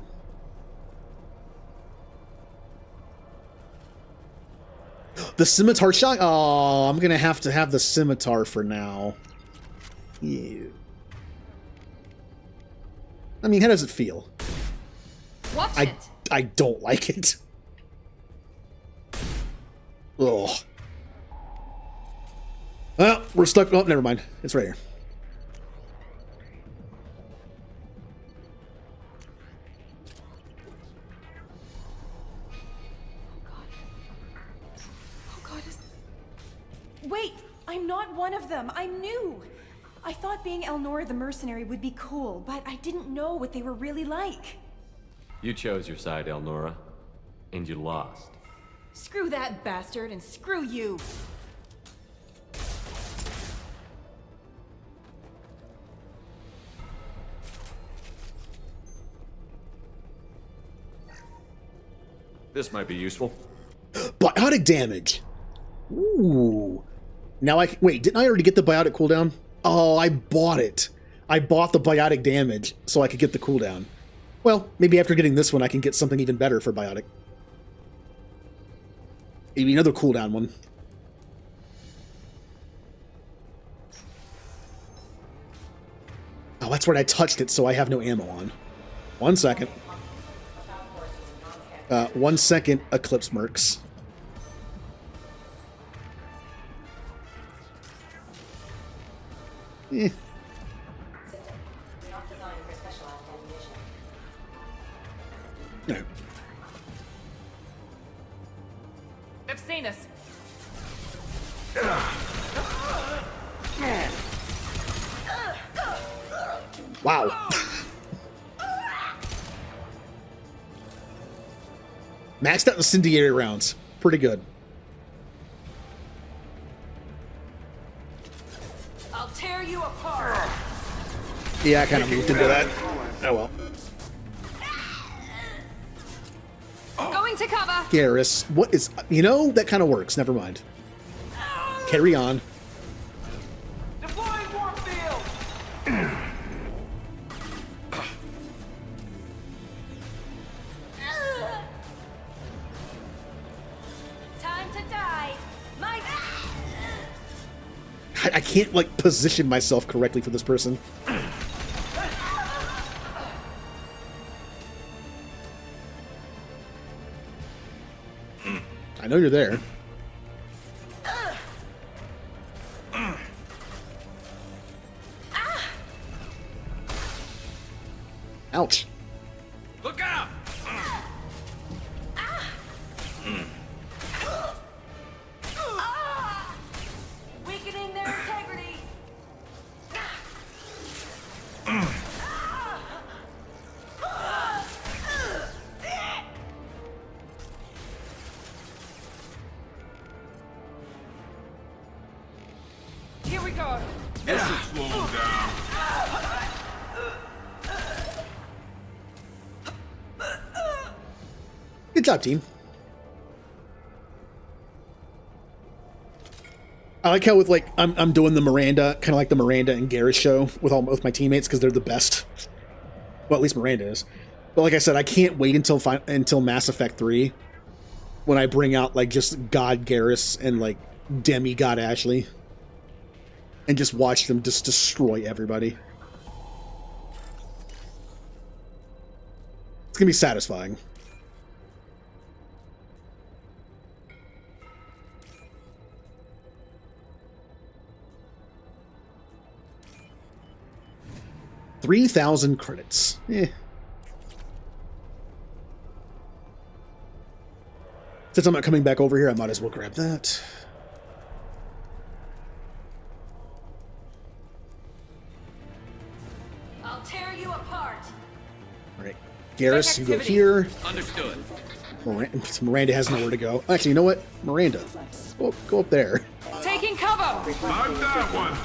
The scimitar shot? Oh, I'm gonna have to have the scimitar for now. Ew. I mean, how does it feel? Watch it. I don't like it. Ugh. Well, we're stuck. Oh, never mind. It's right here. one of them. I'm new. I thought being Elnora the mercenary would be cool, but I didn't know what they were really like. You chose your side, Elnora, and you lost. Screw that bastard and screw you. This might be useful. Biotic damage. Ooh. Now wait, didn't I already get the biotic cooldown? Oh, I bought it. I bought the biotic damage so I could get the cooldown. Well, maybe after getting this one, I can get something even better for biotic. Maybe another cooldown one. Oh, that's right. I touched it, so I have no ammo on. 1 second. 1 second, Eclipse Mercs. Eh. No. They've seen us. Wow. Maxed out incendiary rounds. Pretty good. I'll tear you apart. Yeah, I kind of moved into that. Oh well. Going to cover. Garrus, what is... You know, that kind of works. Never mind. Carry on. Deploying warp field. Time to die. My... I can't, like, position myself correctly for this person. I know you're there. Ouch. Look out! Weakening their integrity. Here we go. This should slow them down. Good job, team. I like how with like I'm doing the Miranda, kind of like the Miranda and Garrus show with my teammates because they're the best. Well, at least Miranda is. But like I said, I can't wait until Mass Effect 3 when I bring out like just God Garrus and like Demigod Ashley and just watch them just destroy everybody. It's gonna be satisfying. $3,000 credits. Since I'm not coming back over here, I might as well grab that. I'll tear you apart. All right, Garrus, you go here. Understood. Miranda has nowhere to go. Actually, you know what? Miranda, go up there. Taking cover. Not that one.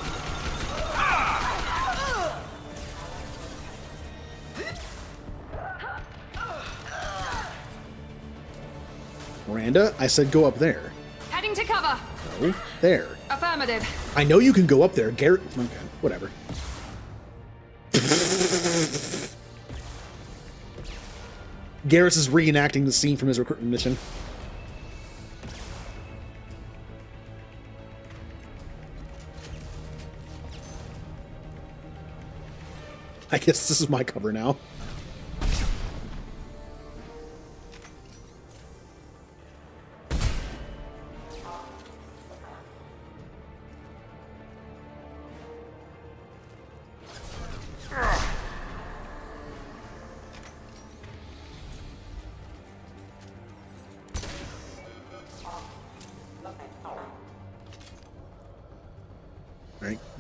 Miranda, I said go up there. Heading to cover. No, there. Affirmative. I know you can go up there. Garrett, okay, whatever. Garrus is reenacting the scene from his recruitment mission. I guess this is my cover now.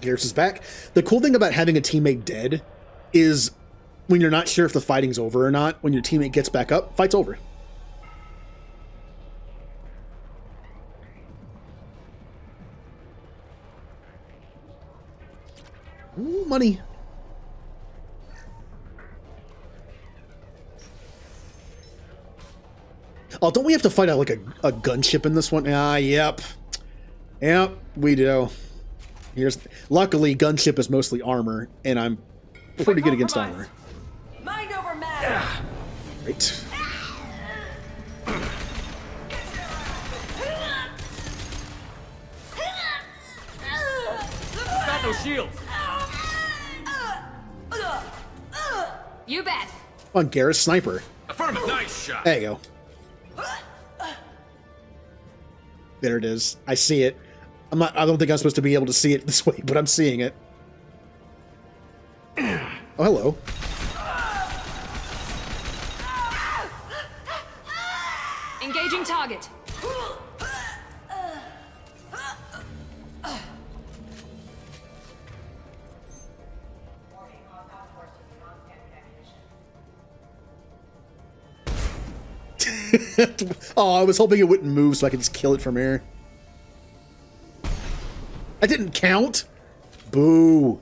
Garrus is back. The cool thing about having a teammate dead is when you're not sure if the fighting's over or not, when your teammate gets back up, fight's over. Ooh, money. Oh, don't we have to fight out like a gunship in this one? Ah, yep. Yep, we do. Luckily, gunship is mostly armor, and I'm pretty good against armor. Mind over matter. Right. Got no shields. You bet. Come on, Garrus, sniper. Affirmative. Nice shot. There you go. There it is. I see it. I don't think I'm supposed to be able to see it this way, but I'm seeing it. Oh, hello. Engaging target. Oh, I was hoping it wouldn't move so I could just kill it from here. I didn't count. Boo.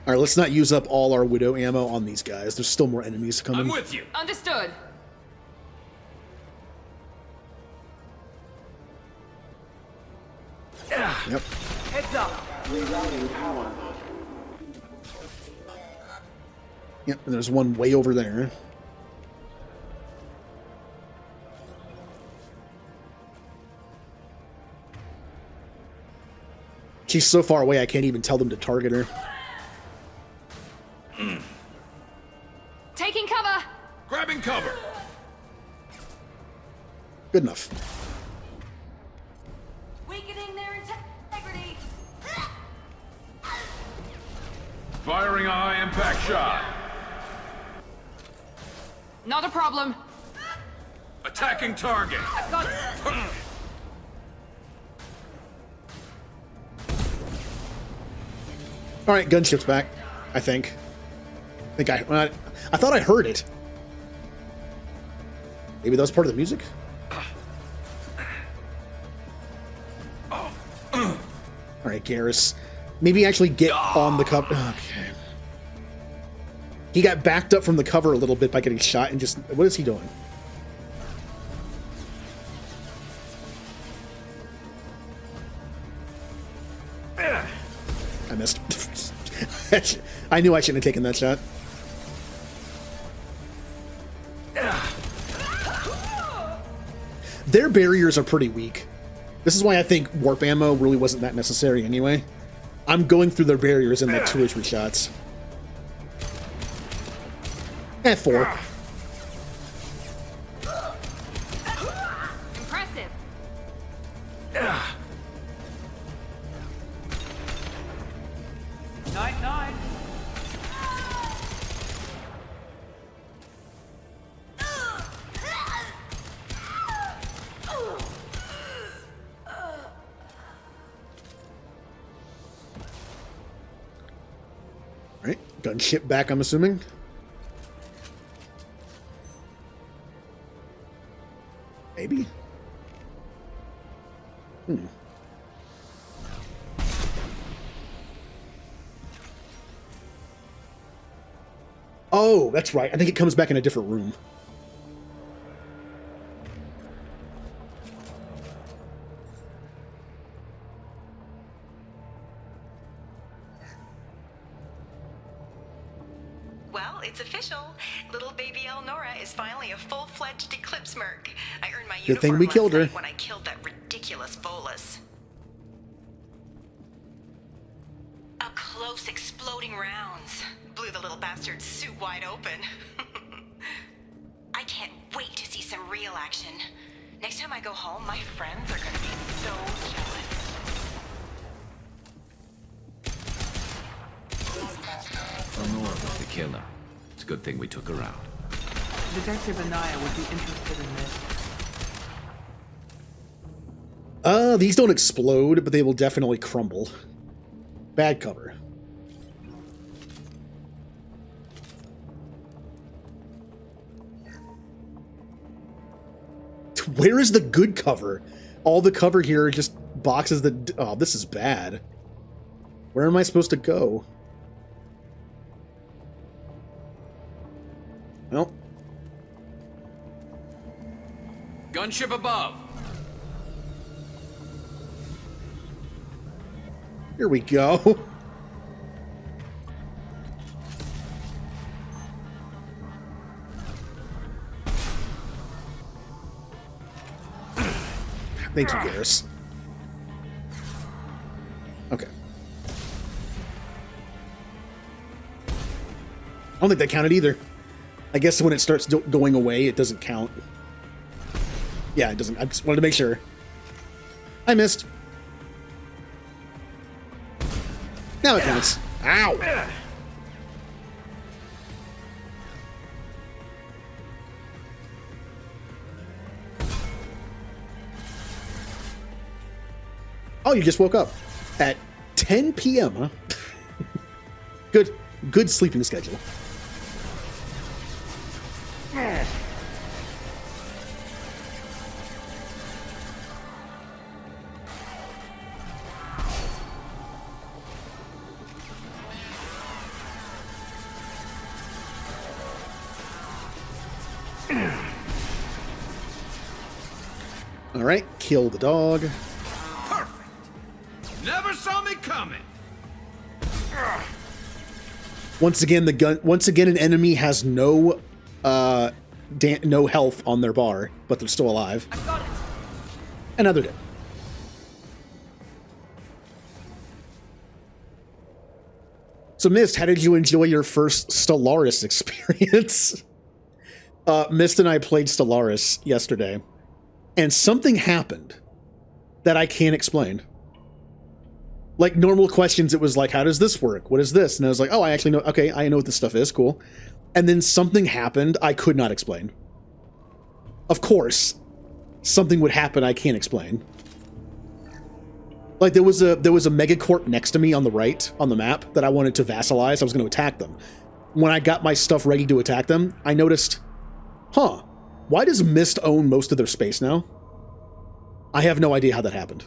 All right, let's not use up all our Widow ammo on these guys. There's still more enemies coming. I'm with you. Understood. Yep. Heads up. Rerouting power. Yep, and there's one way over there. She's so far away I can't even tell them to target her. Taking cover. Grabbing cover. Good enough. Weakening their integrity. Firing a high impact shot. Not a problem. Attacking target. I've got All right, gunship's back. I think. I thought I heard it. Maybe that was part of the music. All right, Garrus. Maybe actually get on the cover. Okay. He got backed up from the cover a little bit by getting shot and just... What is he doing? I missed. I knew I shouldn't have taken that shot. Their barriers are pretty weak. This is why I think warp ammo really wasn't that necessary anyway. I'm going through their barriers in like 2 or 3 shots. 4. impressive. Night. Alright, gunship back, I'm assuming. Maybe? Oh, that's right. I think it comes back in a different room. Well, it's official. Little baby Elnora is finally a full-fledged Eclipse Merc. I earned my Good thing we killed her. when I killed that ridiculous Volus. Up close, exploding rounds blew the little bastard's suit wide open. I can't wait to see some real action. Next time I go home, my friends are gonna be so jealous. Elnora was the killer. It's a good thing we took her out. Detective Anaya would be interested in this. These don't explode, but they will definitely crumble. Bad cover. Where is the good cover? All the cover here are just boxes that... Oh, this is bad. Where am I supposed to go? Well. Gunship above. Here we go. Thank you, Garrus. Okay. I don't think that counted either. I guess when it starts going away, it doesn't count. Yeah, it doesn't. I just wanted to make sure. I missed. Now it counts. Ow! Oh, you just woke up at 10 p.m., huh? Good sleeping schedule. All right, kill the dog. Never saw me coming. Once again, an enemy has no no health on their bar, but they're still alive. I got it. Another dead. So, Mist, how did you enjoy your first Stellaris experience? Mist and I played Stellaris yesterday, and something happened that I can't explain. Like, normal questions, it was like, how does this work? What is this? And I was like, oh, I actually know. Okay, I know what this stuff is. Cool. And then something happened I could not explain. Of course, something would happen I can't explain. Like, there was a megacorp next to me on the right, on the map, that I wanted to vassalize. I was going to attack them. When I got my stuff ready to attack them, I noticed, huh, why does Mist own most of their space now? I have no idea how that happened.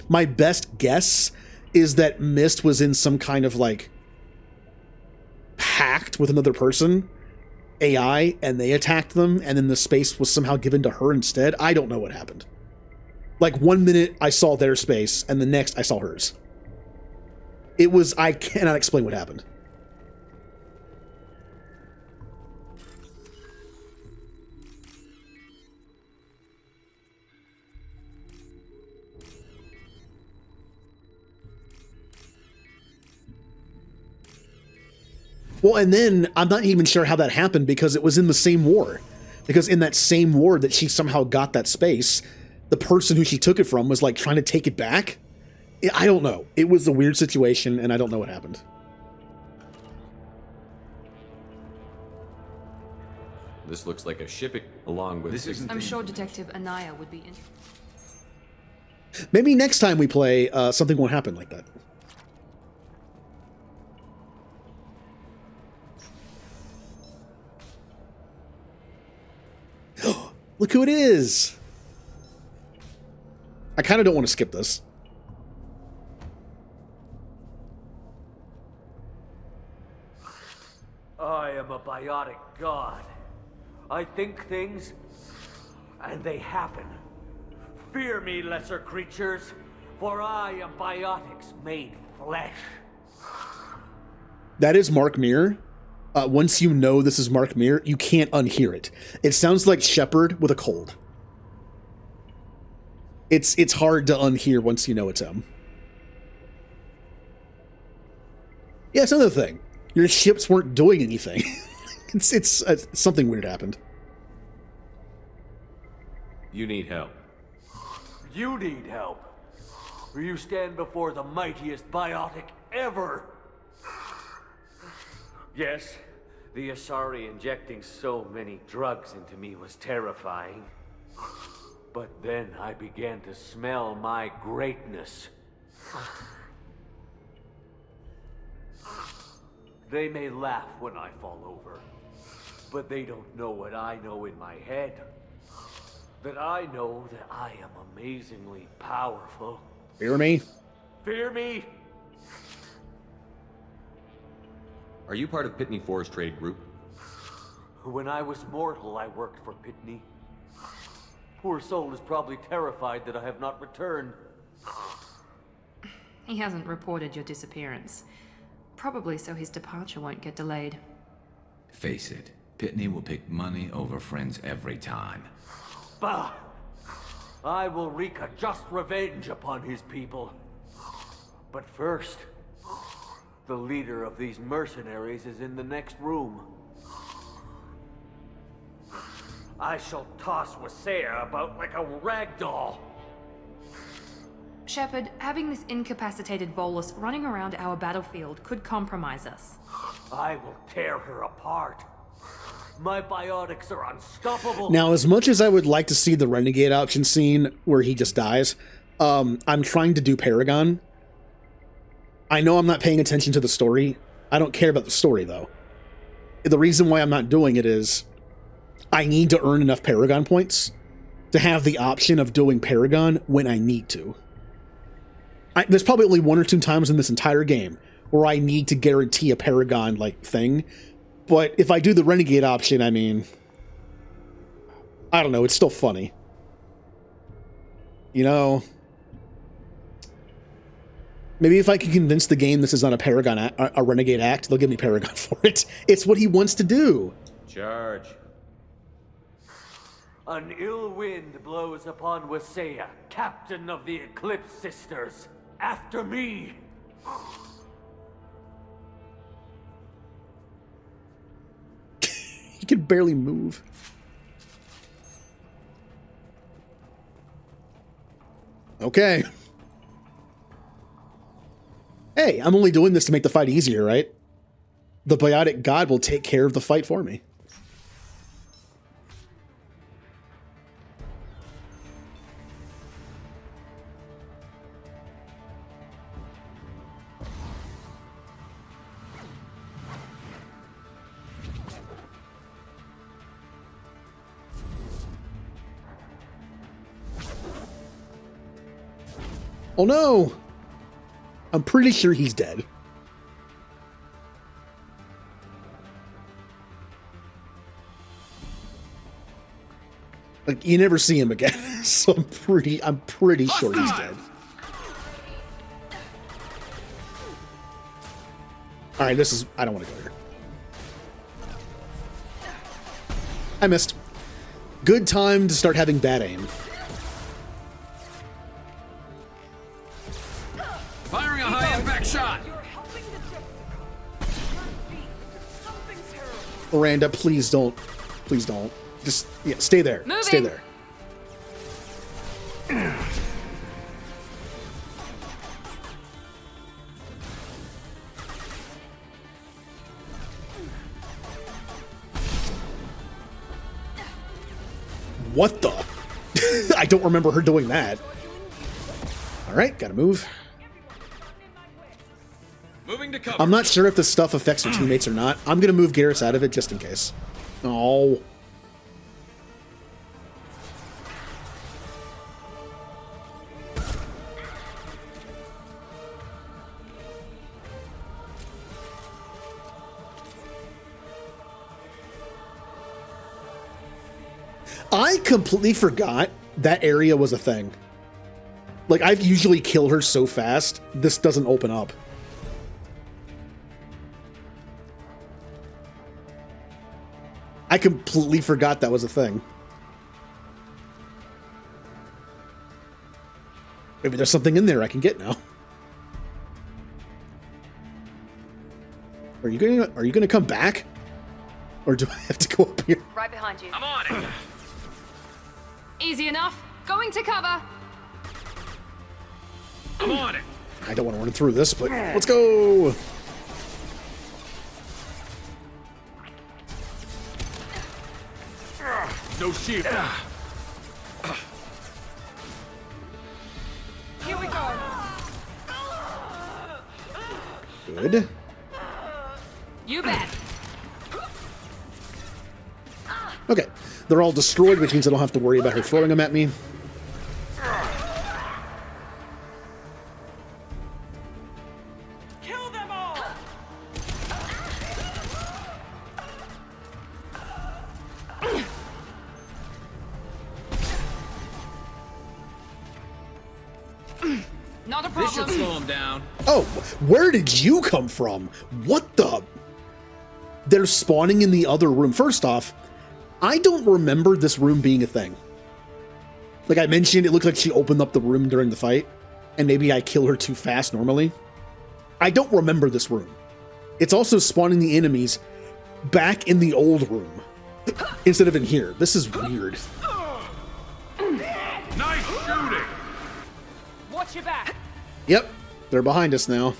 My best guess is that Mist was in some kind of, like, pact with another person, AI, and they attacked them, and then the space was somehow given to her instead. I don't know what happened. Like, 1 minute I saw their space, and the next I saw hers. I cannot explain what happened. Well, and then I'm not even sure how that happened because it was in the same war. Because in that same war that she somehow got that space, the person who she took it from was like trying to take it back. I don't know. It was a weird situation and I don't know what happened. This looks like a shipping along with... This isn't... I'm sure Detective Anaya would be interested. Maybe next time we play, something won't happen like that. Look who it is! I kind of don't want to skip this. I am a biotic god. I think things, and they happen. Fear me, lesser creatures, for I am biotics made flesh. That is Mark Meer. Once you know this is Mark Meer, you can't unhear it. It sounds like Shepard with a cold. It's hard to unhear once you know it's him. Yeah, it's another thing. Your ships weren't doing anything. it's something weird happened. You need help. You need help. Or you stand before the mightiest biotic ever. Yes, The Asari injecting so many drugs into me was terrifying. But then I began to smell my greatness. They may laugh when I fall over, but they don't know what I know in my head. That I know that I am amazingly powerful. Fear me? Fear me? Are you part of Pitney Forest Trade Group? When I was mortal, I worked for Pitney. Poor soul is probably terrified that I have not returned. He hasn't reported your disappearance. Probably so his departure won't get delayed. Face it, Pitney will pick money over friends every time. Bah! I will wreak a just revenge upon his people. But first, the leader of these mercenaries is in the next room. I shall toss Wasea about like a rag doll. Shepard, having this incapacitated Volus running around our battlefield could compromise us. I will tear her apart. My biotics are unstoppable. Now, as much as I would like to see the Renegade option scene where he just dies, I'm trying to do Paragon. I know I'm not paying attention to the story. I don't care about the story, though. The reason why I'm not doing it is I need to earn enough Paragon points to have the option of doing Paragon when I need to. There's probably only 1 or 2 times in this entire game where I need to guarantee a Paragon-like thing. But if I do the Renegade option, I mean, I don't know, it's still funny. You know, maybe if I can convince the game this is not a Paragon, a Renegade act, they'll give me Paragon for it. It's what he wants to do. Charge. An ill wind blows upon Wasea, captain of the Eclipse Sisters. After me! He can barely move. Okay. Hey, I'm only doing this to make the fight easier, right? The Biotic God will take care of the fight for me. Oh no! I'm pretty sure he's dead. Like, you never see him again, so I'm pretty sure he's dead. Alright, I don't want to go here. I missed. Good time to start having bad aim. Firing a high impact shot! Miranda, please don't. Please don't. Just, yeah, stay there. Moving. Stay there. What the? I don't remember her doing that. All right, gotta move. Moving to cover. I'm not sure if this stuff affects your teammates or not. I'm gonna move Garrus out of it just in case. Oh. I completely forgot that area was a thing. Like, I've usually killed her so fast, this doesn't open up. I completely forgot that was a thing. Maybe there's something in there I can get now. Are you gonna come back? Or do I have to go up here? Right behind you. I'm on it! Easy enough. Going to cover. I'm on it! I don't want to run through this, but let's go! no shield. Here we go. Good. You bet. Okay. They're all destroyed, which means I don't have to worry about her throwing them at me. Kill them all. Not a problem. This should slow him down. Oh, where did you come from? What the? They're spawning in the other room. First off, I don't remember this room being a thing. Like I mentioned, it looked like she opened up the room during the fight, and maybe I kill her too fast normally. I don't remember this room. It's also spawning the enemies back in the old room instead of in here. This is weird. Nice shooting. Watch your back. Yep, they're behind us now.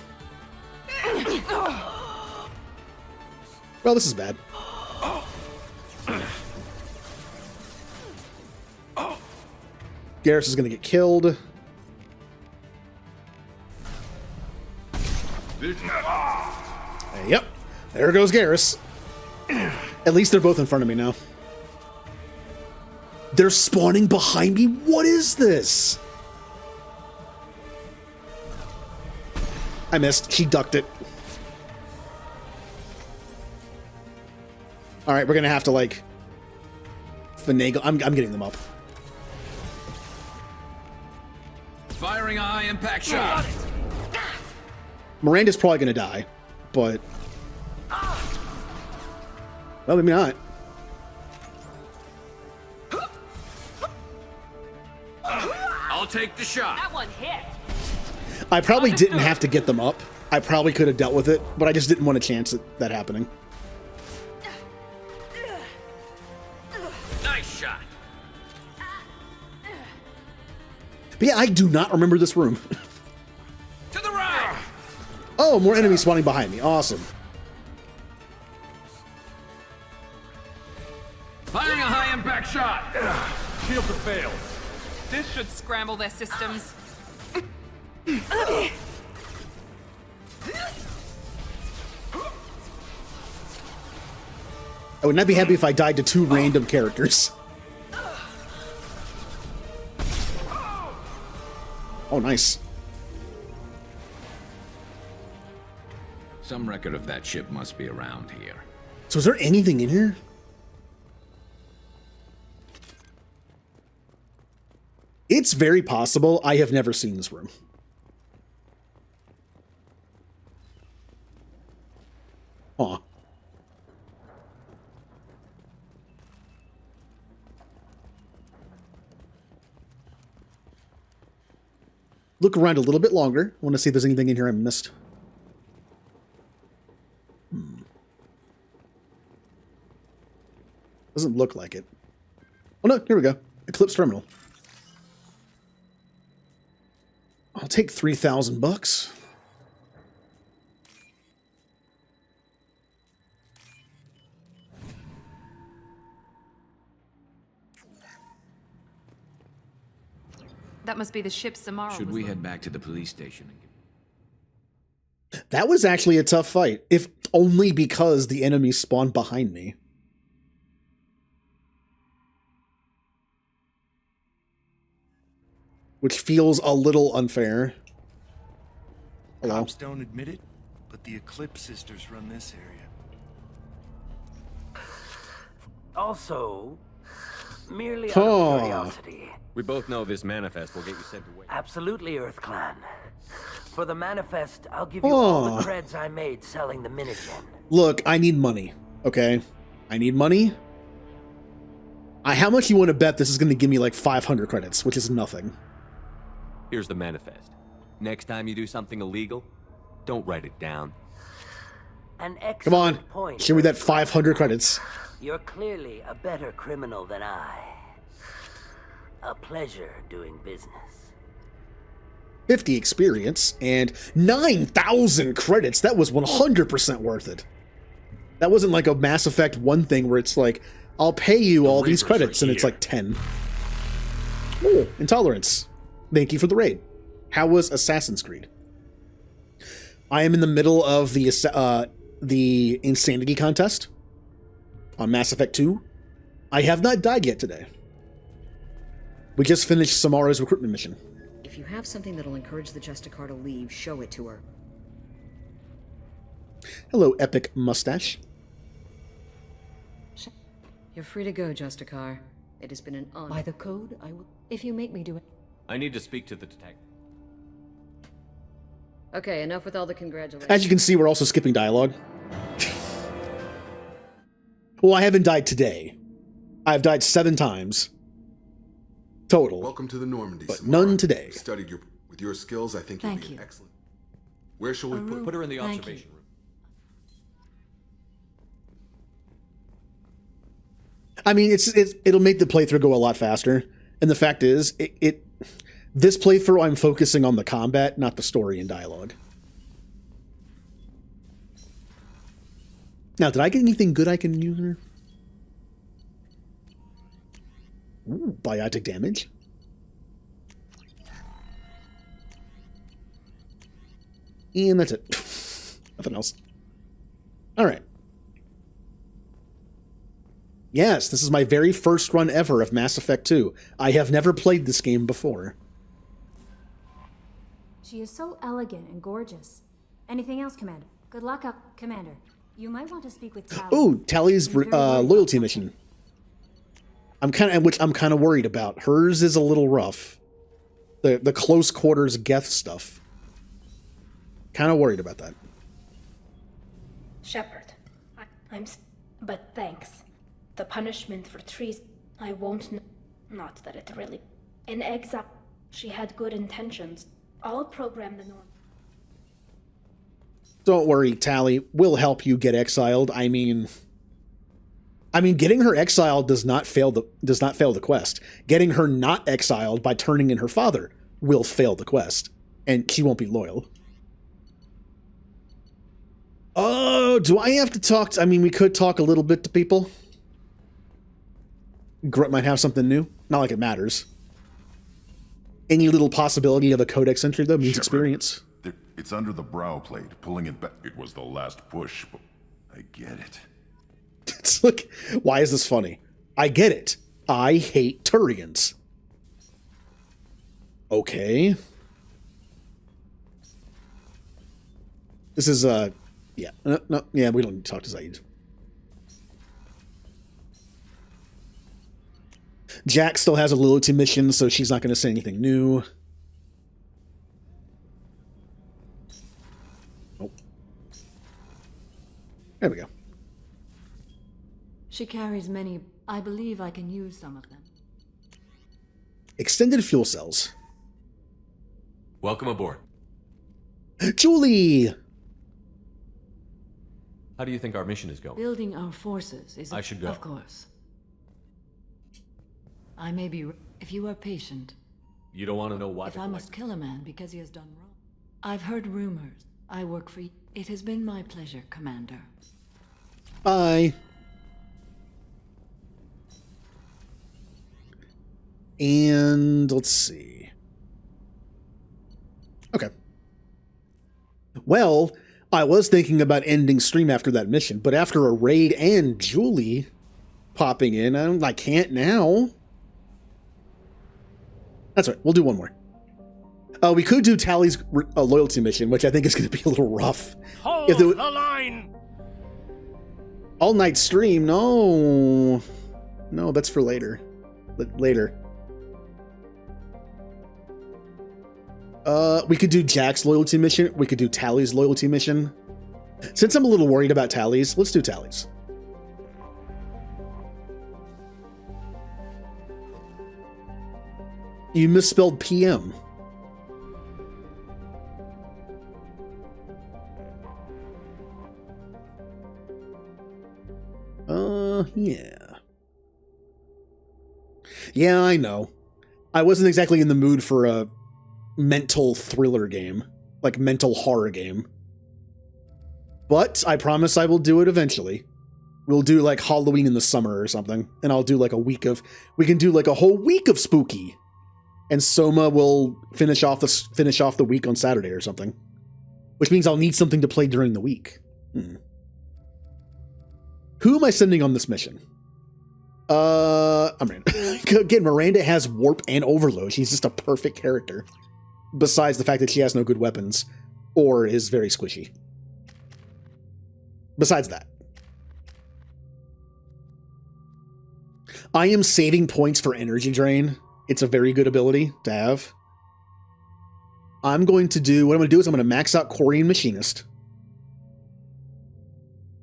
Well, this is bad. Garrus is going to get killed. Yep, there goes Garrus. At least they're both in front of me now. They're spawning behind me? What is this? I missed. She ducked it. All right, we're going to have to, like, finagle. I'm getting them up. Firing a high impact shot. Miranda's probably going to die, but... Well, maybe not. I'll take the shot. That one hit. I probably didn't have to get them up. I probably could have dealt with it, but I just didn't want a chance at that happening. Nice shot. But yeah, I do not remember this room. To the right. Oh, more enemies spawning behind me. Awesome. Firing a high impact shot. Shields have failed. This should scramble their systems. I would not be happy if I died to 2 random characters. Oh, nice. Some record of that ship must be around here. So is there anything in here? It's very possible. I have never seen this room. Aw. Look around a little bit longer. I want to see if there's anything in here I missed. Doesn't look like it. Oh no, here we go. Eclipse Terminal. I'll take 3,000 bucks. That must be the ship Samara Should was we on. head back to the police station? That was actually a tough fight, if only because the enemies spawned behind me. Which feels a little unfair. Hello? Cops don't admit it, but the Eclipse sisters run this area. Also, merely out Huh. of curiosity. We both know this manifest will get you sent away. Absolutely, Earth Clan. For the manifest, I'll give you all Huh. the creds I made selling the minigen. Look, I need money, okay? I need money. How much you want to bet this is going to give me like 500 credits, which is nothing. Here's the manifest. Next time you do something illegal, don't write it down. An Come excellent on, point. show me that 500 credits. You're clearly a better criminal than I. A pleasure doing business. 50 experience and 9,000 credits. That was 100% worth it. That wasn't like a Mass Effect 1 thing where it's like, I'll pay you all these Reapers credits, are and it's here. like 10. Oh, Intolerance. Thank you for the raid. How was Assassin's Creed? I am in the middle of the Insanity contest on Mass Effect 2. I have not died yet today. We just finished Samara's recruitment mission. If you have something that'll encourage the Justicar to leave, show it to her. Hello, Epic Mustache. You're free to go, Justicar. It has been an honor. By the code, I will. If you make me do it. I need to speak to the detective. Okay, enough with all the congratulations. As you can see, we're also skipping dialogue. Well, I haven't died today. I've died 7 times. Total. Welcome to the Normandy, but Samara. none today. You've studied with your skills, I think you'll Thank be you. excellent. Where shall we put Put her in the Thank observation room. I mean, it'll make the playthrough go a lot faster. And the fact is, this playthrough I'm focusing on the combat, not the story and dialogue. Now, did I get anything good I can use here? Ooh, biotic damage. And that's it. Nothing else. All right. Yes, this is my very first run ever of Mass Effect 2. I have never played this game before. She is so elegant and gorgeous. Anything else, Commander? Good luck up, Commander. You might want to speak with Tali. Ooh, Tally's loyalty mission. Which I'm kind of worried about. Hers is a little rough. The close quarters Geth stuff. Kind of worried about that. Shepard, but thanks. The punishment for treason, I won't not that it really... In exile, she had good intentions. I'll program the norm. Don't worry, Tali. We'll help you get exiled. I mean, getting her exiled does not fail the quest. Getting her not exiled by turning in her father will fail the quest, and she won't be loyal. Oh, do I have to talk? We could talk a little bit to people. Grunt might have something new. Not like it matters. Any little possibility of a codex entry, though, means Shepard, experience. It's under the brow plate, pulling it back. It was the last push, but I get it. It's like, why is this funny? I get it. I hate Turians. Okay. This is, yeah. No, yeah, we don't need to talk to Zaid. Jack still has a loyalty mission, so she's not going to say anything new. Nope. There we go. She carries many. I believe I can use some of them. Extended fuel cells. Welcome aboard. Julie! How do you think our mission is going? Building our forces is. I should go. Of course. I may be. If you are patient. You don't want to know why. If I must kill a man because he has done wrong. I've heard rumors. I work for you. It has been my pleasure, Commander. Bye. And let's see. Okay. Well, I was thinking about ending stream after that mission, but after a raid and Julie popping in, I can't now. That's right. We'll do one more. We could do Tally's loyalty mission, which I think is going to be a little rough. Hold the line! All night stream? No. No, that's for later. Later. We could do Jack's loyalty mission. We could do Tally's loyalty mission. Since I'm a little worried about Tally's, let's do Tally's. You misspelled PM. Yeah. Yeah, I know. I wasn't exactly in the mood for a mental thriller game, like mental horror game. But I promise I will do it eventually. We'll do like Halloween in the summer or something, and I'll do like a week of. We can do like a whole week of spooky, and Soma will finish off the week on Saturday or something, which means I'll need something to play during the week. Who am I sending on this mission? I mean, again, Miranda has warp and overload. She's just a perfect character. Besides the fact that she has no good weapons or is very squishy. Besides that. I am saving points for energy drain. It's a very good ability to have. What I'm going to do is I'm going to max out Quarian Machinist.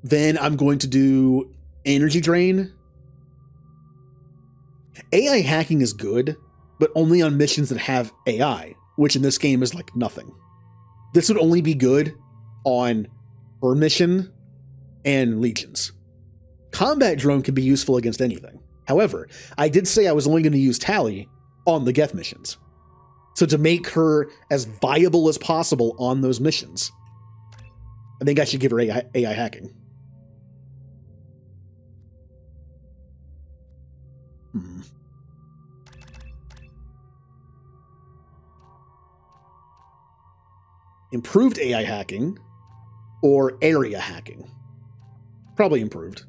Then I'm going to do energy drain. AI hacking is good, but only on missions that have AI, which in this game is like nothing. This would only be good on her mission and legions. Combat drone can be useful against anything. However, I did say I was only going to use Tali on the Geth missions. So to make her as viable as possible on those missions, I think I should give her AI hacking. Improved AI hacking or area hacking? Probably improved.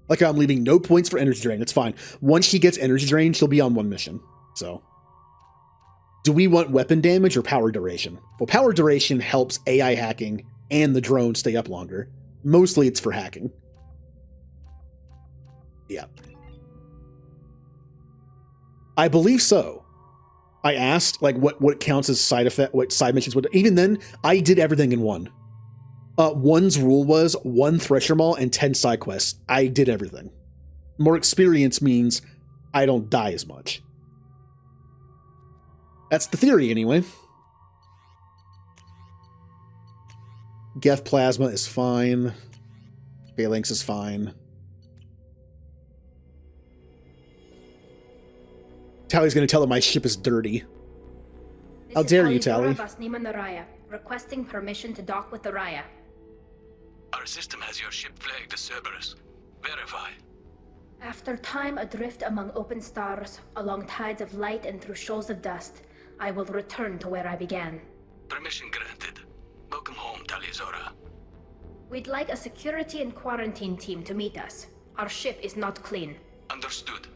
Like I'm leaving no points for energy drain. It's fine. Once she gets energy drain, she'll be on one mission. So, do we want weapon damage or power duration? Well, power duration helps AI hacking and the drone stay up longer. Mostly it's for hacking. Yeah. I believe so. I asked like what counts as side effect, what side missions would. Even then, I did everything in one. One's rule was 1 Thresher Maul and 10 side quests. I did everything. More experience means I don't die as much. That's the theory, anyway. Geth Plasma is fine. Phalanx is fine. Tali's going to tell him my ship is dirty. How dare you, Tali? Requesting permission to dock with the Raya. Our system has your ship flagged as Cerberus. Verify. After time adrift among open stars, along tides of light and through shoals of dust, I will return to where I began. Permission granted. Welcome home, Tali'Zorah. We'd like a security and quarantine team to meet us. Our ship is not clean. Understood.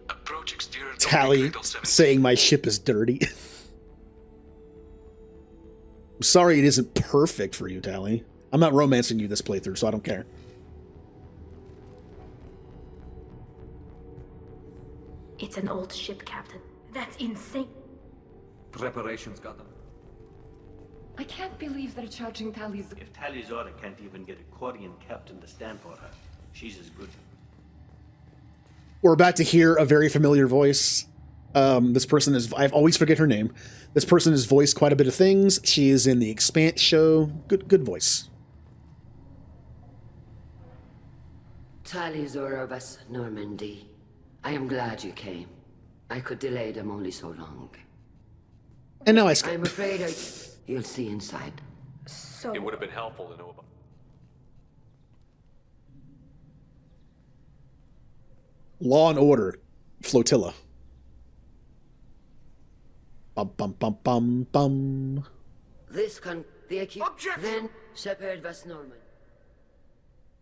Approach exterior. Tali saying my ship is dirty. I'm sorry it isn't perfect for you, Tali. I'm not romancing you this playthrough, so I don't care. It's an old ship, Captain. That's insane. Preparations got them. I can't believe they're charging Tali's. If Tali'Zorah can't even get a Quarian captain to stand for her, she's as good. We're about to hear a very familiar voice. This person is, I always forget her name. This person has voiced quite a bit of things. She is in the Expanse show. Good voice. Tali'Zorah vas Normandy. I am glad you came. I could delay them only so long. And now I skip. I'm afraid you'll see inside. So it would have been helpful to know about. Law and Order Flotilla. Bum bum bum bum bum. This the accused. Then Shepard vas Norman.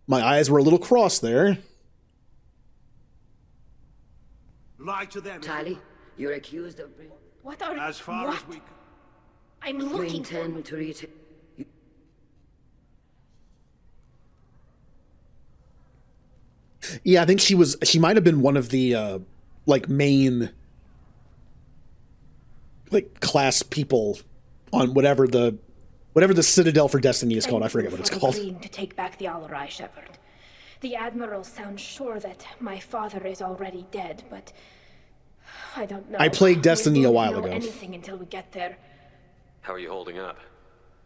My eyes were a little crossed there. Lie to them. Tali, you're accused of. What are as far what? as we. I'm You looking intend to reach. Yeah, I think she might have been one of the like main like class people on whatever the Citadel for Destiny is called. I forget what it's called. To take back the Al-Rai, Shepard. The Admiral sounds sure that my father is already dead, but I don't know. I played Destiny We a won't while know ago. Anything until we get there. How are you holding up?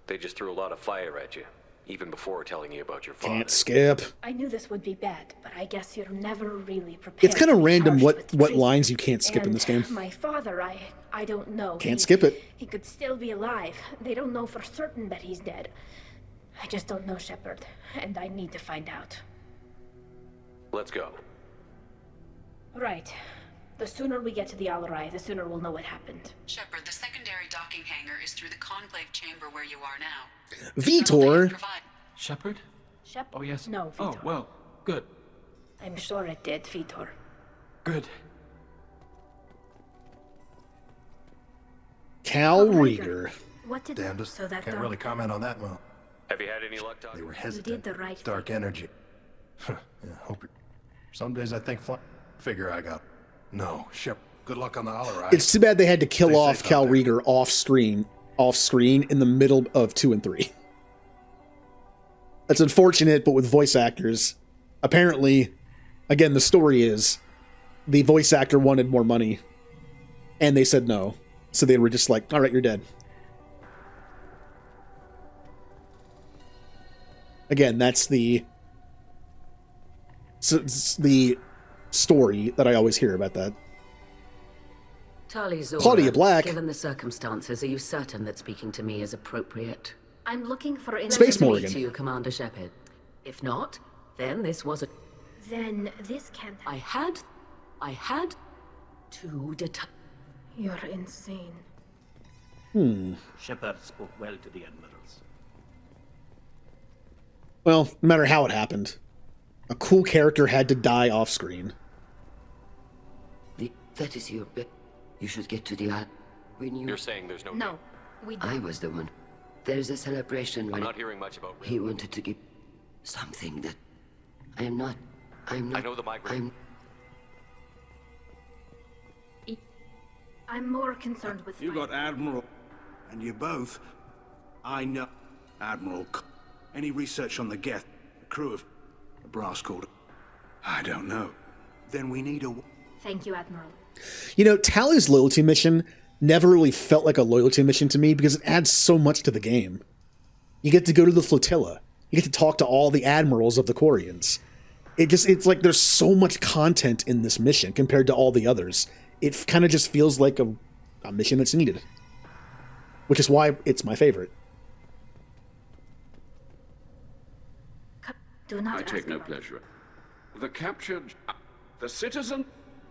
They just threw a lot of fire at you, even before telling you about your father. Can't skip. I knew this would be bad, but I guess you're never really prepared. It's kind of to be random charged what lines you can't skip in And this game. My father, I don't know. Can't skip it. He could still be alive. They don't know for certain that he's dead. I just don't know, Shepard, and I need to find out. Let's go. Right. The sooner we get to the Alarai, the sooner we'll know what happened. Shepard, the secondary docking hangar is through the conclave chamber where you are now. Vitor. Shepard? Shepard? Oh, yes. No, Oh, Vitor. well, good. I'm sure it did, Vitor. Good. Cal Rieger. What did Damnedest. so that Can't dog- really comment on that one. Have you had any luck talking? They were You hesitant. did the right Dark energy. Yeah, hope it. Some days I think figure I got. No, Shep. Good luck on the Alarai. It's too bad they had to kill Stay off safe Cal out there. Rieger off screen in the middle of 2 and 3. That's unfortunate, but with voice actors, apparently, again, the story is the voice actor wanted more money, and they said no. So they were just like, all right, you're dead. Again, that's the story that I always hear about that. Tali Zora, Claudia Black. Given the circumstances, are you certain that speaking to me is appropriate? I'm looking for Space Pleasure to Morgan. meet you, Commander Shepard. If not, then this was a... Then this can't. I had to deter... You're insane. Shepard spoke well to the admirals. Well, no matter how it happened, a cool character had to die off screen. That is your bit. You should get to the island. When you... You're saying there's no... No, we don't. I was the one. There's a celebration I'm when not hearing much about... he wanted to give something that... I'm not... I know the migrant. I'm more concerned with... You got Admiral, and you both. I know Admiral. Any research on the Geth, the crew of the brass called it? I don't know. Then we need a... Thank you, Admiral. You know, Tali's loyalty mission never really felt like a loyalty mission to me because it adds so much to the game. You get to go to the flotilla. You get to talk to all the admirals of the Quarians. It's like there's so much content in this mission compared to all the others. It kind of just feels like a mission that's needed. Which is why it's my favorite. Do not I ask take no about- pleasure. The captured... the citizen?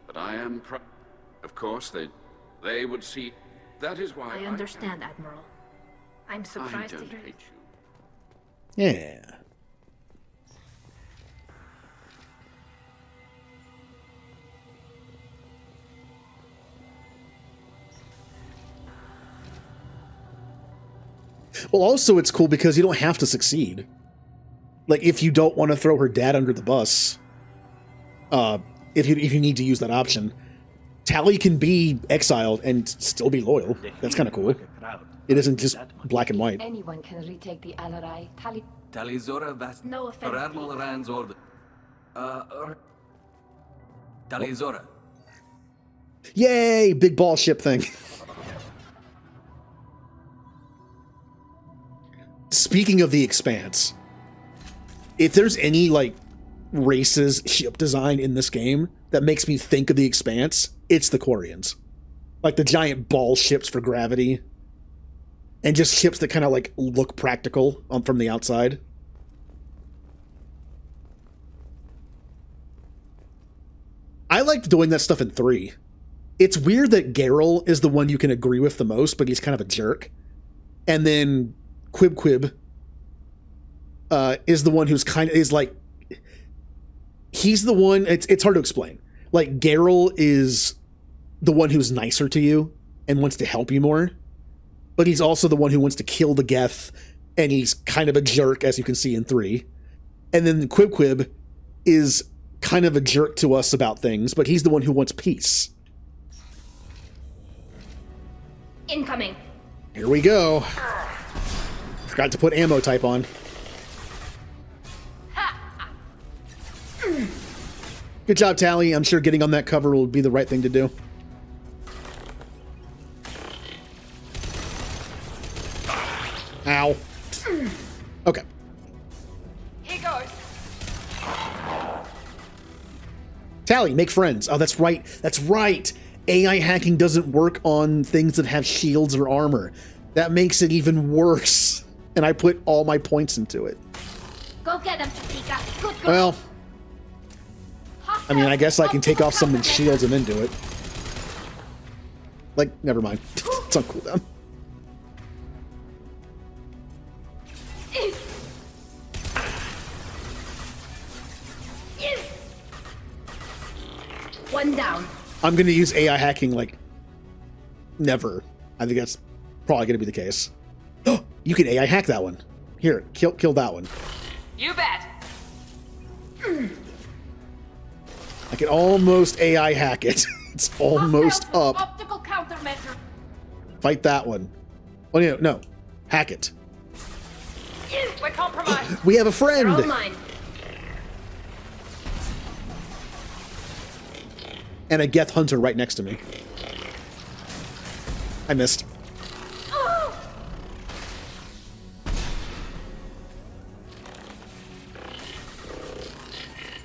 But I am proud. Of course, they would see... That is why I understand, Admiral. I'm I surprised to don't hear... hate you. Yeah. Well, also it's cool because you don't have to succeed. Like, if you don't want to throw her dad under the bus, if you need to use that option, Tali can be exiled and still be loyal. That's kind of cool. It isn't just black and white. Anyone can retake the Alarai. Tali Zora Vast. No offense. For Admiral Rand's order. Tali Zora. Yay! Big ball ship thing. Speaking of the Expanse, if there's any, like, races ship design in this game that makes me think of the Expanse, it's the Quarians. Like the giant ball ships for gravity. And just ships that kind of, like, look practical from the outside. I liked doing that stuff in 3. It's weird that Geralt is the one you can agree with the most, but he's kind of a jerk. And then Quib is the one who's he's the one, it's hard to explain. Like, Geralt is the one who's nicer to you and wants to help you more, but he's also the one who wants to kill the Geth, and he's kind of a jerk, as you can see in 3. And then Quib is kind of a jerk to us about things, but he's the one who wants peace. Incoming. Here we go. Forgot to put ammo type on. Good job, Tali. I'm sure getting on that cover will be the right thing to do. Ow. Okay. Here goes. Tali, make friends. Oh, that's right. That's right. AI hacking doesn't work on things that have shields or armor. That makes it even worse. and I put all my points into it. Go get him, Chica. Good girl. Well, I mean, I guess I can take off someone's shields and then do it. Like, never mind. It's on cooldown. One down. I'm going to use AI hacking like never. I think that's probably going to be the case. You can AI hack that one. Here, kill that one. You bet. I can almost AI hack it. It's almost up. Optical countermeasure. Fight that one. Oh, no. Hack it. We're compromised. We have a friend. They're all mine. And a Geth Hunter right next to me. I missed.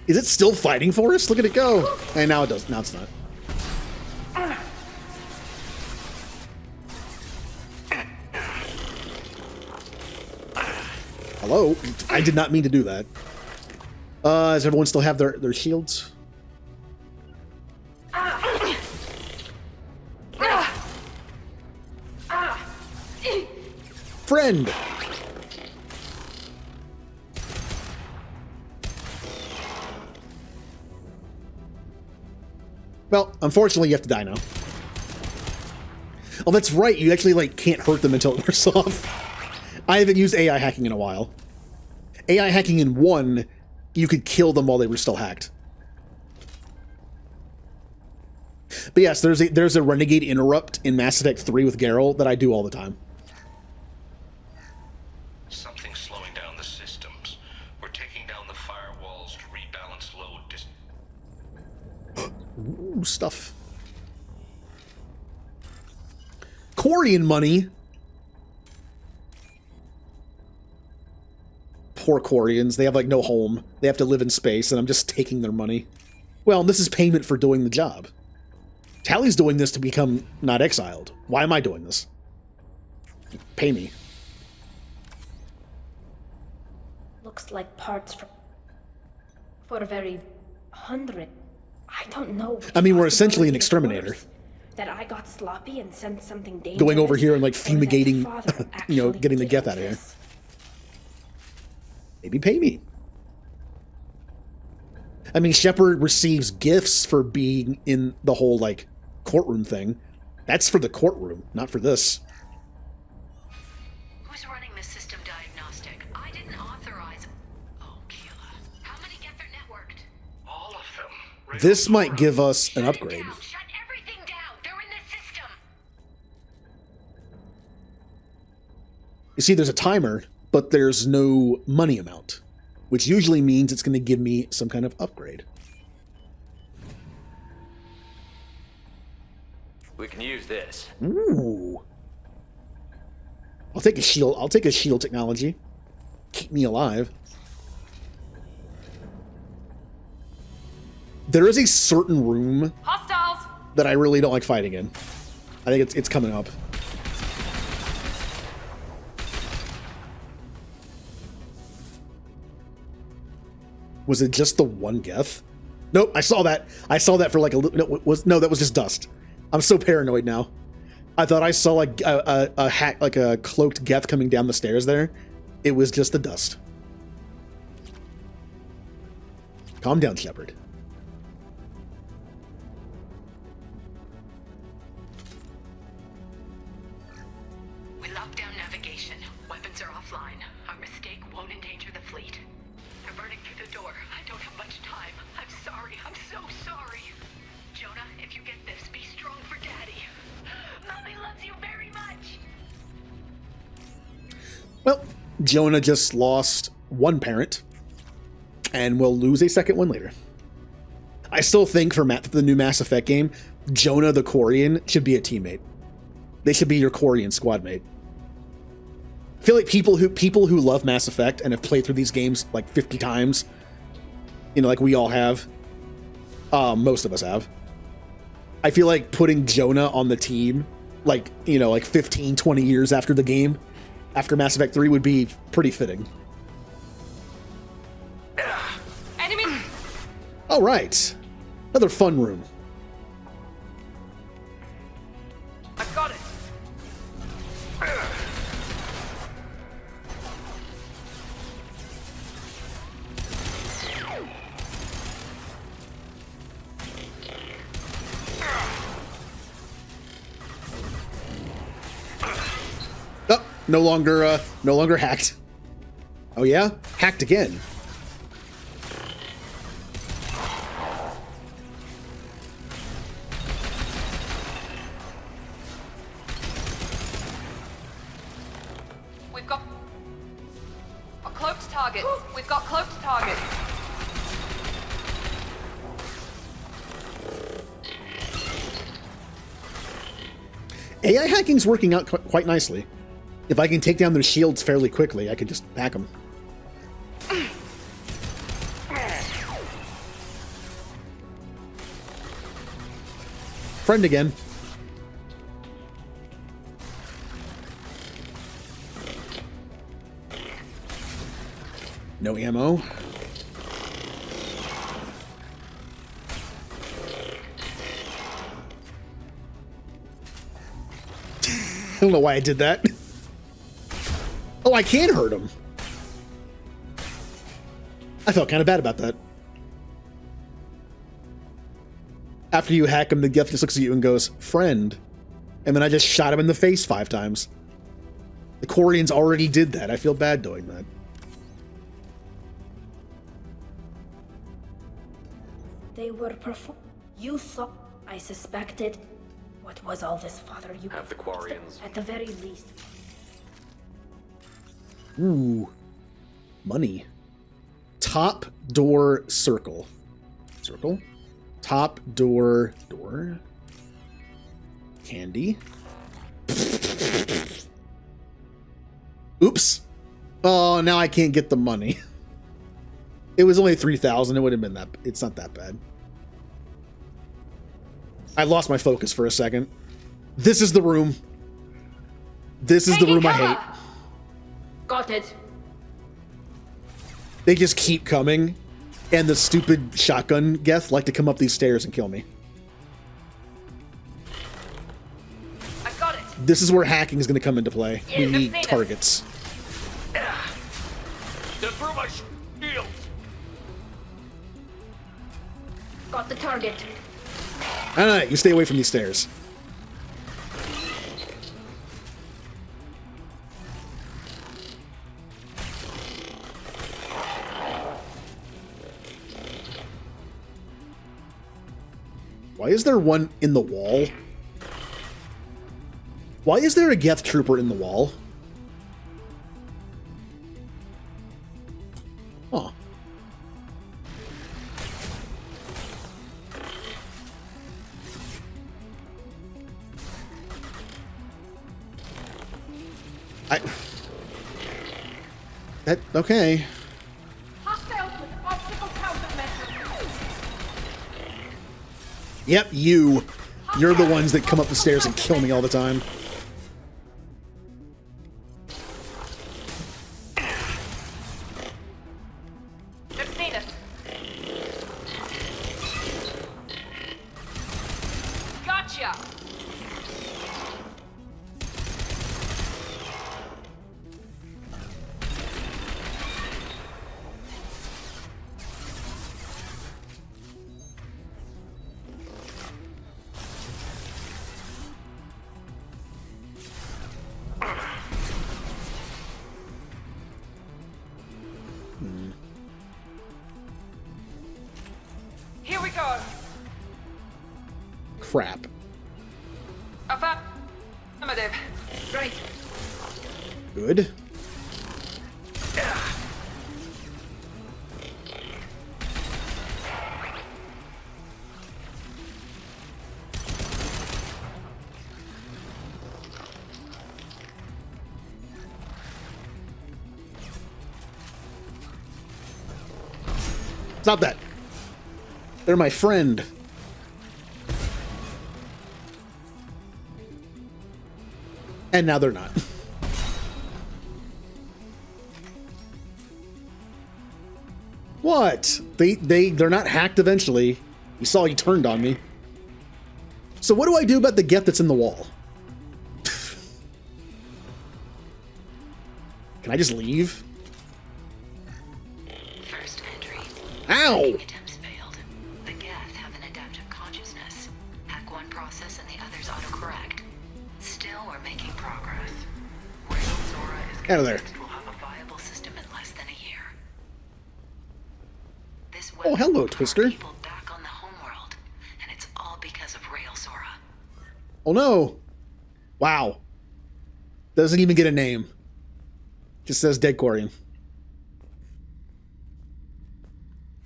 Is it still fighting for us? Look at it go. And now it does. Now it's not. Hello? I did not mean to do that. Does everyone still have their shields? Friend! Well, unfortunately, you have to die now. Oh, that's right. You actually, like, can't hurt them until it wears off. I haven't used AI hacking in a while. AI hacking in 1, you could kill them while they were still hacked. But yes, there's a Renegade Interrupt in Mass Effect 3 with Geralt that I do all the time. Something's slowing down the systems. We're taking down the firewalls to rebalance load. Ooh, stuff. Quarian money. Poor Quarians. They have like no home. They have to live in space, and I'm just taking their money. Well, this is payment for doing the job. Tally's doing this to become not exiled. Why am I doing this? Pay me. Looks like parts for a very 100. I don't know. I mean, we're essentially an exterminator. That I got sloppy and sent something dangerous. Going over here and like fumigating, you know, getting the Geth out of here. Maybe pay me. I mean, Shepard receives gifts for being in the whole, like, courtroom thing. That's for the courtroom, not for this. Who's running the system diagnostic? I didn't authorize. Oh, Keela. How many Geth are networked? All of them. This might give us an upgrade. Shut everything down. They're in the system. You see, there's a timer, but there's no money amount, which usually means it's going to give me some kind of upgrade. We can use this. Ooh. I'll take a shield. I'll take a shield technology. Keep me alive. There is a certain room Hostiles. that I really don't like fighting in. I think it's coming up. Was it just the one Geth? Nope, I saw that. I saw that for like a little. No, that was just dust. I'm so paranoid now. I thought I saw like a hack, like a cloaked Geth coming down the stairs there. It was just the dust. Calm down, Shepard. We locked down navigation. Weapons are offline. Our mistake won't endanger the fleet. They're burning through the door. I don't have much time. I'm sorry. I'm so sorry. Jonah, if you get this, be strong for Daddy. Mommy loves you very much. Well, Jonah just lost one parent, and will lose a second one later. I still think for the new Mass Effect game, Jonah the Quarian should be a teammate. They should be your Quarian squad mate. I feel like people who love Mass Effect and have played through these games like 50 times, you know, like we all have, most of us have. I feel like putting Jonah on the team, like, you know, like 15, 20 years after the game, after Mass Effect 3 would be pretty fitting. Enemy! All right. Another fun room. I got it! Oh, no longer hacked. Oh yeah? Hacked again. We've got a cloaked target. We've got cloaked target. AI hacking's working out quite nicely. If I can take down their shields fairly quickly, I could just hack them. Friend again. No ammo. I don't know why I did that. Oh, I can hurt him. I felt kind of bad about that. After you hack him, the Geth just looks at you and goes, friend. And then I just shot him in the face 5 times. The Quarians already did that. I feel bad doing that. They were You saw. I suspected. What was all this, Father? You Have the Quarians. At the very least. Ooh. Money. Top door circle. Circle. Top door. Door. Candy. Oops. Oh, now I can't get the money. It was only 3,000. It would have been that. It's not that bad. I lost my focus for a second. This is the room. This is the room I hate. Got it. They just keep coming, and the stupid shotgun Geth like to come up these stairs and kill me. I got it. This is where hacking is going to come into play. We need targets. They're through my shields. Got the target. Alright, you stay away from these stairs. Why is there one in the wall? Why is there a Geth trooper in the wall? Huh. Okay. Yep, you. You're the ones that come up the stairs and kill me all the time. They've seen us. Gotcha. Here we go. Crap. Affirmative. Great. Good. Stop that. They're my friend. And now they're not. What? They're not hacked eventually. You saw he turned on me. So what do I do about the Geth that's in the wall? Can I just leave? First entry. Ow! Attempts failed. The Geth have an adaptive consciousness. Hack one process and the others autocorrect. Still, we're making progress. Rail Zora is Out of there. convinced we'll have a viable system in less than a year. This Oh, hello, Twister. people back on the homeworld, and it's all because of Rail Zora. Oh no! Wow. Doesn't even get a name. Just says Dead Quarian.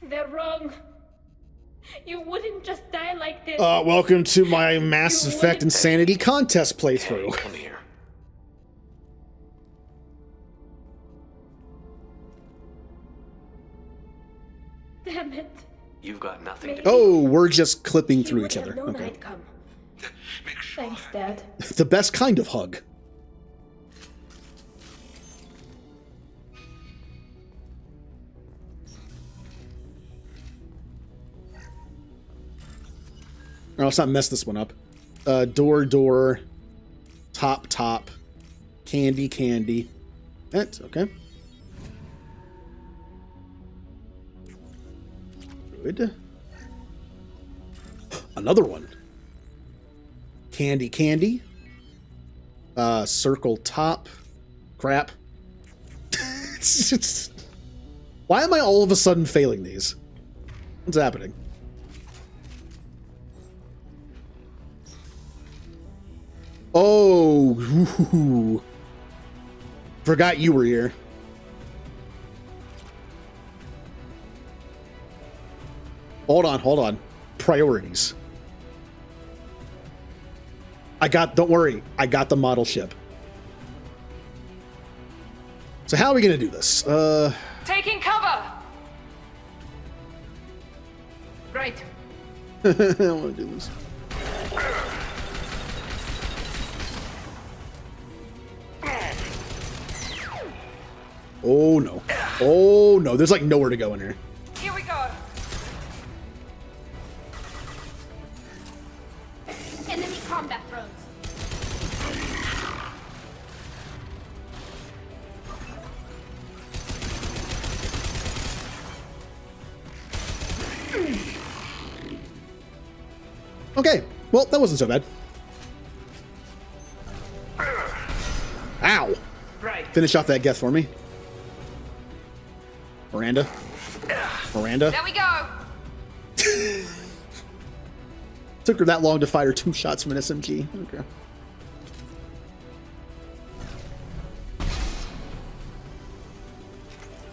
They're wrong. You wouldn't just die like this. Welcome to my Mass Effect Insanity contest playthrough. Come here. Damn it. You've got nothing to Oh, we're just clipping He through would each have other. known Okay. I'd come. Thanks, Dad. The best kind of hug. Oh, let's not mess this one up. Door, top, candy. That's okay. Good. Another one. Candy. Circle top. Crap. Why am I all of a sudden failing these? What's happening? Oh, ooh. Forgot you were here. Hold on. Priorities. Don't worry, I got the model ship. So how are we gonna do this? Taking cover! Right. I don't wanna do this. Oh no, there's like nowhere to go in here. Here we go. Enemy combat drones. Okay, well, that wasn't so bad. Ow! Right. Finish off that Geth for me. Miranda. There we go. Took her that long to fire 2 shots from an SMG. Okay.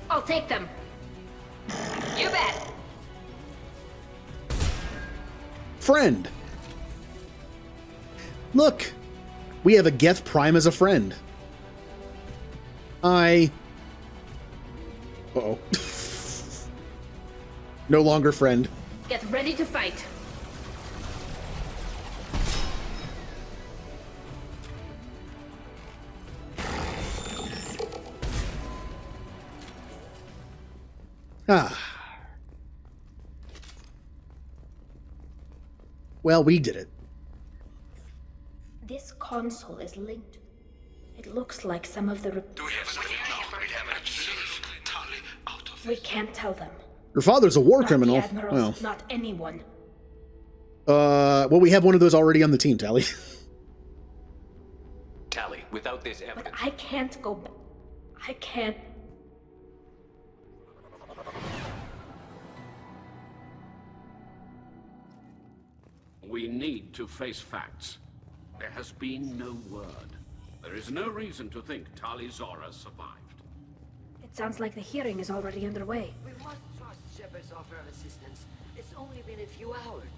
I'll take them. You bet. Friend. Look, we have a Geth Prime as a friend. Uh-oh. No longer friend. Get ready to fight. Well, we did it. This console is linked. It looks like some of the... Do we have enough? No, we haven't. Totally out of We can't tell them. Your father's a war Not criminal. The admirals, Well, not anyone. well, we have one of those already on the team, Tally. Tally, without this evidence... But I can't go back. I can't... We need to face facts. There has been no word. There is no reason to think Tali Zora survived. It sounds like the hearing is already underway. We must trust Shepard's offer of assistance. It's only been a few hours.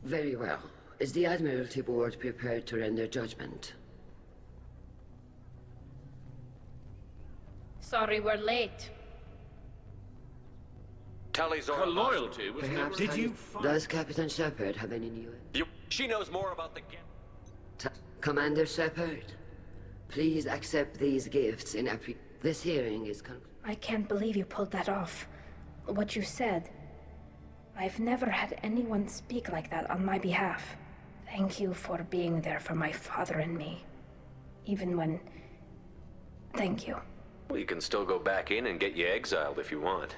Very well. Is the Admiralty Board prepared to render judgment? Sorry we're late. Tali Zora... Her loyalty was Perhaps never... Does Captain Shepard have any news? She knows more about the... Commander Shepard, please accept these gifts in This hearing is I can't believe you pulled that off. What you said. I've never had anyone speak like that on my behalf. Thank you for being there for my father and me. Even when... Thank you. Well, you can still go back in and get you exiled if you want.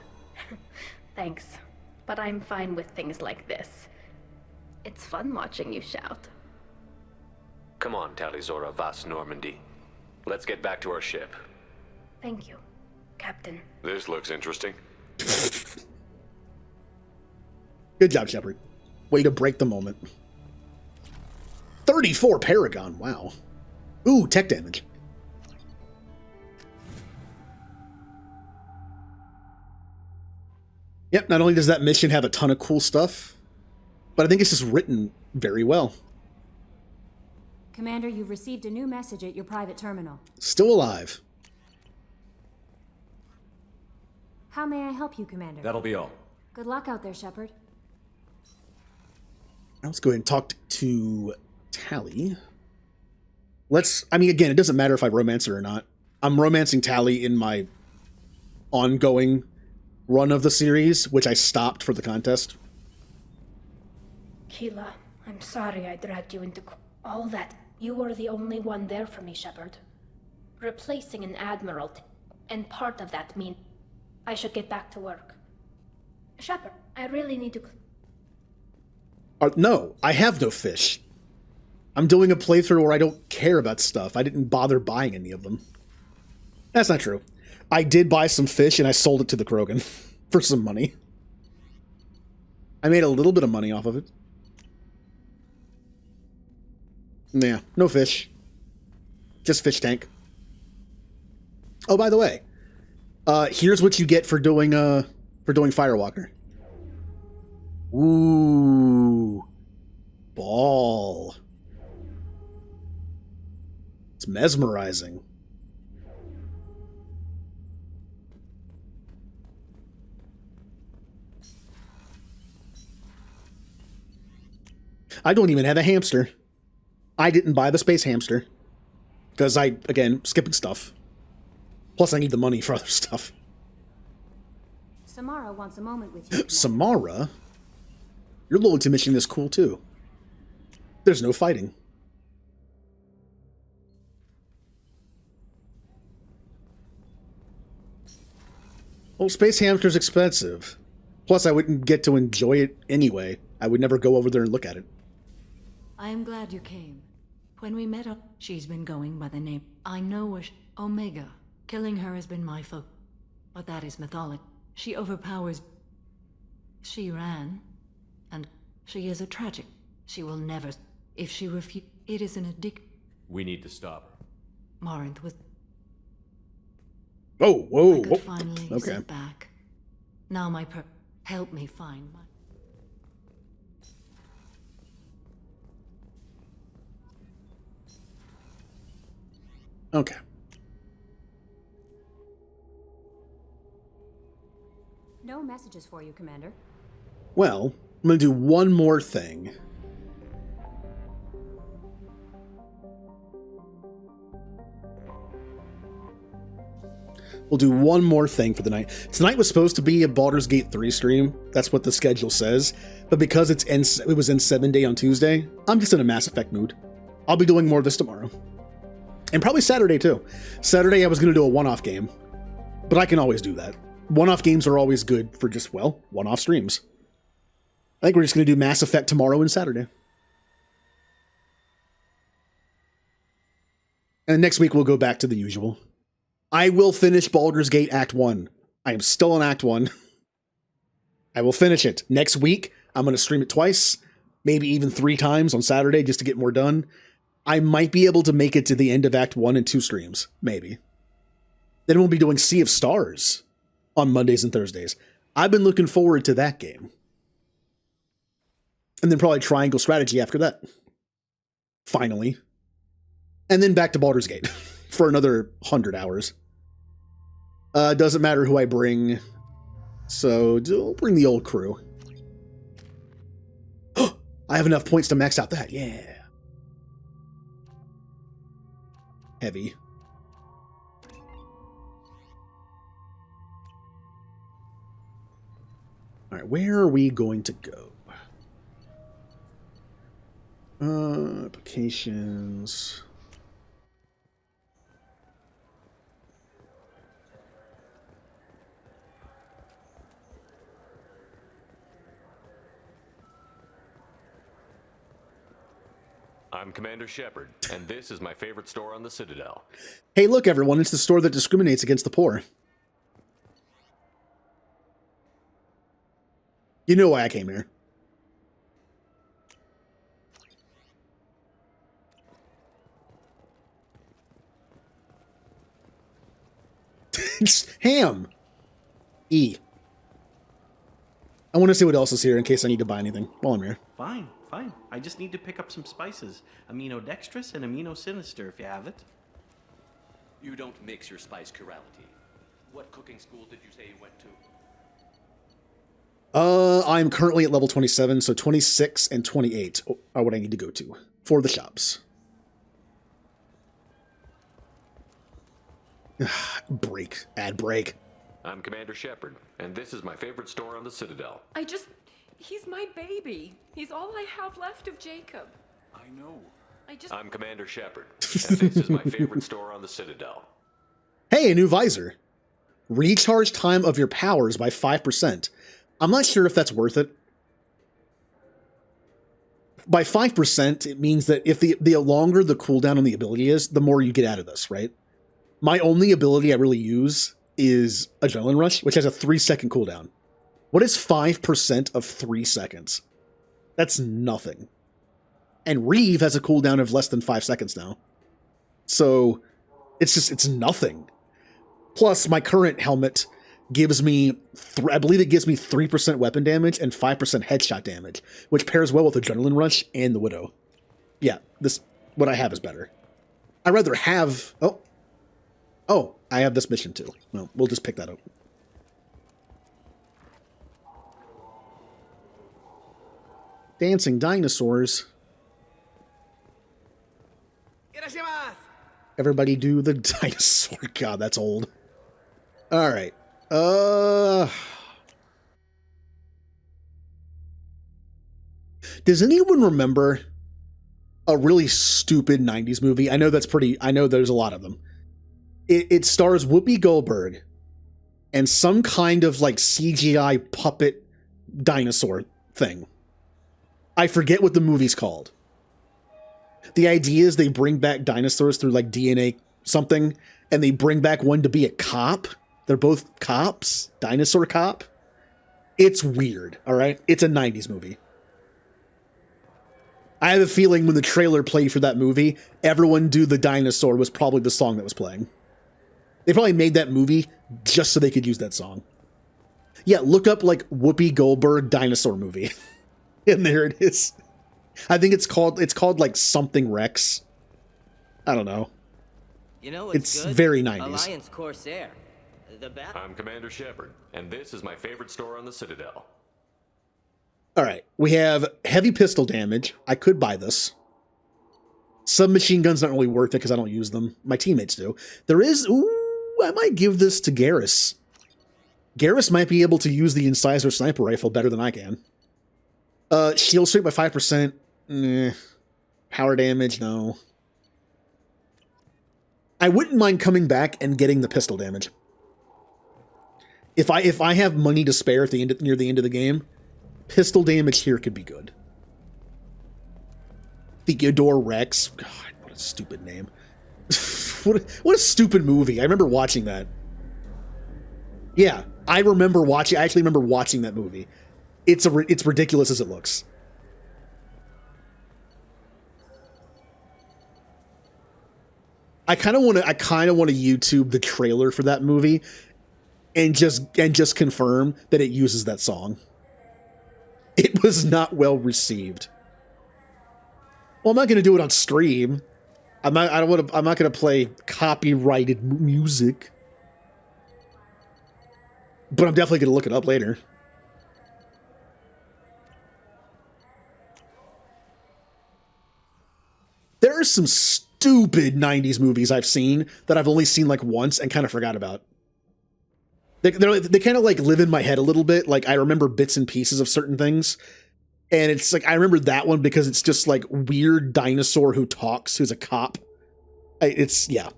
Thanks. But I'm fine with things like this. It's fun watching you shout. Come on, Talizora Vas Normandy. Let's get back to our ship. Thank you, Captain. This looks interesting. Good job, Shepard. Way to break the moment. 34 Paragon, wow. Ooh, tech damage. Yep, not only does that mission have a ton of cool stuff, but I think it's just written very well. Commander, you've received a new message at your private terminal. Still alive. How may I help you, Commander? That'll be all. Good luck out there, Shepard. Let's go ahead and talk to Tali. I mean, again, it doesn't matter if I romance her or not. I'm romancing Tali in my ongoing run of the series, which I stopped for the contest. Keela, I'm sorry I dragged you into all that. You were the only one there for me, Shepard. Replacing an admiral, and part of that means I should get back to work. Shepard, I really need to... No, I have no fish. I'm doing a playthrough where I don't care about stuff. I didn't bother buying any of them. That's not true. I did buy some fish and I sold it to the Krogan for some money. I made a little bit of money off of it. Yeah, no fish. Just fish tank. Oh, by the way, here's what you get for doing Firewalker. Ooh, ball. It's mesmerizing. I don't even have a hamster. I didn't buy the space hamster. Because again, skipping stuff. Plus, I need the money for other stuff. Samara wants a moment with you. Samara? Your loyalty mission is cool, too. There's no fighting. Well, space hamster's expensive. Plus, I wouldn't get to enjoy it anyway. I would never go over there and look at it. I am glad you came. When we met up, she's been going by the name I know was Omega. Killing her has been my focus. But that is mythology. She overpowers. She ran. And she is a tragic. She will never. If she refuses, it is an addict. We need to stop her. Morinth was. Oh, whoa, I could finally okay. sit back. Now my help me find my. Okay. No messages for you, Commander. Well, I'm going to do one more thing. We'll do one more thing for the night. Tonight was supposed to be a Baldur's Gate 3 stream. That's what the schedule says. But because it was in 7 Day on Tuesday, I'm just in a Mass Effect mood. I'll be doing more of this tomorrow. And probably Saturday, too. Saturday, I was going to do a one-off game. But I can always do that. One-off games are always good for just, well, one-off streams. I think we're just going to do Mass Effect tomorrow and Saturday. And next week, we'll go back to the usual. I will finish Baldur's Gate Act 1. I am still in Act 1. I will finish it. Next week, I'm going to stream it twice, maybe even 3 times on Saturday just to get more done. I might be able to make it to the end of Act 1 in 2 streams, maybe. Then we'll be doing Sea of Stars on Mondays and Thursdays. I've been looking forward to that game. And then probably Triangle Strategy after that. Finally. And then back to Baldur's Gate for another 100 hours. Doesn't matter who I bring. So I'll bring the old crew. I have enough points to max out that. Yeah. All right, where are we going to go? Applications. I'm Commander Shepard, and this is my favorite store on the Citadel. Hey, look, everyone, it's the store that discriminates against the poor. You know why I came here. Ham. E. I want to see what else is here in case I need to buy anything while I'm here. Fine, fine. I just need to pick up some spices. Aminodextrous and aminosinister, if you have it. You don't mix your spice chirality. What cooking school did you say you went to? I'm currently at level 27, so 26 and 28 are what I need to go to for the shops. Break. Ad break. I'm Commander Shepard, and this is my favorite store on the Citadel. He's my baby. He's all I have left of Jacob. I know. I'm Commander Shepard, and this is my favorite store on the Citadel. Hey, a new visor. Recharge time of your powers by 5%. I'm not sure if that's worth it. By 5%, it means that if the longer the cooldown on the ability is, the more you get out of this, right? My only ability I really use is Adrenaline Rush, which has a 3-second cooldown. What is 5% of 3 seconds? That's nothing. And Reeve has a cooldown of less than 5 seconds now. So, it's nothing. Plus, my current helmet gives me, I believe it gives me 3% weapon damage and 5% headshot damage, which pairs well with Adrenaline Rush and the Widow. Yeah, what I have is better. I'd rather have, oh, I have this mission too. Well, we'll just pick that up. Dancing dinosaurs. Everybody do the dinosaur. God, that's old. All right. Does anyone remember a really stupid 90s movie? I know there's a lot of them. It stars Whoopi Goldberg and some kind of like CGI puppet dinosaur thing. I forget what the movie's called. The idea is they bring back dinosaurs through like DNA something, and they bring back one to be a cop. They're both cops, dinosaur cop. It's weird, all right? It's a 90s movie. I have a feeling when the trailer played for that movie, Everyone Do the Dinosaur was probably the song that was playing. They probably made that movie just so they could use that song. Yeah, look up like Whoopi Goldberg dinosaur movie. And there it is. I think it's called like something Rex. I don't know. You know it's very 90s. Alliance Corsair. I'm Commander Shepard, and this is my favorite store on the Citadel. All right, we have heavy pistol damage. I could buy this. Submachine gun's not really worth it because I don't use them. My teammates do. There is, I might give this to Garrus. Garrus might be able to use the Incisor sniper rifle better than I can. Shield strength by 5%. Power damage, no. I wouldn't mind coming back and getting the pistol damage. If I have money to spare at near the end of the game, pistol damage here could be good. Theodore Rex. God, what a stupid name. What a stupid movie. I remember watching that. Yeah, I actually remember watching that movie. It's ridiculous as it looks. I kind of want to YouTube the trailer for that movie and just confirm that it uses that song. It was not well received. Well, I'm not going to do it on stream. I'm not going to play copyrighted music. But I'm definitely going to look it up later. There are some stupid 90s movies I've seen that I've only seen like once and kind of forgot about. They kind of like live in my head a little bit. Like I remember bits and pieces of certain things. And it's like, I remember that one because it's just like weird dinosaur who talks, who's a cop. Yeah.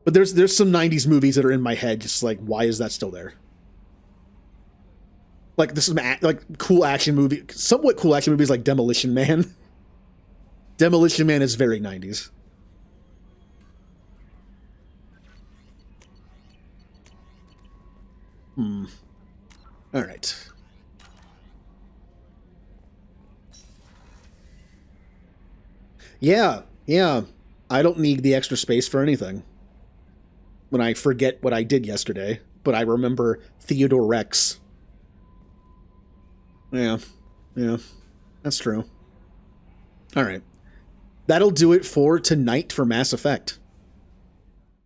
But there's some 90s movies that are in my head, just like, why is that still there? Like, this is like cool action movie, somewhat cool action movies like Demolition Man. Demolition Man is very 90s. All right. Yeah. I don't need the extra space for anything. When I forget what I did yesterday, but I remember Theodore Rex. Yeah. That's true. All right. That'll do it for tonight for Mass Effect.